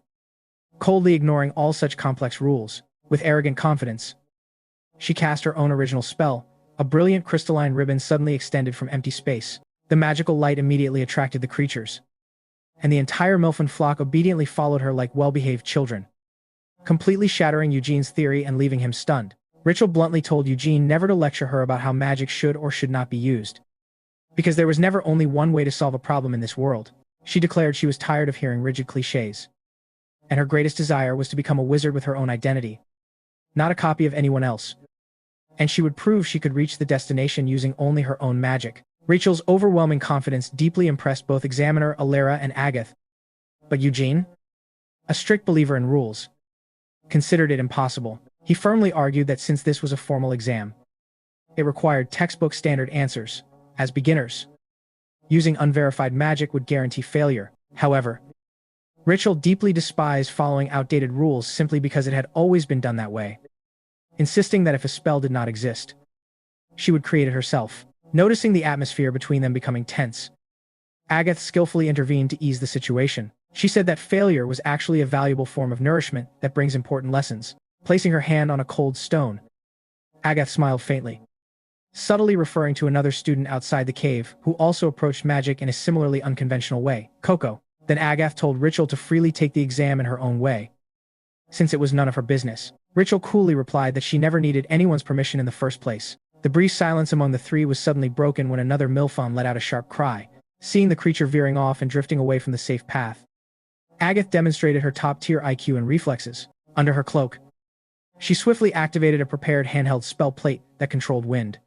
coldly ignoring all such complex rules. With arrogant confidence, she cast her own original spell. A brilliant crystalline ribbon suddenly extended from empty space. The magical light immediately attracted the creatures, and the entire Milfen flock obediently followed her like well-behaved children, completely shattering Eugene's theory and leaving him stunned. Rachel bluntly told Eugene never to lecture her about how magic should or should not be used, because there was never only one way to solve a problem in this world. She declared she was tired of hearing rigid cliches, and her greatest desire was to become a wizard with her own identity, not a copy of anyone else, and she would prove she could reach the destination using only her own magic. Rachel's overwhelming confidence deeply impressed both Examiner Alara and Agath, but Eugene, a strict believer in rules, considered it impossible. He firmly argued that since this was a formal exam, it required textbook standard answers. As beginners, using unverified magic would guarantee failure. However, Rachel deeply despised following outdated rules simply because it had always been done that way, insisting that if a spell did not exist, she would create it herself. Noticing the atmosphere between them becoming tense, Agath skillfully intervened to ease the situation. She said that failure was actually a valuable form of nourishment that brings important lessons. Placing her hand on a cold stone, Agath smiled faintly, subtly referring to another student outside the cave who also approached magic in a similarly unconventional way, Coco. Then Agath told Rachel to freely take the exam in her own way, since it was none of her business. Rachel coolly replied that she never needed anyone's permission in the first place. The brief silence among the three was suddenly broken when another Milfon let out a sharp cry. Seeing the creature veering off and drifting away from the safe path, Agath demonstrated her top-tier IQ and reflexes. Under her cloak, she swiftly activated a prepared handheld spell plate that controlled wind,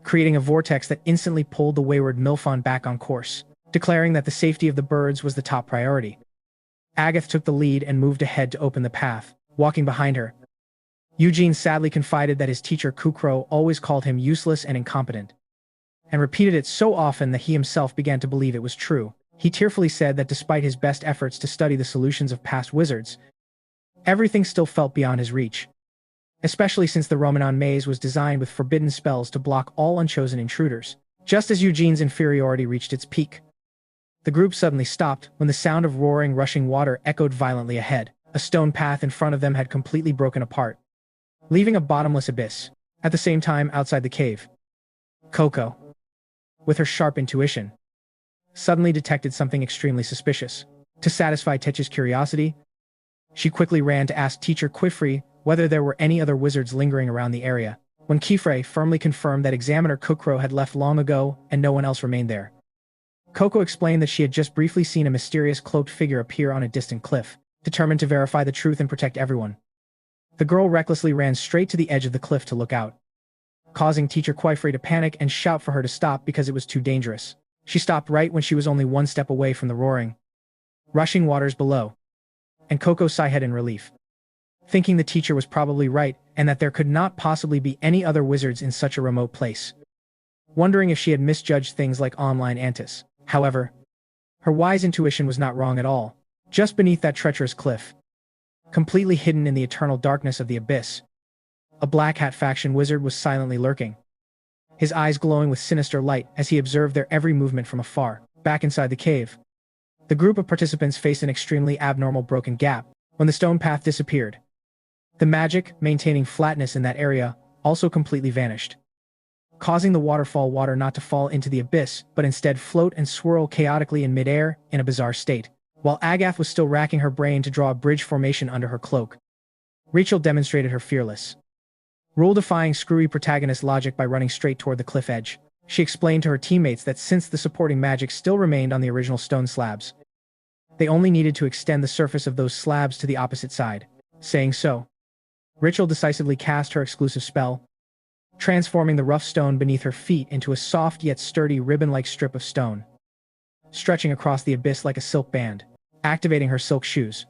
creating a vortex that instantly pulled the wayward Milfon back on course. Declaring that the safety of the birds was the top priority, Agath took the lead and moved ahead to open the path. Walking behind her, Eugene sadly confided that his teacher Kukro always called him useless and incompetent, and repeated it so often that he himself began to believe it was true. He tearfully said that despite his best efforts to study the solutions of past wizards, everything still felt beyond his reach, especially since the Romanon maze was designed with forbidden spells to block all unchosen intruders. Just as Eugene's inferiority reached its peak, the group suddenly stopped when the sound of roaring, rushing water echoed violently ahead. A stone path in front of them had completely broken apart, leaving a bottomless abyss. At the same time, outside the cave, Coco, with her sharp intuition, suddenly detected something extremely suspicious. To satisfy Tetch's curiosity, she quickly ran to ask teacher Quifrey whether there were any other wizards lingering around the area. When Quifrey firmly confirmed that examiner Coco had left long ago and no one else remained there, Coco explained that she had just briefly seen a mysterious cloaked figure appear on a distant cliff, determined to verify the truth and protect everyone. The girl recklessly ran straight to the edge of the cliff to look out, causing teacher Quifrey to panic and shout for her to stop because it was too dangerous. She stopped right when she was only one step away from the roaring, rushing waters below, and Coco sighed in relief, thinking the teacher was probably right and that there could not possibly be any other wizards in such a remote place, wondering if she had misjudged things like online antis. However, her wise intuition was not wrong at all. Just beneath that treacherous cliff, completely hidden in the eternal darkness of the abyss, a black hat faction wizard was silently lurking, his eyes glowing with sinister light as he observed their every movement from afar. Back inside the cave, the group of participants faced an extremely abnormal broken gap when the stone path disappeared. The magic, maintaining flatness in that area, also completely vanished, causing the waterfall water not to fall into the abyss, but instead float and swirl chaotically in midair in a bizarre state. While Agath was still racking her brain to draw a bridge formation under her cloak, Rachel demonstrated her fearless, rule-defying screwy protagonist logic by running straight toward the cliff edge. She explained to her teammates that since the supporting magic still remained on the original stone slabs, they only needed to extend the surface of those slabs to the opposite side. Saying so, Rachel decisively cast her exclusive spell, transforming the rough stone beneath her feet into a soft yet sturdy ribbon-like strip of stone, stretching across the abyss like a silk band. Activating her silk shoes,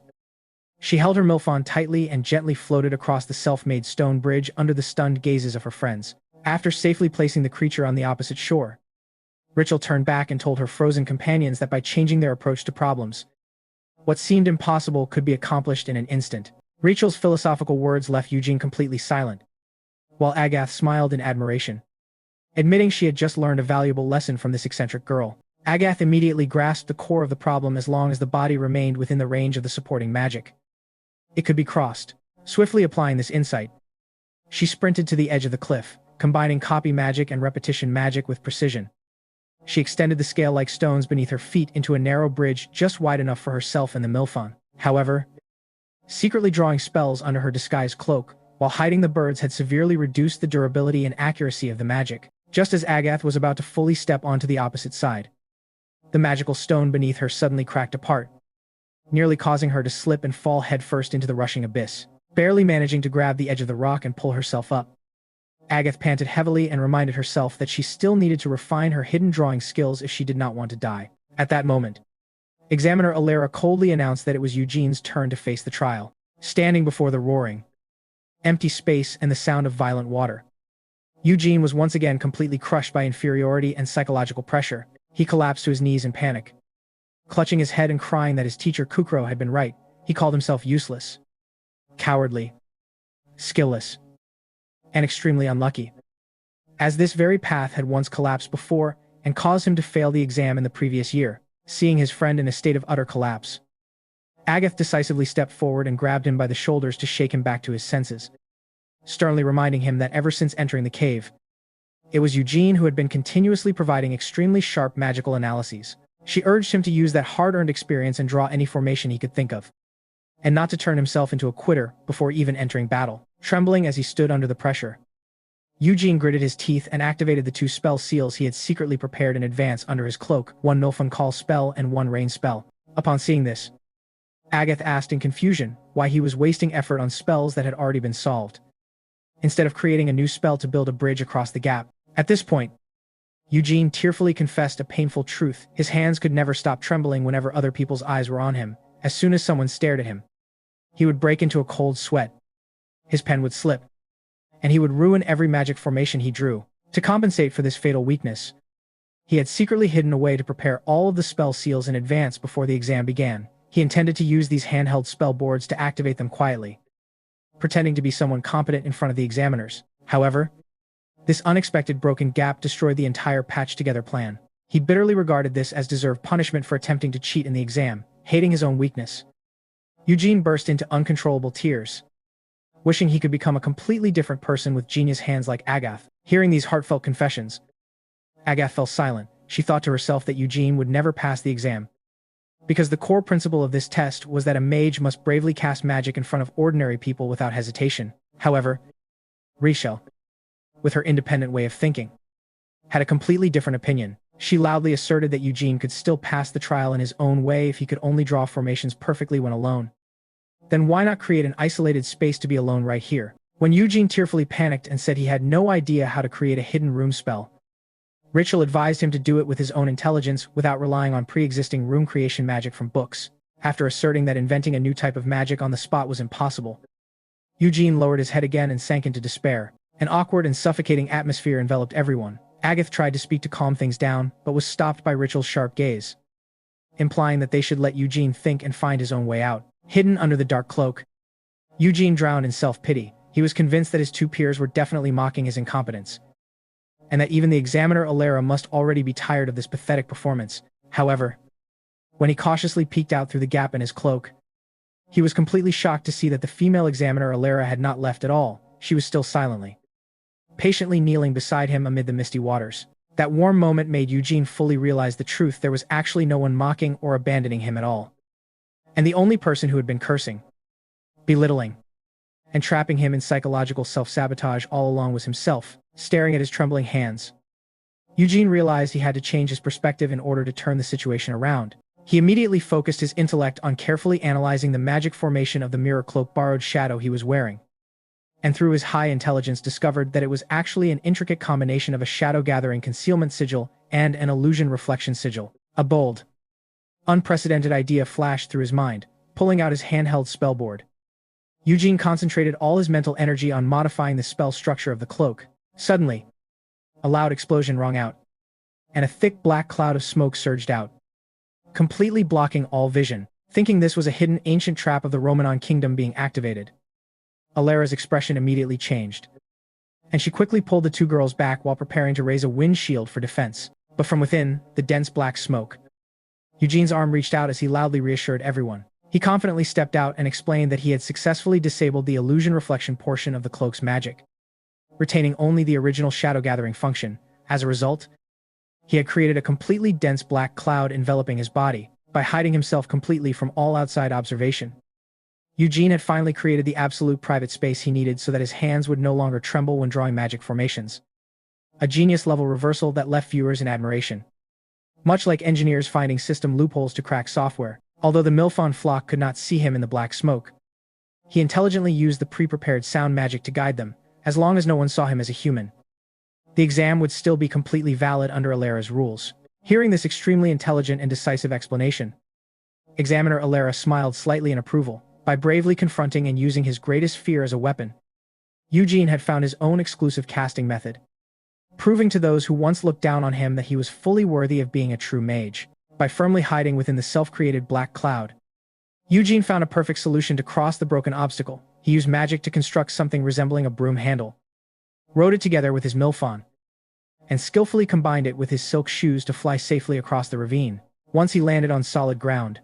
she held her milfon tightly and gently floated across the self-made stone bridge under the stunned gazes of her friends. After safely placing the creature on the opposite shore, Rachel turned back and told her frozen companions that by changing their approach to problems, what seemed impossible could be accomplished in an instant. Rachel's philosophical words left Eugene completely silent, while Agath smiled in admiration, admitting she had just learned a valuable lesson from this eccentric girl. Agath immediately grasped the core of the problem. As long as the body remained within the range of the supporting magic, it could be crossed. Swiftly applying this insight, she sprinted to the edge of the cliff, combining copy magic and repetition magic with precision. She extended the scale-like stones beneath her feet into a narrow bridge just wide enough for herself and the milfon. However, secretly drawing spells under her disguised cloak, while hiding the birds, had severely reduced the durability and accuracy of the magic. Just as Agath was about to fully step onto the opposite side, the magical stone beneath her suddenly cracked apart, nearly causing her to slip and fall headfirst into the rushing abyss. Barely managing to grab the edge of the rock and pull herself up, Agath panted heavily and reminded herself that she still needed to refine her hidden drawing skills if she did not want to die. At that moment, Examiner Alara coldly announced that it was Eugene's turn to face the trial. Standing before the roaring, empty space and the sound of violent water, Eugene was once again completely crushed by inferiority and psychological pressure. He collapsed to his knees in panic, clutching his head and crying that his teacher Kukro had been right. He called himself useless, cowardly, skillless, and extremely unlucky, as this very path had once collapsed before and caused him to fail the exam in the previous year. Seeing his friend in a state of utter collapse, Agath decisively stepped forward and grabbed him by the shoulders to shake him back to his senses, sternly reminding him that ever since entering the cave, it was Eugene who had been continuously providing extremely sharp magical analyses. She urged him to use that hard-earned experience and draw any formation he could think of, and not to turn himself into a quitter before even entering battle. Trembling as he stood under the pressure, Eugene gritted his teeth and activated the two spell seals he had secretly prepared in advance under his cloak, one Milfon Call spell and one Rain spell. Upon seeing this, Agath asked in confusion why he was wasting effort on spells that had already been solved, instead of creating a new spell to build a bridge across the gap. At this point, Eugene tearfully confessed a painful truth. His hands could never stop trembling whenever other people's eyes were on him. As soon as someone stared at him, he would break into a cold sweat, his pen would slip, and he would ruin every magic formation he drew. To compensate for this fatal weakness, he had secretly hidden a way to prepare all of the spell seals in advance before the exam began. He intended to use these handheld spell boards to activate them quietly, pretending to be someone competent in front of the examiners. However, this unexpected broken gap destroyed the entire patched-together plan. He bitterly regarded this as deserved punishment for attempting to cheat in the exam. Hating his own weakness, Eugene burst into uncontrollable tears, wishing he could become a completely different person with genius hands like Agath. Hearing these heartfelt confessions, Agath fell silent, she thought to herself that Eugene would never pass the exam. Because the core principle of this test was that a mage must bravely cast magic in front of ordinary people without hesitation. However, Rachel, with her independent way of thinking, had a completely different opinion. She loudly asserted that Eugene could still pass the trial in his own way if he could only draw formations perfectly when alone. Then why not create an isolated space to be alone right here? When Eugene tearfully panicked and said he had no idea how to create a hidden room spell, Rachel advised him to do it with his own intelligence without relying on pre-existing room creation magic from books. After asserting that inventing a new type of magic on the spot was impossible, Eugene lowered his head again and sank into despair. An awkward and suffocating atmosphere enveloped everyone. Agath tried to speak to calm things down, but was stopped by Rachel's sharp gaze, implying that they should let Eugene think and find his own way out. Hidden under the dark cloak, Eugene drowned in self-pity. He was convinced that his two peers were definitely mocking his incompetence, and that even the examiner Alara must already be tired of this pathetic performance. However, when he cautiously peeked out through the gap in his cloak, he was completely shocked to see that the female examiner Alara had not left at all. She was still silently, patiently kneeling beside him amid the misty waters. That warm moment made Eugene fully realize the truth. There was actually no one mocking or abandoning him at all. And the only person who had been cursing, belittling, and trapping him in psychological self-sabotage all along was himself. Staring at his trembling hands, Eugene realized he had to change his perspective in order to turn the situation around. He immediately focused his intellect on carefully analyzing the magic formation of the mirror cloak borrowed shadow he was wearing, and through his high intelligence discovered that it was actually an intricate combination of a shadow-gathering concealment sigil and an illusion reflection sigil. A bold, unprecedented idea flashed through his mind. Pulling out his handheld spellboard, Eugene concentrated all his mental energy on modifying the spell structure of the cloak. Suddenly, a loud explosion rang out, and a thick black cloud of smoke surged out, completely blocking all vision. Thinking this was a hidden ancient trap of the Romanon kingdom being activated, Alara's expression immediately changed, and she quickly pulled the two girls back while preparing to raise a wind shield for defense. But from within the dense black smoke, Eugene's arm reached out as he loudly reassured everyone. He confidently stepped out and explained that he had successfully disabled the illusion reflection portion of the cloak's magic, retaining only the original shadow-gathering function. As a result, he had created a completely dense black cloud enveloping his body. By hiding himself completely from all outside observation, Eugene had finally created the absolute private space he needed so that his hands would no longer tremble when drawing magic formations. A genius-level reversal that left viewers in admiration. Much like engineers finding system loopholes to crack software, although the Milfon flock could not see him in the black smoke, he intelligently used the pre-prepared sound magic to guide them. As long as no one saw him as a human, the exam would still be completely valid under Alara's rules. Hearing this extremely intelligent and decisive explanation, Examiner Alara smiled slightly in approval. By bravely confronting and using his greatest fear as a weapon, Eugene had found his own exclusive casting method, proving to those who once looked down on him that he was fully worthy of being a true mage. By firmly hiding within the self-created black cloud, Eugene found a perfect solution to cross the broken obstacle. He used magic to construct something resembling a broom handle, wrote it together with his Milfon, and skillfully combined it with his silk shoes to fly safely across the ravine. Once he landed on solid ground,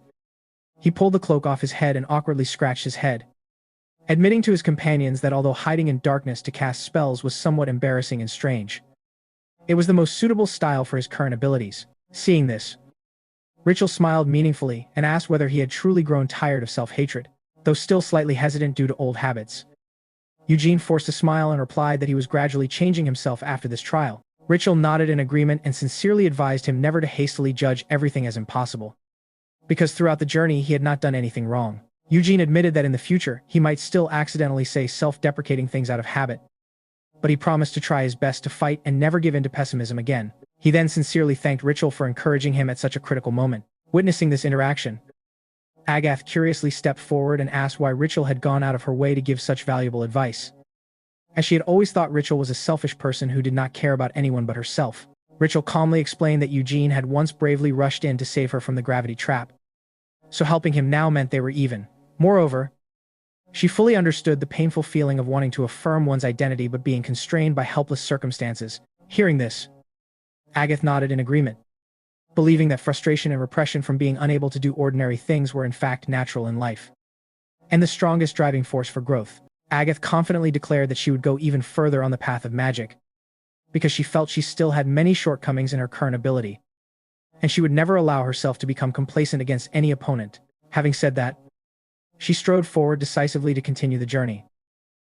he pulled the cloak off his head and awkwardly scratched his head, admitting to his companions that although hiding in darkness to cast spells was somewhat embarrassing and strange, it was the most suitable style for his current abilities. Seeing this, Rachel smiled meaningfully and asked whether he had truly grown tired of self-hatred. Though still slightly hesitant due to old habits, Eugene forced a smile and replied that he was gradually changing himself after this trial. Rachel nodded in agreement and sincerely advised him never to hastily judge everything as impossible, because throughout the journey he had not done anything wrong. Eugene admitted that in the future he might still accidentally say self-deprecating things out of habit, but he promised to try his best to fight and never give in to pessimism again. He then sincerely thanked Rachel for encouraging him at such a critical moment. Witnessing this interaction, Agath curiously stepped forward and asked why Rachel had gone out of her way to give such valuable advice, as she had always thought Rachel was a selfish person who did not care about anyone but herself. Rachel calmly explained that Eugene had once bravely rushed in to save her from the gravity trap, so helping him now meant they were even. Moreover, she fully understood the painful feeling of wanting to affirm one's identity but being constrained by helpless circumstances. Hearing this, Agath nodded in agreement, believing that frustration and repression from being unable to do ordinary things were in fact natural in life, and the strongest driving force for growth. Agath confidently declared that she would go even further on the path of magic, because she felt she still had many shortcomings in her current ability. and she would never allow herself to become complacent against any opponent. Having said that, she strode forward decisively to continue the journey,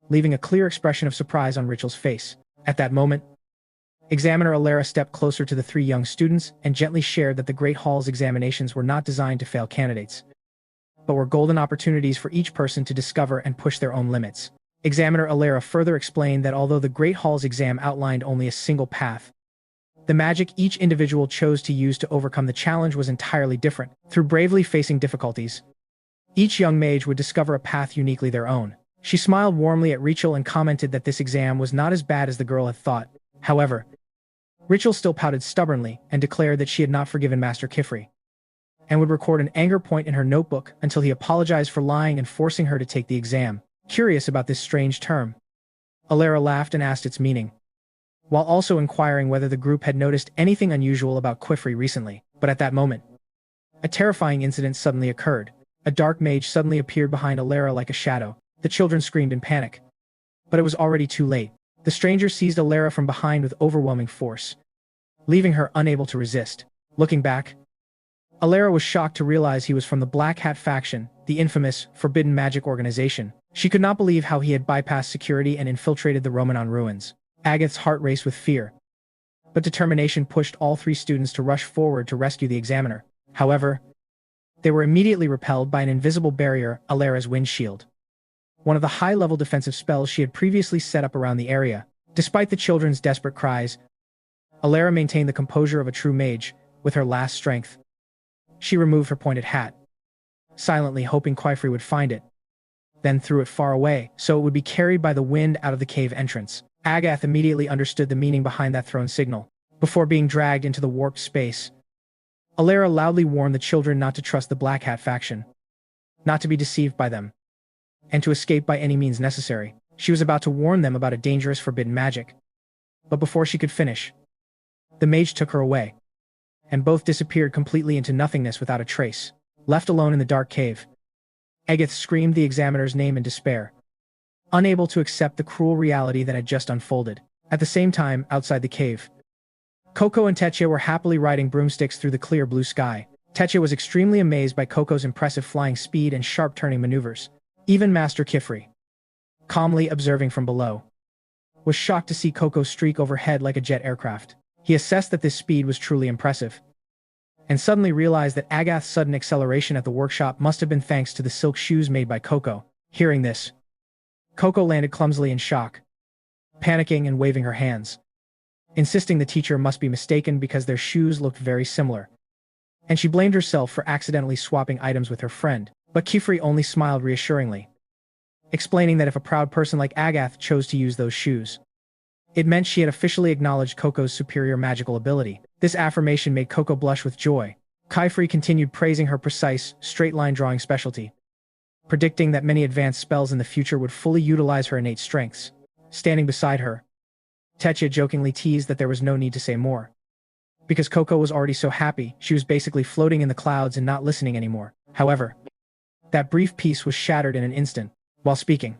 leaving a clear expression of surprise on Rachel's face. At that moment, Examiner Alara stepped closer to the three young students and gently shared that the Great Hall's examinations were not designed to fail candidates, but were golden opportunities for each person to discover and push their own limits. Examiner Alara further explained that although the Great Hall's exam outlined only a single path, the magic each individual chose to use to overcome the challenge was entirely different. Through bravely facing difficulties, each young mage would discover a path uniquely their own. She smiled warmly at Rachel and commented that this exam was not as bad as the girl had thought. However, Rachel still pouted stubbornly and declared that she had not forgiven Master Kifri, and would record an anger point in her notebook until he apologized for lying and forcing her to take the exam. Curious about this strange term, Alara laughed and asked its meaning, while also inquiring whether the group had noticed anything unusual about Kifri recently. But at that moment, a terrifying incident suddenly occurred. A dark mage suddenly appeared behind Alara like a shadow. The children screamed in panic, but it was already too late. The stranger seized Alara from behind with overwhelming force, leaving her unable to resist. Looking back, Alara was shocked to realize he was from the Black Hat faction, the infamous Forbidden Magic organization. She could not believe how he had bypassed security and infiltrated the Romanon ruins. Agath's heart raced with fear, but determination pushed all three students to rush forward to rescue the examiner. However, they were immediately repelled by an invisible barrier, Alara's windshield, one of the high-level defensive spells she had previously set up around the area. Despite the children's desperate cries, Alara maintained the composure of a true mage. With her last strength, she removed her pointed hat, silently hoping Kifri would find it, then threw it far away, so it would be carried by the wind out of the cave entrance. Agath immediately understood the meaning behind that thrown signal. Before being dragged into the warped space, Alara loudly warned the children not to trust the Black Hat faction, not to be deceived by them, and to escape by any means necessary. She was about to warn them about a dangerous forbidden magic, but before she could finish, the mage took her away, and both disappeared completely into nothingness without a trace. Left alone in the dark cave, Agath screamed the examiner's name in despair, unable to accept the cruel reality that had just unfolded. At the same time, outside the cave, Coco and Teche were happily riding broomsticks through the clear blue sky. Teche was extremely amazed by Coco's impressive flying speed and sharp turning maneuvers. Even Master Kifri, calmly observing from below, was shocked to see Coco streak overhead like a jet aircraft. He assessed that this speed was truly impressive, and suddenly realized that Agath's sudden acceleration at the workshop must have been thanks to the silk shoes made by Coco. Hearing this, Coco landed clumsily in shock, panicking and waving her hands, insisting the teacher must be mistaken because their shoes looked very similar, and she blamed herself for accidentally swapping items with her friend. But Kifri only smiled reassuringly, explaining that if a proud person like Agath chose to use those shoes, it meant she had officially acknowledged Coco's superior magical ability. This affirmation made Coco blush with joy. Kifri continued praising her precise, straight-line drawing specialty, predicting that many advanced spells in the future would fully utilize her innate strengths. Standing beside her, Teche jokingly teased that there was no need to say more, because Coco was already so happy she was basically floating in the clouds and not listening anymore. However, that brief peace was shattered in an instant. While speaking,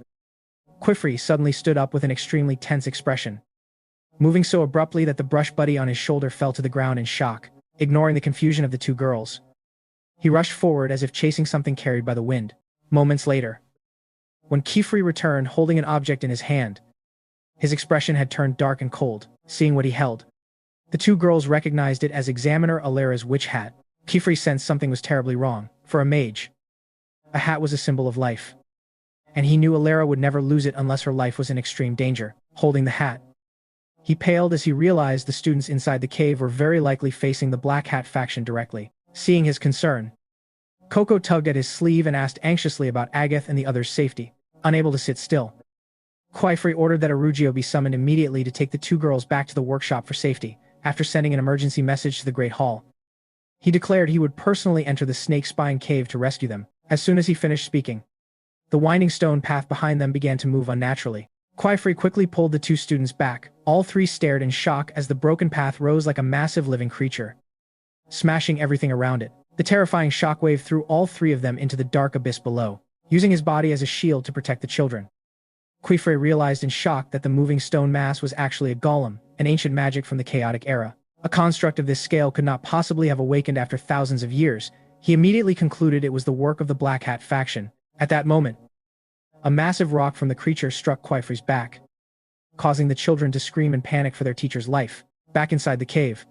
Kifri suddenly stood up with an extremely tense expression, moving so abruptly that the brush buddy on his shoulder fell to the ground in shock. Ignoring the confusion of the two girls, he rushed forward as if chasing something carried by the wind. Moments later, when Kifri returned holding an object in his hand, his expression had turned dark and cold. Seeing what he held, the two girls recognized it as Examiner Alara's witch hat. Kifri sensed something was terribly wrong. For a mage, a hat was a symbol of life, and he knew Alara would never lose it unless her life was in extreme danger. Holding the hat, he paled as he realized the students inside the cave were very likely facing the Black Hat faction directly. Seeing his concern, Coco tugged at his sleeve and asked anxiously about Agath and the others' safety. Unable to sit still, Kifri ordered that Arugio be summoned immediately to take the two girls back to the workshop for safety. After sending an emergency message to the Great Hall, he declared he would personally enter the Snake Spine Cave to rescue them. As soon as he finished speaking, the winding stone path behind them began to move unnaturally. Kifri quickly pulled the two students back. All three stared in shock as the broken path rose like a massive living creature, smashing everything around it. The terrifying shockwave threw all three of them into the dark abyss below. Using his body as a shield to protect the children, Kifri realized in shock that the moving stone mass was actually a golem, an ancient magic from the chaotic era. A construct of this scale could not possibly have awakened after thousands of years. He immediately concluded it was the work of the Black Hat faction. At that moment, a massive rock from the creature struck Quifre's back, causing the children to scream in panic for their teacher's life. Back inside the cave,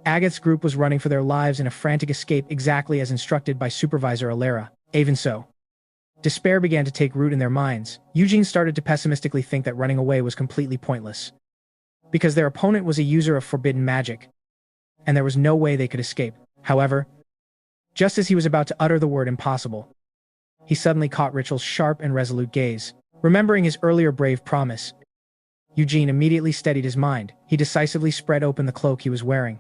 Agath's group was running for their lives in a frantic escape exactly as instructed by Supervisor Alera. Even so, despair began to take root in their minds. Eugene started to pessimistically think that running away was completely pointless, because their opponent was a user of forbidden magic, and there was no way they could escape. However, just as he was about to utter the word impossible, he suddenly caught Richel's sharp and resolute gaze. Remembering his earlier brave promise, Eugene immediately steadied his mind. He decisively spread open the cloak he was wearing,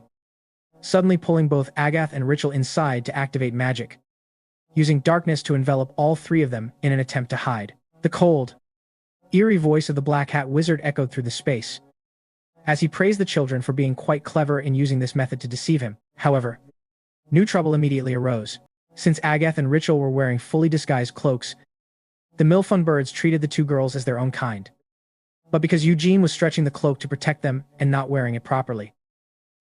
suddenly pulling both Agath and Richel inside to activate magic, using darkness to envelop all three of them in an attempt to hide. The cold, eerie voice of the Black Hat Wizard echoed through the space, as he praised the children for being quite clever in using this method to deceive him. However, new trouble immediately arose. Since Agath and Richel were wearing fully disguised cloaks, the Milfun birds treated the two girls as their own kind. But because Eugene was stretching the cloak to protect them and not wearing it properly,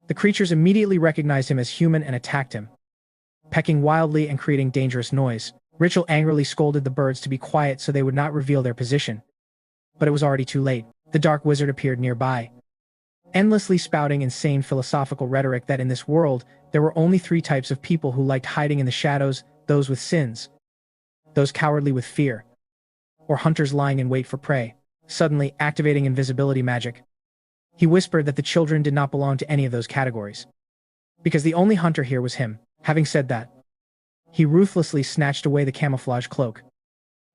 the creatures immediately recognized him as human and attacked him, pecking wildly and creating dangerous noise. Richel angrily scolded the birds to be quiet so they would not reveal their position. But it was already too late. The dark wizard appeared nearby, endlessly spouting insane philosophical rhetoric that in this world, there were only three types of people who liked hiding in the shadows: those with sins, those cowardly with fear, or hunters lying in wait for prey. Suddenly, activating invisibility magic, he whispered that the children did not belong to any of those categories, because the only hunter here was him. Having said that, he ruthlessly snatched away the camouflage cloak,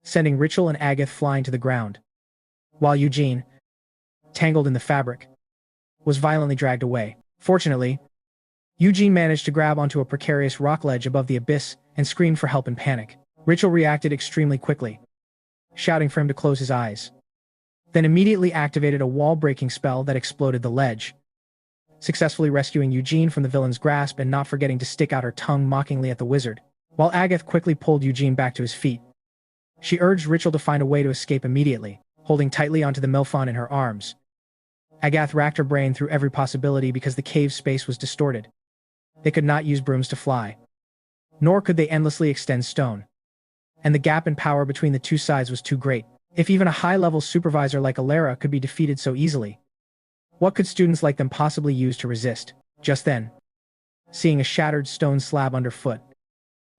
sending Richel and Agath flying to the ground, while Eugene, tangled in the fabric, was violently dragged away. Fortunately, Eugene managed to grab onto a precarious rock ledge above the abyss and screamed for help in panic. Richel reacted extremely quickly, shouting for him to close his eyes, then immediately activated a wall-breaking spell that exploded the ledge, successfully rescuing Eugene from the villain's grasp and not forgetting to stick out her tongue mockingly at the wizard. While Agath quickly pulled Eugene back to his feet, she urged Richel to find a way to escape immediately, holding tightly onto the Milfon in her arms. Agath racked her brain through every possibility because the cave's space was distorted. They could not use brooms to fly, nor could they endlessly extend stone, and the gap in power between the two sides was too great. If even a high-level supervisor like Alera could be defeated so easily, what could students like them possibly use to resist? Just then, seeing a shattered stone slab underfoot,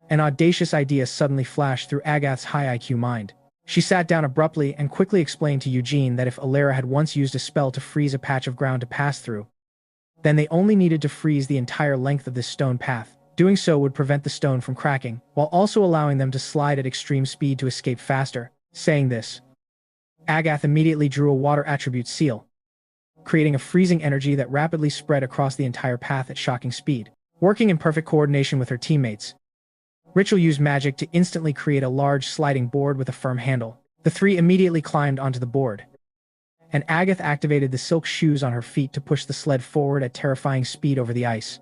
an audacious idea suddenly flashed through Agath's high IQ mind. She sat down abruptly and quickly explained to Eugene that if Alera had once used a spell to freeze a patch of ground to pass through, then they only needed to freeze the entire length of this stone path. Doing so would prevent the stone from cracking, while also allowing them to slide at extreme speed to escape faster. Saying this, Agath immediately drew a water attribute seal, creating a freezing energy that rapidly spread across the entire path at shocking speed. Working in perfect coordination with her teammates, Richel used magic to instantly create a large sliding board with a firm handle. The three immediately climbed onto the board, and Agath activated the silk shoes on her feet to push the sled forward at terrifying speed over the ice,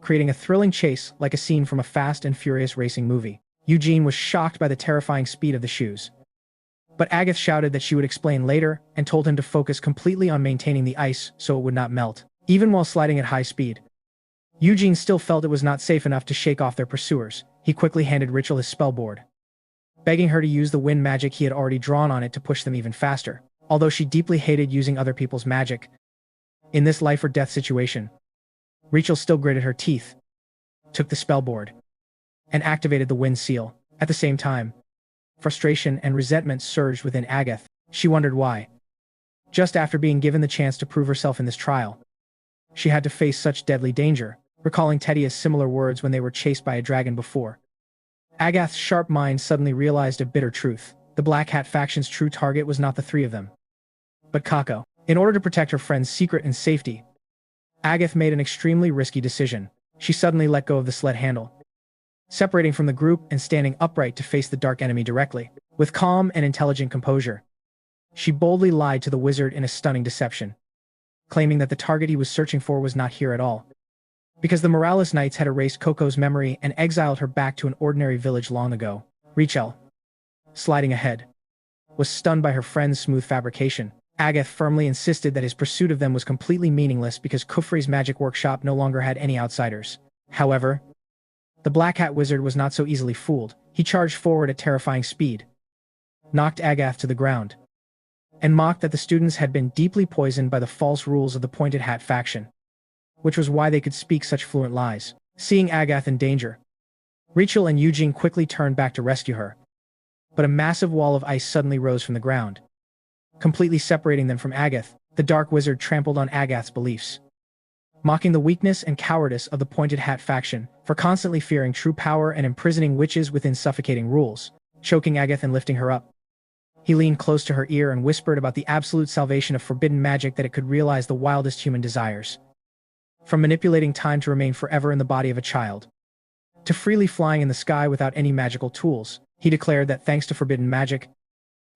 creating a thrilling chase like a scene from a Fast and Furious racing movie. Eugene was shocked by the terrifying speed of the shoes, but Agath shouted that she would explain later and told him to focus completely on maintaining the ice so it would not melt. Even while sliding at high speed, Eugene still felt it was not safe enough to shake off their pursuers. He quickly handed Richel his spellboard, begging her to use the wind magic he had already drawn on it to push them even faster. Although she deeply hated using other people's magic, in this life-or-death situation, Richel still gritted her teeth, took the spellboard, and activated the wind seal. At the same time, frustration and resentment surged within Agath. She wondered why, just after being given the chance to prove herself in this trial, she had to face such deadly danger, recalling Tedia's similar words when they were chased by a dragon before. Agath's sharp mind suddenly realized a bitter truth. The Black Hat faction's true target was not the three of them, but Coco. In order to protect her friend's secret and safety, Agath made an extremely risky decision. She suddenly let go of the sled handle, separating from the group and standing upright to face the dark enemy directly. With calm and intelligent composure, she boldly lied to the wizard in a stunning deception, claiming that the target he was searching for was not here at all, because the Morales Knights had erased Coco's memory and exiled her back to an ordinary village long ago. Richel, sliding ahead, was stunned by her friend's smooth fabrication. Agath firmly insisted that his pursuit of them was completely meaningless because Kufri's magic workshop no longer had any outsiders. However, the Black Hat Wizard was not so easily fooled. He charged forward at terrifying speed, knocked Agath to the ground, and mocked that the students had been deeply poisoned by the false rules of the Pointed Hat faction, which was why they could speak such fluent lies. Seeing Agath in danger, Rachel and Eugene quickly turned back to rescue her. But a massive wall of ice suddenly rose from the ground, completely separating them from Agath. The Dark Wizard trampled on Agath's beliefs, mocking the weakness and cowardice of the Pointed Hat faction for constantly fearing true power and imprisoning witches within suffocating rules. Choking Agath and lifting her up, he leaned close to her ear and whispered about the absolute salvation of forbidden magic, that it could realize the wildest human desires. From manipulating time to remain forever in the body of a child, to freely flying in the sky without any magical tools, he declared that thanks to forbidden magic,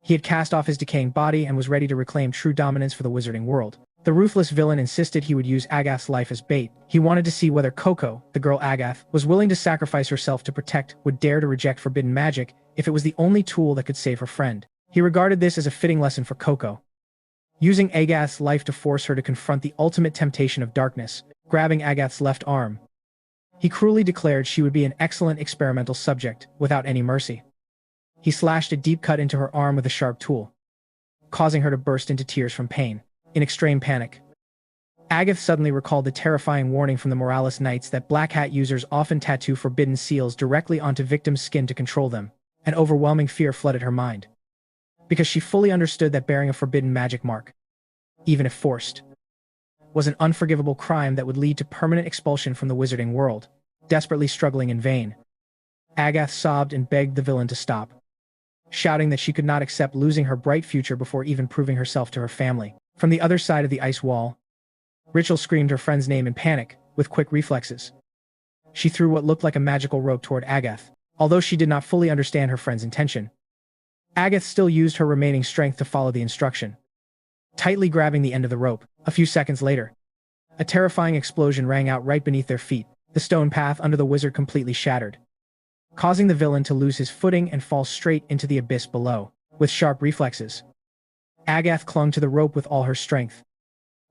he had cast off his decaying body and was ready to reclaim true dominance for the wizarding world. The ruthless villain insisted he would use Agath's life as bait. He wanted to see whether Coco, the girl Agath, was willing to sacrifice herself to protect, would dare to reject forbidden magic if it was the only tool that could save her friend. He regarded this as a fitting lesson for Coco, using Agath's life to force her to confront the ultimate temptation of darkness. Grabbing Agath's left arm, he cruelly declared she would be an excellent experimental subject, without any mercy. He slashed a deep cut into her arm with a sharp tool, causing her to burst into tears from pain. In extreme panic, Agath suddenly recalled the terrifying warning from the Morales Knights that Black Hat users often tattoo forbidden seals directly onto victims' skin to control them. An overwhelming fear flooded her mind, because she fully understood that bearing a forbidden magic mark, even if forced, was an unforgivable crime that would lead to permanent expulsion from the wizarding world. Desperately struggling in vain, Agath sobbed and begged the villain to stop, shouting that she could not accept losing her bright future before even proving herself to her family. From the other side of the ice wall, Rachel screamed her friend's name in panic. With quick reflexes, she threw what looked like a magical rope toward Agath. Although she did not fully understand her friend's intention, Agath still used her remaining strength to follow the instruction, tightly grabbing the end of the rope. A few seconds later, a terrifying explosion rang out right beneath their feet. The stone path under the wizard completely shattered, causing the villain to lose his footing and fall straight into the abyss below. With sharp reflexes, Agath clung to the rope with all her strength,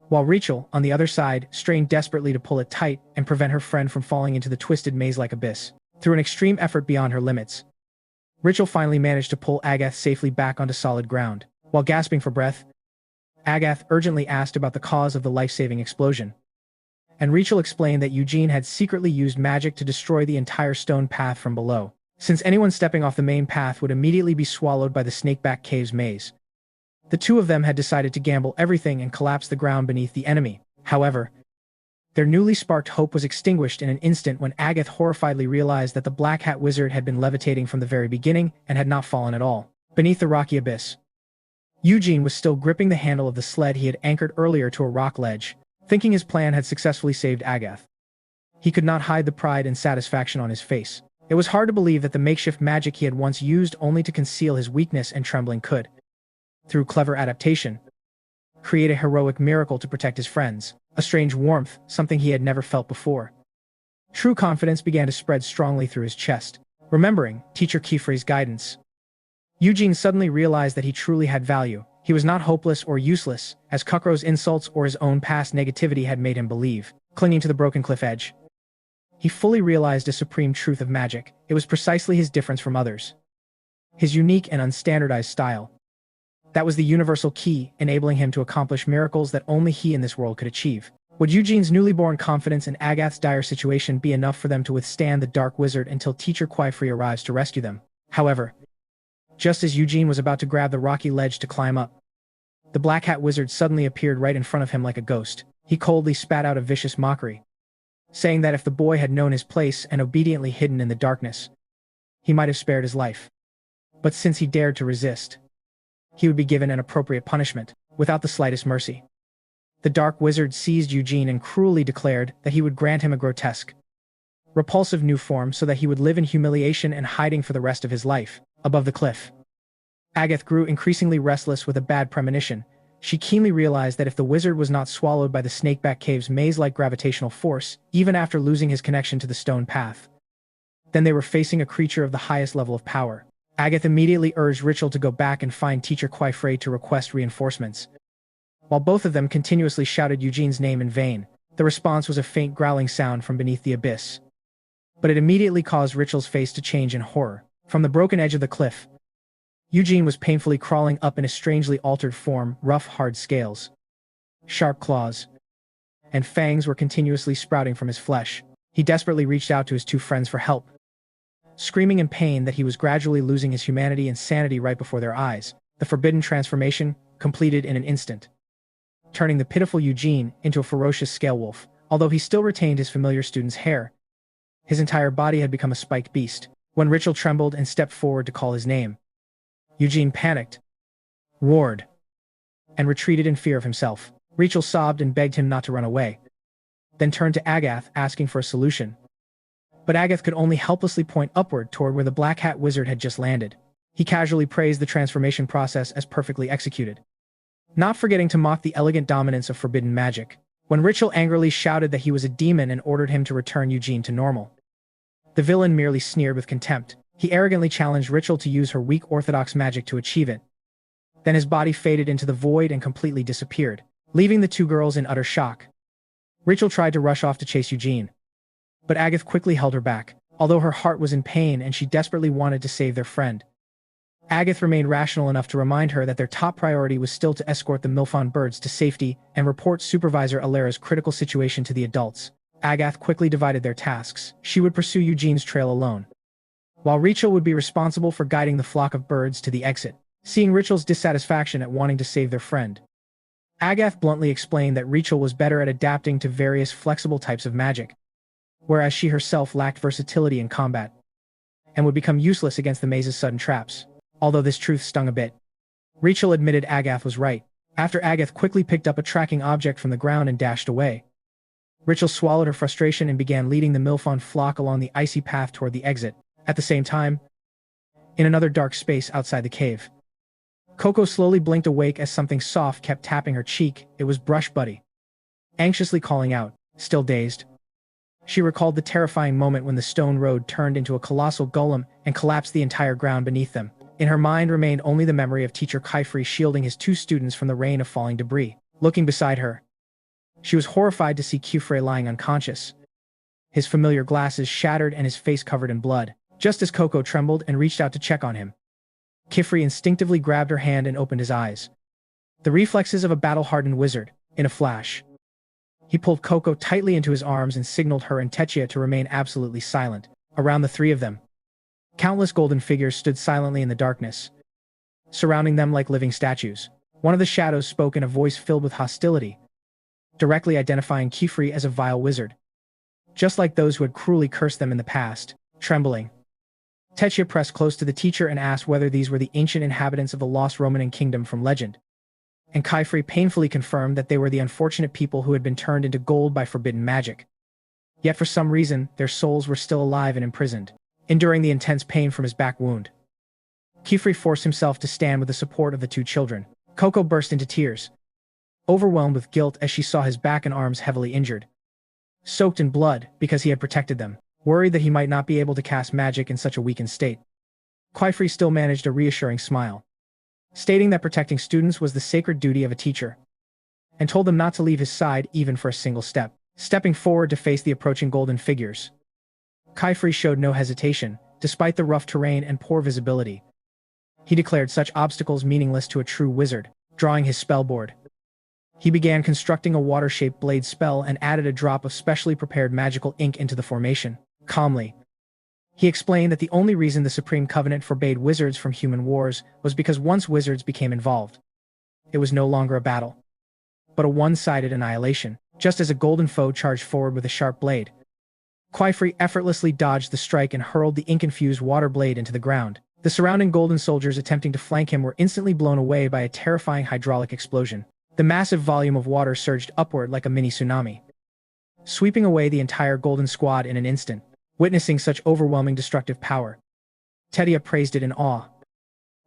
while Rachel, on the other side, strained desperately to pull it tight and prevent her friend from falling into the twisted maze-like abyss. Through an extreme effort beyond her limits, Rachel finally managed to pull Agath safely back onto solid ground. While gasping for breath, Agath urgently asked about the cause of the life-saving explosion, and Rachel explained that Eugene had secretly used magic to destroy the entire stone path from below, since anyone stepping off the main path would immediately be swallowed by the Snakeback Caves maze. The two of them had decided to gamble everything and collapse the ground beneath the enemy. However, their newly sparked hope was extinguished in an instant when Agath horrifiedly realized that the Black Hat Wizard had been levitating from the very beginning and had not fallen at all. Beneath the rocky abyss, Eugene was still gripping the handle of the sled he had anchored earlier to a rock ledge, thinking his plan had successfully saved Agath. He could not hide the pride and satisfaction on his face. It was hard to believe that the makeshift magic he had once used only to conceal his weakness and trembling could, through clever adaptation, create a heroic miracle to protect his friends. A strange warmth, something he had never felt before. True confidence began to spread strongly through his chest. Remembering Teacher Kifre's guidance, Eugene suddenly realized that he truly had value. He was not hopeless or useless, as Kukro's insults or his own past negativity had made him believe. Clinging to the broken cliff edge, he fully realized a supreme truth of magic. It was precisely his difference from others, his unique and unstandardized style. That was the universal key, enabling him to accomplish miracles that only he in this world could achieve. Would Eugene's newly born confidence in Agath's dire situation be enough for them to withstand the Dark Wizard until Teacher Quifree arrives to rescue them? However, just as Eugene was about to grab the rocky ledge to climb up, the Black Hat Wizard suddenly appeared right in front of him like a ghost. He coldly spat out a vicious mockery, saying that if the boy had known his place and obediently hidden in the darkness, he might have spared his life. But since he dared to resist, he would be given an appropriate punishment, without the slightest mercy. The Dark Wizard seized Eugene and cruelly declared that he would grant him a grotesque, repulsive new form so that he would live in humiliation and hiding for the rest of his life. Above the cliff, Agath grew increasingly restless with a bad premonition. She keenly realized that if the wizard was not swallowed by the Snakeback Cave's maze-like gravitational force, even after losing his connection to the stone path, then they were facing a creature of the highest level of power. Agath immediately urged Rachel to go back and find Teacher Quifree to request reinforcements. While both of them continuously shouted Eugene's name in vain, the response was a faint growling sound from beneath the abyss. But it immediately caused Rachel's face to change in horror. From the broken edge of the cliff, Eugene was painfully crawling up in a strangely altered form. Rough, hard scales, sharp claws, and fangs were continuously sprouting from his flesh. He desperately reached out to his two friends for help, screaming in pain that he was gradually losing his humanity and sanity right before their eyes. The forbidden transformation completed in an instant, turning the pitiful Eugene into a ferocious scale wolf. Although he still retained his familiar student's hair, his entire body had become a spiked beast. When Rachel trembled and stepped forward to call his name, Eugene panicked, roared, and retreated in fear of himself. Rachel sobbed and begged him not to run away, then turned to Agath, asking for a solution. But Agath could only helplessly point upward toward where the Black Hat Wizard had just landed. He casually praised the transformation process as perfectly executed, not forgetting to mock the elegant dominance of forbidden magic. When Rachel angrily shouted that he was a demon and ordered him to return Eugene to normal, the villain merely sneered with contempt. He arrogantly challenged Rachel to use her weak orthodox magic to achieve it. Then his body faded into the void and completely disappeared, leaving the two girls in utter shock. Rachel tried to rush off to chase Eugene, but Agath quickly held her back. Although her heart was in pain and she desperately wanted to save their friend, Agath remained rational enough to remind her that their top priority was still to escort the Milfon birds to safety and report Supervisor Alera's critical situation to the adults. Agath quickly divided their tasks. She would pursue Eugene's trail alone, while Rachel would be responsible for guiding the flock of birds to the exit. Seeing Rachel's dissatisfaction at wanting to save their friend, Agath bluntly explained that Rachel was better at adapting to various flexible types of magic, whereas she herself lacked versatility in combat, and would become useless against the maze's sudden traps. Although this truth stung a bit, Rachel admitted Agath was right. After Agath quickly picked up a tracking object from the ground and dashed away, Rachel swallowed her frustration and began leading the Milfon flock along the icy path toward the exit. At the same time, in another dark space outside the cave, Coco slowly blinked awake as something soft kept tapping her cheek. It was Brush Buddy, anxiously calling out. Still dazed, she recalled the terrifying moment when the stone road turned into a colossal golem and collapsed the entire ground beneath them. In her mind remained only the memory of Teacher Kaifri shielding his two students from the rain of falling debris. Looking beside her, she was horrified to see Kufre lying unconscious, his familiar glasses shattered and his face covered in blood. Just as Coco trembled and reached out to check on him, Kifri instinctively grabbed her hand and opened his eyes. The reflexes of a battle-hardened wizard. In a flash, he pulled Coco tightly into his arms and signaled her and Techia to remain absolutely silent. Around the three of them, countless golden figures stood silently in the darkness, surrounding them like living statues. One of the shadows spoke in a voice filled with hostility, directly identifying Kifri as a vile wizard, just like those who had cruelly cursed them in the past. Trembling, Techia pressed close to the teacher and asked whether these were the ancient inhabitants of the lost Romanan kingdom from legend. And Kaifri painfully confirmed that they were the unfortunate people who had been turned into gold by forbidden magic. Yet for some reason, their souls were still alive and imprisoned. Enduring the intense pain from his back wound, Kifri forced himself to stand with the support of the two children. Coco burst into tears, overwhelmed with guilt as she saw his back and arms heavily injured, soaked in blood because he had protected them. Worried that he might not be able to cast magic in such a weakened state, Kaifri still managed a reassuring smile, stating that protecting students was the sacred duty of a teacher, and told them not to leave his side even for a single step. Stepping forward to face the approaching golden figures, Kaifri showed no hesitation. Despite the rough terrain and poor visibility, he declared such obstacles meaningless to a true wizard. Drawing his spellboard, he began constructing a water-shaped blade spell and added a drop of specially prepared magical ink into the formation. Calmly, he explained that the only reason the Supreme Covenant forbade wizards from human wars was because once wizards became involved, it was no longer a battle, but a one-sided annihilation. Just as a golden foe charged forward with a sharp blade, Kaifri effortlessly dodged the strike and hurled the ink-infused water blade into the ground. The surrounding golden soldiers attempting to flank him were instantly blown away by a terrifying hydraulic explosion. The massive volume of water surged upward like a mini tsunami, sweeping away the entire golden squad in an instant. Witnessing such overwhelming destructive power, Techia praised it in awe.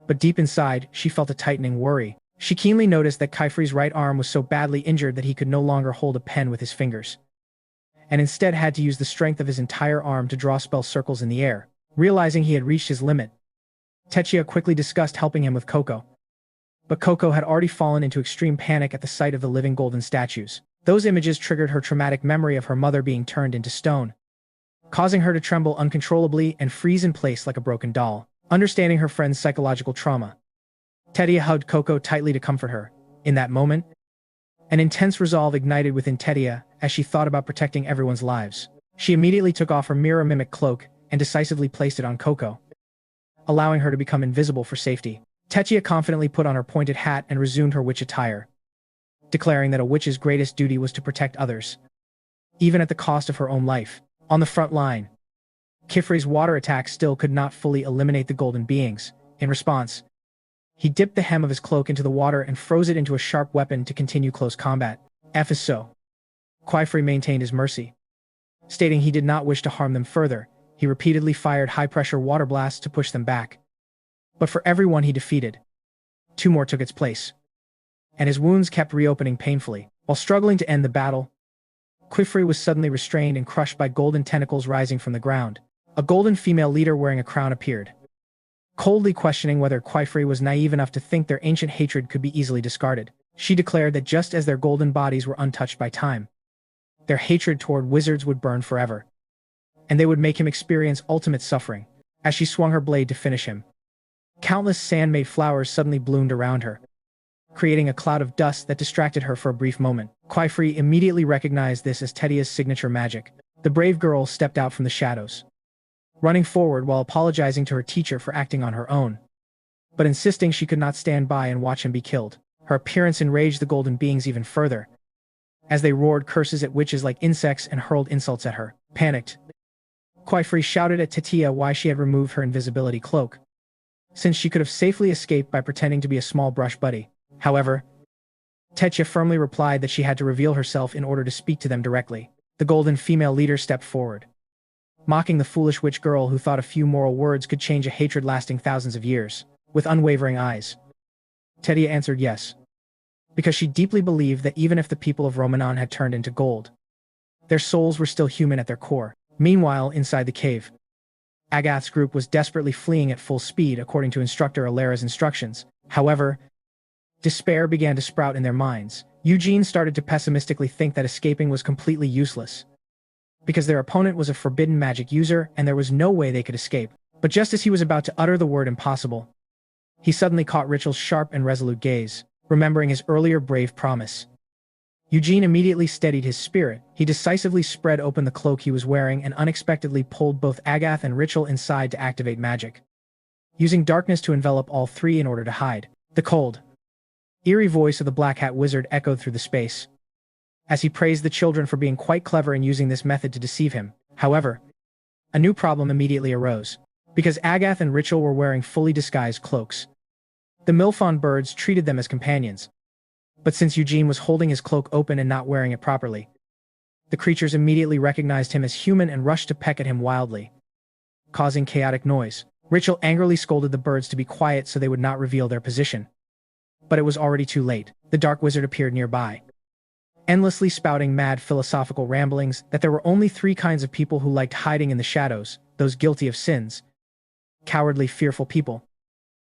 But deep inside, she felt a tightening worry. She keenly noticed that Kaifri's right arm was so badly injured that he could no longer hold a pen with his fingers, and instead had to use the strength of his entire arm to draw spell circles in the air. Realizing he had reached his limit, Techia quickly discussed helping him with Coco, But Coco had already fallen into extreme panic at the sight of the living golden statues. Those images triggered her traumatic memory of her mother being turned into stone, causing her to tremble uncontrollably and freeze in place like a broken doll. Understanding her friend's psychological trauma, Tetia hugged Coco tightly to comfort her. In that moment, an intense resolve ignited within Tetia as she thought about protecting everyone's lives. She immediately took off her mirror mimic cloak and decisively placed it on Coco, allowing her to become invisible for safety. Tetia confidently put on her pointed hat and resumed her witch attire, declaring that a witch's greatest duty was to protect others, even at the cost of her own life. On the front line, Kifri's water attack still could not fully eliminate the golden beings. In response, he dipped the hem of his cloak into the water and froze it into a sharp weapon to continue close combat. F is so. Kifri maintained his mercy, stating he did not wish to harm them further. He repeatedly fired high-pressure water blasts to push them back. But for every one he defeated, two more took its place, and his wounds kept reopening painfully. While struggling to end the battle, Kifri was suddenly restrained and crushed by golden tentacles rising from the ground. A golden female leader wearing a crown appeared, coldly questioning whether Kifri was naive enough to think their ancient hatred could be easily discarded. She declared that just as their golden bodies were untouched by time, their hatred toward wizards would burn forever, and they would make him experience ultimate suffering. As she swung her blade to finish him, countless sand-made flowers suddenly bloomed around her, creating a cloud of dust that distracted her for a brief moment. Kifri immediately recognized this as Tetia's signature magic. The brave girl stepped out from the shadows, running forward while apologizing to her teacher for acting on her own, but insisting she could not stand by and watch him be killed. Her appearance enraged the golden beings even further, as they roared curses at witches like insects and hurled insults at her. Panicked, Kifri shouted at Tetia why she had removed her invisibility cloak, since she could have safely escaped by pretending to be a small brush buddy. However, Tetia firmly replied that she had to reveal herself in order to speak to them directly. The golden female leader stepped forward, mocking the foolish witch girl who thought a few moral words could change a hatred lasting thousands of years. With unwavering eyes, Tetia answered yes, because she deeply believed that even if the people of Romanon had turned into gold, their souls were still human at their core. Meanwhile, inside the cave, Agath's group was desperately fleeing at full speed according to Instructor Alera's instructions. However, despair began to sprout in their minds. Eugene started to pessimistically think that escaping was completely useless, because their opponent was a forbidden magic user and there was no way they could escape. But just as he was about to utter the word impossible, he suddenly caught Richel's sharp and resolute gaze. Remembering his earlier brave promise, Eugene immediately steadied his spirit. He decisively spread open the cloak he was wearing and unexpectedly pulled both Agath and Richel inside to activate magic, using darkness to envelop all three in order to hide. The cold, eerie voice of the Black Hat Wizard echoed through the space, as he praised the children for being quite clever in using this method to deceive him. However, a new problem immediately arose. Because Agath and Richel were wearing fully disguised cloaks, the Milfon birds treated them as companions. But since Eugene was holding his cloak open and not wearing it properly, the creatures immediately recognized him as human and rushed to peck at him wildly, causing chaotic noise. Richel angrily scolded the birds to be quiet so they would not reveal their position. But it was already too late. The Dark Wizard appeared nearby, endlessly spouting mad philosophical ramblings that there were only three kinds of people who liked hiding in the shadows: those guilty of sins, cowardly, fearful people,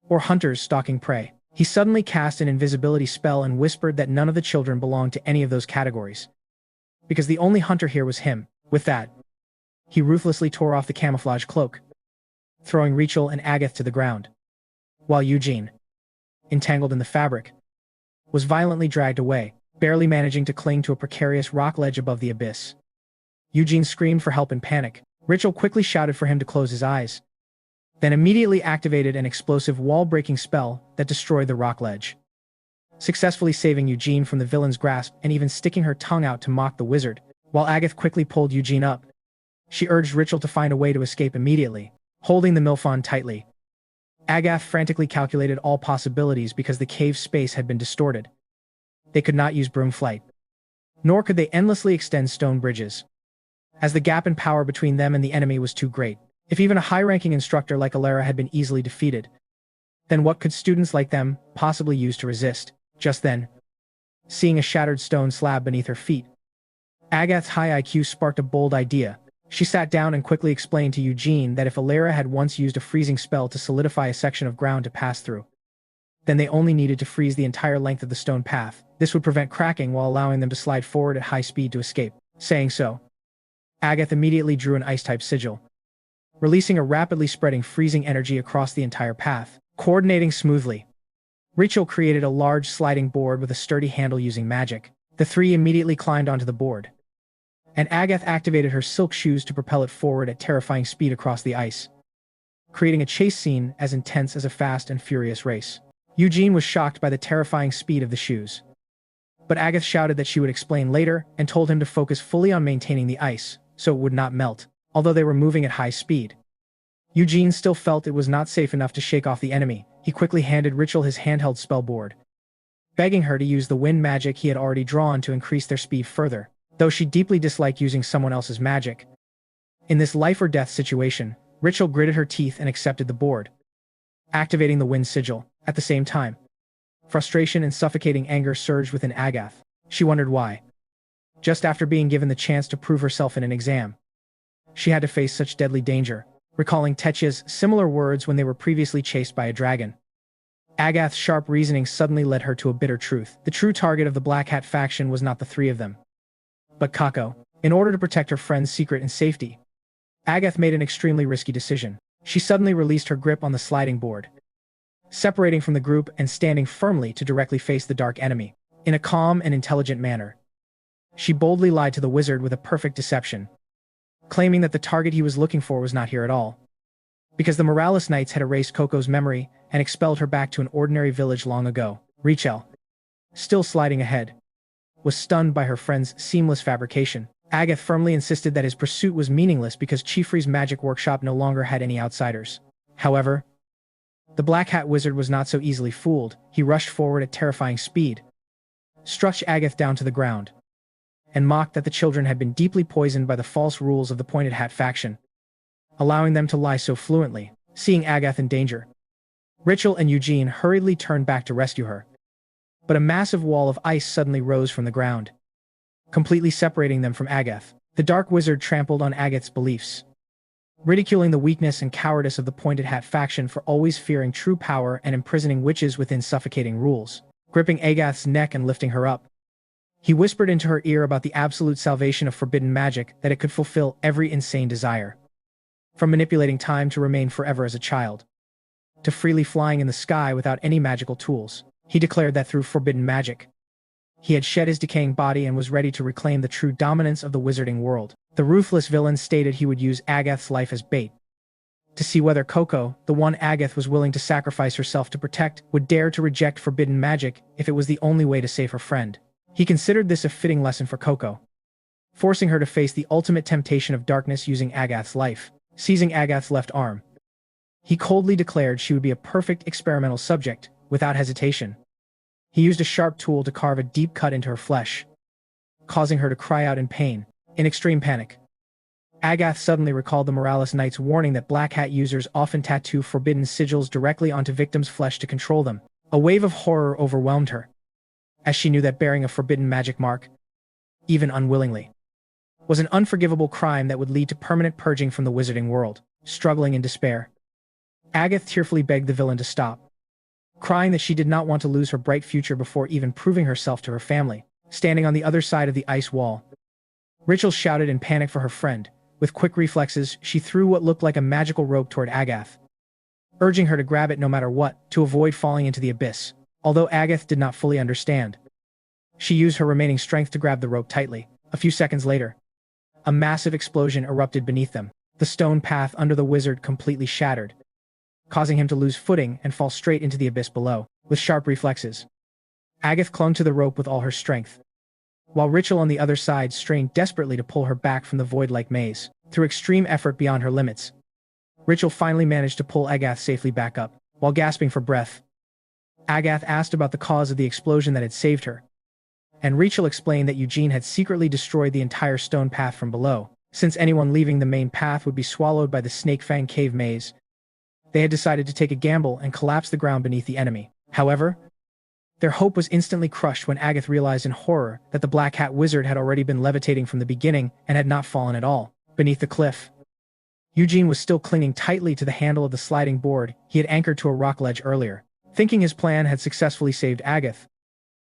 or hunters stalking prey. He suddenly cast an invisibility spell and whispered that none of the children belonged to any of those categories, because the only hunter here was him. With that, he ruthlessly tore off the camouflage cloak, throwing Richel and Agath to the ground, while Eugene, entangled in the fabric, was violently dragged away, barely managing to cling to a precarious rock ledge above the abyss. Eugene screamed for help in panic. Richel quickly shouted for him to close his eyes, then immediately activated an explosive wall-breaking spell that destroyed the rock ledge, successfully saving Eugene from the villain's grasp and even sticking her tongue out to mock the wizard. While Agath quickly pulled Eugene up, she urged Richel to find a way to escape immediately. Holding the Milfon tightly, Agath frantically calculated all possibilities because the cave's space had been distorted. They could not use broom flight, nor could they endlessly extend stone bridges, as the gap in power between them and the enemy was too great. If even a high-ranking instructor like Alera had been easily defeated, then what could students like them possibly use to resist? Just then, seeing a shattered stone slab beneath her feet, Agath's high IQ sparked a bold idea. She sat down and quickly explained to Eugene that if Alera had once used a freezing spell to solidify a section of ground to pass through, Then they only needed to freeze the entire length of the stone path. This would prevent cracking while allowing them to slide forward at high speed to escape. Saying so, Agath immediately drew an ice-type sigil, releasing a rapidly spreading freezing energy across the entire path. Coordinating smoothly, Rachel created a large sliding board with a sturdy handle using magic. The three immediately climbed onto the board, and Agath activated her silk shoes to propel it forward at terrifying speed across the ice, creating a chase scene as intense as a fast and furious race. Eugene was shocked by the terrifying speed of the shoes, but Agath shouted that she would explain later and told him to focus fully on maintaining the ice so it would not melt. Although they were moving at high speed, Eugene still felt it was not safe enough to shake off the enemy. He quickly handed Rachel his handheld spell board, begging her to use the wind magic he had already drawn to increase their speed further, though she deeply disliked using someone else's magic. In this life-or-death situation, Rachel gritted her teeth and accepted the board, activating the wind sigil. At the same time, frustration and suffocating anger surged within Agath. She wondered why, just after being given the chance to prove herself in an exam, she had to face such deadly danger. Recalling Tetya's similar words when they were previously chased by a dragon, Agath's sharp reasoning suddenly led her to a bitter truth. The true target of the Black Hat faction was not the three of them, but Coco. In order to protect her friend's secret and safety, Agath made an extremely risky decision. She suddenly released her grip on the sliding board, separating from the group and standing firmly to directly face the dark enemy. In a calm and intelligent manner, she boldly lied to the wizard with a perfect deception, claiming that the target he was looking for was not here at all, because the Morales Knights had erased Coco's memory and expelled her back to an ordinary village long ago. Rachel, still sliding ahead, was stunned by her friend's seamless fabrication. Agath firmly insisted that his pursuit was meaningless because Chiefry's magic workshop no longer had any outsiders. However, the Black Hat wizard was not so easily fooled. He rushed forward at terrifying speed, struck Agath down to the ground, and mocked that the children had been deeply poisoned by the false rules of the Pointed Hat faction, allowing them to lie so fluently. Seeing Agath in danger, Rachel and Eugene hurriedly turned back to rescue her, but a massive wall of ice suddenly rose from the ground, completely separating them from Agath. The Dark Wizard trampled on Agath's beliefs, ridiculing the weakness and cowardice of the Pointed Hat faction for always fearing true power and imprisoning witches within suffocating rules. Gripping Agath's neck and lifting her up, he whispered into her ear about the absolute salvation of forbidden magic, that it could fulfill every insane desire, from manipulating time to remain forever as a child, to freely flying in the sky without any magical tools. He declared that through forbidden magic, he had shed his decaying body and was ready to reclaim the true dominance of the wizarding world. The ruthless villain stated he would use Agath's life as bait, to see whether Coco, the one Agath was willing to sacrifice herself to protect, would dare to reject forbidden magic if it was the only way to save her friend. He considered this a fitting lesson for Coco, forcing her to face the ultimate temptation of darkness using Agath's life. Seizing Agath's left arm, he coldly declared she would be a perfect experimental subject. Without hesitation, he used a sharp tool to carve a deep cut into her flesh, causing her to cry out in pain. In extreme panic, Agath suddenly recalled the Morales Knights' warning that Black Hat users often tattoo forbidden sigils directly onto victims' flesh to control them. A wave of horror overwhelmed her, as she knew that bearing a forbidden magic mark, even unwillingly, was an unforgivable crime that would lead to permanent purging from the wizarding world. Struggling in despair, Agath tearfully begged the villain to stop, crying that she did not want to lose her bright future before even proving herself to her family. Standing on the other side of the ice wall, Rachel shouted in panic for her friend. With quick reflexes, she threw what looked like a magical rope toward Agath, urging her to grab it no matter what, to avoid falling into the abyss. Although Agath did not fully understand, she used her remaining strength to grab the rope tightly. A few seconds later, a massive explosion erupted beneath them. The stone path under the wizard completely shattered, causing him to lose footing and fall straight into the abyss below. With sharp reflexes, Agath clung to the rope with all her strength, while Rachel on the other side strained desperately to pull her back from the void-like maze. Through extreme effort beyond her limits, Rachel finally managed to pull Agath safely back up. While gasping for breath, Agath asked about the cause of the explosion that had saved her, and Rachel explained that Eugene had secretly destroyed the entire stone path from below. Since anyone leaving the main path would be swallowed by the Snake Fang cave maze, they had decided to take a gamble and collapse the ground beneath the enemy. However, their hope was instantly crushed when Agath realized in horror that the Black Hat wizard had already been levitating from the beginning and had not fallen at all. Beneath the cliff, Eugene was still clinging tightly to the handle of the sliding board he had anchored to a rock ledge earlier. Thinking his plan had successfully saved Agath,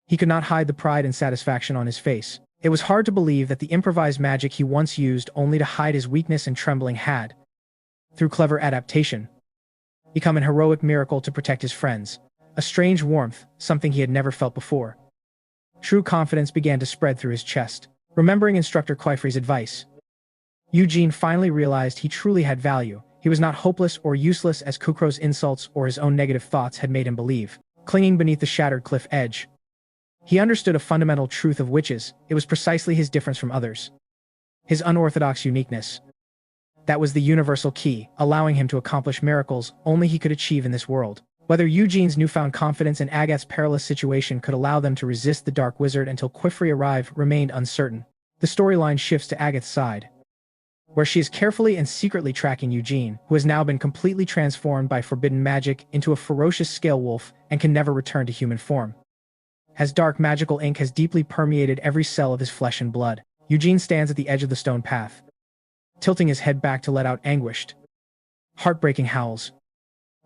he could not hide the pride and satisfaction on his face. It was hard to believe that the improvised magic he once used only to hide his weakness and trembling had, through clever adaptation, become an heroic miracle to protect his friends. A strange warmth, something he had never felt before. True confidence began to spread through his chest. Remembering Instructor Quifrey's advice, Eugene finally realized he truly had value. He was not hopeless or useless as Kukro's insults or his own negative thoughts had made him believe. Clinging beneath the shattered cliff edge, he understood a fundamental truth of witches. It was precisely his difference from others. His unorthodox uniqueness. That was the universal key, allowing him to accomplish miracles only he could achieve in this world. Whether Eugene's newfound confidence in Agath's perilous situation could allow them to resist the Dark Wizard until Quifrey arrived remained uncertain. The storyline shifts to Agath's side, where she is carefully and secretly tracking Eugene, who has now been completely transformed by forbidden magic into a ferocious scale wolf and can never return to human form. As dark magical ink has deeply permeated every cell of his flesh and blood, Eugene stands at the edge of the stone path, tilting his head back to let out anguished, heartbreaking howls.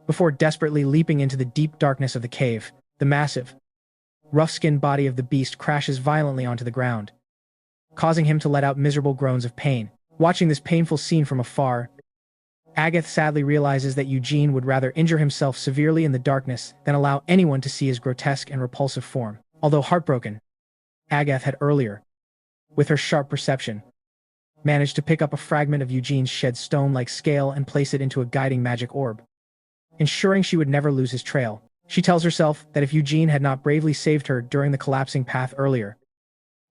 Before desperately leaping into the deep darkness of the cave, the massive, rough-skinned body of the beast crashes violently onto the ground, causing him to let out miserable groans of pain. Watching this painful scene from afar, Agath sadly realizes that Eugene would rather injure himself severely in the darkness than allow anyone to see his grotesque and repulsive form. Although heartbroken, Agath had earlier, with her sharp perception, managed to pick up a fragment of Eugene's shed stone-like scale and place it into a guiding magic orb, ensuring she would never lose his trail. She tells herself that if Eugene had not bravely saved her during the collapsing path earlier,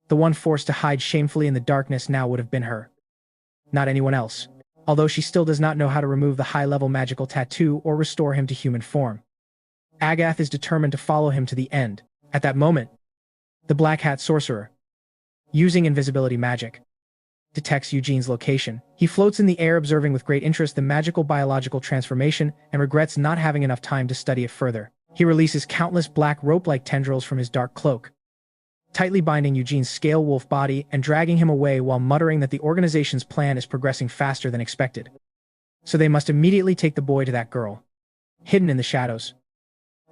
the one forced to hide shamefully in the darkness now would have been her, not anyone else. Although she still does not know how to remove the high-level magical tattoo or restore him to human form, Agath is determined to follow him to the end. At that moment, the Black Hat sorcerer, using invisibility magic, detects Eugene's location. He floats in the air, observing with great interest the magical biological transformation and regrets not having enough time to study it further. He releases countless black rope-like tendrils from his dark cloak, tightly binding Eugene's scale wolf body and dragging him away while muttering that the organization's plan is progressing faster than expected. So they must immediately take the boy to that girl, hidden in the shadows.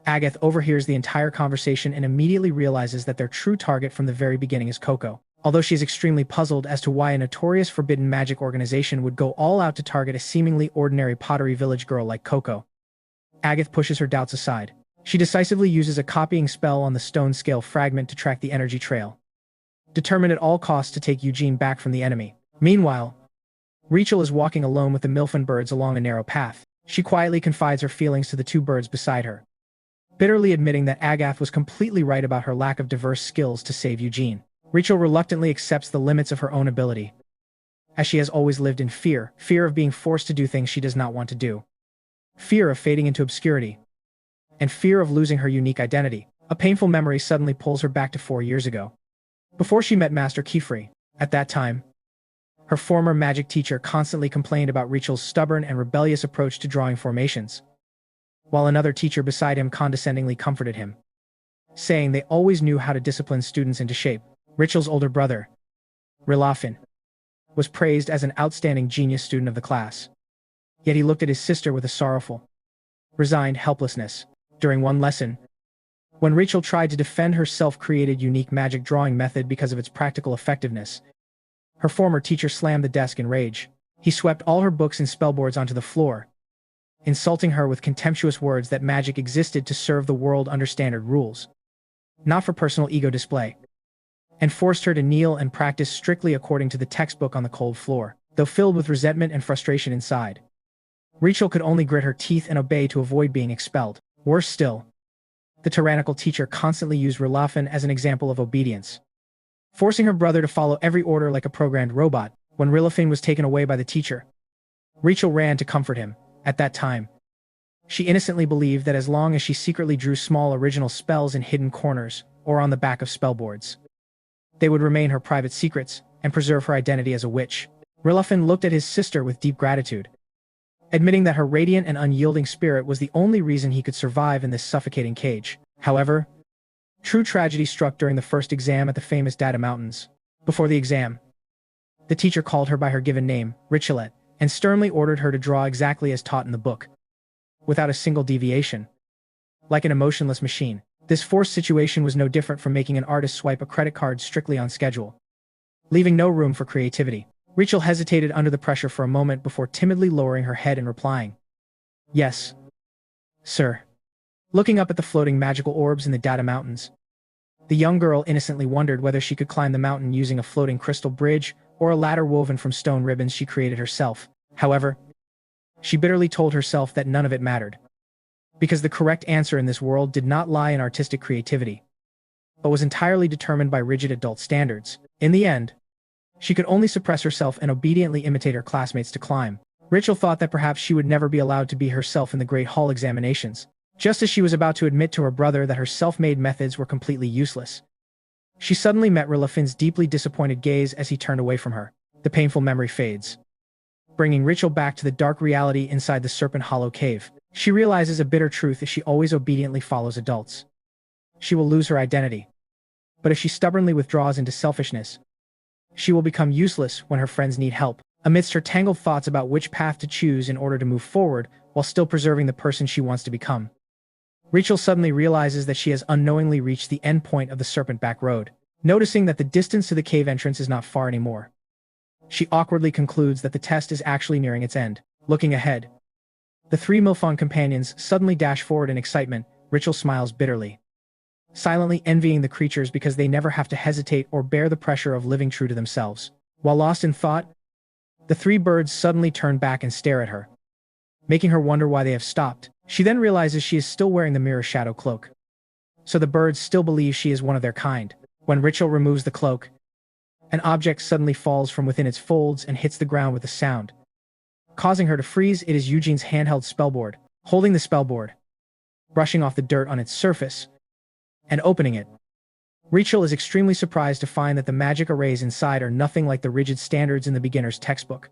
Agath overhears the entire conversation and immediately realizes that their true target from the very beginning is Coco. Although she is extremely puzzled as to why a notorious forbidden magic organization would go all out to target a seemingly ordinary pottery village girl like Coco, Agath pushes her doubts aside. She decisively uses a copying spell on the stone scale fragment to track the energy trail, determined at all costs to take Eugene back from the enemy. Meanwhile, Rachel is walking alone with the Milfen birds along a narrow path. She quietly confides her feelings to the two birds beside her, bitterly admitting that Agath was completely right about her lack of diverse skills to save Eugene. Rachel reluctantly accepts the limits of her own ability, as she has always lived in fear of being forced to do things she does not want to do, fear of fading into obscurity, and fear of losing her unique identity. A painful memory suddenly pulls her back to 4 years ago, before she met Master Quifrey. At that time, her former magic teacher constantly complained about Rachel's stubborn and rebellious approach to drawing formations, while another teacher beside him condescendingly comforted him, saying they always knew how to discipline students into shape. Rachel's older brother, Rilafin, was praised as an outstanding genius student of the class. Yet he looked at his sister with a sorrowful, resigned helplessness. During one lesson, when Rachel tried to defend her self-created unique magic drawing method because of its practical effectiveness, her former teacher slammed the desk in rage. He swept all her books and spellboards onto the floor, insulting her with contemptuous words that magic existed to serve the world under standard rules, not for personal ego display, and forced her to kneel and practice strictly according to the textbook on the cold floor. Though filled with resentment and frustration inside, Rachel could only grit her teeth and obey to avoid being expelled. Worse still, the tyrannical teacher constantly used Rilafin as an example of obedience, forcing her brother to follow every order like a programmed robot. When Rilafin was taken away by the teacher, Rachel ran to comfort him. At that time, she innocently believed that as long as she secretly drew small original spells in hidden corners or on the back of spellboards, they would remain her private secrets and preserve her identity as a witch. Rilafin looked at his sister with deep gratitude, admitting that her radiant and unyielding spirit was the only reason he could survive in this suffocating cage. However, true tragedy struck during the first exam at the famous Data Mountains. Before the exam, the teacher called her by her given name, Richelet, and sternly ordered her to draw exactly as taught in the book, without a single deviation. like an emotionless machine. This forced situation was no different from making an artist swipe a credit card strictly on schedule, leaving no room for creativity. Rachel hesitated under the pressure for a moment before timidly lowering her head and replying, "Yes, sir." Looking up at the floating magical orbs in the Data Mountains, the young girl innocently wondered whether she could climb the mountain using a floating crystal bridge or a ladder woven from stone ribbons she created herself. However, she bitterly told herself that none of it mattered, because the correct answer in this world did not lie in artistic creativity, but was entirely determined by rigid adult standards. In the end, she could only suppress herself and obediently imitate her classmates to climb. Rachel thought that perhaps she would never be allowed to be herself in the Great Hall examinations, just as she was about to admit to her brother that her self-made methods were completely useless. She suddenly met Rilafin's deeply disappointed gaze as he turned away from her. The painful memory fades, bringing Rachel back to the dark reality inside the Serpent Hollow cave. She realizes a bitter truth: if she always obediently follows adults, she will lose her identity. But if she stubbornly withdraws into selfishness, she will become useless when her friends need help. Amidst her tangled thoughts about which path to choose in order to move forward while still preserving the person she wants to become, Rachel suddenly realizes that she has unknowingly reached the end point of the Serpent Back Road. Noticing that the distance to the cave entrance is not far anymore, she awkwardly concludes that the test is actually nearing its end. Looking ahead, the three Milfon companions suddenly dash forward in excitement. Rachel smiles bitterly, silently envying the creatures because they never have to hesitate or bear the pressure of living true to themselves. While lost in thought, the three birds suddenly turn back and stare at her, making her wonder why they have stopped. She then realizes she is still wearing the mirror shadow cloak, so the birds still believe she is one of their kind. When Rachel removes the cloak, an object suddenly falls from within its folds and hits the ground with a sound, causing her to freeze. It is Eugene's handheld spellboard. Holding the spellboard, brushing off the dirt on its surface, and opening it, Rachel is extremely surprised to find that the magic arrays inside are nothing like the rigid standards in the beginner's textbook,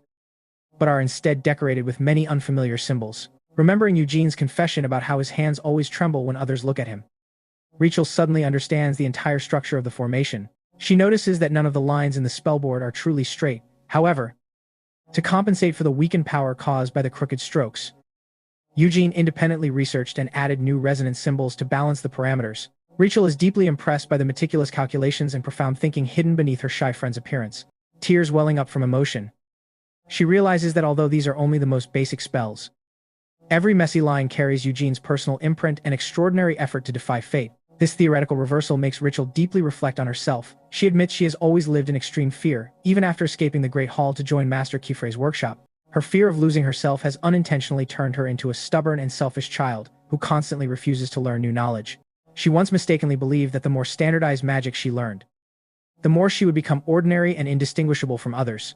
but are instead decorated with many unfamiliar symbols. Remembering Eugene's confession about how his hands always tremble when others look at him, Rachel suddenly understands the entire structure of the formation. She notices that none of the lines in the spellboard are truly straight. However, to compensate for the weakened power caused by the crooked strokes, Eugene independently researched and added new resonance symbols to balance the parameters. Rachel is deeply impressed by the meticulous calculations and profound thinking hidden beneath her shy friend's appearance. Tears welling up from emotion, she realizes that although these are only the most basic spells, every messy line carries Eugene's personal imprint and extraordinary effort to defy fate. This theoretical reversal makes Rachel deeply reflect on herself. She admits she has always lived in extreme fear, even after escaping the Great Hall to join Master Kifre's workshop. Her fear of losing herself has unintentionally turned her into a stubborn and selfish child who constantly refuses to learn new knowledge. She once mistakenly believed that the more standardized magic she learned, the more she would become ordinary and indistinguishable from others.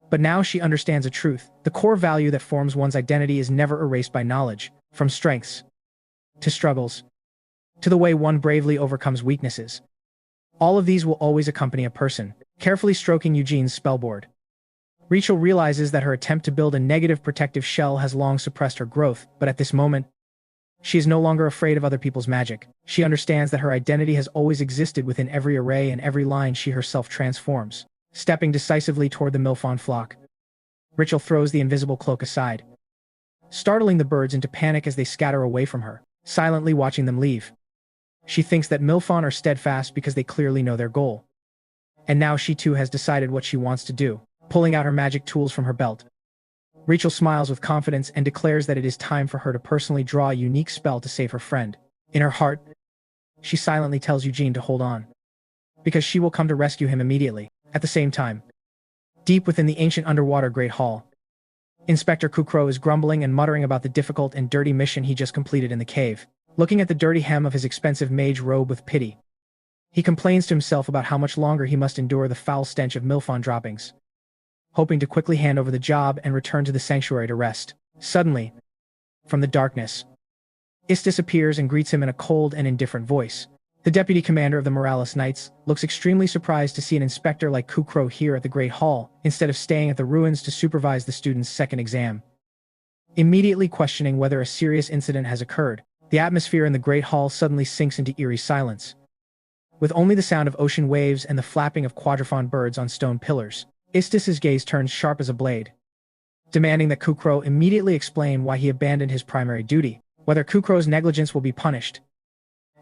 But now she understands a truth: the core value that forms one's identity is never erased by knowledge. From strengths to struggles, to the way one bravely overcomes weaknesses, all of these will always accompany a person. Carefully stroking Eugene's spellboard, Rachel realizes that her attempt to build a negative protective shell has long suppressed her growth, but at this moment, she is no longer afraid of other people's magic. She understands that her identity has always existed within every array and every line she herself transforms. Stepping decisively toward the Milfon flock, Rachel throws the invisible cloak aside, startling the birds into panic as they scatter away from her. Silently watching them leave, she thinks that Milfon are steadfast because they clearly know their goal. And now she too has decided what she wants to do. Pulling out her magic tools from her belt, Rachel smiles with confidence and declares that it is time for her to personally draw a unique spell to save her friend. In her heart, she silently tells Eugene to hold on, because she will come to rescue him immediately. At the same time, deep within the ancient underwater Great Hall, Inspector Coco is grumbling and muttering about the difficult and dirty mission he just completed in the cave. Looking at the dirty hem of his expensive mage robe with pity, he complains to himself about how much longer he must endure the foul stench of Milfon droppings, hoping to quickly hand over the job and return to the sanctuary to rest. Suddenly, from the darkness, Istis appears and greets him in a cold and indifferent voice. The deputy commander of the Morales Knights looks extremely surprised to see an inspector like Coco here at the Great Hall, instead of staying at the ruins to supervise the student's second exam. Immediately questioning whether a serious incident has occurred, the atmosphere in the Great Hall suddenly sinks into eerie silence, with only the sound of ocean waves and the flapping of quadrophone birds on stone pillars. Istis's gaze turns sharp as a blade, demanding that Coco immediately explain why he abandoned his primary duty. Whether Kukro's negligence will be punished,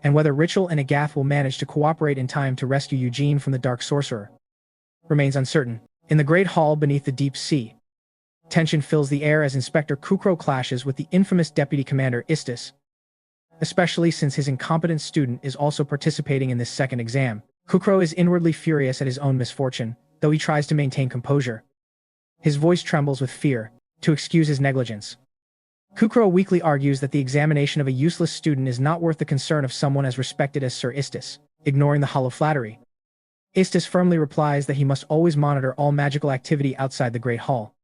and whether Ritual and Agath will manage to cooperate in time to rescue Eugene from the Dark Sorcerer, remains uncertain. In the Great Hall beneath the deep sea, tension fills the air as Inspector Kukro clashes with the infamous Deputy Commander Istis, especially since his incompetent student is also participating in this second exam. Kukro is inwardly furious at his own misfortune, though he tries to maintain composure. His voice trembles with fear, to excuse his negligence. Kukro weakly argues that the examination of a useless student is not worth the concern of someone as respected as Sir Istis, ignoring the hollow flattery. Istis firmly replies that he must always monitor all magical activity outside the Great Hall.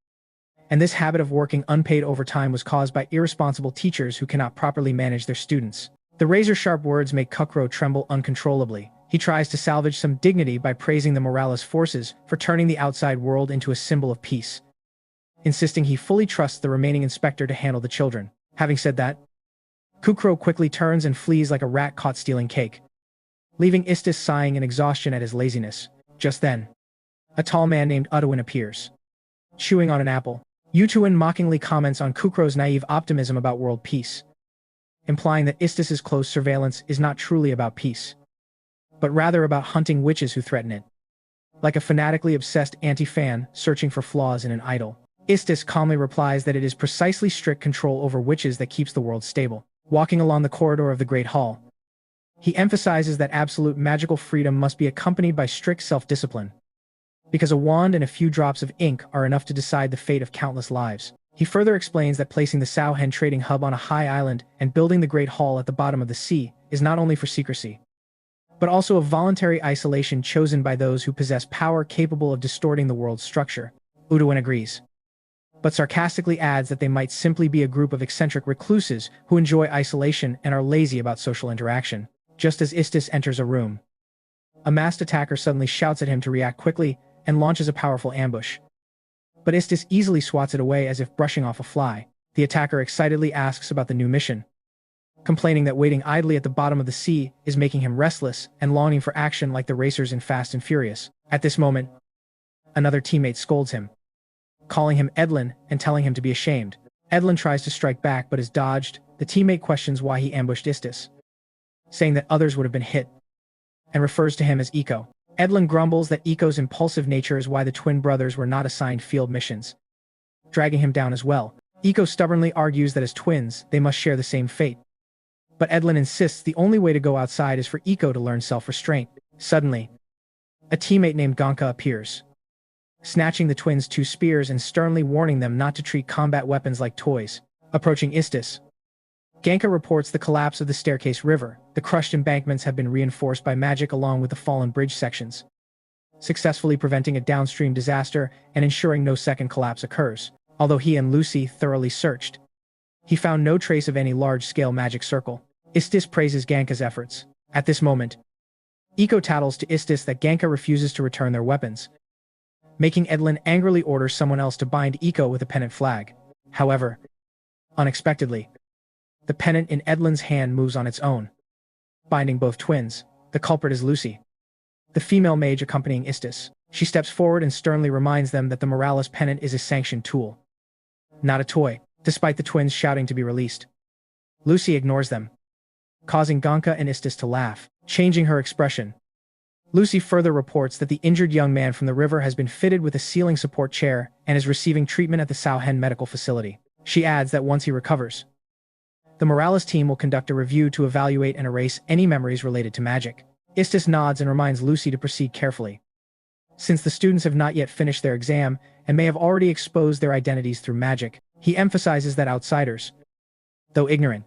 And this habit of working unpaid overtime was caused by irresponsible teachers who cannot properly manage their students. The razor-sharp words make Kukro tremble uncontrollably. He tries to salvage some dignity by praising the Morales forces for turning the outside world into a symbol of peace, insisting he fully trusts the remaining inspector to handle the children. Having said that, Kukro quickly turns and flees like a rat caught stealing cake, leaving Istis sighing in exhaustion at his laziness. Just then, a tall man named Utuin appears, chewing on an apple. Utuin mockingly comments on Kukro's naive optimism about world peace, implying that Istis's close surveillance is not truly about peace, but rather about hunting witches who threaten it. Like a fanatically obsessed anti-fan searching for flaws in an idol, Istis calmly replies that it is precisely strict control over witches that keeps the world stable. Walking along the corridor of the Great Hall, he emphasizes that absolute magical freedom must be accompanied by strict self-discipline, because a wand and a few drops of ink are enough to decide the fate of countless lives. He further explains that placing the Sauhen trading hub on a high island and building the Great Hall at the bottom of the sea is not only for secrecy, but also a voluntary isolation chosen by those who possess power capable of distorting the world's structure. Utuin agrees, but sarcastically adds that they might simply be a group of eccentric recluses who enjoy isolation and are lazy about social interaction. Just as Istis enters a room, a masked attacker suddenly shouts at him to react quickly and launches a powerful ambush. But Istis easily swats it away as if brushing off a fly. The attacker excitedly asks about the new mission, complaining that waiting idly at the bottom of the sea is making him restless and longing for action like the racers in Fast and Furious. At this moment, another teammate scolds him, calling him Edlin and telling him to be ashamed. Edlin tries to strike back but is dodged. The teammate questions why he ambushed Istis, saying that others would have been hit, and refers to him as Eco. Edlin grumbles that Eco's impulsive nature is why the twin brothers were not assigned field missions, dragging him down as well. Eco stubbornly argues that as twins, they must share the same fate. But Edlin insists the only way to go outside is for Eco to learn self-restraint. Suddenly, a teammate named Gonka appears, snatching the twins' two spears and sternly warning them not to treat combat weapons like toys. Approaching Istis, Ganka reports the collapse of the staircase river. The crushed embankments have been reinforced by magic along with the fallen bridge sections, successfully preventing a downstream disaster and ensuring no second collapse occurs. Although he and Lucy thoroughly searched, he found no trace of any large-scale magic circle. Istis praises Ganka's efforts. At this moment, Eco tattles to Istis that Ganka refuses to return their weapons, making Edlin angrily order someone else to bind Eco with a pennant flag. However, unexpectedly, the pennant in Edlin's hand moves on its own, binding both twins. The culprit is Lucy, the female mage accompanying Istis. She steps forward and sternly reminds them that the Morales pennant is a sanctioned tool, not a toy. Despite the twins shouting to be released, Lucy ignores them, causing Gonka and Istis to laugh. Changing her expression, Lucy further reports that the injured young man from the river has been fitted with a ceiling support chair and is receiving treatment at the Sauhen medical facility. She adds that once he recovers, the Morales team will conduct a review to evaluate and erase any memories related to magic. Istis nods and reminds Lucy to proceed carefully, since the students have not yet finished their exam and may have already exposed their identities through magic. He emphasizes that outsiders, though ignorant,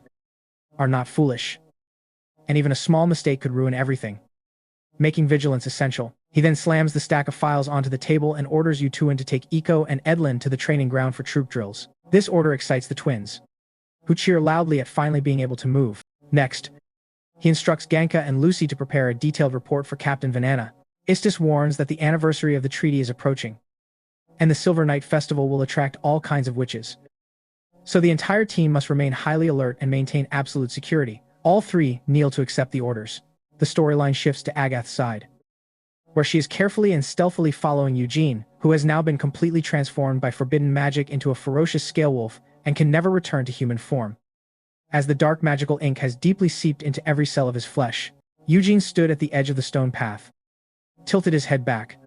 are not foolish, and even a small mistake could ruin everything, making vigilance essential. He then slams the stack of files onto the table and orders Utuin to take Eco and Edlin to the training ground for troop drills. This order excites the twins, who cheer loudly at finally being able to move. Next, he instructs Ganka and Lucy to prepare a detailed report for Captain Vanana. Istis warns that the anniversary of the treaty is approaching, and the Silver Night Festival will attract all kinds of witches, so the entire team must remain highly alert and maintain absolute security. All three kneel to accept the orders. The storyline shifts to Agath's side, where she is carefully and stealthily following Eugene, who has now been completely transformed by forbidden magic into a ferocious scale wolf and can never return to human form. As the dark magical ink has deeply seeped into every cell of his flesh, Eugene stood at the edge of the stone path, tilted his head back,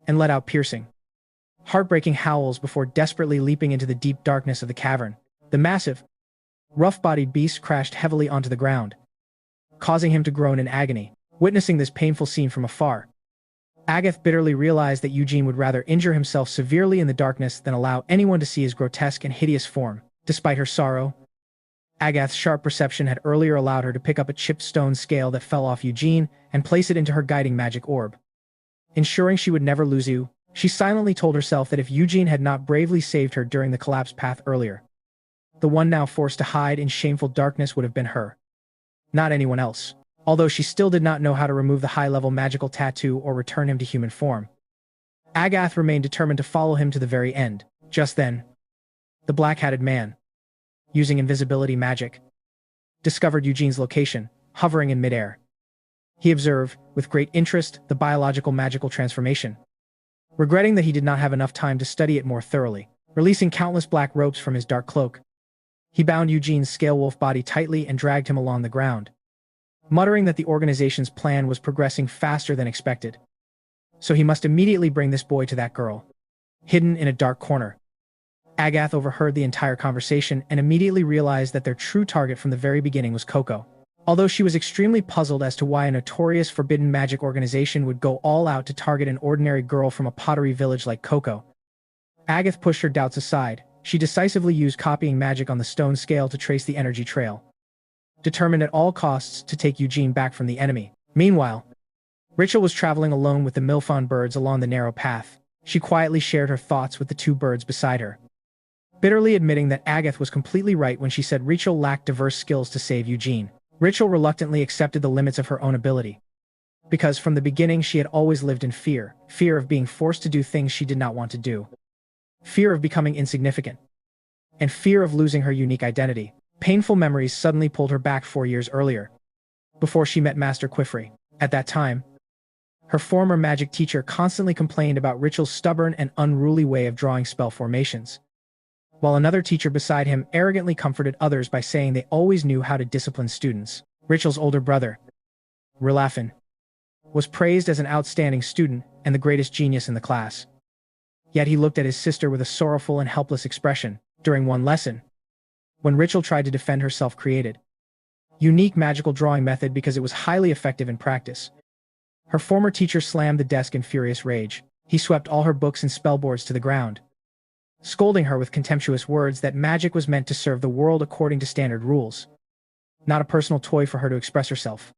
and let out piercing, heartbreaking howls before desperately leaping into the deep darkness of the cavern. The massive, rough-bodied beast crashed heavily onto the ground, causing him to groan in agony. Witnessing this painful scene from afar, Agath bitterly realized that Eugene would rather injure himself severely in the darkness than allow anyone to see his grotesque and hideous form. Despite her sorrow, Agath's sharp perception had earlier allowed her to pick up a chipped stone scale that fell off Eugene and place it into her guiding magic orb. Ensuring she would never lose you, she silently told herself that if Eugene had not bravely saved her during the collapsed path earlier, the one now forced to hide in shameful darkness would have been her, not anyone else. Although she still did not know how to remove the high-level magical tattoo or return him to human form, Agath remained determined to follow him to the very end. Just then, the black-hatted man, using invisibility magic, discovered Eugene's location, hovering in midair. He observed, with great interest, the biological magical transformation, regretting that he did not have enough time to study it more thoroughly. Releasing countless black ropes from his dark cloak, he bound Eugene's scale-wolf body tightly and dragged him along the ground, muttering that the organization's plan was progressing faster than expected. So he must immediately bring this boy to that girl, hidden in a dark corner. Agath overheard the entire conversation and immediately realized that their true target from the very beginning was Coco. Although she was extremely puzzled as to why a notorious forbidden magic organization would go all out to target an ordinary girl from a pottery village like Coco, Agath pushed her doubts aside. She decisively used copying magic on the stone scale to trace the energy trail, determined at all costs to take Eugene back from the enemy. Meanwhile, Rachel was traveling alone with the Milfon birds along the narrow path. She quietly shared her thoughts with the two birds beside her, bitterly admitting that Agath was completely right when she said Rachel lacked diverse skills to save Eugene. Rachel reluctantly accepted the limits of her own ability, because from the beginning she had always lived in fear of being forced to do things she did not want to do, fear of becoming insignificant, and fear of losing her unique identity. Painful memories suddenly pulled her back 4 years earlier, before she met Master Quifrey. At that time, her former magic teacher constantly complained about Rachel's stubborn and unruly way of drawing spell formations, while another teacher beside him arrogantly comforted others by saying they always knew how to discipline students. Rachel's older brother, Rilafin, was praised as an outstanding student and the greatest genius in the class. Yet he looked at his sister with a sorrowful and helpless expression. During one lesson, when Rachel tried to defend her self-created, unique magical drawing method because it was highly effective in practice, her former teacher slammed the desk in furious rage. He swept all her books and spellboards to the ground, scolding her with contemptuous words that magic was meant to serve the world according to standard rules, not a personal toy for her to express herself,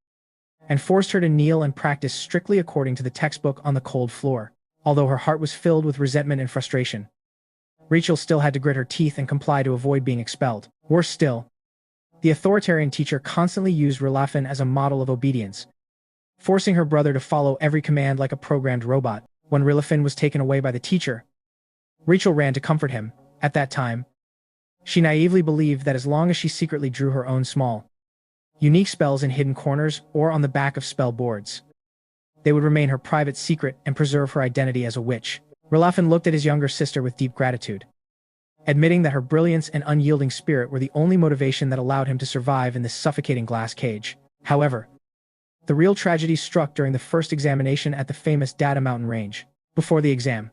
and forced her to kneel and practice strictly according to the textbook on the cold floor. Although her heart was filled with resentment and frustration, Rachel still had to grit her teeth and comply to avoid being expelled. Worse still, the authoritarian teacher constantly used Rilafin as a model of obedience, forcing her brother to follow every command like a programmed robot. When Rilafin was taken away by the teacher, Rachel ran to comfort him. At that time, she naively believed that as long as she secretly drew her own small, unique spells in hidden corners or on the back of spell boards, they would remain her private secret and preserve her identity as a witch. Rilafin looked at his younger sister with deep gratitude, admitting that her brilliance and unyielding spirit were the only motivation that allowed him to survive in this suffocating glass cage. However, the real tragedy struck during the first examination at the famous Data Mountain Range. Before the exam,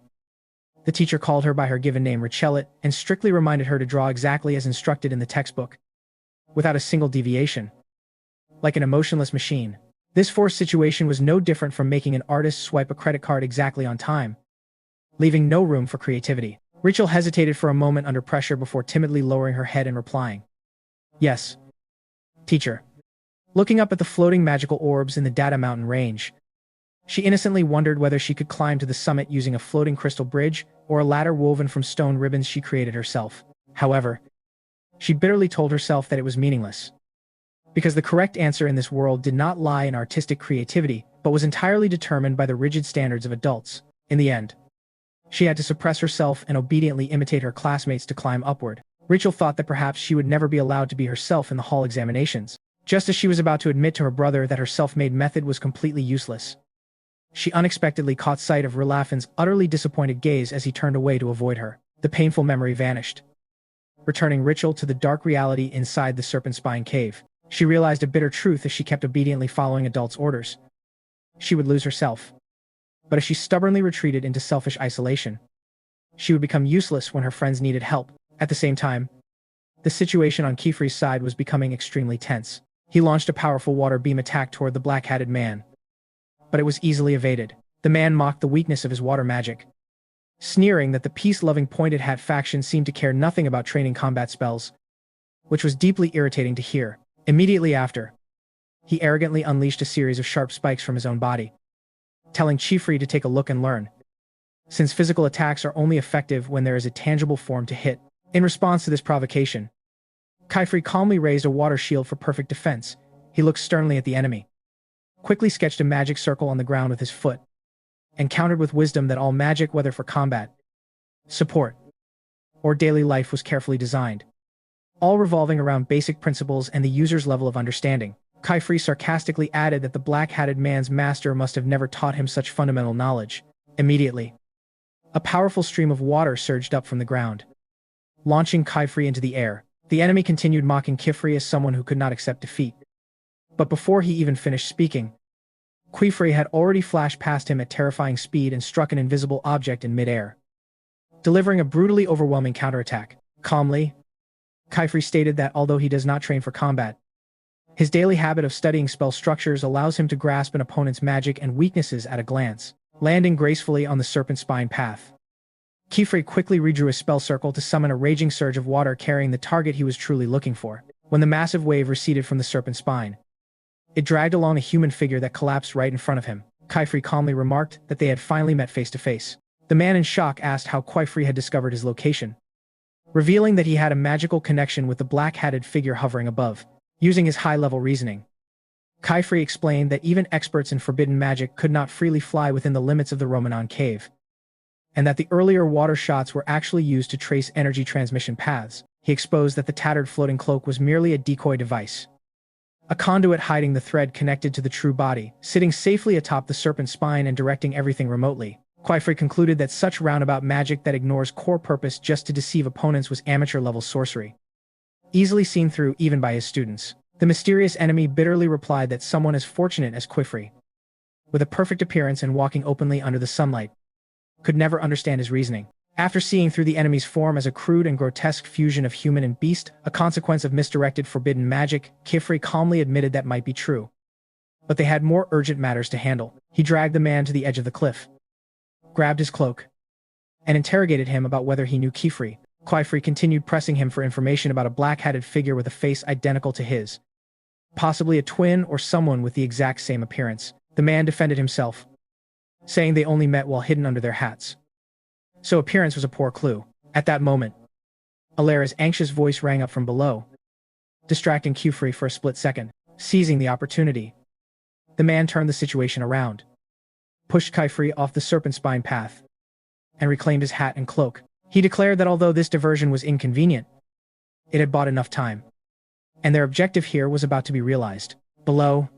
the teacher called her by her given name Rachelet and strictly reminded her to draw exactly as instructed in the textbook, without a single deviation, like an emotionless machine. This forced situation was no different from making an artist swipe a credit card exactly on time, leaving no room for creativity. Rachel hesitated for a moment under pressure before timidly lowering her head and replying, "Yes, teacher." Looking up at the floating magical orbs in the Data Mountain Range, she innocently wondered whether she could climb to the summit using a floating crystal bridge or a ladder woven from stone ribbons she created herself. However, she bitterly told herself that it was meaningless, because the correct answer in this world did not lie in artistic creativity, but was entirely determined by the rigid standards of adults. In the end, she had to suppress herself and obediently imitate her classmates to climb upward. Rachel thought that perhaps she would never be allowed to be herself in the hall examinations. Just as she was about to admit to her brother that her self-made method was completely useless, she unexpectedly caught sight of Rilafin's utterly disappointed gaze as he turned away to avoid her. The painful memory vanished, returning Rachel to the dark reality inside the serpent spine cave. She realized a bitter truth: if she kept obediently following adults' orders, she would lose herself. But if she stubbornly retreated into selfish isolation, she would become useless when her friends needed help. At the same time, the situation on Kifri's side was becoming extremely tense. He launched a powerful water beam attack toward the black-hatted man, but it was easily evaded. The man mocked the weakness of his water magic, sneering that the peace-loving pointed hat faction seemed to care nothing about training combat spells, which was deeply irritating to hear. Immediately after, he arrogantly unleashed a series of sharp spikes from his own body, telling Kifri to take a look and learn, since physical attacks are only effective when there is a tangible form to hit. In response to this provocation, Kifri calmly raised a water shield for perfect defense. He looked sternly at the enemy, quickly sketched a magic circle on the ground with his foot, and countered with wisdom that all magic, whether for combat, support, or daily life, was carefully designed, all revolving around basic principles and the user's level of understanding. Kifri sarcastically added that the black-hatted man's master must have never taught him such fundamental knowledge. Immediately, a powerful stream of water surged up from the ground, launching Kifri into the air. The enemy continued mocking Kifri as someone who could not accept defeat. But before he even finished speaking, Kifri had already flashed past him at terrifying speed and struck an invisible object in midair, delivering a brutally overwhelming counterattack. Calmly, Kifri stated that although he does not train for combat, his daily habit of studying spell structures allows him to grasp an opponent's magic and weaknesses at a glance. Landing gracefully on the serpent spine path, Kifri quickly redrew a spell circle to summon a raging surge of water carrying the target he was truly looking for. When the massive wave receded from the serpent spine, it dragged along a human figure that collapsed right in front of him. Kifri calmly remarked that they had finally met face to face. The man in shock asked how Kifri had discovered his location, revealing that he had a magical connection with the black-hatted figure hovering above. Using his high-level reasoning, Kifri explained that even experts in forbidden magic could not freely fly within the limits of the Romanon cave, and that the earlier water shots were actually used to trace energy transmission paths. He exposed that the tattered floating cloak was merely a decoy device, a conduit hiding the thread connected to the true body, sitting safely atop the serpent spine and directing everything remotely. Kifri concluded that such roundabout magic that ignores core purpose just to deceive opponents was amateur-level sorcery, easily seen through even by his students. The mysterious enemy bitterly replied that someone as fortunate as Kifri, with a perfect appearance and walking openly under the sunlight, could never understand his reasoning. After seeing through the enemy's form as a crude and grotesque fusion of human and beast, a consequence of misdirected forbidden magic, Kifri calmly admitted that might be true. But they had more urgent matters to handle. He dragged the man to the edge of the cliff, grabbed his cloak, and interrogated him about whether he knew Kifri. Kifri continued pressing him for information about a black-hatted figure with a face identical to his, possibly a twin or someone with the exact same appearance. The man defended himself, saying they only met while hidden under their hats, so appearance was a poor clue. At that moment, Alara's anxious voice rang up from below, distracting Kifri for a split second. Seizing the opportunity, the man turned the situation around, pushed Kifri off the serpent spine path, and reclaimed his hat and cloak. He declared that although this diversion was inconvenient, it had bought enough time, and their objective here was about to be realized. Below,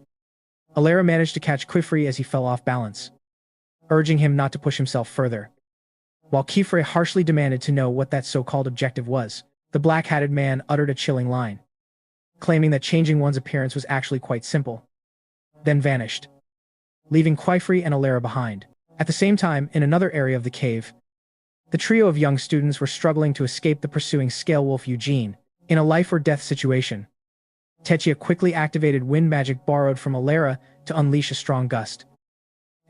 Alara managed to catch Kifri as he fell off balance, urging him not to push himself further. While Kifri harshly demanded to know what that so-called objective was, the black-hatted man uttered a chilling line, claiming that changing one's appearance was actually quite simple, then vanished, leaving Kifri and Alara behind. At the same time, in another area of the cave, the trio of young students were struggling to escape the pursuing scale wolf Eugene. In a life-or-death situation, Techia quickly activated wind magic borrowed from Alara to unleash a strong gust,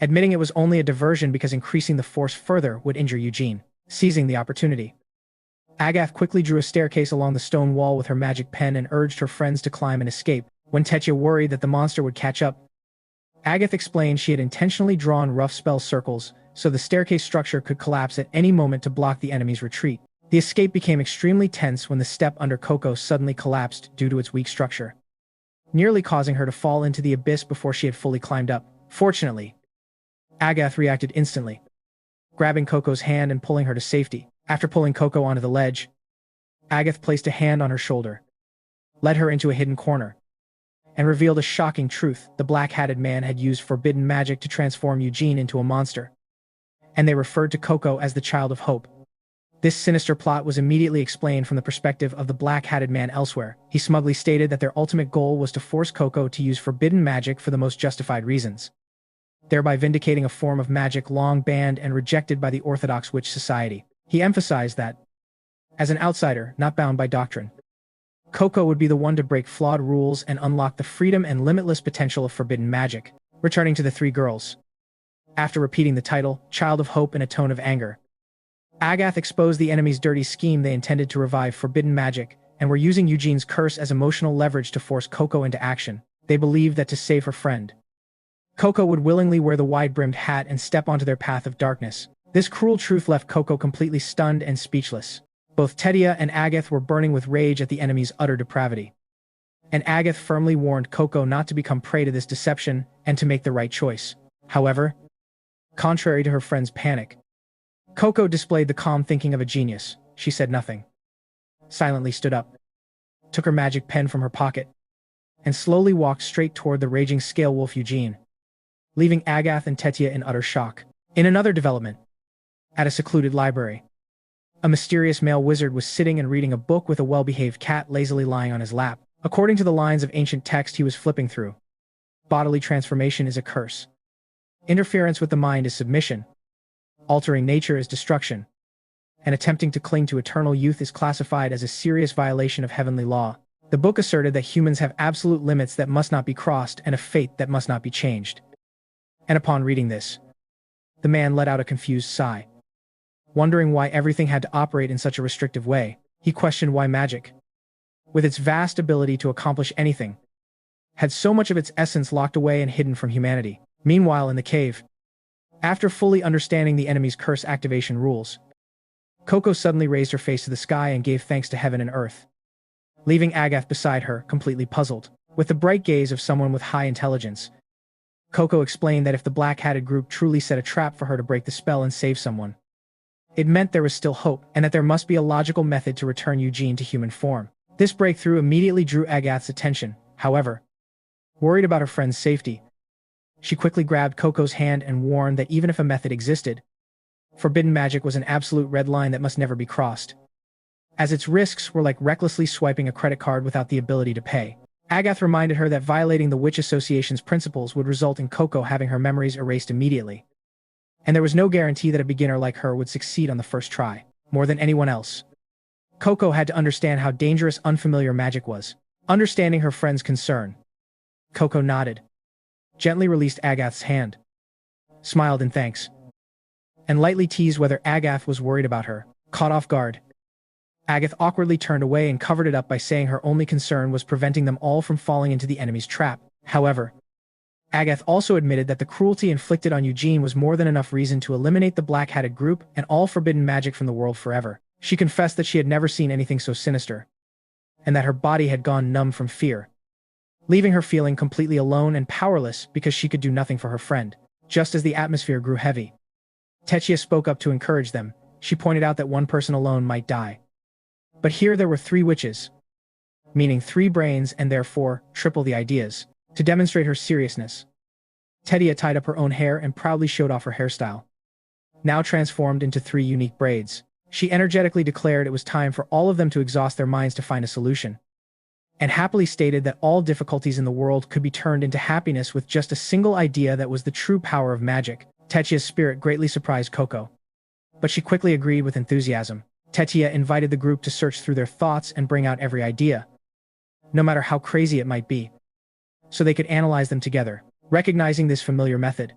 admitting it was only a diversion because increasing the force further would injure Eugene. Seizing the opportunity, Agath quickly drew a staircase along the stone wall with her magic pen and urged her friends to climb and escape. When Techia worried that the monster would catch up, Agath explained she had intentionally drawn rough spell circles so the staircase structure could collapse at any moment to block the enemy's retreat. The escape became extremely tense when the step under Coco suddenly collapsed due to its weak structure, nearly causing her to fall into the abyss before she had fully climbed up. Fortunately, Agath reacted instantly, grabbing Coco's hand and pulling her to safety. After pulling Coco onto the ledge, Agath placed a hand on her shoulder, led her into a hidden corner, and revealed a shocking truth. The black-hatted man had used forbidden magic to transform Eugene into a monster, and they referred to Coco as the Child of Hope. This sinister plot was immediately explained from the perspective of the black-hatted man elsewhere. He smugly stated that their ultimate goal was to force Coco to use forbidden magic for the most justified reasons, thereby vindicating a form of magic long banned and rejected by the orthodox witch society. He emphasized that, as an outsider, not bound by doctrine, Coco would be the one to break flawed rules and unlock the freedom and limitless potential of forbidden magic. Returning to the three girls. After repeating the title, Child of Hope in a tone of anger, Agath exposed the enemy's dirty scheme. They intended to revive forbidden magic, and were using Eugene's curse as emotional leverage to force Coco into action. They believed that to save her friend, Coco would willingly wear the wide-brimmed hat and step onto their path of darkness. This cruel truth left Coco completely stunned and speechless. Both Tetia and Agath were burning with rage at the enemy's utter depravity. And Agath firmly warned Coco not to become prey to this deception and to make the right choice. However, contrary to her friend's panic, Coco displayed the calm thinking of a genius. She said nothing, silently stood up, took her magic pen from her pocket, and slowly walked straight toward the raging scale wolf Eugene, leaving Agath and Tetia in utter shock. In another development, at a secluded library, a mysterious male wizard was sitting and reading a book with a well-behaved cat lazily lying on his lap. According to the lines of ancient text he was flipping through, bodily transformation is a curse. Interference with the mind is submission. Altering nature is destruction. And attempting to cling to eternal youth is classified as a serious violation of heavenly law. The book asserted that humans have absolute limits that must not be crossed and a fate that must not be changed. And upon reading this, the man let out a confused sigh. Wondering why everything had to operate in such a restrictive way, he questioned why magic, with its vast ability to accomplish anything, had so much of its essence locked away and hidden from humanity. Meanwhile, in the cave, after fully understanding the enemy's curse activation rules, Coco suddenly raised her face to the sky and gave thanks to heaven and earth, leaving Agath beside her, completely puzzled. With the bright gaze of someone with high intelligence, Coco explained that if the black-hatted group truly set a trap for her to break the spell and save someone, it meant there was still hope, and that there must be a logical method to return Eugene to human form. This breakthrough immediately drew Agath's attention. However, worried about her friend's safety, she quickly grabbed Coco's hand and warned that even if a method existed, forbidden magic was an absolute red line that must never be crossed, as its risks were like recklessly swiping a credit card without the ability to pay. Agath reminded her that violating the Witch Association's principles would result in Coco having her memories erased immediately, and there was no guarantee that a beginner like her would succeed on the first try. More than anyone else, Coco had to understand how dangerous unfamiliar magic was. Understanding her friend's concern, Coco nodded, gently released Agath's hand, smiled in thanks, and lightly teased whether Agath was worried about her. Caught off guard, Agath awkwardly turned away and covered it up by saying her only concern was preventing them all from falling into the enemy's trap. However, Agath also admitted that the cruelty inflicted on Eugene was more than enough reason to eliminate the black-hatted group and all forbidden magic from the world forever. She confessed that she had never seen anything so sinister, and that her body had gone numb from fear, leaving her feeling completely alone and powerless because she could do nothing for her friend. Just as the atmosphere grew heavy, Tetia spoke up to encourage them. She pointed out that one person alone might die, but here there were three witches, meaning 3 brains and therefore triple the ideas. To demonstrate her seriousness, Tetia tied up her own hair and proudly showed off her hairstyle, now transformed into 3 unique braids. She energetically declared it was time for all of them to exhaust their minds to find a solution, and happily stated that all difficulties in the world could be turned into happiness with just a single idea that was the true power of magic. Tetia's spirit greatly surprised Coco, but she quickly agreed with enthusiasm. Tetia invited the group to search through their thoughts and bring out every idea, no matter how crazy it might be, so they could analyze them together. Recognizing this familiar method,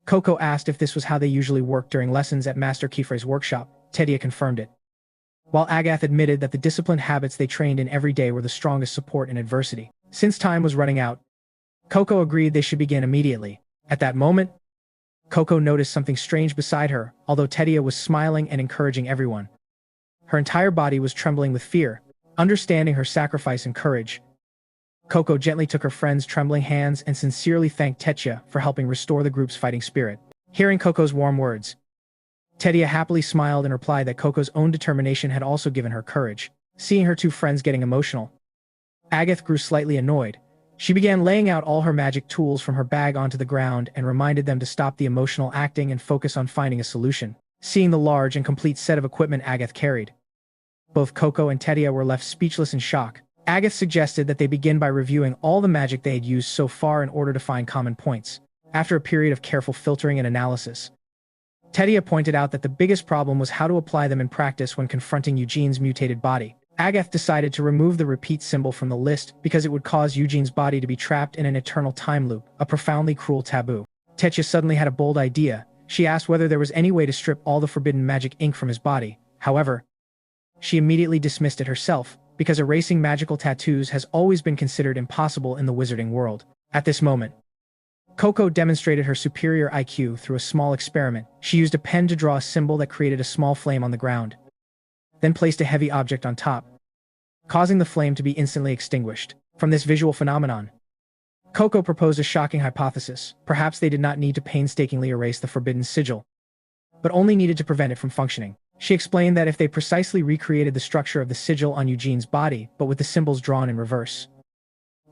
Coco asked if this was how they usually worked during lessons at Master Kifre's workshop. Tetia confirmed it, while Agath admitted that the disciplined habits they trained in every day were the strongest support in adversity. Since time was running out, Coco agreed they should begin immediately. At that moment, Coco noticed something strange beside her. Although Tetia was smiling and encouraging everyone, her entire body was trembling with fear. Understanding her sacrifice and courage, Coco gently took her friend's trembling hands and sincerely thanked Tetia for helping restore the group's fighting spirit. Hearing Coco's warm words, Tetia happily smiled and replied that Coco's own determination had also given her courage. Seeing her 2 friends getting emotional, Agath grew slightly annoyed. She began laying out all her magic tools from her bag onto the ground and reminded them to stop the emotional acting and focus on finding a solution. Seeing the large and complete set of equipment Agath carried, both Coco and Tetia were left speechless in shock. Agath suggested that they begin by reviewing all the magic they had used so far in order to find common points. After a period of careful filtering and analysis, Tetia pointed out that the biggest problem was how to apply them in practice when confronting Eugene's mutated body. Agath decided to remove the repeat symbol from the list because it would cause Eugene's body to be trapped in an eternal time loop, a profoundly cruel taboo. Tetia suddenly had a bold idea. She asked whether there was any way to strip all the forbidden magic ink from his body. However, she immediately dismissed it herself, because erasing magical tattoos has always been considered impossible in the wizarding world. At this moment, Coco demonstrated her superior IQ through a small experiment. She used a pen to draw a symbol that created a small flame on the ground, then placed a heavy object on top, causing the flame to be instantly extinguished. From this visual phenomenon, Coco proposed a shocking hypothesis. Perhaps they did not need to painstakingly erase the forbidden sigil, but only needed to prevent it from functioning. She explained that if they precisely recreated the structure of the sigil on Eugene's body, but with the symbols drawn in reverse,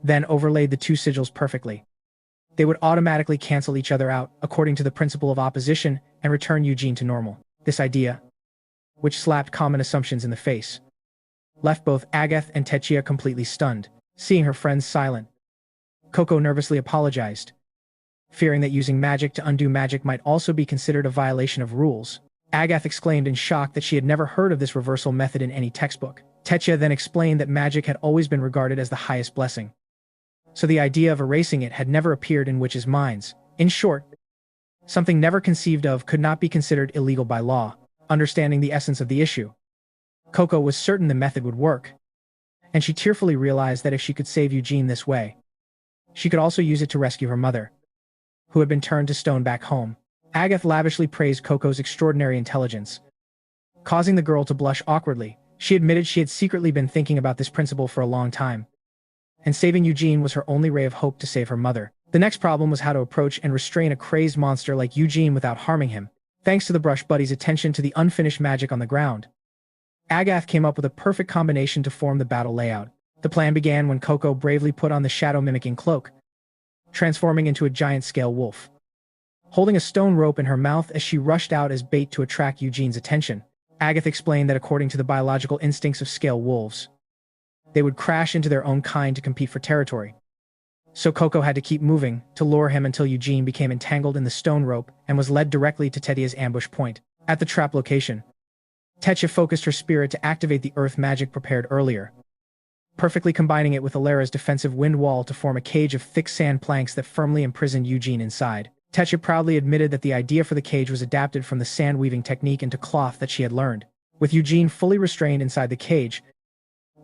then overlaid the two sigils perfectly, they would automatically cancel each other out, according to the principle of opposition, and return Eugene to normal. This idea, which slapped common assumptions in the face, left both Agath and Tetia completely stunned. Seeing her friends silent, Coco nervously apologized, fearing that using magic to undo magic might also be considered a violation of rules. Agath exclaimed in shock that she had never heard of this reversal method in any textbook. Tetia then explained that magic had always been regarded as the highest blessing, so the idea of erasing it had never appeared in witches' minds. In short, something never conceived of could not be considered illegal by law. Understanding the essence of the issue, Coco was certain the method would work, and she tearfully realized that if she could save Eugene this way, she could also use it to rescue her mother, who had been turned to stone back home. Agath lavishly praised Coco's extraordinary intelligence, causing the girl to blush awkwardly. She admitted she had secretly been thinking about this principle for a long time, and saving Eugene was her only ray of hope to save her mother. The next problem was how to approach and restrain a crazed monster like Eugene without harming him. Thanks to the brush buddy's attention to the unfinished magic on the ground, Agath came up with a perfect combination to form the battle layout. The plan began when Coco bravely put on the shadow-mimicking cloak, transforming into a giant-scale wolf, holding a stone rope in her mouth as she rushed out as bait to attract Eugene's attention. Agath explained that according to the biological instincts of scale wolves, they would crash into their own kind to compete for territory. So Coco had to keep moving to lure him until Eugene became entangled in the stone rope and was led directly to Tetia's ambush point. At the trap location, Tetia focused her spirit to activate the earth magic prepared earlier, perfectly combining it with Alara's defensive wind wall to form a cage of thick sand planks that firmly imprisoned Eugene inside. Tetia proudly admitted that the idea for the cage was adapted from the sand-weaving technique into cloth that she had learned. With Eugene fully restrained inside the cage,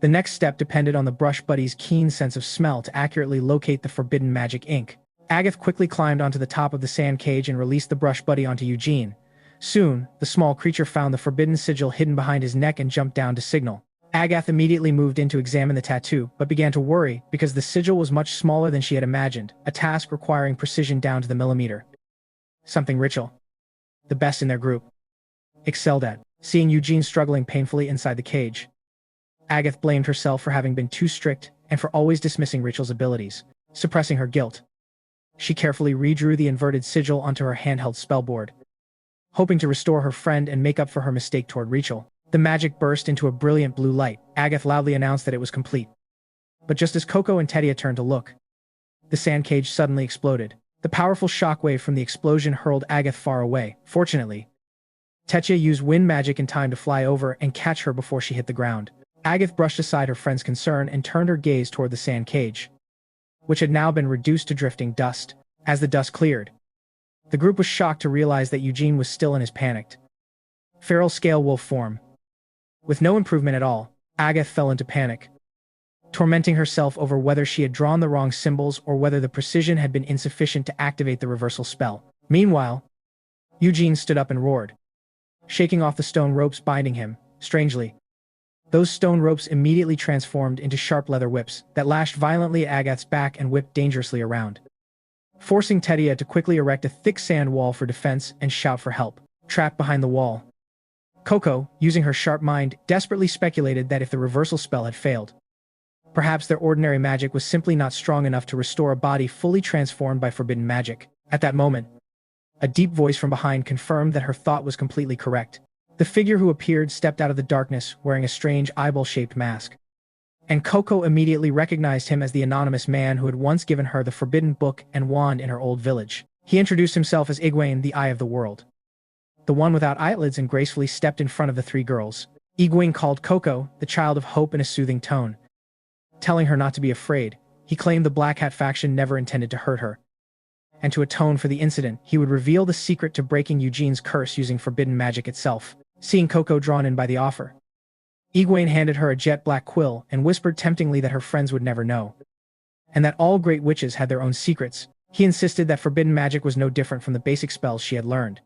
the next step depended on the brush buddy's keen sense of smell to accurately locate the forbidden magic ink. Agath quickly climbed onto the top of the sand cage and released the brush buddy onto Eugene. Soon, the small creature found the forbidden sigil hidden behind his neck and jumped down to signal. Agath immediately moved in to examine the tattoo, but began to worry because the sigil was much smaller than she had imagined, a task requiring precision down to the millimeter. Something Rachel, the best in their group, excelled at. Seeing Eugene struggling painfully inside the cage, Agath blamed herself for having been too strict and for always dismissing Rachel's abilities. Suppressing her guilt, she carefully redrew the inverted sigil onto her handheld spellboard, hoping to restore her friend and make up for her mistake toward Rachel. The magic burst into a brilliant blue light. Agath loudly announced that it was complete. But just as Coco and Tetia turned to look, the sand cage suddenly exploded. The powerful shockwave from the explosion hurled Agath far away. Fortunately, Tetia used wind magic in time to fly over and catch her before she hit the ground. Agath brushed aside her friend's concern and turned her gaze toward the sand cage, which had now been reduced to drifting dust. As the dust cleared, the group was shocked to realize that Eugene was still in his panicked, feral scale wolf form. With no improvement at all, Agath fell into panic, tormenting herself over whether she had drawn the wrong symbols or whether the precision had been insufficient to activate the reversal spell. Meanwhile, Eugene stood up and roared, shaking off the stone ropes binding him. Strangely, those stone ropes immediately transformed into sharp leather whips that lashed violently at Agath's back and whipped dangerously around, forcing Tetia to quickly erect a thick sand wall for defense and shout for help. Trapped behind the wall, Coco, using her sharp mind, desperately speculated that if the reversal spell had failed, perhaps their ordinary magic was simply not strong enough to restore a body fully transformed by forbidden magic. At that moment, A deep voice from behind confirmed that her thought was completely correct. The figure who appeared stepped out of the darkness wearing a strange eyeball-shaped mask. And Coco immediately recognized him as the anonymous man who had once given her the forbidden book and wand in her old village. He introduced himself as Egwene, the Eye of the World. The one without eyelids, and gracefully stepped in front of the three girls. Egwene called Coco the child of hope in a soothing tone. Telling her not to be afraid, he claimed the Black Hat faction never intended to hurt her. And to atone for the incident, he would reveal the secret to breaking Eugene's curse using forbidden magic itself. Seeing Coco drawn in by the offer, Egwene handed her a jet-black quill and whispered temptingly that her friends would never know, and that all great witches had their own secrets. He insisted that forbidden magic was no different from the basic spells she had learned,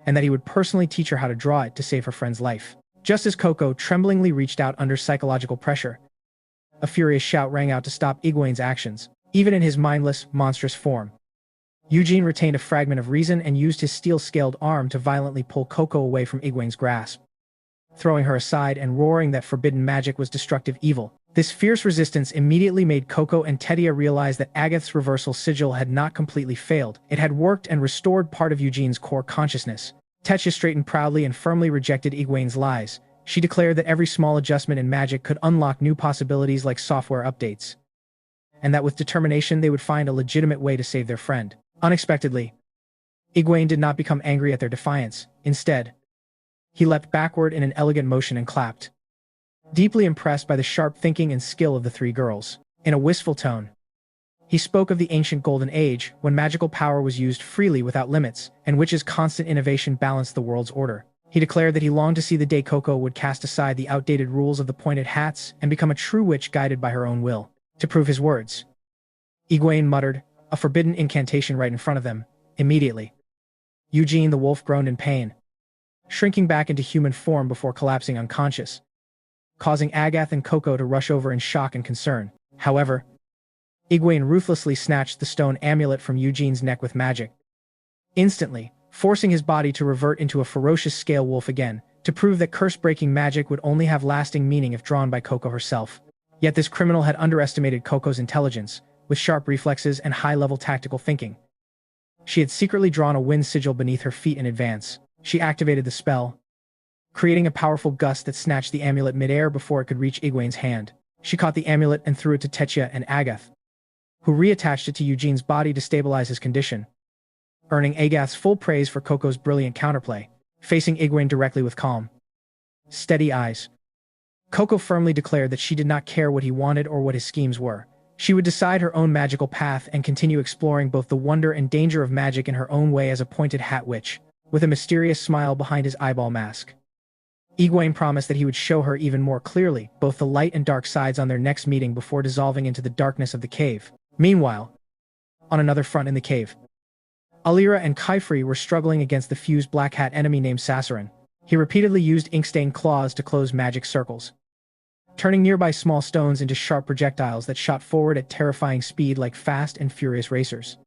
and that he would personally teach her how to draw it to save her friend's life. Just as Coco tremblingly reached out under psychological pressure, a furious shout rang out to stop Egwene's actions, even in his mindless, monstrous form. Eugene retained a fragment of reason and used his steel-scaled arm to violently pull Coco away from Egwene's grasp, throwing her aside and roaring that forbidden magic was destructive evil. This fierce resistance immediately made Coco and Tetia realize that Agath's reversal sigil had not completely failed. It had worked and restored part of Eugene's core consciousness. Tetia straightened proudly and firmly rejected Egwene's lies. She declared that every small adjustment in magic could unlock new possibilities like software updates, and that with determination they would find a legitimate way to save their friend. Unexpectedly, Egwene did not become angry at their defiance. Instead, he leapt backward in an elegant motion and clapped, deeply impressed by the sharp thinking and skill of the three girls. In a wistful tone, he spoke of the ancient Golden Age, when magical power was used freely without limits, and witches' constant innovation balanced the world's order. He declared that he longed to see the day Coco would cast aside the outdated rules of the pointed hats and become a true witch guided by her own will. To prove his words, Egwene muttered a forbidden incantation right in front of them. Immediately, Eugene the wolf groaned in pain, shrinking back into human form before collapsing unconscious, causing Agath and Coco to rush over in shock and concern. However, Egwene ruthlessly snatched the stone amulet from Eugene's neck with magic, instantly forcing his body to revert into a ferocious scale wolf again, to prove that curse-breaking magic would only have lasting meaning if drawn by Coco herself. Yet this criminal had underestimated Coco's intelligence. With sharp reflexes and high-level tactical thinking, she had secretly drawn a wind sigil beneath her feet in advance. She activated the spell, creating a powerful gust that snatched the amulet midair before it could reach Egwene's hand. She caught the amulet and threw it to Tetia and Agath, who reattached it to Eugene's body to stabilize his condition, earning Agath's full praise for Coco's brilliant counterplay. Facing Egwene directly with calm, steady eyes, Coco firmly declared that she did not care what he wanted or what his schemes were. She would decide her own magical path and continue exploring both the wonder and danger of magic in her own way as a pointed hat witch, with a mysterious smile behind his eyeball mask. Egwene promised that he would show her even more clearly both the light and dark sides on their next meeting before dissolving into the darkness of the cave. Meanwhile, on another front in the cave, Alira and Kaifri were struggling against the fused black hat enemy named Sassaran. He repeatedly used ink-stained claws to close magic circles, turning nearby small stones into sharp projectiles that shot forward at terrifying speed like fast and furious racers,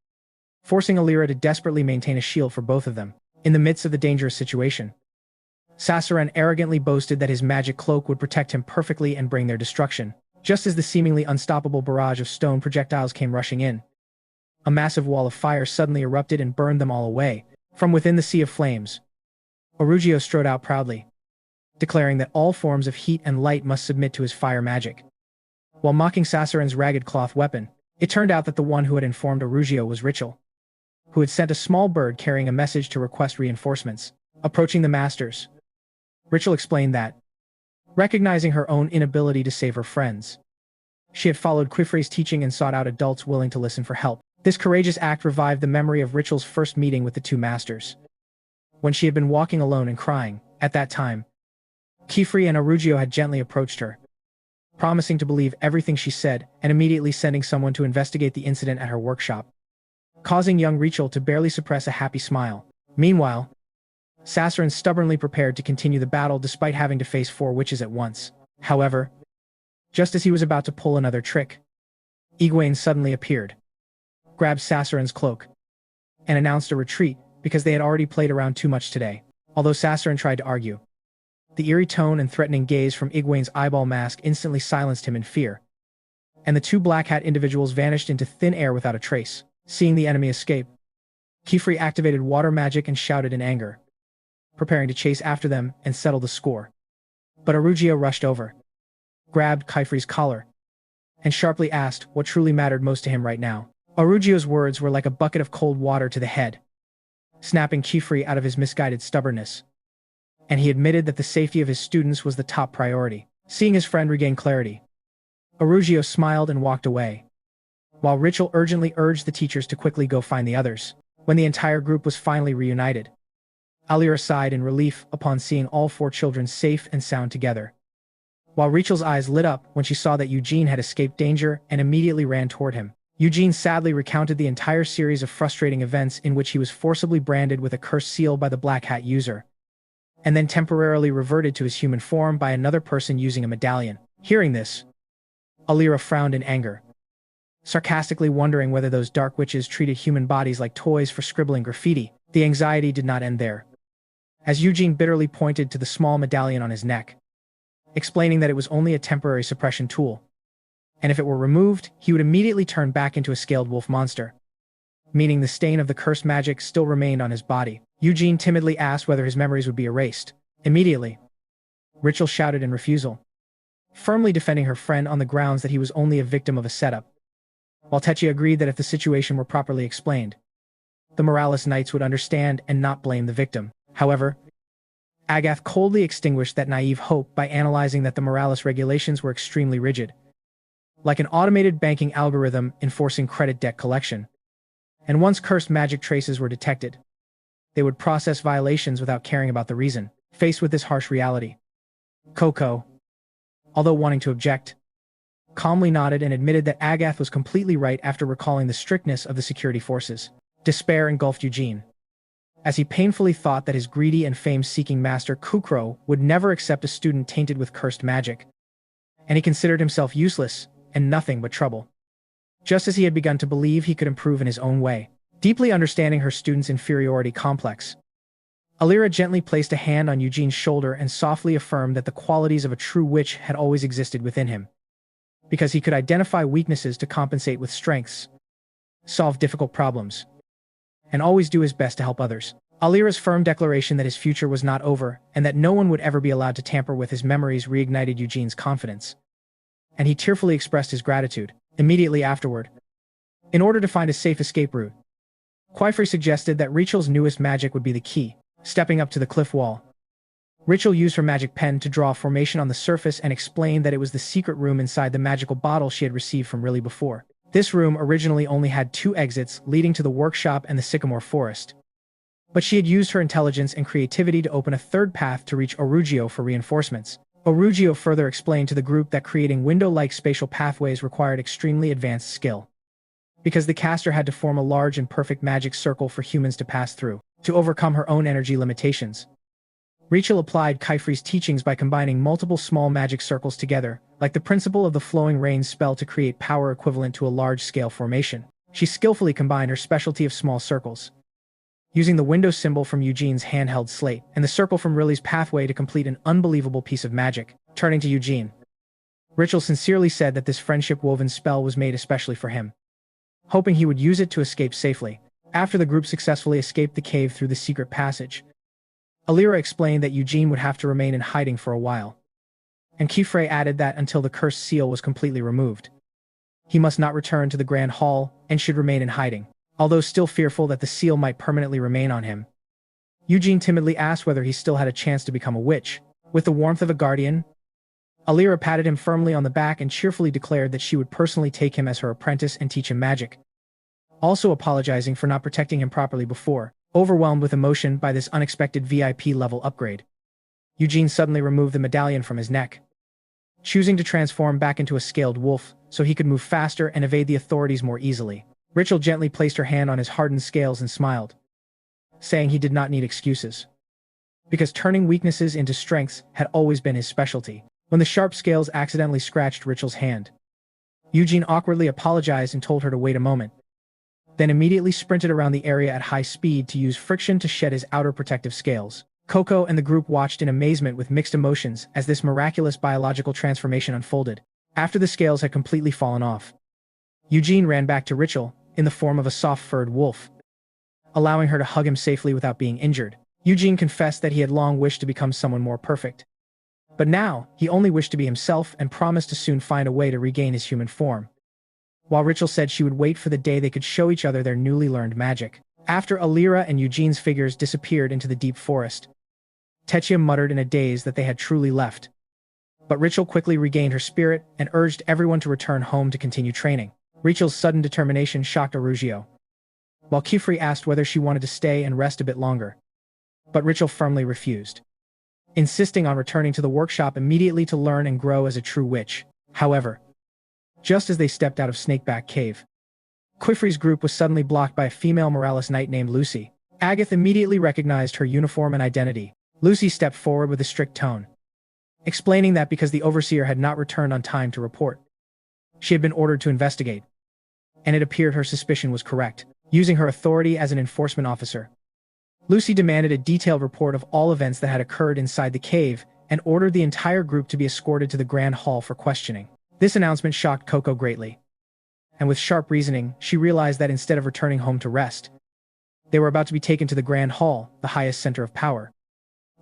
forcing Alira to desperately maintain a shield for both of them. In the midst of the dangerous situation, Sassaran arrogantly boasted that his magic cloak would protect him perfectly and bring their destruction. Just as the seemingly unstoppable barrage of stone projectiles came rushing in, a massive wall of fire suddenly erupted and burned them all away. From within the sea of flames, Orugio strode out proudly, declaring that all forms of heat and light must submit to his fire magic. While mocking Sassaran's ragged cloth weapon, it turned out that the one who had informed Orugio was Richel, who had sent a small bird carrying a message to request reinforcements. Approaching the masters, Richel explained that, recognizing her own inability to save her friends, she had followed Quifre's teaching and sought out adults willing to listen for help. This courageous act revived the memory of Richel's first meeting with the two masters, when she had been walking alone and crying. At that time, Kifri and Orugio had gently approached her, promising to believe everything she said and immediately sending someone to investigate the incident at her workshop, causing young Richel to barely suppress a happy smile. Meanwhile, Sassaran stubbornly prepared to continue the battle despite having to face 4 witches at once. However, just as he was about to pull another trick, Egwene suddenly appeared, grabbed Sassaran's cloak, and announced a retreat because they had already played around too much today. Although Sassaran tried to argue, the eerie tone and threatening gaze from Egwene's eyeball mask instantly silenced him in fear, and the 2 black hat individuals vanished into thin air without a trace. Seeing the enemy escape, Kefri activated water magic and shouted in anger, preparing to chase after them and settle the score. But Arugio rushed over, grabbed Kefri's collar, and sharply asked what truly mattered most to him right now. Arugio's words were like a bucket of cold water to the head, snapping Kefri out of his misguided stubbornness. And he admitted that the safety of his students was the top priority. Seeing his friend regain clarity, Arugio smiled and walked away, while Rachel urgently urged the teachers to quickly go find the others. When the entire group was finally reunited, Alira sighed in relief upon seeing all 4 children safe and sound together, while Rachel's eyes lit up when she saw that Eugene had escaped danger and immediately ran toward him. Eugene sadly recounted the entire series of frustrating events in which he was forcibly branded with a cursed seal by the Black Hat user, and then temporarily reverted to his human form by another person using a medallion. Hearing this, Alira frowned in anger, sarcastically wondering whether those dark witches treated human bodies like toys for scribbling graffiti. The anxiety did not end there, as Eugene bitterly pointed to the small medallion on his neck, explaining that it was only a temporary suppression tool, and if it were removed, he would immediately turn back into a scaled wolf monster, meaning the stain of the cursed magic still remained on his body. Eugene timidly asked whether his memories would be erased. Immediately, Rachel shouted in refusal, firmly defending her friend on the grounds that he was only a victim of a setup, while Techi agreed that if the situation were properly explained, the Morales Knights would understand and not blame the victim. However, Agath coldly extinguished that naive hope by analyzing that the Morales regulations were extremely rigid, like an automated banking algorithm enforcing credit debt collection. And once cursed magic traces were detected, they would process violations without caring about the reason. Faced with this harsh reality, Coco, although wanting to object, calmly nodded and admitted that Agath was completely right after recalling the strictness of the security forces. Despair engulfed Eugene, as he painfully thought that his greedy and fame-seeking master Kukro would never accept a student tainted with cursed magic, and he considered himself useless and nothing but trouble. Just as he had begun to believe he could improve in his own way, deeply understanding her student's inferiority complex, Alira gently placed a hand on Eugene's shoulder and softly affirmed that the qualities of a true witch had always existed within him, because he could identify weaknesses to compensate with strengths, solve difficult problems, and always do his best to help others. Alira's firm declaration that his future was not over and that no one would ever be allowed to tamper with his memories reignited Eugene's confidence, and he tearfully expressed his gratitude. Immediately afterward, in order to find a safe escape route, Quifrey suggested that Rachel's newest magic would be the key. Stepping up to the cliff wall, Rachel used her magic pen to draw a formation on the surface and explained that it was the secret room inside the magical bottle she had received from Riley before. This room originally only had 2 exits leading to the workshop and the sycamore forest, but she had used her intelligence and creativity to open a 3rd path to reach Arugio for reinforcements. Arugio further explained to the group that creating window-like spatial pathways required extremely advanced skill, because the caster had to form a large and perfect magic circle for humans to pass through, to overcome her own energy limitations. Rachel applied Kefri's teachings by combining multiple small magic circles together, like the principle of the flowing rain spell to create power equivalent to a large-scale formation. She skillfully combined her specialty of small circles, using the window symbol from Eugene's handheld slate and the circle from Riley's pathway to complete an unbelievable piece of magic. Turning to Eugene, Rachel sincerely said that this friendship-woven spell was made especially for him, hoping he would use it to escape safely. After the group successfully escaped the cave through the secret passage, Alira explained that Eugene would have to remain in hiding for a while, and Kefrey added that until the cursed seal was completely removed, he must not return to the Grand Hall and should remain in hiding. Although still fearful that the seal might permanently remain on him, Eugene timidly asked whether he still had a chance to become a witch. With the warmth of a guardian, Alira patted him firmly on the back and cheerfully declared that she would personally take him as her apprentice and teach him magic, also apologizing for not protecting him properly before. Overwhelmed with emotion by this unexpected VIP level upgrade, Eugene suddenly removed the medallion from his neck, choosing to transform back into a scaled wolf so he could move faster and evade the authorities more easily. Rachel gently placed her hand on his hardened scales and smiled, saying he did not need excuses, because turning weaknesses into strengths had always been his specialty. When the sharp scales accidentally scratched Rachel's hand, Eugene awkwardly apologized and told her to wait a moment, then immediately sprinted around the area at high speed to use friction to shed his outer protective scales. Coco and the group watched in amazement with mixed emotions as this miraculous biological transformation unfolded. After the scales had completely fallen off, Eugene ran back to Rachel in the form of a soft-furred wolf, allowing her to hug him safely without being injured. Eugene confessed that he had long wished to become someone more perfect. But now, he only wished to be himself and promised to soon find a way to regain his human form. While Rachel said she would wait for the day they could show each other their newly learned magic. After Alira and Eugene's figures disappeared into the deep forest, Techia muttered in a daze that they had truly left. But Rachel quickly regained her spirit and urged everyone to return home to continue training. Rachel's sudden determination shocked Arugio, while Kifri asked whether she wanted to stay and rest a bit longer. But Rachel firmly refused, insisting on returning to the workshop immediately to learn and grow as a true witch. However, just as they stepped out of Snakeback Cave, Kifri's group was suddenly blocked by a female Morales knight named Lucy. Agath immediately recognized her uniform and identity. Lucy stepped forward with a strict tone, explaining that because the overseer had not returned on time to report, she had been ordered to investigate, and it appeared her suspicion was correct. Using her authority as an enforcement officer, Lucy demanded a detailed report of all events that had occurred inside the cave and ordered the entire group to be escorted to the Grand Hall for questioning. This announcement shocked Coco greatly, and with sharp reasoning, she realized that instead of returning home to rest, they were about to be taken to the Grand Hall, the highest center of power,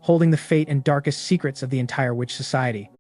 holding the fate and darkest secrets of the entire witch society.